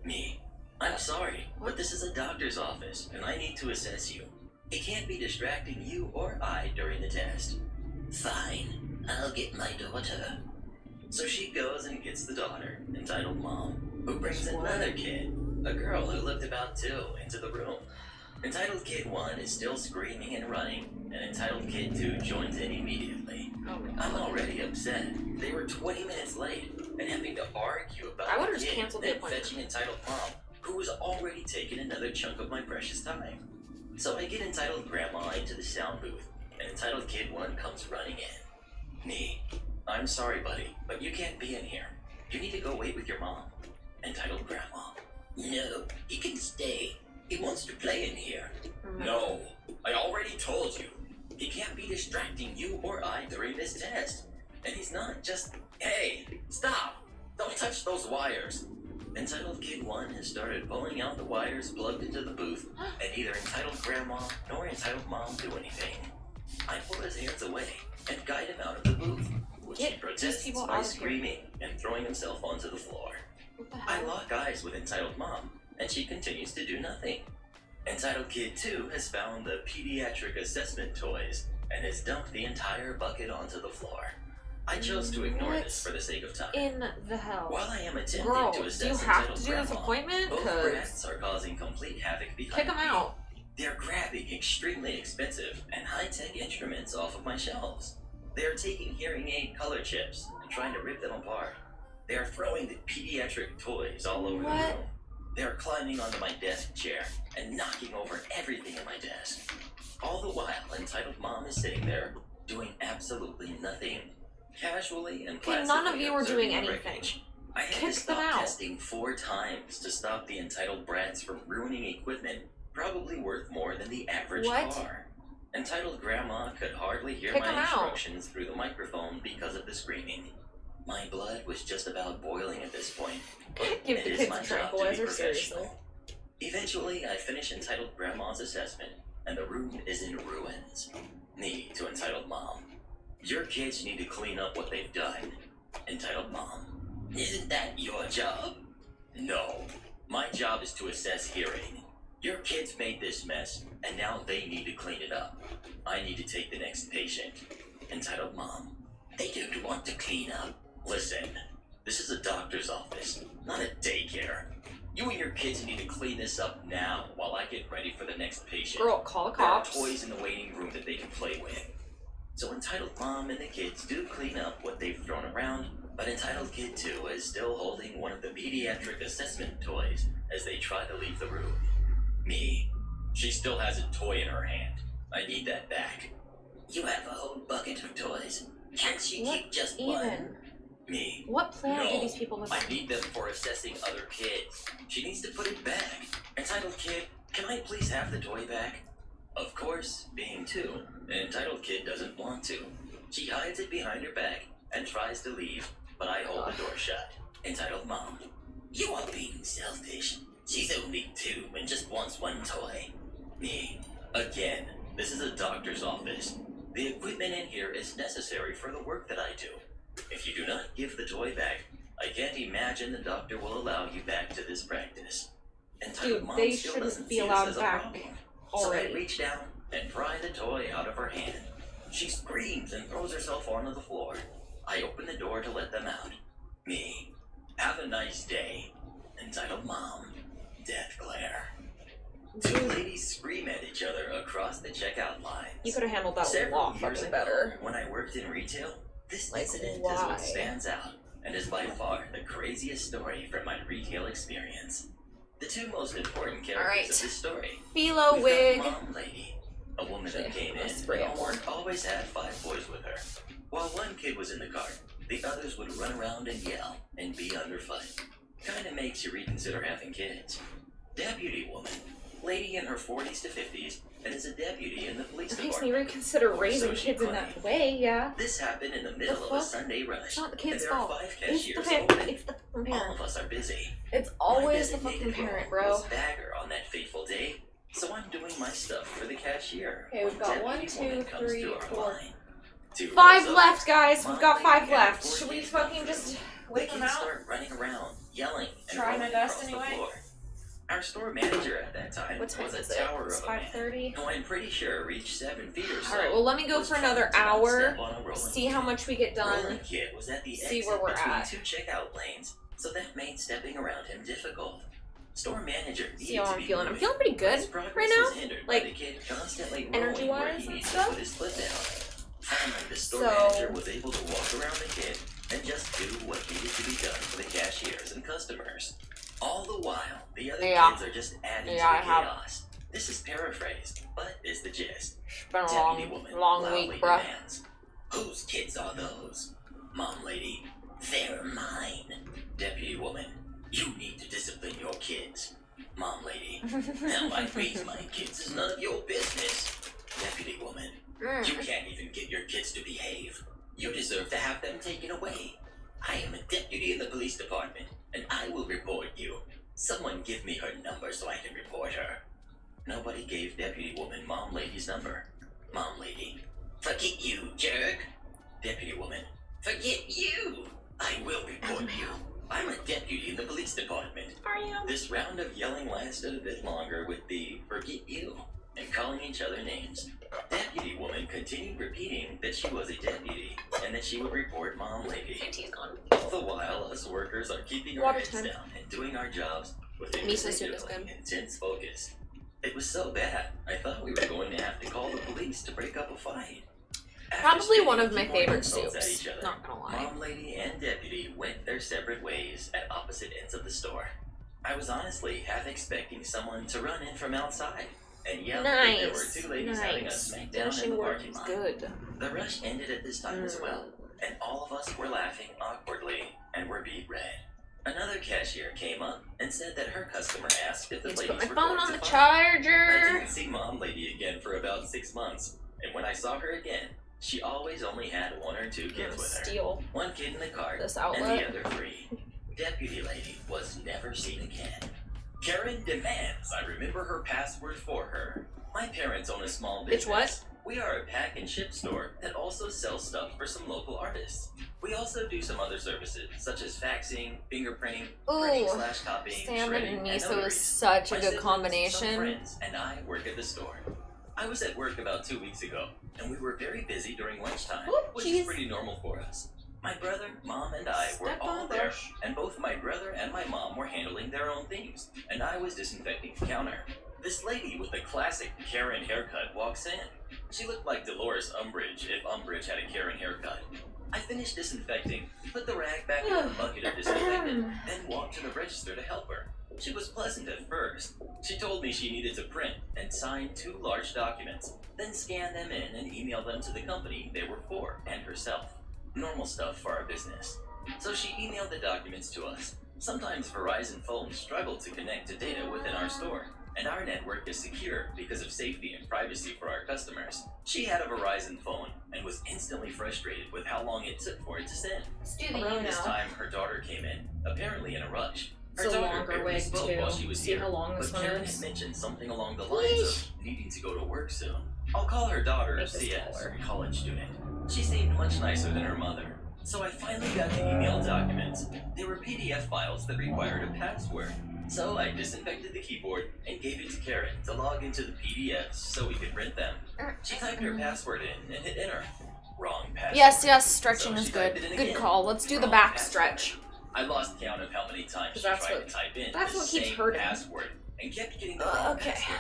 Me, I'm sorry, but this is a doctor's office and I need to assess you. He can't be distracting you or I during the test. Fine, I'll get my daughter. So she goes and gets the daughter, entitled Mom, who brings another kid, a girl who looked about 2, into the room. Entitled Kid 1 is still screaming and running, and Entitled Kid 2 joins in immediately. Oh my I'm god. already upset. They were 20 minutes late, and having to argue about I would've the just kid, canceled the then appointment. fetching Entitled Mom, who was already taking another chunk of my precious time. So I get Entitled Grandma into the sound booth, and Entitled Kid 1 comes running in. Me, I'm sorry, buddy, but you can't be in here. You need to go wait with your mom. Entitled Grandma. No, he can stay. He wants to play in here. No, I already told you. He can't be distracting you or I during this test. And he's not just, hey, stop! Don't touch those wires! Entitled Kid 1 has started pulling out the wires plugged into the booth, and neither Entitled Grandma nor Entitled Mom do anything. I pull his hands away and guide him out of the booth, which he protests by screaming and throwing himself onto the floor. What the I hell? lock eyes with Entitled Mom, and she continues to do nothing. Entitled Kid 2 has found the pediatric assessment toys and has dumped the entire bucket onto the floor. I chose to ignore this for the sake of time. In the hell? While I am attempting Girl, to do assess you have Entitled to do this Grandma, appointment? both Cause brats are causing complete havoc behind kick them me. out. They're grabbing extremely expensive and high-tech instruments off of my shelves. They're taking hearing aid color chips and trying to rip them apart. They're throwing the pediatric toys all over the What? room. They're climbing onto my desk chair and knocking over everything in my desk. All the while, Entitled Mom is sitting there doing absolutely nothing. Casually and Okay, none of placidly you are doing observing the anything. wreckage. I had Kick to them stop out. testing 4 times to stop the entitled brats from ruining equipment probably worth more than the average What? car. Entitled Grandma could hardly hear Kick my 'em out. instructions through the microphone because of the screaming. My blood was just about boiling at this point. But Give it the is kids my a job to be tranquilizer, professional. seriously. Eventually, I finish Entitled Grandma's assessment, and the room is in ruins. Me to Entitled Mom. Your kids need to clean up what they've done. Entitled Mom. Isn't that your job? No. My job is to assess hearing. Your kids made this mess, and now they need to clean it up. I need to take the next patient. Entitled Mom. They don't want to clean up. Listen, this is a doctor's office, not a daycare. You and your kids need to clean this up now while I get ready for the next patient. Girl, call the There are cops. toys in the waiting room that they can play with. So Entitled Mom and the kids do clean up what they've thrown around, but Entitled Kid 2 is still holding one of the pediatric assessment toys as they try to leave the room. Me. She still has a toy in her hand. I need that back. You have a whole bucket of toys. Can't she What keep just even? one? Me. What plan do No, these people have? I need them for assessing other kids. She needs to put it back. Entitled Kid, can I please have the toy back? Of course, being 2, an Entitled Kid doesn't want to. She hides it behind her back and tries to leave, but I hold the door shut. Entitled Mom. You are being selfish. She's only 2 and just wants one toy. Me. Again, this is a doctor's office. The equipment in here is necessary for the work that I do. If you do not give the toy back, I can't imagine the doctor will allow you back to this practice. Entitled Dude, Mom they still shouldn't doesn't be see this allowed as a back problem. already. So I reach down and pry the toy out of her hand. She screams and throws herself onto the floor. I open the door to let them out. Me. Have a nice day. Entitled Mom. Death glare. 2 ladies scream at each other across the checkout lines. You could have handled that a Several lot years fucking ago, better. when I worked in retail, this Like, incident is why? what stands out and is by far the craziest story from my retail experience. The 2 most important characters Alright. of this story. Philo We've wig. got Mom Lady, a woman that Okay, came I'll in spray and it more. always had 5 boys with her. While one kid was in the cart, the others would run around and yell and be underfoot. Kinda makes you reconsider having kids. Deputy woman, lady in her 40s to 50s, and is a deputy in the police It makes department. me reconsider Or raising so she kids in claimed. that way, yeah. This happened in the middle of a fuck? Sunday rush. It's not the and kid's there are fault. 5 It's the cashiers parent. open. It's the fucking All parent. of us are busy. It's My always the designated fucking parent, role bro. was bagger on that fateful day, so I'm doing my stuff for the cashier. Okay, we've got when 1, deputy 2, woman comes 3, through our 4. line. 2 5 rows up, left, guys. We've got Mom 5 Lady left. and 4 Should we kids fucking come just through. wait The them kids out? start running around, yelling, and Try my rolling best across the anyway. floor. Our store manager at that time What time was a is it? tower It's of a man, 5:30. who I'm pretty sure reached 7 feet or so. Alright, well, let me go was for another trying to not hour. step on a rolling See how kid. much we get done. Rolling Kid was at the See exit where we're between at. 2 checkout lanes, so that made stepping around him difficult. Store manager needed See how to I'm be feeling. I'm moving, feeling pretty but his good progress right now. was hindered Like, by the kid constantly rolling where energy-wise he and needed stuff. to put his foot down. Finally, the store So- manager was able to walk around the kid and just do what needed to be done for the cashiers and customers. All the while, the other Yeah. kids are just adding Yeah, I to the have. chaos. This is paraphrased, but is the gist. It's been a Deputy woman long loudly week, bruh. demands. Whose kids are those? Mom Lady, They're mine. Deputy woman, You need to discipline your kids. Mom Lady, How I raise my kids is none of your business. Deputy woman, You can't even get your kids to behave. You deserve to have them gave Deputy Woman Mom Lady's number. Mom Lady. Forget you, jerk. Deputy Woman. Forget you. I will report you. I'm a deputy in the police department. Are you? This round of yelling lasted a bit longer with the forget you and calling each other names. Deputy Woman continued repeating that she was a deputy and that she would report Mom Lady. My tea's gone. All the while, us workers are keeping our Water heads time. down and doing our jobs with Miso soup is incredibly intense focus. It was so bad, I thought we were going to have to call the police to break up a fight. After Probably spitting one a of few my more favorite insults at soups. each other, Not gonna lie. Mom Lady and Deputy went their separate ways at opposite ends of the store. I was honestly half expecting someone to run in from outside and yell that there were two ladies having a smackdown in the parking lot. Good. The rush ended at this time as well, and all of us were laughing awkwardly and were beat red. Another cashier came up and said that her customer asked if the Let's ladies put my were phone going on to the fight. I charger. didn't see Mom Lady again for about 6 months, and when I saw her again, she always only had 1 or 2 kids with her. Steal One kid in the cart, this and outlet. the other 3. Deputy Lady was never seen again. Karen demands I remember her password for her. My parents own a small business. It's what? We are a pack and ship store that also sells stuff for some local artists. We also do some other services, such as faxing, fingerprinting, printing Ooh, / copying, salmon shredding, and and miso notaries. is such a My good siblings, combination. Some friends, and I work at the store. I was at work about 2 weeks ago, and we were very busy during lunchtime, Ooh, which cheese. is pretty normal for us. My brother, mom, and I were Step all on there, brush. and both my brother and my mom were handling their own things, and I was disinfecting the counter. This lady with the classic Karen haircut walks in. She looked like Dolores Umbridge if Umbridge had a Karen haircut. I finished disinfecting, put the rag back in the bucket of disinfectant, then walked to the register to help her. She was pleasant at first. She told me she needed to print and sign 2 large documents, then scan them in and email them to the company they were for and herself. Normal stuff for our business. So she emailed the documents to us. Sometimes Verizon phones struggle to connect to data within our store, and our network is secure because of safety and privacy for our customers. She had a Verizon phone and was instantly frustrated with how long it took for it to send. Let's do the Around you this know. time, her daughter came in, apparently in a rush. Her It's a daughter longer barely wig spoke too. while she was See here, how long this but one Karen is? had mentioned something along the lines of needing to go to work soon. I'll call her daughter Make this CS, taller. a college student. She seemed much nicer than her mother. So I finally got the email documents. They were PDF files that required a password. So I disinfected the keyboard and gave it to Karen to log into the PDFs so we could print them. She typed her password in and hit enter. Wrong password. Yes, stretching So is she good. typed it in Good again. call. Let's do the Wrong back password. stretch. I lost count of how many times she That's tried what- to type in that's the what keeps same hurting. password and kept getting the wrong Okay. password.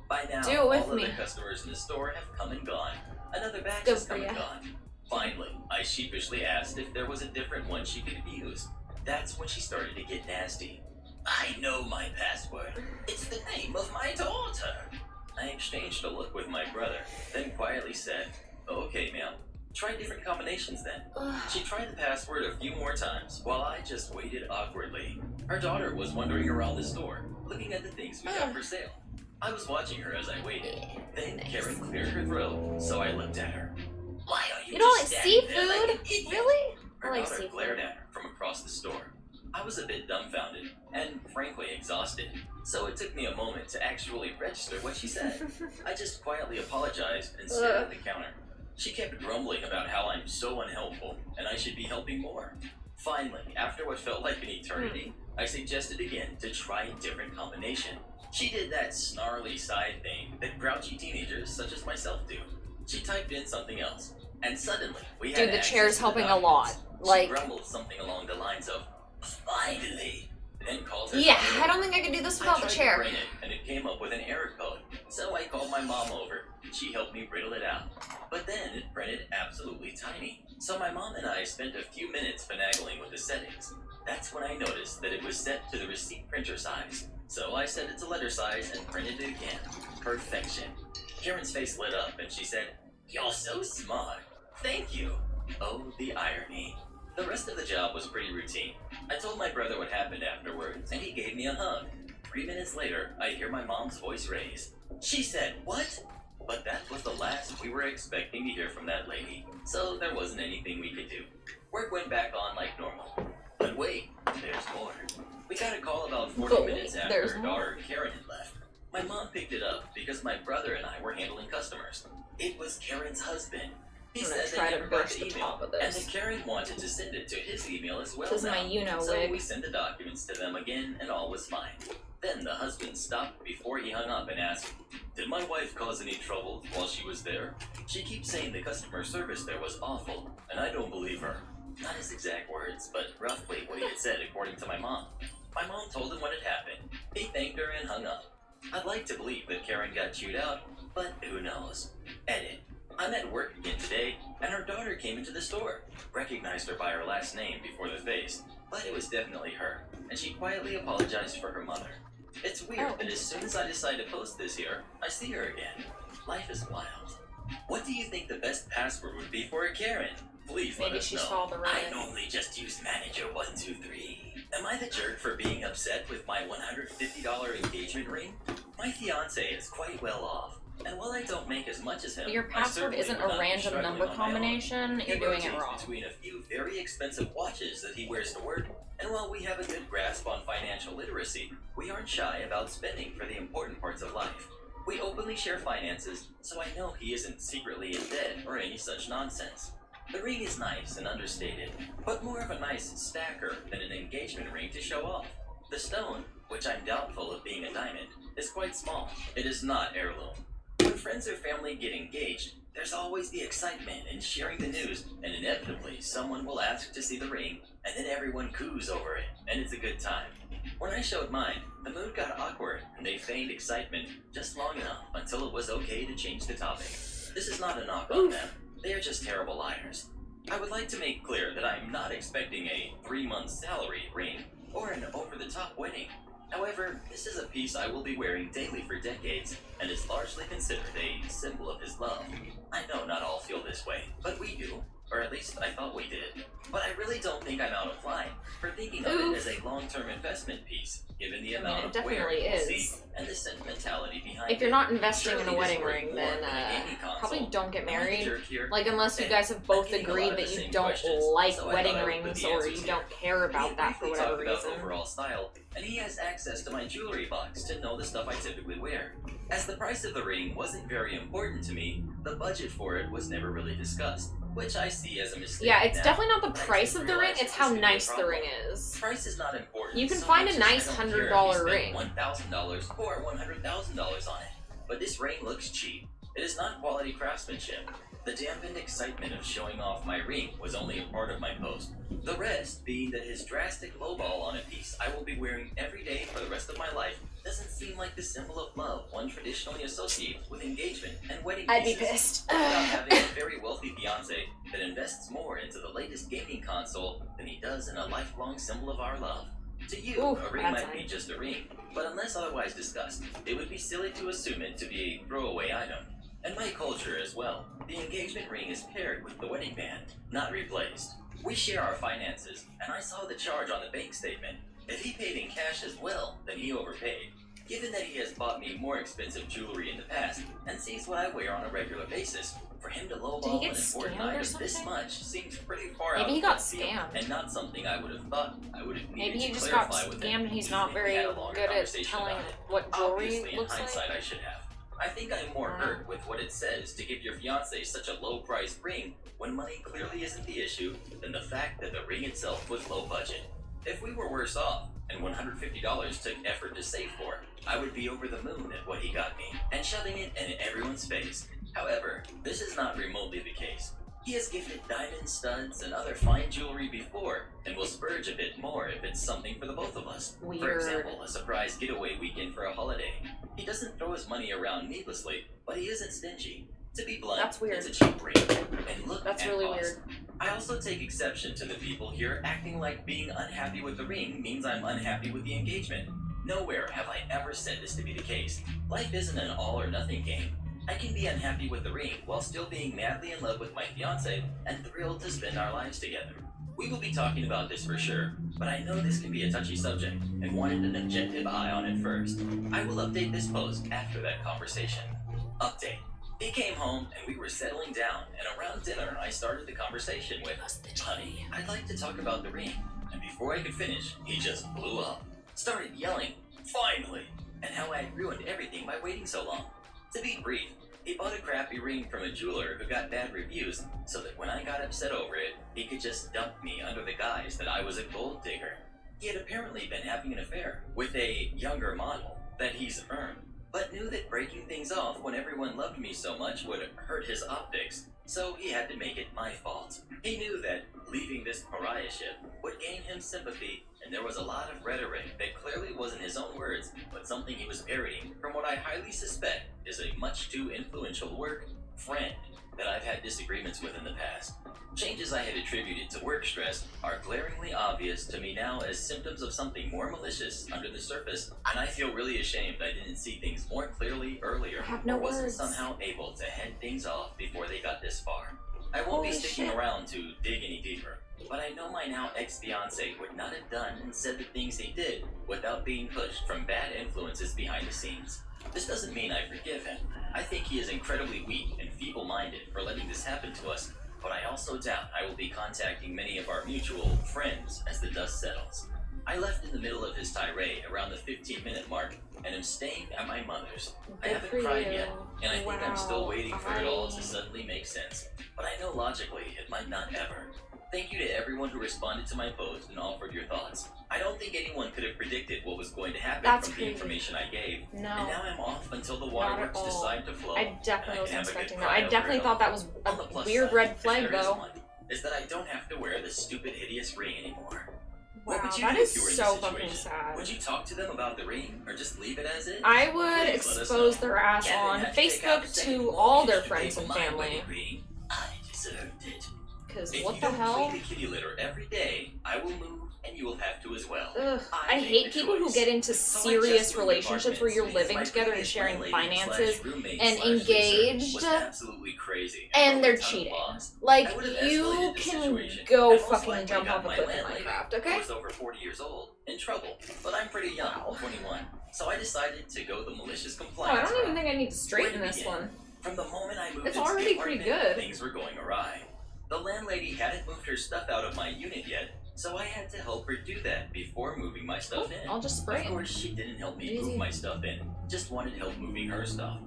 By now, Do it with all me. of the customers in the store have come and gone. Another batch Good has for come and ya. gone. Finally, I sheepishly asked if there was a different one she could use. That's when she started to get nasty. I know my password. It's the name of my daughter. I exchanged a look with my brother, then quietly said, "Okay, ma'am. Try different combinations then." She tried the password a few more times, while I just waited awkwardly. Her daughter was wandering around the store, looking at the things we have for sale. I was watching her as I waited. Then Karen cleared her throat, so I looked at her. Why are you You don't just like standing there like seafood? an idiot? Really? Her I like daughter seafood. glared at her from across the store. I was a bit dumbfounded and frankly exhausted, so it took me a moment to actually register what she said. I just quietly apologized and stared at the counter. She kept grumbling about how I'm so unhelpful and I should be helping more. Finally, after what felt like an eternity, I suggested again to try a different combination. She did that snarly side thing that grouchy teenagers such as myself do. She typed in something else, and suddenly we had Dude, the access chair's to the helping a lot. documents. Like- She grumbled something along the lines of, "Finally," then called her Yeah, daughter I don't think I could do this without I the tried chair. to print it, and it came up with an error code. So I called my mom over, and she helped me riddle it out. But then it printed absolutely tiny. So my mom and I spent a few minutes finagling with the settings. That's when I noticed that it was set to the receipt printer size. So I set it to letter size and printed it again. Perfection. Karen's face lit up, and she said, "You're so smart. Thank you." Oh, the irony. The rest of the job was pretty routine. I told my brother what happened afterwards, and he gave me a hug. 3 minutes later, I hear my mom's voice raise. She said, "What?" But that was the last we were expecting to hear from that lady, so there wasn't anything we could do. Work went back on like normal. But wait, there's more. We got a call about 40 But minutes wait, after there's her more. daughter Karen had left. My mom picked it up because my brother and I were handling customers. It was Karen's husband. He I'm gonna said try they to never got burst the the email, top of and this. that Karen wanted to send it to his email as well. This is now. my you-know So wig. we sent the documents to them again, and all was fine. Then the husband stopped before he hung up and asked, "Did my wife cause any trouble while she was there? She keeps saying the customer service there was awful, and I don't believe her." Not his exact words, but roughly what he had said according to my mom. My mom told him what had happened. He thanked her and hung up. I'd like to believe that Karen got chewed out, but who knows? Edit. I'm at work again today, and her daughter came into the store. Recognized her by her last name before the face, but it was definitely her, and she quietly apologized for her mother. It's weird that as soon as I decide to post this here, I see her again. Life is wild. What do you think the best password would be for a Karen? Please let Maybe us she know. saw the I red. normally just use manager123. Am I the jerk for being upset with my $150 engagement ring? My fiance is quite well off, and while I don't make as much as him, Your I password certainly isn't would a not be random struggling number on my own. combination. He You're doing it rotates wrong. between a few very expensive watches that he wears to work, and while we have a good grasp on financial literacy, we aren't shy about spending for the important parts of life. We openly share finances, so I know he isn't secretly in debt or any such nonsense. The ring is nice and understated, but more of a nice stacker than an engagement ring to show off. The stone, which I'm doubtful of being a diamond, is quite small. It is not heirloom. When friends or family get engaged, there's always the excitement and sharing the news, and inevitably someone will ask to see the ring, and then everyone coos over it, and it's a good time. When I showed mine, the mood got awkward, and they feigned excitement just long enough until it was okay to change the topic. This is not a knock on them. They are just terrible liars. I would like to make clear that I'm not expecting a 3-month salary ring or an over-the-top wedding. However, this is a piece I will be wearing daily for decades and is largely considered a symbol of his love. I know not all feel this way, but we do. Or at least I thought we did. But I really don't think I'm out of line for thinking of it as a long-term investment piece, given the amount it of wear definitely it will is. see and the sentimentality behind it. If you're not investing in Surely a this wedding worth ring, more then than a gaming console. probably don't get Am I the married. jerk here? Like, unless you guys have both agreed that you don't like wedding rings or you don't care about that for whatever reason. Overall style, and he has access to my jewelry box to know the stuff I typically wear. As the price of the ring wasn't very important to me, the budget for it was never really discussed, which I see as a mistake. Yeah, it's now. definitely not the I price didn't of the ring, realize it's this how could be a nice the problem. ring is. Price is not important. You can so find much a as nice I don't care if $100 you spend ring. $1,000 or $100,000 on it. But this ring looks cheap. It is not quality craftsmanship. The dampened excitement of showing off my ring was only a part of my post. The rest being that his drastic lowball on a piece I will be wearing every day for the rest of my life doesn't seem like the symbol of love one traditionally associates with engagement and wedding I'd be pieces. pissed. Without having a very wealthy fiance that invests more into the latest gaming console than he does in a lifelong symbol of our love. To you, Ooh, a ring bad might sign. be just a ring, but unless otherwise discussed, it would be silly to assume it to be a throwaway item. And my culture as well, the engagement ring is paired with the wedding band, not replaced. We share our finances, and I saw the charge on the bank statement. If he paid in cash as well, then he overpaid. Given that he has bought me more expensive jewelry in the past and sees what I wear on a regular basis, for him to Did he lowball get an important scammed or item this something? much seems pretty far out Maybe he of got left field, scammed. and not something I would have thought I would have needed Maybe he to just got clarify with him. scammed and he's Do not think we very had a longer good at conversation telling about it? what jewelry Obviously, in looks hindsight, like. I should have. I think I'm more hurt with what it says to give your fiance such a low-priced ring when money clearly isn't the issue than the fact that the ring itself was low budget. If we were worse off, and $150 took effort to save for, I would be over the moon at what he got me, and shoving it in everyone's face. However, this is not remotely the case. He has gifted diamond studs and other fine jewelry before, and will spurge a bit more if it's something for the both of us. For Weird. example, a surprise getaway weekend for a holiday. He doesn't throw his money around needlessly, but he isn't stingy. To be blunt, That's weird. it's a cheap ring. And look That's at really cost. weird. I also take exception to the people here acting like being unhappy with the ring means I'm unhappy with the engagement. Nowhere have I ever said this to be the case. Life isn't an all or nothing game. I can be unhappy with the ring while still being madly in love with my fiance and thrilled to spend our lives together. We will be talking about this for sure, but I know this can be a touchy subject and wanted an objective eye on it first. I will update this post after that conversation. Update. He came home and we were settling down, and around dinner I started the conversation with, "Honey, I'd like to talk about the ring." And before I could finish, he just blew up. Started yelling, "Finally! and how I ruined everything by waiting so long. To be brief, he bought a crappy ring from a jeweler who got bad reviews, so that when I got upset over it, he could just dump me under the guise that I was a gold digger. He had apparently been having an affair with a younger model that he's earned, but knew that breaking things off when everyone loved me so much would hurt his optics, so he had to make it my fault. He knew that leaving this pariahship would gain him sympathy, and there was a lot of rhetoric that clearly wasn't his own words, but something he was parodying from what I highly suspect is a much too influential work friend that I've had disagreements with in the past. Changes I had attributed to work stress are glaringly obvious to me now as symptoms of something more malicious under the surface, and I feel really ashamed I didn't see things more clearly earlier, I have no or wasn't words. somehow able to head things off before they got this far. I won't Holy be sticking shit. around to dig any deeper, but I know my now ex-fiance would not have done and said the things he did without being pushed from bad influences behind the scenes. This doesn't mean I forgive him. I think he is incredibly weak and feeble-minded for letting this happen to us, but I also doubt I will be contacting many of our mutual friends as the dust settles. I left in the middle of his tirade around the 15-minute mark and am staying at my mother's. I Good haven't for cried you. yet, and I think I'm still Wow. waiting for it all to suddenly make sense. But I know logically it might not ever. Thank you to everyone who responded to my post and offered your thoughts. I don't think anyone could have predicted what was going to happen That's from crazy. the information I gave. No. And now I'm off until the Not at waterworks all. decide to flow. I definitely and wasn't can have a good expecting that. cry I over definitely it thought all. that was On the a plus weird side, red if flag, there is though. one, is that I don't have to wear this stupid hideous ring anymore. What Wow, would you that do is if you were in so this fucking situation? sad. Would you talk to them about the ring, or just leave it as is? I would Please let us expose know. their ass Kevin on had to take out the Facebook second to all mortgage their to friends pay and for my family. wedding ring. I deserved it. Because If what you the don't hell? clean the kitty litter every day, I will move, and you will have to as well. Ugh, I make hate the people who choice. get into So I serious just moved relationships where you're apartments living because together my and sharing previous finances landlady/roommate and slash fixer engaged, was absolutely crazy and they're broke a ton of cheating. laws. Like, I would have you escalated the can situation, go and most fucking likely jump got off a my cliff in landlady, Minecraft, who okay? was over 40 years old, in trouble. But I'm pretty young, 21, so I decided to go the malicious Oh, I compliance don't even route. think I need to straighten Where to this begin? one. From the moment I moved It's into already the pretty apartment, good. things were going awry. The landlady hadn't moved her stuff out of my unit yet, so I had to help her do that before moving my stuff in. I'll just spray Of it. course, she didn't help me Easy. move my stuff in, just wanted help moving her stuff.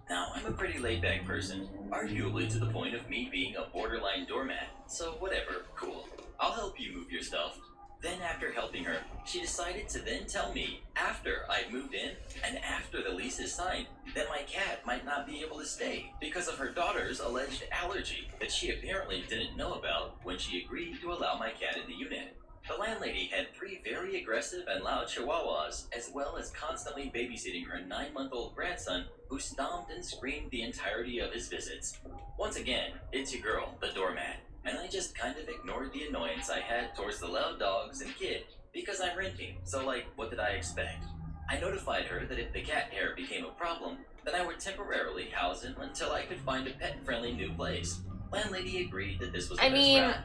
Now, I'm a pretty laid-back person, arguably to the point of me being a borderline doormat, so whatever, cool. I'll help you move your stuff. Then after helping her, she decided to then tell me, after I'd moved in, and after the lease is signed, that my cat might not be able to stay because of her daughter's alleged allergy that she apparently didn't know about when she agreed to allow my cat in the unit. The landlady had 3 very aggressive and loud chihuahuas, as well as constantly babysitting her 9-month-old grandson, who stomped and screamed the entirety of his visits. Once again, it's your girl, the doormat, and I just kind of ignored the annoyance I had towards the loud dogs and kid because I'm renting, so like, what did I expect? I notified her that if the cat hair became a problem, then I would temporarily house him until I could find a pet-friendly new place. Landlady agreed that this was the I best mean, route.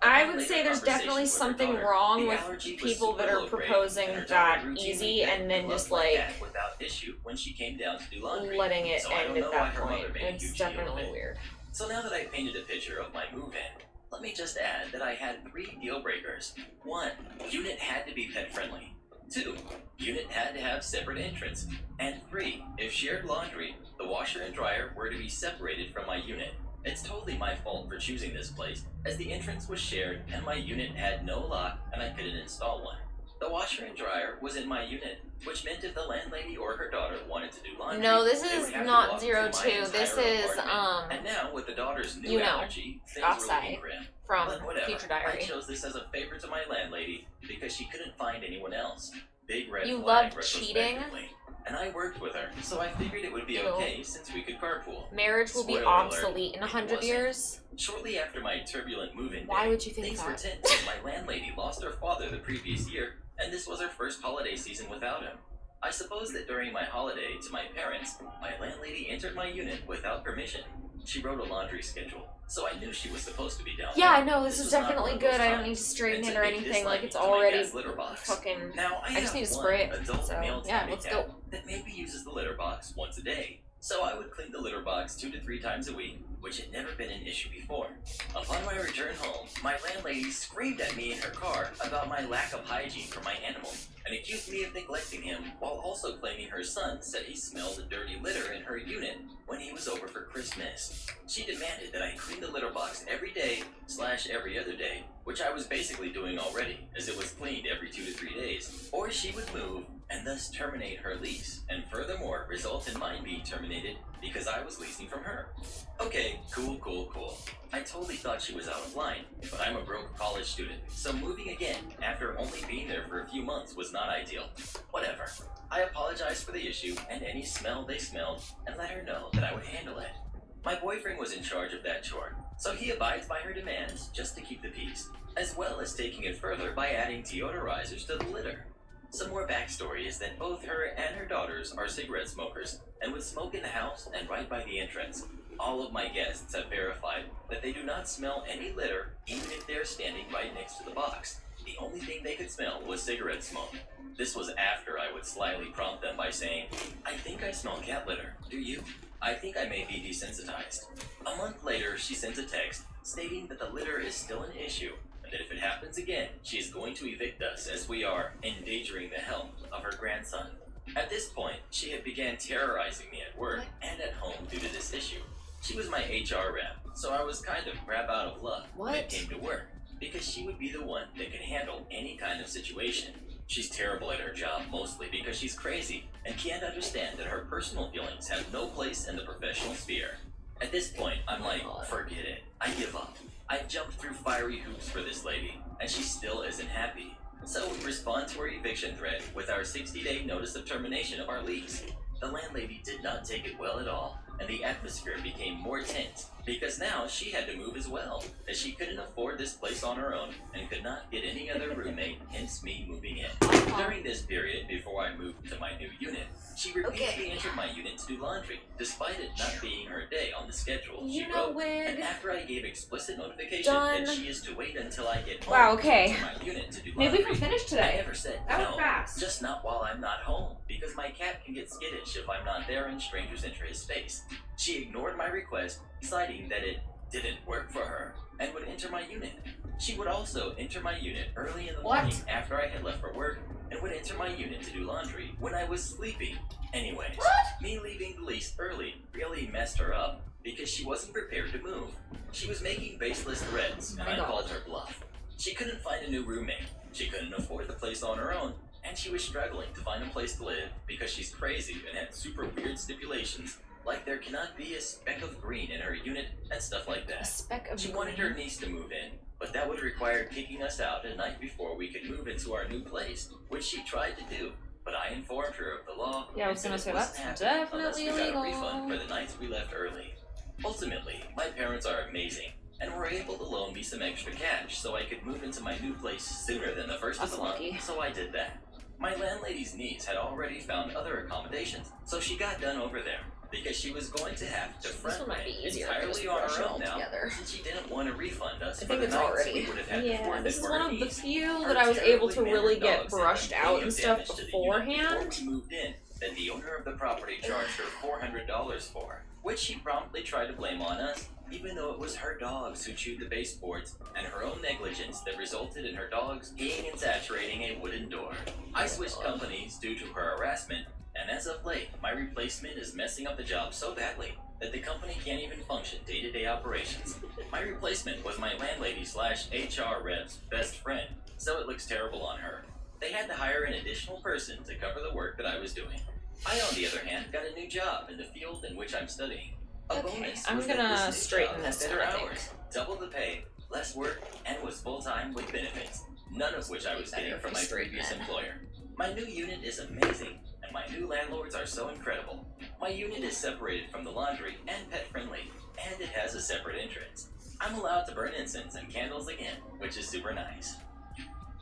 I Upon would later say there's conversation definitely with her something daughter, wrong the with allergy was people that super are low-grade, proposing and her that daughter routinely easy fed and then and just loved my like cat without issue when she came down to do laundry. letting it So I end don't at know why that her point. mother made a It's huge deal of definitely it. weird. So now that I've painted a picture of my move-in, let me just add that I had 3 deal breakers. 1, unit had to be pet friendly. 2, unit had to have separate entrance. And 3, if shared laundry, the washer and dryer were to be separated from my unit. It's totally my fault for choosing this place, as the entrance was shared and my unit had no lock and I couldn't install one. The washer and dryer was in my unit, which meant if the landlady or her daughter wanted to do laundry, No, this they is would have to not walk 02. through my This entire is, apartment. And now, with the daughter's new you know, allergy, things were outside looking grim. from But whatever, Future I Diary. chose this as a favor to my landlady because she couldn't find anyone else. Big red You flag love cheating? retrospectively. And I worked with her, so I figured it would be Ew. okay since we could carpool. Marriage will be Spoiler alert, obsolete in it 100 wasn't. years. Shortly after my turbulent move-in Why day, would you think things were that? tense as my landlady lost her father the previous year, and this was her first holiday season without him. I suppose that during my holiday to my parents, my landlady entered my unit without permission. She wrote a laundry schedule, so I knew she was supposed to be down Yeah, there. I know, this is was not definitely one of those good. I don't times. need to straighten It's it a or big anything. dislike Like, it's to my already dad's litter box. fucking... Now, I just have need to one spray it, adult so, male yeah, tabby let's cat go. that maybe uses the litter box once a day, So I would clean the litter box 2 to 3 times a week, which had never been an issue before. Upon my return home, my landlady screamed at me in her car about my lack of hygiene for my animal, and accused me of neglecting him, while also claiming her son said he smelled a dirty litter in her unit when he was over for Christmas. She demanded that I clean the litter box every day / every other day, which I was basically doing already, as it was cleaned every 2 to 3 days, or she would move and thus terminate her lease, and furthermore result in mine being terminated because I was leasing from her. Okay, cool. I totally thought she was out of line, but I'm a broke college student, so moving again after only being there for a few months was not ideal. Whatever. I apologized for the issue and any smell they smelled and let her know that I would handle it. My boyfriend was in charge of that chore, so he abides by her demands just to keep the peace, as well as taking it further by adding deodorizers to the litter. Some more backstory is that both her and her daughters are cigarette smokers and would smoke in the house and right by the entrance. All of my guests have verified that they do not smell any litter even if they are standing right next to the box. The only thing they could smell was cigarette smoke. This was after I would slyly prompt them by saying, "I think I smell cat litter. Do you? I think I may be desensitized." A month later, she sends a text stating that the litter is still an issue, and that if it happens again, she is going to evict us as we are endangering the health of her grandson. At this point, she had began terrorizing me at work and at home due to this issue. She was my HR rep, so I was kind of crap out of luck when it came to work, because she would be the one that could handle any kind of situation. She's terrible at her job mostly because she's crazy and can't understand that her personal feelings have no place in the professional sphere. At this point, I'm like, forget it. I give up. I've jumped through fiery hoops for this lady, and she still isn't happy. So we respond to her eviction threat with our 60-day notice of termination of our lease. The landlady did not take it well at all, and the atmosphere became more tense because now she had to move as well, as she couldn't afford this place on her own and could not get any other roommate, hence me moving in. During this period, before I moved to my new unit, she repeatedly entered my unit to do laundry, despite it not being her day on the schedule. She wrote, and after I gave explicit notification that she is to wait until I get home to my unit to do laundry, maybe we can finish today. I never said That no, was fast. just not while I'm not home, because my cat can get skittish if I'm not there and strangers enter his space. She ignored my request, citing that it didn't work for her, and would enter my unit. She would also enter my unit early in the morning after I had left for work, and would enter my unit to do laundry when I was sleeping. Anyways, me leaving the lease early really messed her up, because she wasn't prepared to move. She was making baseless threats, and I called her bluff. She couldn't find a new roommate, she couldn't afford the place on her own, and she was struggling to find a place to live because she's crazy and had super weird stipulations, like there cannot be a speck of green in her unit and stuff like that. A speck of She wanted her niece to move in, but that would require kicking us out a night before we could move into our new place, which she tried to do, but I informed her of the law. Yeah, I was gonna say that's definitely unless we got a illegal. refund for the nights we left early. Ultimately, my parents are amazing, and were able to loan me some extra cash so I could move into my new place sooner than the first of the month, so I did that. My landlady's niece had already found other accommodations, so she got done over there, because she was going to have to front rent entirely on her own now, since she didn't want to refund us for the nights we would have had to forfeit this is for one her of the needs. few Her that I was able to terribly really mannered get dogs had brushed done out plenty and of stuff damage to the unit beforehand. before we moved in, that the owner of the property charged her $400 for, which she promptly tried to blame on us, even though it was her dogs who chewed the baseboards and her own negligence that resulted in her dogs peeing and saturating a wooden door. I switched companies due to her harassment, and as of late, my replacement is messing up the job so badly that the company can't even function day-to-day operations. My replacement was my landlady / HR rep's best friend, so it looks terrible on her. They had to hire an additional person to cover the work that I was doing. I, on the other hand, got a new job in the field in which I'm studying. A bonus I'm was that gonna this new straighten job this had one, better I think. hours, double the pay, less work, and was full-time with benefits, none of which I was getting from my previous employer. My new unit is amazing, and my new landlords are so incredible. My unit is separated from the laundry and pet-friendly, and it has a separate entrance. I'm allowed to burn incense and candles again, which is super nice.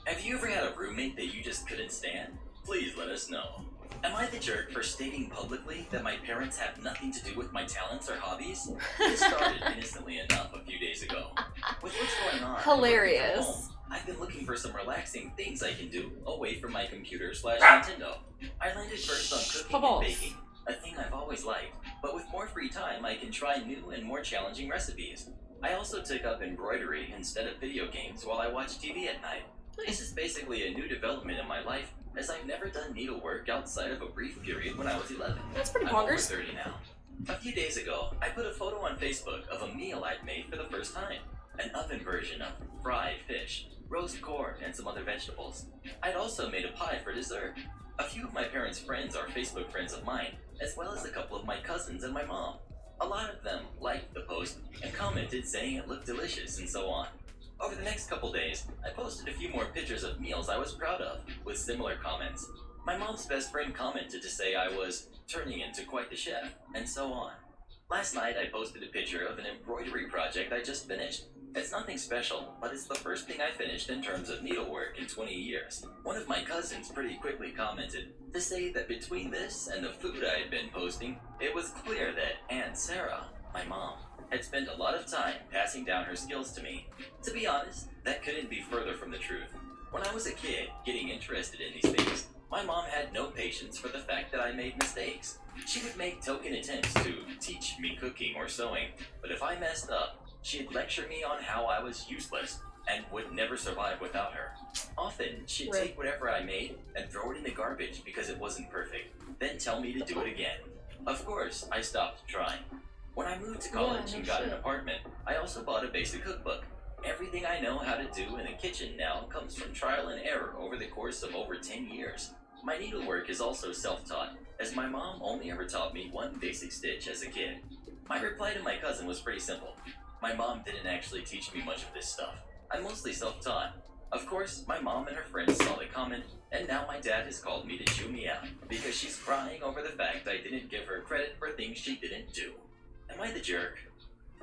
Have you ever had a roommate that you just couldn't stand? Please let us know. Am I the jerk for stating publicly that my parents have nothing to do with my talents or hobbies? This started innocently enough a few days ago. With what's going on, Hilarious. I've been looking for some relaxing things I can do away from my computer / Nintendo. I landed first on cooking and baking, a thing I've always liked, but with more free time I can try new and more challenging recipes. I also took up embroidery instead of video games while I watch TV at night. This is basically a new development in my life, as I've never done needlework outside of a brief period when I was 11. That's pretty I'm over bonkers. 30 now. A few days ago, I put a photo on Facebook of a meal I'd made for the first time. An oven version of fried fish, roast corn, and some other vegetables. I'd also made a pie for dessert. A few of my parents' friends are Facebook friends of mine, as well as a couple of my cousins and my mom. A lot of them liked the post and commented saying it looked delicious and so on. Over the next couple days, I posted a few more pictures of meals I was proud of, with similar comments. My mom's best friend commented to say I was turning into quite the chef, and so on. Last night I posted a picture of an embroidery project I just finished. It's nothing special, but it's the first thing I finished in terms of needlework in 20 years. One of my cousins pretty quickly commented to say that between this and the food I had been posting, it was clear that Aunt Sarah, my mom, had spent a lot of time passing down her skills to me. To be honest, that couldn't be further from the truth. When I was a kid, getting interested in these things, my mom had no patience for the fact that I made mistakes. She would make token attempts to teach me cooking or sewing, but if I messed up, she'd lecture me on how I was useless and would never survive without her. Often, she'd take whatever I made and throw it in the garbage because it wasn't perfect, then tell me to do it again. Of course, I stopped trying. When I moved to college and got an apartment, I also bought a basic cookbook. Everything I know how to do in the kitchen now comes from trial and error over the course of over 10 years. My needlework is also self-taught, as my mom only ever taught me one basic stitch as a kid. My reply to my cousin was pretty simple. My mom didn't actually teach me much of this stuff. I'm mostly self-taught. Of course, my mom and her friends saw the comment, and now my dad has called me to chew me out, because she's crying over the fact I didn't give her credit for things she didn't do. Am I the jerk?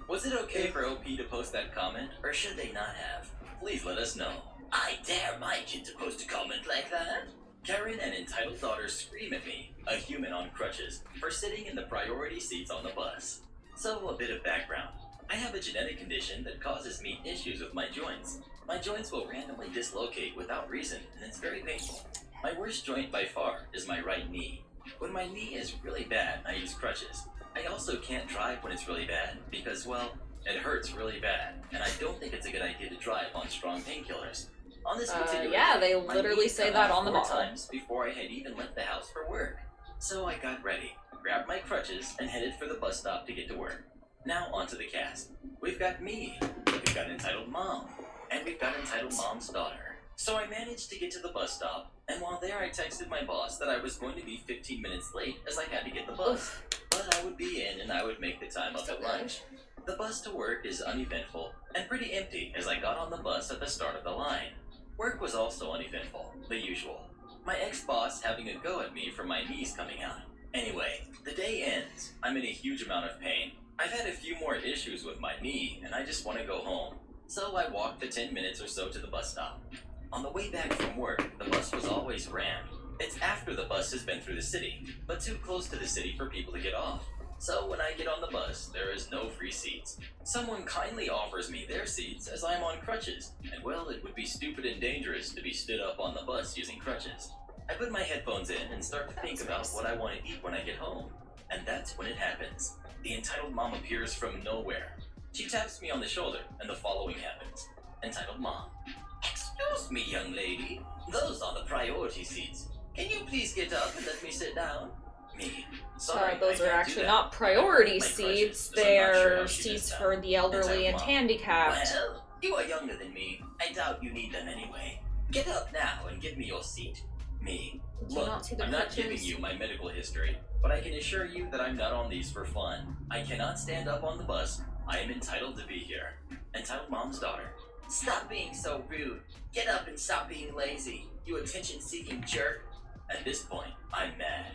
Was it okay for OP to post that comment, or should they not have? Please let us know. I dare my kid to post a comment like that. Karen and entitled daughter scream at me, a human on crutches, for sitting in the priority seats on the bus. So, a bit of background. I have a genetic condition that causes me issues with my joints. My joints will randomly dislocate without reason, and it's very painful. My worst joint by far is my right knee. When my knee is really bad, I use crutches. I also can't drive when it's really bad, because, well, it hurts really bad, and I don't think it's a good idea to drive on strong painkillers. On this particular yeah, day, they my literally knee say cut that off on the 4 bottle. times before I had even left the house for work. So I got ready, grabbed my crutches, and headed for the bus stop to get to work. Now onto the cast. We've got me, we've got entitled mom, and we've got entitled mom's daughter. So I managed to get to the bus stop, and while there I texted my boss that I was going to be 15 minutes late as I had to get the bus. But I would be in and I would make the time up at lunch. The bus to work is uneventful and pretty empty as I got on the bus at the start of the line. Work was also uneventful, the usual. My ex-boss having a go at me for my knees coming out. Anyway, the day ends. I'm in a huge amount of pain. I've had a few more issues with my knee and I just want to go home. So I walked the 10 minutes or so to the bus stop. On the way back from work, the bus was always rammed. It's after the bus has been through the city, but too close to the city for people to get off. So when I get on the bus, there is no free seats. Someone kindly offers me their seats as I'm on crutches, and well, it would be stupid and dangerous to be stood up on the bus using crutches. I put my headphones in and start to think about what I want to eat when I get home. And that's when it happens. The entitled mom appears from nowhere. She taps me on the shoulder, and the following happens. Entitled mom. Excuse me, young lady. Those are the priority seats. Can you please get up and let me sit down? Me. Sorry, Those I are can't actually do that. not priority My crutches, seats, as I'm not sure they're how she does seats that. for the elderly and Mom. handicapped. Well, you are younger than me. I doubt you need them anyway. Get up now and give me your seat. Me. Do you Look, not see the I'm not crutches? giving you my medical history, but I can assure you that I'm not on these for fun. I cannot stand up on the bus. I am entitled to be here. Entitled mom's daughter. Stop being so rude. Get up and stop being lazy, you attention-seeking jerk. At this point, I'm mad.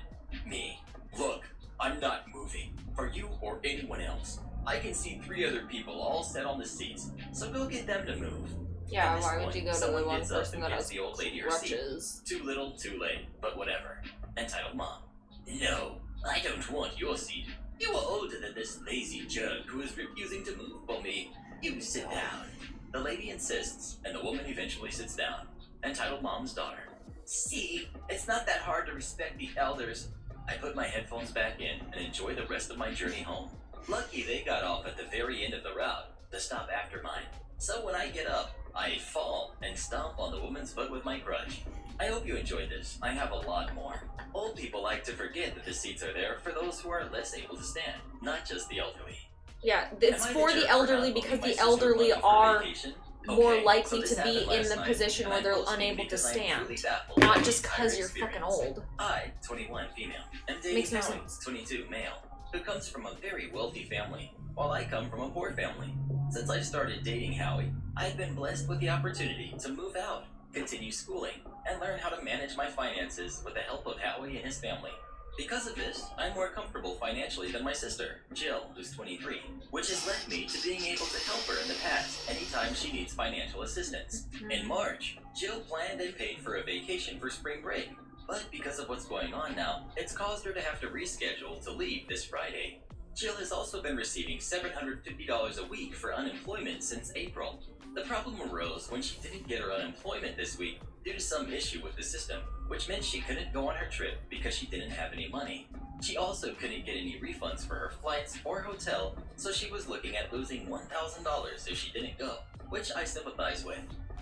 Me. Look, I'm not moving. For you or anyone else. I can see 3 other people all set on the seats, so go get them to move. Yeah, At this why would point, you go to the someone one gets up person and that gives has the old lady her seat. crutches? Too little, too late, but whatever. Entitled mom. No, I don't want your seat. You are older than this lazy jerk who is refusing to move for me. You sit down. The lady insists, and the woman eventually sits down. Entitled mom's daughter. See, it's not that hard to respect the elders. I put my headphones back in and enjoy the rest of my journey home. Lucky they got off at the very end of the route, the stop after mine. So when I get up, I fall and stomp on the woman's foot with my crutch. I hope you enjoyed this. I have a lot more. Old people like to forget that the seats are there for those who are less able to stand, not just the elderly. Yeah, it's Am I for jerk the elderly not because owing my the sister elderly money for are vacation? more Okay, likely so this to be happened in last the night, position and where I'm they're posting unable to because I'm stand. truly baffled Not by just the 'cause entire you're fucking experience. old. I, 21 female, am dating Makes no Howie, sense. 22 male, who comes from a very wealthy family, while I come from a poor family. Since I started dating Howie, I've been blessed with the opportunity to move out, continue schooling, and learn how to manage my finances with the help of Howie and his family. Because of this, I'm more comfortable financially than my sister, Jill, who's 23, which has led me to being able to help her in the past anytime she needs financial assistance. In March, Jill planned and paid for a vacation for spring break, but because of what's going on now, it's caused her to have to reschedule to leave this Friday. Jill has also been receiving $750 a week for unemployment since April. The problem arose when she didn't get her unemployment this week due to some issue with the system, which meant she couldn't go on her trip because she didn't have any money. She also couldn't get any refunds for her flights or hotel, so she was looking at losing $1,000 if she didn't go, which I sympathize with.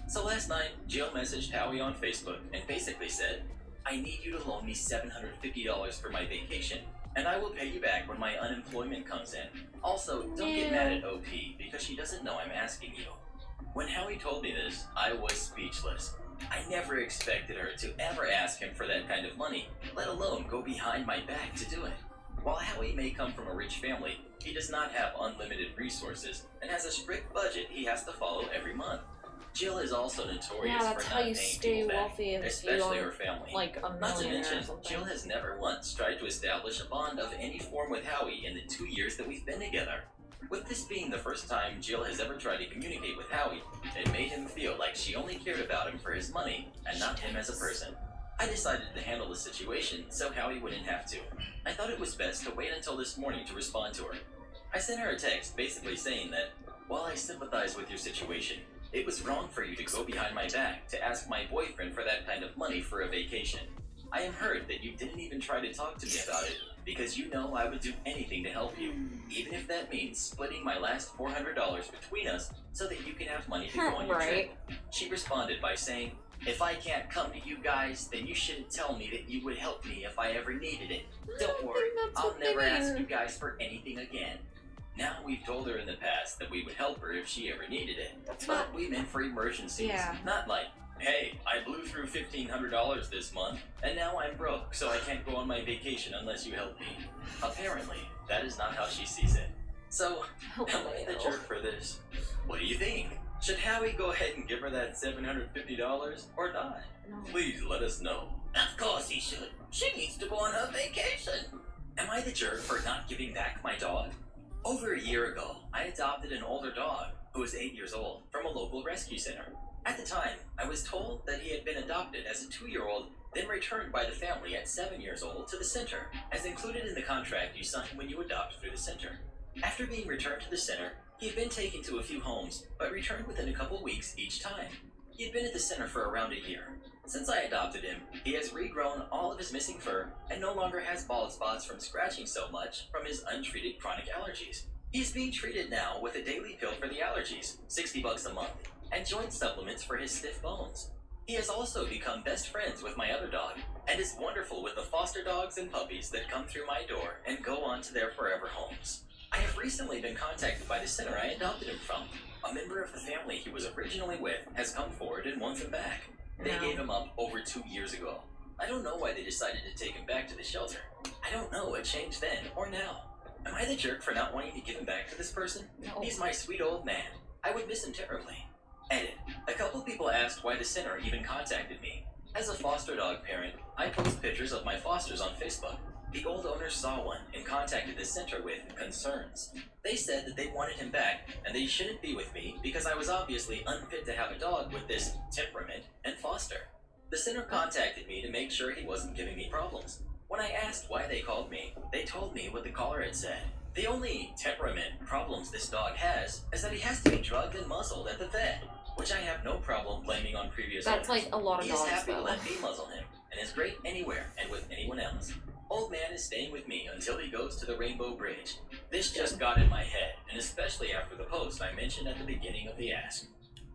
So last night, Jill messaged Howie on Facebook and basically said, "I need you to loan me $750 for my vacation, and I will pay you back when my unemployment comes in. Also, don't get mad at OP because she doesn't know I'm asking you." When Howie told me this, I was speechless. I never expected her to ever ask him for that kind of money, let alone go behind my back to do it. While Howie may come from a rich family, he does not have unlimited resources and has a strict budget he has to follow every month. Jill is also notorious Yeah, that's for how not you paying stay people back, wealthy if you especially her aren't family. like a Not to millionaire or mention, something. Jill has never once tried to establish a bond of any form with Howie in the 2 years that we've been together. With this being the first time Jill has ever tried to communicate with Howie, it made him feel like she only cared about him for his money and not him as a person. I decided to handle the situation so Howie wouldn't have to. I thought it was best to wait until this morning to respond to her. I sent her a text basically saying that, while I sympathize with your situation, it was wrong for you to go behind my back to ask my boyfriend for that kind of money for a vacation. I am hurt that you didn't even try to talk to me about it, because you know I would do anything to help you, even if that means splitting my last $400 between us so that you can have money to go on your trip. She responded by saying, "If I can't come to you guys, then you shouldn't tell me that you would help me if I ever needed it. Don't worry, I'll never ask you guys for anything again." Now, we've told her in the past that we would help her if she ever needed it, but we meant for emergencies, not like, "Hey, I blew through $1,500 this month, and now I'm broke, so I can't go on my vacation unless you help me." Apparently, that is not how she sees it. So, am I the jerk for this? What do you think? Should Howie go ahead and give her that $750 or not? Please let us know. Of course he should. She needs to go on her vacation. Am I the jerk for not giving back my dog? Over a year ago, I adopted an older dog who was 8 years old from a local rescue center. At the time, I was told that he had been adopted as a 2-year-old, then returned by the family at 7 years old to the center, as included in the contract you sign when you adopt through the center. After being returned to the center, he had been taken to a few homes, but returned within a couple weeks each time. He had been at the center for around a year. Since I adopted him, he has regrown all of his missing fur and no longer has bald spots from scratching so much from his untreated chronic allergies. He is being treated now with a daily pill for the allergies, $60 a month, and joint supplements for his stiff bones. He has also become best friends with my other dog, and is wonderful with the foster dogs and puppies that come through my door and go on to their forever homes. I have recently been contacted by the center I adopted him from. A member of the family he was originally with has come forward and wants him back. They gave him up over 2 years ago. I don't know why they decided to take him back to the shelter. I don't know what changed then or now. Am I the jerk for not wanting to give him back to this person? No. He's my sweet old man. I would miss him terribly. Edit. A couple people asked why the center even contacted me. As a foster dog parent, I post pictures of my fosters on Facebook. The old owners saw one and contacted the center with concerns. They said that they wanted him back and they shouldn't be with me because I was obviously unfit to have a dog with this temperament and foster. The center contacted me to make sure he wasn't giving me problems. When I asked why they called me, they told me what the caller had said. The only temperament problems this dog has is that he has to be drugged and muzzled at the vet, which I have no problem blaming on previous That's owners. like a lot of He is dogs happy to though. let me muzzle him, and is great anywhere and with anyone else. Old man is staying with me until he goes to the Rainbow Bridge. This just got in my head, and especially after the post I mentioned at the beginning of the Ask.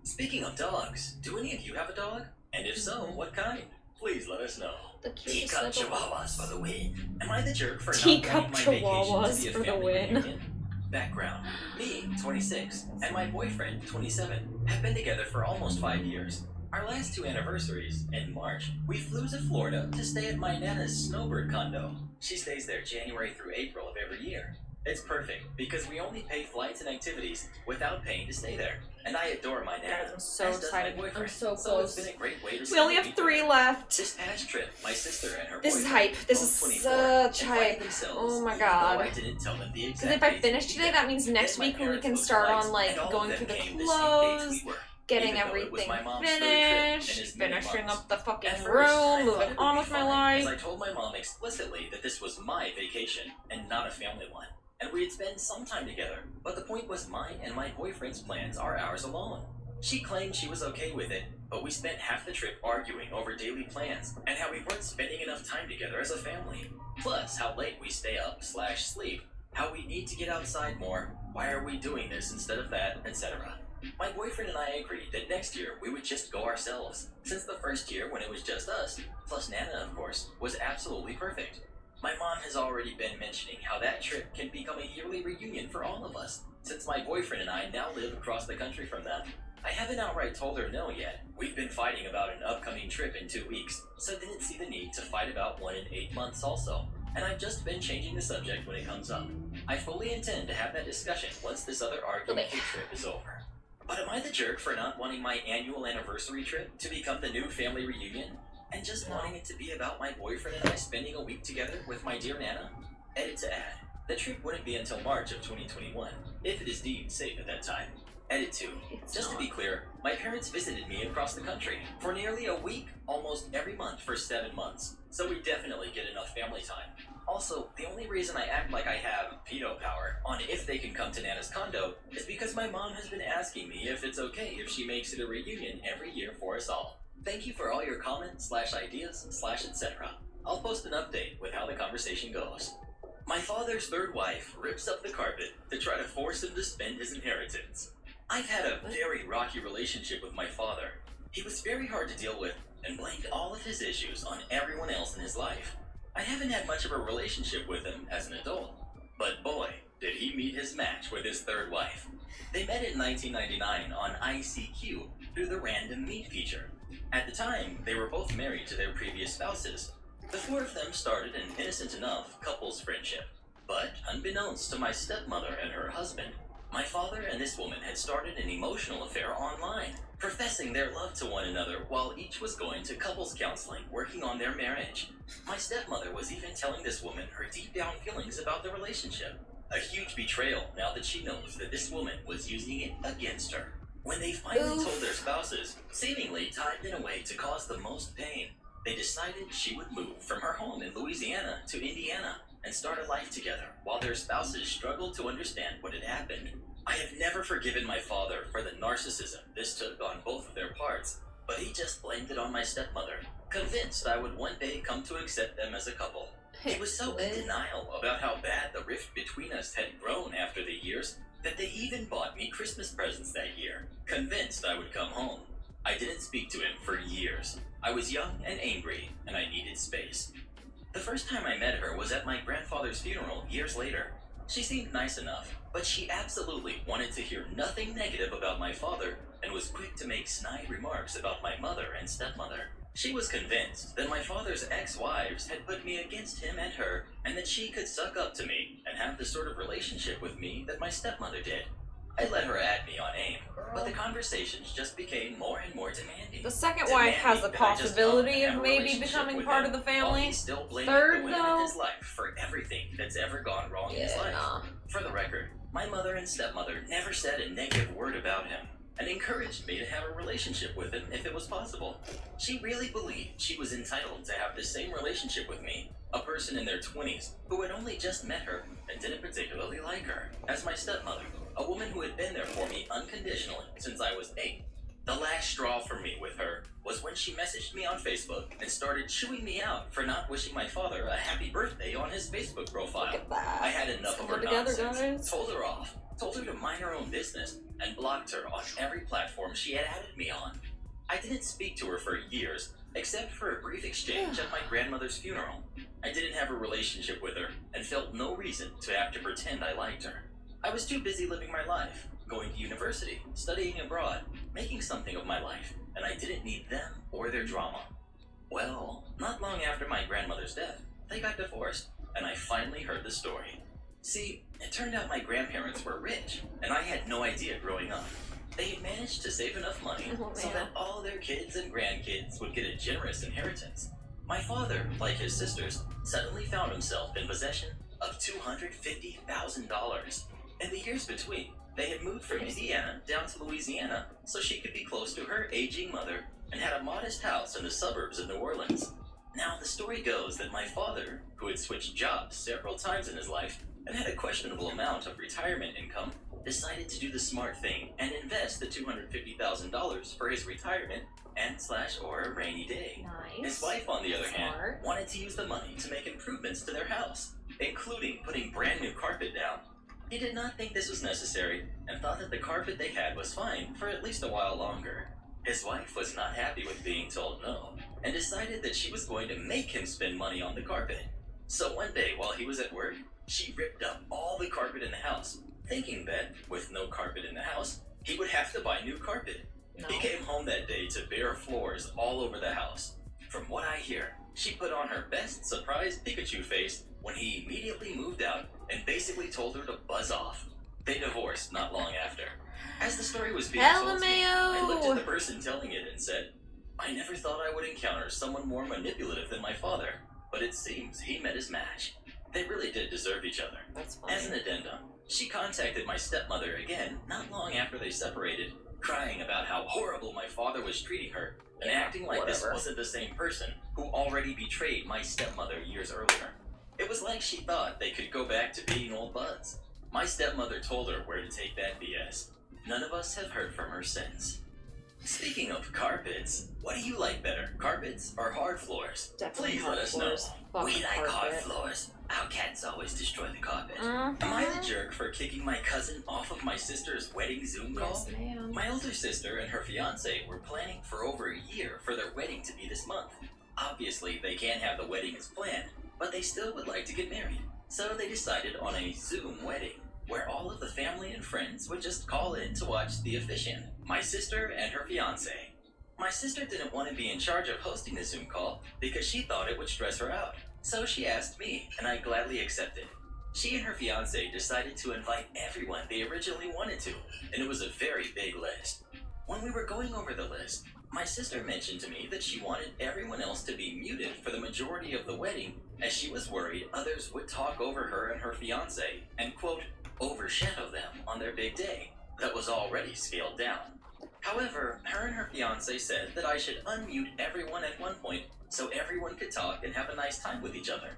Speaking of dogs, do any of you have a dog? And if so, what kind? Please let us know. The cutest Teacup little... Chihuahuas for the win. Am I the jerk for not Teacup wanting my vacation Chihuahuas to be a for the family win. reunion? Background. Me, 26, and my boyfriend, 27, have been together for almost 5 years. Our last 2 anniversaries, in March, we flew to Florida to stay at my Nana's snowbird condo. She stays there January through April of every year. It's perfect because we only pay flights and activities without paying to stay there. And I adore my Nana. Guys, I'm so as does my excited. boyfriend. I'm so So close. it's been a great way to We spend only a have week 3 together. left. This past trip, my sister and her This is boyfriend, hype. This both is 24, such invited hype. themselves, Oh my even though god. I didn't tell them the Because exact if I dates finish we'd be today, there. that means next Then my week when we parents can booked start flights, on like and all going of through them the came the same dates clothes, we were. getting Even though it was everything my mom's third trip and finished, as many finishing months. up the fucking At first, I room, thought moving it would on be with my fine, as life. I told my mom explicitly that this was my vacation and not a family one, and we'd spend some time together. But the point was mine and my boyfriend's plans are ours alone. She claimed she was okay with it, but we spent half the trip arguing over daily plans and how we weren't spending enough time together as a family. Plus, how late we stay up / sleep, how we need to get outside more, why are we doing this instead of that, etc. My boyfriend and I agreed that next year we would just go ourselves, since the first year when it was just us, plus Nana of course, was absolutely perfect. My mom has already been mentioning how that trip can become a yearly reunion for all of us, since my boyfriend and I now live across the country from them. I haven't outright told her no yet. We've been fighting about an upcoming trip in 2 weeks, so didn't see the need to fight about one in 8 months also. And I've just been changing the subject when it comes up. I fully intend to have that discussion once this other argument-free trip is over. But am I the jerk for not wanting my annual anniversary trip to become the new family reunion? And just wanting it to be about my boyfriend and I spending a week together with my dear Nana? Edit to add. The trip wouldn't be until March of 2021, if it is deemed safe at that time. Edit 2. Just to be clear, my parents visited me across the country for nearly a week, almost every month for 7 months, so we definitely get enough family time. Also, the only reason I act like I have veto power on if they can come to Nana's condo is because my mom has been asking me if it's okay if she makes it a reunion every year for us all. Thank you for all your comments / ideas / etc. I'll post an update with how the conversation goes. My father's third wife rips up the carpet to try to force him to spend his inheritance. I've had a very rocky relationship with my father. He was very hard to deal with and blamed all of his issues on everyone else in his life. I haven't had much of a relationship with him as an adult, but boy, did he meet his match with his third wife. They met in 1999 on ICQ through the random meet feature. At the time, they were both married to their previous spouses. The 4 of them started an innocent enough couples friendship. But unbeknownst to my stepmother and her husband, my father and this woman had started an emotional affair online, professing their love to one another while each was going to couples counseling working on their marriage. My stepmother was even telling this woman her deep down feelings about the relationship. A huge betrayal now that she knows that this woman was using it against her. When they finally told their spouses, seemingly timed in a way to cause the most pain, they decided she would move from her home in Louisiana to Indiana and start a life together while their spouses struggled to understand what had happened. I have never forgiven my father for the narcissism this took on both of their parts, but he just blamed it on my stepmother, convinced I would one day come to accept them as a couple. He was so in denial about how bad the rift between us had grown after the years that they even bought me Christmas presents that year, convinced I would come home. I didn't speak to him for years. I was young and angry, and I needed space. The first time I met her was at my grandfather's funeral years later. She seemed nice enough, but she absolutely wanted to hear nothing negative about my father and was quick to make snide remarks about my mother and stepmother. She was convinced that my father's ex-wives had put me against him and her, and that she could suck up to me and have the sort of relationship with me that my stepmother did. I let her add me on AIM, but the conversations just became more and more demanding. The second wife has the possibility of maybe becoming part of the family. Third, in though, his life for everything that's ever gone wrong in his life. For the record, my mother and stepmother never said a negative word about him and encouraged me to have a relationship with him if it was possible. She really believed she was entitled to have the same relationship with me, a person in their 20s who had only just met her and didn't particularly like her, as my stepmother, a woman who had been there for me unconditionally since I was 8. The last straw for me with her was was when she messaged me on Facebook and started chewing me out for not wishing my father a happy birthday on his Facebook profile. Look at that. I had enough of her Together, nonsense, guys. told her off, told her to mind her own business, and blocked her on every platform she had added me on. I didn't speak to her for years, except for a brief exchange at my grandmother's funeral. I didn't have a relationship with her and felt no reason to have to pretend I liked her. I was too busy living my life, going to university, studying abroad, making something of my life, and I didn't need them or their drama. Well, not long after my grandmother's death, they got divorced, and I finally heard the story. See, it turned out my grandparents were rich, and I had no idea growing up. They had managed to save enough money so that all their kids and grandkids would get a generous inheritance. My father, like his sisters, suddenly found himself in possession of $250,000. In the years between, they had moved from Indiana down to Louisiana so she could be close to her aging mother and had a modest house in the suburbs of New Orleans. Now, the story goes that my father, who had switched jobs several times in his life and had a questionable amount of retirement income, decided to do the smart thing and invest the $250,000 for his retirement and/or a rainy day. Nice. His wife, on the other hand, Smart. wanted to use the money to make improvements to their house, including putting brand new carpet down. He did not think this was necessary and thought that the carpet they had was fine for at least a while longer. His wife was not happy with being told no and decided that she was going to make him spend money on the carpet. So one day while he was at work, she ripped up all the carpet in the house, thinking that, with no carpet in the house, he would have to buy new carpet. No. He came home that day to bare floors all over the house. From what I hear, she put on her best surprise Pikachu face when he immediately moved out and basically told her to buzz off. They divorced not long after. As the story was being told to me, I looked at the person telling it and said, I never thought I would encounter someone more manipulative than my father, but it seems he met his match. They really did deserve each other. That's funny. As an addendum, she contacted my stepmother again not long after they separated, crying about how horrible my father was treating her and acting like this wasn't the same person who already betrayed my stepmother years earlier. It was like she thought they could go back to being old buds. My stepmother told her where to take that BS. None of us have heard from her since. Speaking of carpets, what do you like better, carpets or hard floors? Definitely Please hard let us floors. know. Fuck We like hard carpet. floors. Our cats always destroy the carpet. Am I the jerk for kicking my cousin off of my sister's wedding Zoom call? Yes, ma'am. My older sister and her fiance were planning for over a year for their wedding to be this month. Obviously, they can't have the wedding as planned, but they still would like to get married. So they decided on a Zoom wedding, where all of the family and friends would just call in to watch the officiant, my sister and her fiance. My sister didn't want to be in charge of hosting the Zoom call because she thought it would stress her out. So she asked me, and I gladly accepted. She and her fiance decided to invite everyone they originally wanted to, and it was a very big list. When we were going over the list, my sister mentioned to me that she wanted everyone else to be muted for the majority of the wedding, as she was worried others would talk over her and her fiance and, quote, overshadow them on their big day that was already scaled down. However, her and her fiance said that I should unmute everyone at one point so everyone could talk and have a nice time with each other.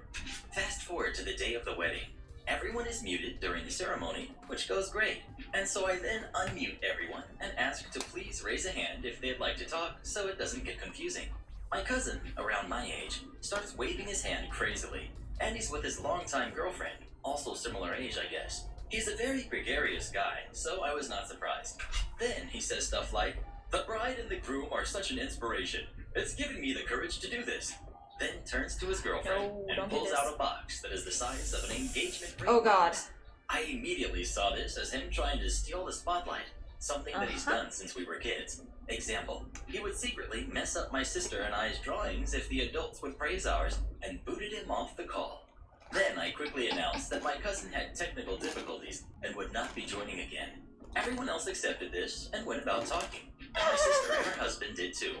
Fast forward to the day of the wedding. Everyone is muted during the ceremony, which goes great, and so I then unmute everyone and ask to please raise a hand if they'd like to talk so it doesn't get confusing. My cousin, around my age, starts waving his hand crazily, and he's with his longtime girlfriend, also similar age I guess. He's a very gregarious guy, so I was not surprised. Then he says stuff like, "The bride and the groom are such an inspiration. It's given me the courage to do this." Then turns to his girlfriend No, and don't do pulls this. out a box that is the size of an engagement ring. Oh, God. box. I immediately saw this as him trying to steal the spotlight, something that he's done since we were kids. Example, he would secretly mess up my sister and I's drawings if the adults would praise ours and booted him off the call. Then I quickly announced that my cousin had technical difficulties and would not be joining again. Everyone else accepted this and went about talking. My sister and her husband did too.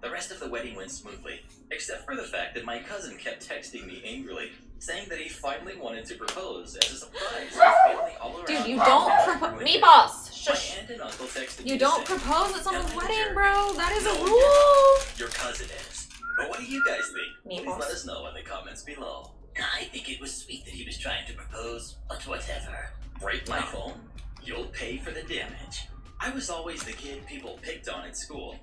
The rest of the wedding went smoothly, except for the fact that my cousin kept texting me angrily, saying that he finally wanted to propose as a surprise to family all around. Dude, you don't propose. Me boss. My Shush. aunt and uncle texted me You to don't say, propose at someone's "Am I the wedding, jerk?" bro. That is a No, rule. Your cousin is. But what do you guys think? Me Please boss. let us know in the comments below. I think it was sweet that he was trying to propose, but whatever. Break my phone, you'll pay for the damage. I was always the kid people picked on at school.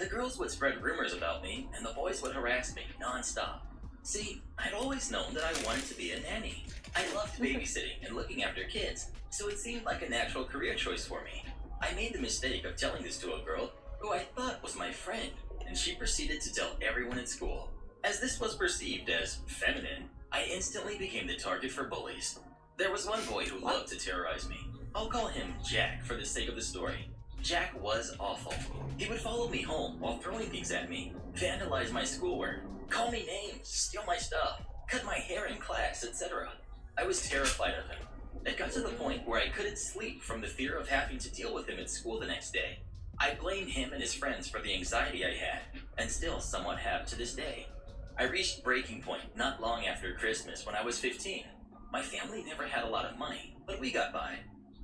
The girls would spread rumors about me, and the boys would harass me non-stop. See, I'd always known that I wanted to be a nanny. I loved babysitting and looking after kids, so it seemed like a natural career choice for me. I made the mistake of telling this to a girl who I thought was my friend, and she proceeded to tell everyone in school. As this was perceived as feminine, I instantly became the target for bullies. There was one boy who loved to terrorize me. I'll call him Jack for the sake of the story. Jack was awful. He would follow me home while throwing things at me, vandalize my schoolwork, call me names, steal my stuff, cut my hair in class, etc. I was terrified of him. It got to the point where I couldn't sleep from the fear of having to deal with him at school the next day. I blamed him and his friends for the anxiety I had, and still somewhat have to this day. I reached breaking point not long after Christmas when I was 15. My family never had a lot of money, but we got by.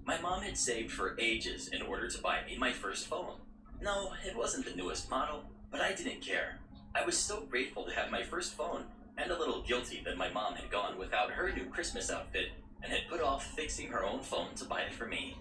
My mom had saved for ages in order to buy me my first phone. No, it wasn't the newest model, but I didn't care. I was so grateful to have my first phone, and a little guilty that my mom had gone without her new Christmas outfit and had put off fixing her own phone to buy it for me.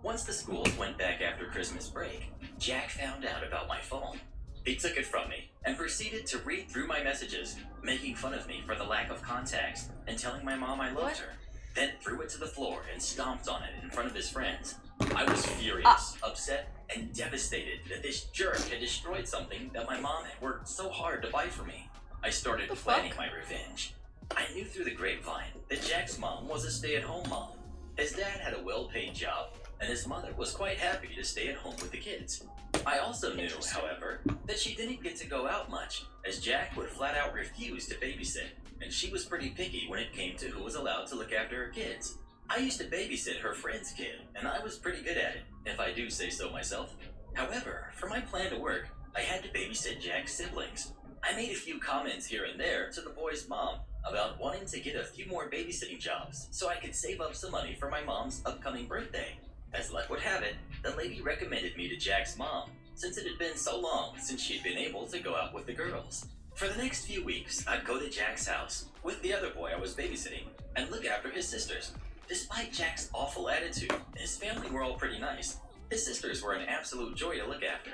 Once the schools went back after Christmas break, Jack found out about my phone. He took it from me and proceeded to read through my messages, making fun of me for the lack of contacts and telling my mom I loved her. Then threw it to the floor and stomped on it in front of his friends. I was furious, upset, and devastated that this jerk had destroyed something that my mom had worked so hard to buy for me. I started planning my revenge. I knew through the grapevine that Jack's mom was a stay-at-home mom. His dad had a well-paid job, and his mother was quite happy to stay at home with the kids. I also knew, however, that she didn't get to go out much, as Jack would flat-out refuse to babysit, and she was pretty picky when it came to who was allowed to look after her kids. I used to babysit her friend's kid, and I was pretty good at it, if I do say so myself. However, for my plan to work, I had to babysit Jack's siblings. I made a few comments here and there to the boy's mom about wanting to get a few more babysitting jobs so I could save up some money for my mom's upcoming birthday. As luck would have it, the lady recommended me to Jack's mom, since it had been so long since she'd been able to go out with the girls. For the next few weeks, I'd go to Jack's house, with the other boy I was babysitting, and look after his sisters. Despite Jack's awful attitude, his family were all pretty nice. His sisters were an absolute joy to look after.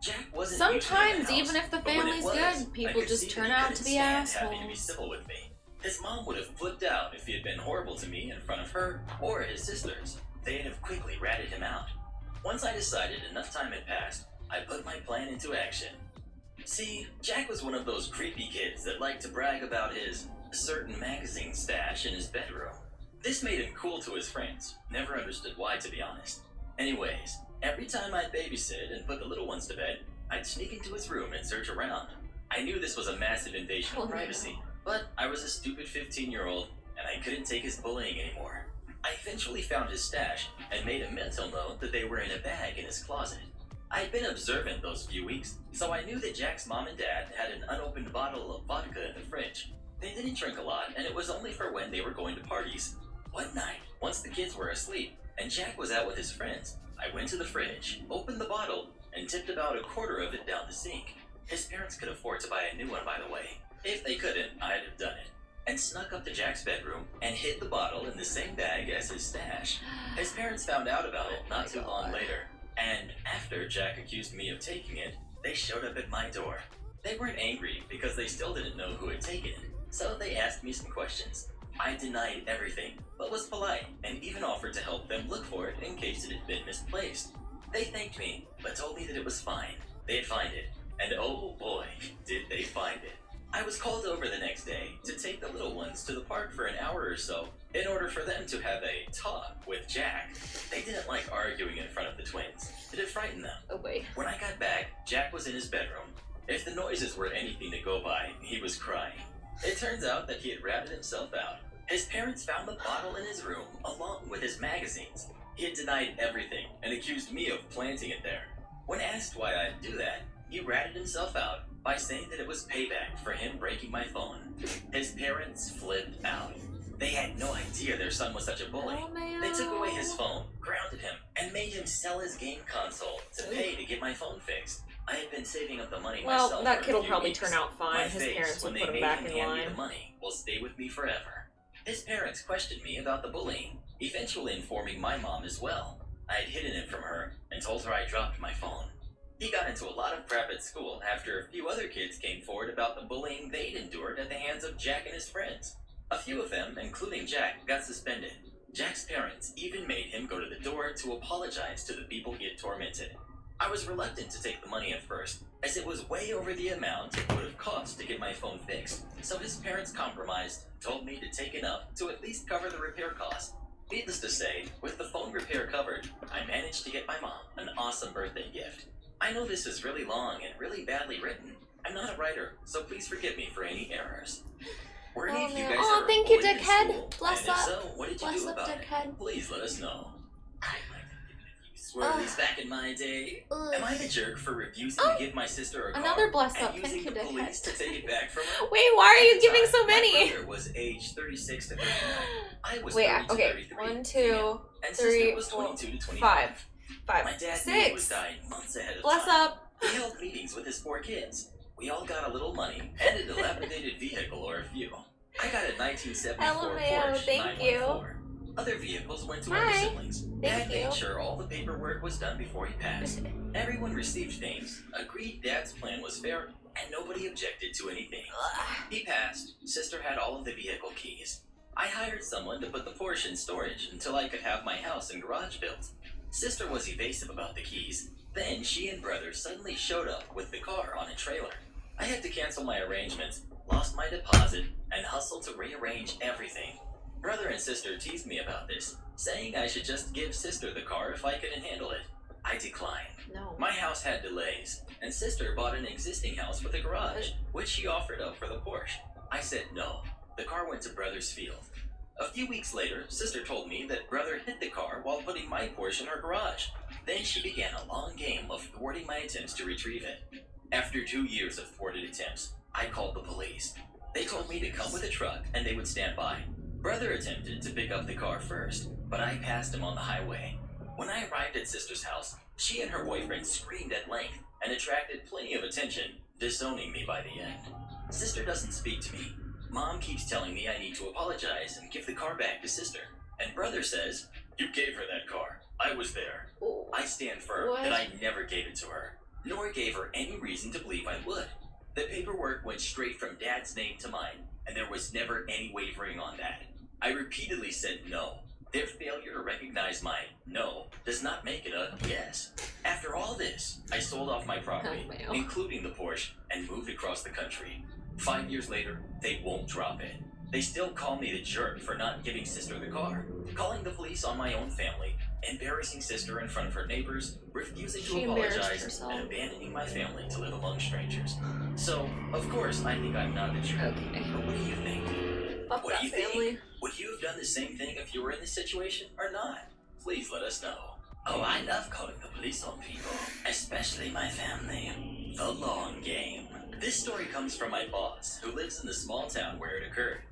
Jack wasn't Sometimes, usually in the house, even if the but when family's it was, good, people I could just see turn that he out to couldn't be stand having to be assholes. civil with me. His mom would have flipped out if he had been horrible to me in front of her or his sisters. They'd have quickly ratted him out. Once I decided enough time had passed, I put my plan into action. See, Jack was one of those creepy kids that liked to brag about his certain magazine stash in his bedroom. This made him cool to his friends. Never understood why, to be honest. Anyways, every time I'd babysit and put the little ones to bed, I'd sneak into his room and search around. I knew this was a massive invasion of privacy, but I was a stupid 15-year-old, and I couldn't take his bullying anymore. I eventually found his stash and made a mental note that they were in a bag in his closet. I had been observant those few weeks, so I knew that Jack's mom and dad had an unopened bottle of vodka in the fridge. They didn't drink a lot, and it was only for when they were going to parties. One night, once the kids were asleep, and Jack was out with his friends, I went to the fridge, opened the bottle, and tipped about a quarter of it down the sink. His parents could afford to buy a new one, by the way. If they couldn't, I'd have done it. And snuck up to Jack's bedroom and hid the bottle in the same bag as his stash. His parents found out about it not too long later, and after Jack accused me of taking it, they showed up at my door. They weren't angry because they still didn't know who had taken it, so they asked me some questions. I denied everything, but was polite and even offered to help them look for it in case it had been misplaced. They thanked me, but told me that it was fine. They'd find it, and oh boy, did they find it. I was called over the next day to take the little ones to the park for an hour or so in order for them to have a talk with Jack. They didn't like arguing in front of the twins. It had frightened them. Oh wait. When I got back, Jack was in his bedroom. If the noises were anything to go by, he was crying. It turns out that he had ratted himself out. His parents found the bottle in his room along with his magazines. He had denied everything and accused me of planting it there. When asked why I'd do that, he ratted himself out by saying that it was payback for him breaking my phone. His parents flipped out. They had no idea their son was such a bully. They took away his phone, grounded him, and made him sell his game console to pay to get my phone fixed. I had been saving up the money myself. Well, that for a kid will few probably weeks. turn out fine. My His face parents will when put they him made back him in hand me line. the money will stay with me forever. His parents questioned me about the bullying, eventually informing my mom as well. I had hidden it from her and told her I dropped my phone. He got into a lot of crap at school after a few other kids came forward about the bullying they'd endured at the hands of Jack and his friends. A few of them, including Jack, got suspended. Jack's parents even made him go to the door to apologize to the people he had tormented. I was reluctant to take the money at first, as it was way over the amount it would have cost to get my phone fixed, so his parents compromised and told me to take enough to at least cover the repair cost. Needless to say, with the phone repair covered, I managed to get my mom an awesome birthday gift. I know this is really long and really badly written. I'm not a writer, so please forgive me for any errors. Were any of you guys ever thank you, bullied in dickhead. school? Bless And if up. so, what did you Bless do up, about dickhead. it? Please let us know. I might have given a few swervies back in my day. Am I the jerk for refusing to give my sister a car Another bless and up. using Thank you, the police to dickhead. take it back from her? Wait, why are you At the giving time, so many? My brother was age 36 to 39. I was Wait, 30 to okay. 33. 1, 2, and 3, sister was 4, 22 to 25. 5. My dad knew he was 6. dying months ahead of Bless time. up. He held meetings with his 4 kids. We all got a little money and a dilapidated vehicle or a few. I got a 1974 LMAO, Porsche thank you. 914. Other vehicles went to Hi. other siblings. Dad Thank you. made sure all the paperwork was done before he passed. Everyone received things, agreed Dad's plan was fair, and nobody objected to anything. He passed. Sister had all of the vehicle keys. I hired someone to put the Porsche in storage until I could have my house and garage built. Sister was evasive about the keys. Then she and brother suddenly showed up with the car on a trailer. I had to cancel my arrangements, lost my deposit, and hustled to rearrange everything. Brother and sister teased me about this, saying I should just give sister the car if I couldn't handle it. I declined. No. My house had delays, and sister bought an existing house with a garage, which she offered up for the Porsche. I said no. The car went to brother's field. A few weeks later, sister told me that brother hit the car while putting my Porsche in her garage. Then she began a long game of thwarting my attempts to retrieve it. After 2 years of thwarted attempts, I called the police. They told me to come with a truck and they would stand by. Brother attempted to pick up the car first, but I passed him on the highway. When I arrived at sister's house, she and her boyfriend screamed at length and attracted plenty of attention, disowning me by the end. Sister doesn't speak to me. Mom keeps telling me I need to apologize and give the car back to sister. And brother says, "You gave her that car. I was there." Ooh. I stand firm What? that I never gave it to her, nor gave her any reason to believe I would. The paperwork went straight from Dad's name to mine, and there was never any wavering on that. I repeatedly said no. Their failure to recognize my no does not make it a yes. After all this, I sold off my property, LMAO. including the Porsche, and moved across the country. 5 years later, they won't drop it. They still call me the jerk for not giving sister the car, calling the police on my own family, embarrassing sister in front of her neighbors, refusing to She embarrassed apologize, herself. and abandoning my family to live among strangers. So, of course, I think I'm not the jerk. Okay. But what do you think? Fuck What that do you think? family. Would you have done the same thing if you were in this situation or not? Please let us know. Oh, I love calling the police on people, especially my family. The long game. This story comes from my boss, who lives in the small town where it occurred.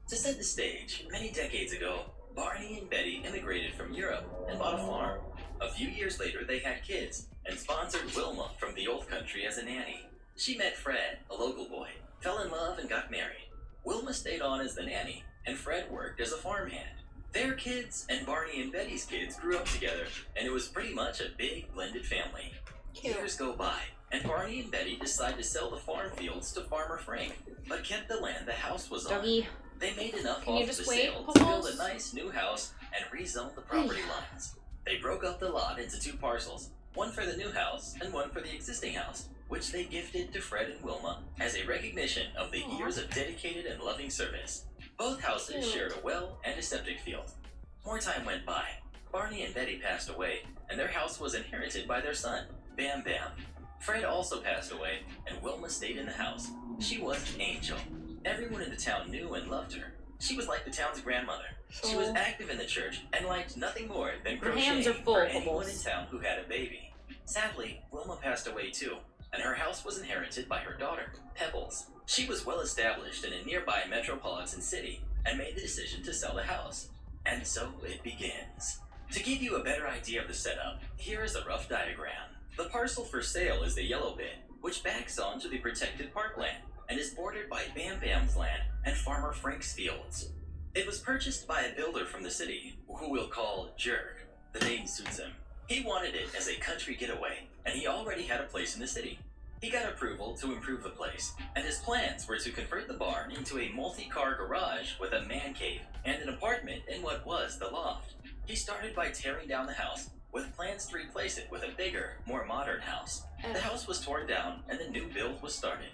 To set the stage, many decades ago, Barney and Betty immigrated from Europe and bought a farm. A few years later, they had kids and sponsored Wilma from the old country as a nanny. She met Fred, a local boy, fell in love and got married. Wilma stayed on as the nanny, and Fred worked as a farmhand. Their kids and Barney and Betty's kids grew up together, and it was pretty much a big blended family. Cute. Years go by, and Barney and Betty decide to sell the farm fields to Farmer Frank, but kept the land the house was on. Doggy. They made enough Can you off just the wait, sale to build Bubbles? a nice new house and rezone the property lines. They broke up the lot into 2 parcels, one for the new house and one for the existing house, which they gifted to Fred and Wilma as a recognition of the Aw. years of dedicated and loving service. Both houses Cute. shared a well and a septic field. More time went by. Barney and Betty passed away, and their house was inherited by their son, Bam Bam. Fred also passed away, and Wilma stayed in the house. She was an angel. Everyone in the town knew and loved her. She was like the town's grandmother. She was So- active in the church and liked nothing more than Your crocheting hands are full, for anyone in Bubbles. town who had a baby. Sadly, Wilma passed away too, and her house was inherited by her daughter, Pebbles. She was well established in a nearby metropolitan city and made the decision to sell the house. And so it begins. To give you a better idea of the setup, here is a rough diagram. The parcel for sale is the yellow bit, which backs onto the protected parkland and is bordered by Bam Bam's land and Farmer Frank's fields. It was purchased by a builder from the city, who we'll call Jerk. The name suits him. He wanted it as a country getaway, and he already had a place in the city. He got approval to improve the place, and his plans were to convert the barn into a multi-car garage with a man cave and an apartment in what was the loft. He started by tearing down the house, with plans to replace it with a bigger, more modern house. The house was torn down, and the new build was started.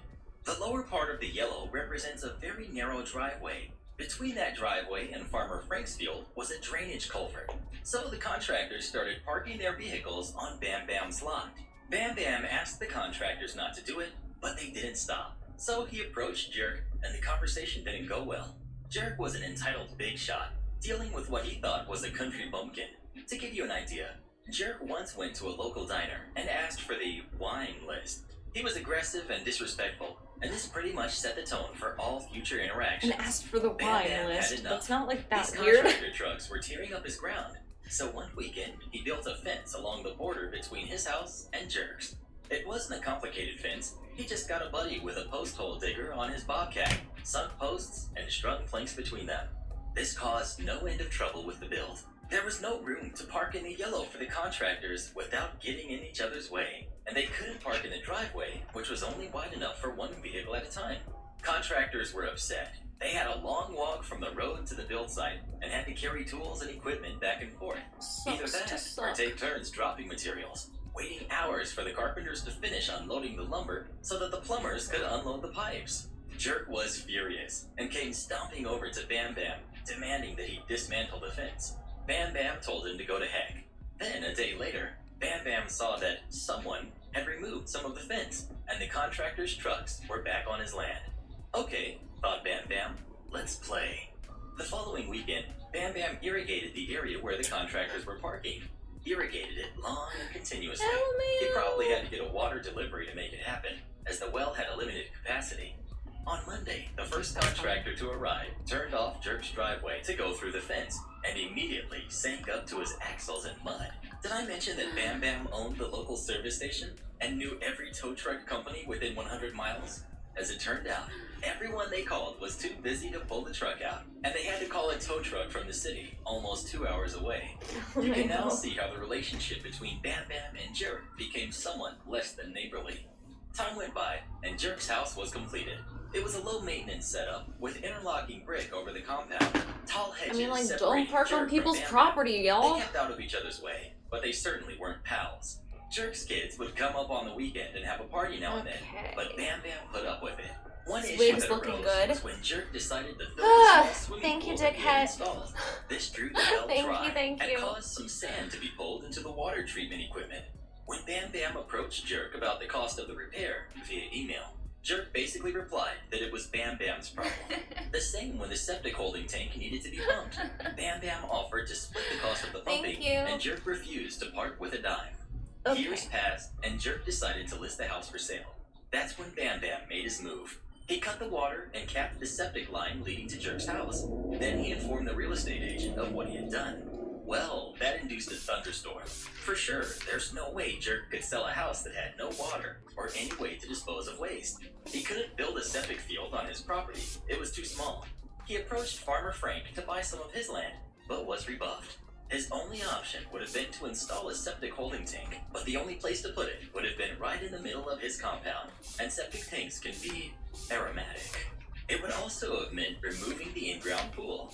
The lower part of the yellow represents a very narrow driveway. Between that driveway and Farmer Frank's field was a drainage culvert, so the contractors started parking their vehicles on Bam Bam's lot. Bam Bam asked the contractors not to do it, but they didn't stop. So he approached Jerk, and the conversation didn't go well. Jerk was an entitled big shot, dealing with what he thought was a country bumpkin. To give you an idea, Jerk once went to a local diner and asked for the wine list. He was aggressive and disrespectful, and this pretty much set the tone for all future interactions. And asked for the Bam wine Bam had list. enough. That's not like that These weird. contractor trucks were tearing up his ground, so one weekend he built a fence along the border between his house and Jerk's. It wasn't a complicated fence. He just got a buddy with a post hole digger on his bobcat, sunk posts, and strung planks between them. This caused no end of trouble with the build. There was no room to park in the yellow for the contractors without getting in each other's way, and they couldn't park in the driveway, which was only wide enough for one vehicle at a time. Contractors were upset. They had a long walk from the road to the build site and had to carry tools and equipment back and forth. Either Sucks to that or suck. take turns dropping materials, waiting hours for the carpenters to finish unloading the lumber so that the plumbers could unload the pipes. Jerk was furious and came stomping over to Bam Bam, demanding that he dismantle the fence. Bam Bam told him to go to heck. Then, a day later, Bam Bam saw that someone had removed some of the fence, and the contractor's trucks were back on his land. Okay, thought Bam Bam, let's play. The following weekend, Bam Bam irrigated the area where the contractors were parking. Irrigated it long and continuously. He probably had to get a water delivery to make it happen, as the well had a limited capacity. On Monday, the first contractor to arrive turned off Jerk's driveway to go through the fence, and immediately sank up to his axles in mud. Did I mention that Bam Bam owned the local service station and knew every tow truck company within 100 miles? As it turned out, everyone they called was too busy to pull the truck out, and they had to call a tow truck from the city, almost 2 hours away. You can now see how the relationship between Bam Bam and Jerk became somewhat less than neighborly. Time went by, and Jerk's house was completed. It was a low-maintenance setup with interlocking brick over the compound. Tall hedges Don't separated park Jerk on from people's Bam Bam. property, They y'all. kept out of each other's way, but they certainly weren't pals. Jerk's kids would come up on the weekend and have a party now and then, but Bam Bam put up with it. One This issue wig's that looking arose good. was when Jerk decided to fill a small swimming Thank you, pool that he had dickhead. installed. This drew the well Thank dry you, thank and you. caused some sand to be pulled into the water treatment equipment. When Bam Bam approached Jerk about the cost of the repair via email, Jerk basically replied that it was Bam Bam's problem. The same when the septic holding tank needed to be pumped. Bam Bam offered to split the cost of the Thank pumping, you. and Jerk refused to part with a dime. Okay. Years passed, and Jerk decided to list the house for sale. That's when Bam Bam made his move. He cut the water and capped the septic line leading to Jerk's house. Then he informed the real estate agent of what he had done. Well, that induced a thunderstorm. For sure, there's no way Jerk could sell a house that had no water or any way to dispose of waste. He couldn't build a septic field on his property. It was too small. He approached Farmer Frank to buy some of his land, but was rebuffed. His only option would have been to install a septic holding tank, but the only place to put it would have been right in the middle of his compound, and septic tanks can be aromatic. It would also have meant removing the in-ground pool.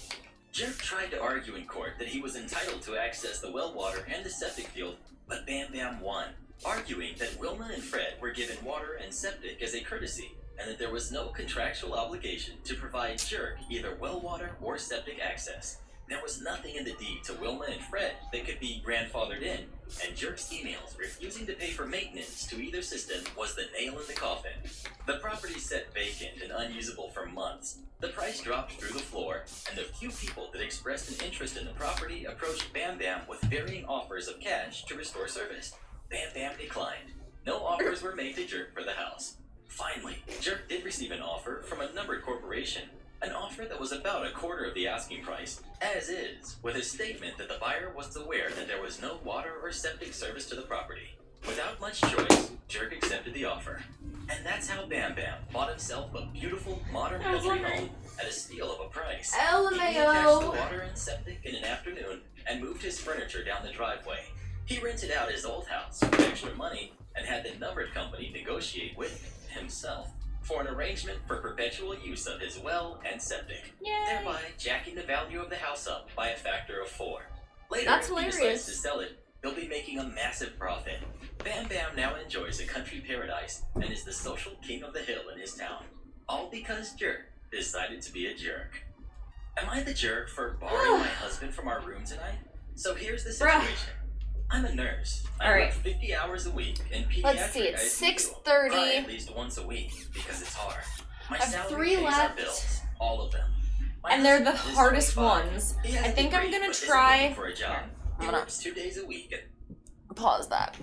Jerk tried to argue in court that he was entitled to access the well water and the septic field, but Bam Bam won, arguing that Wilma and Fred were given water and septic as a courtesy, and that there was no contractual obligation to provide Jerk either well water or septic access. There was nothing in the deed to Wilma and Fred that could be grandfathered in, and Jerk's emails refusing to pay for maintenance to either system was the nail in the coffin. The property sat vacant and unusable for months. The price dropped through the floor, and the few people that expressed an interest in the property approached Bam Bam with varying offers of cash to restore service. Bam Bam declined. No offers were made to Jerk for the house. Finally, Jerk did receive an offer from a numbered corporation, an offer that was about a quarter of the asking price, as is, with a statement that the buyer was aware that there was no water or septic service to the property. Without much choice, Jerk accepted the offer. And that's how Bam Bam bought himself a beautiful, modern country home at a steal of a price. He attached the LMAO. water and septic in an afternoon and moved his furniture down the driveway. He rented out his old house with extra money and had the numbered company negotiate with himself for an arrangement for perpetual use of his well and septic, Yay. thereby jacking the value of the house up by a factor of 4. Later, That's if he decides hilarious. to sell it, he'll be making a massive profit. Bam Bam now enjoys a country paradise and is the social king of the hill in his town. All because Jerk decided to be a jerk. Am I the jerk for borrowing my husband from our room tonight? So here's the Bruh. situation. I'm a nurse. I All right. work 50 hours a week in pediatric Let's see, it's ICU. 6:30. Cry at least once a week because it's hard. My I have salary 3 pays our left. bills, all of them. My And they're the husband is hardest 25. ones. He has I a think I'm degree, gonna but isn't try- looking for a job. Here, I'm He gonna- works 2 days a week. Pause that.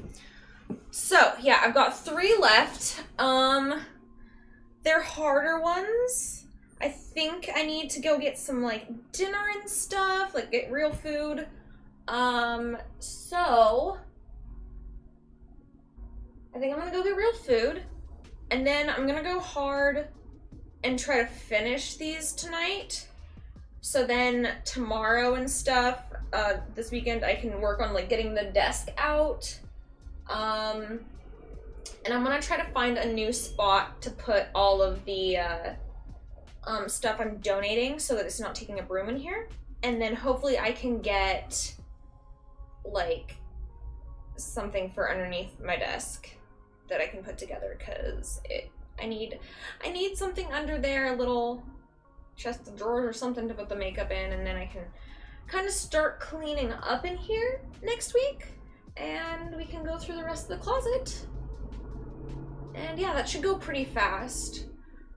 So, yeah, I've got 3 left. They're harder ones. I think I need to go get some, like, dinner and stuff, like, get real food. So, I think I'm gonna go get real food, and then I'm gonna go hard and try to finish these tonight. So then tomorrow and stuff, this weekend, I can work on, like, getting the desk out. And I'm gonna try to find a new spot to put all of the stuff I'm donating so that it's not taking up room in here. And then hopefully I can get, like, something for underneath my desk that I can put together, because I need something under there, a little chest of drawers or something to put the makeup in, and then I can kind of start cleaning up in here next week, and we can go through the rest of the closet. And yeah, that should go pretty fast.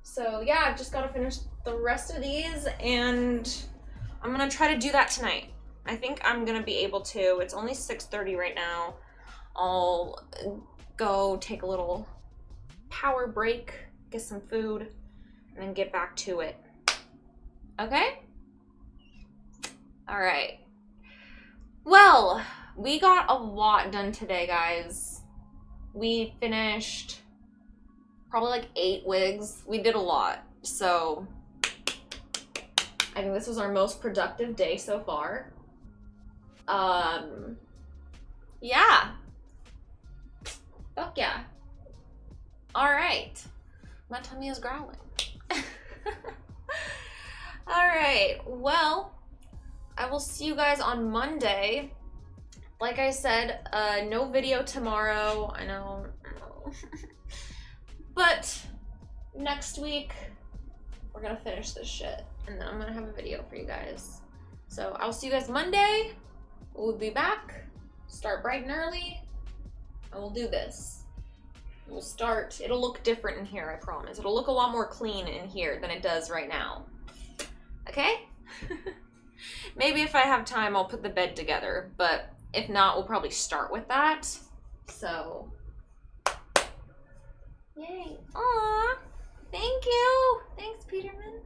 So yeah, I've just got to finish the rest of these, and I'm gonna try to do that tonight. I think I'm gonna be able to. It's only 6:30 right now. I'll go take a little power break, get some food, and then get back to it. Okay? All right. Well, we got a lot done today, guys. We finished probably like 8 wigs. We did a lot. So I think this was our most productive day so far. Yeah. Fuck yeah. All right. My tummy is growling. All right. Well, I will see you guys on Monday. Like I said, no video tomorrow. I know. But next week, we're gonna finish this shit. And then I'm gonna have a video for you guys. So I'll see you guys Monday. We'll be back. Start bright and early. And we'll do this. We'll start. It'll look different in here, I promise. It'll look a lot more clean in here than it does right now. Okay? Maybe if I have time, I'll put the bed together. But if not, we'll probably start with that. So, yay. Aw, thank you. Thanks, Peterman.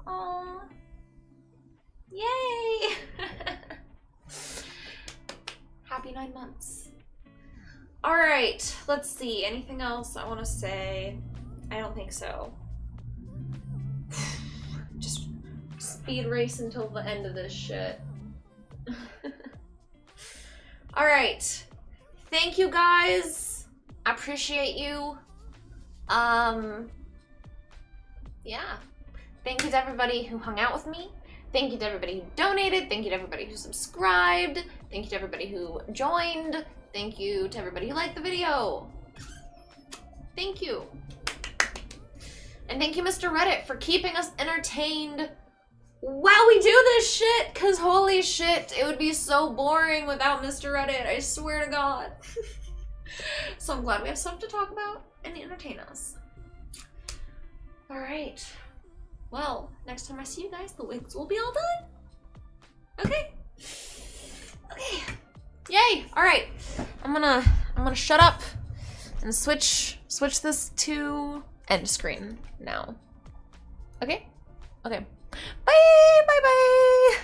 Aw. Yay. Happy 9 months. All right, let's see. Anything else I want to say? I don't think so. Just speed race until the end of this shit. All right. Thank you, guys. I appreciate you. Yeah. Thank you to everybody who hung out with me. Thank you to everybody who donated. Thank you to everybody who subscribed. Thank you to everybody who joined. Thank you to everybody who liked the video. Thank you. And thank you, Mr. Reddit, for keeping us entertained while we do this shit, because holy shit, it would be so boring without Mr. Reddit, I swear to God. So I'm glad we have stuff to talk about and entertain us. All right. Well, next time I see you guys, the wigs will be all done. Okay. Okay. Yay. All right. I'm gonna shut up and switch this to end screen now. Okay? Okay. Bye. Bye. Bye.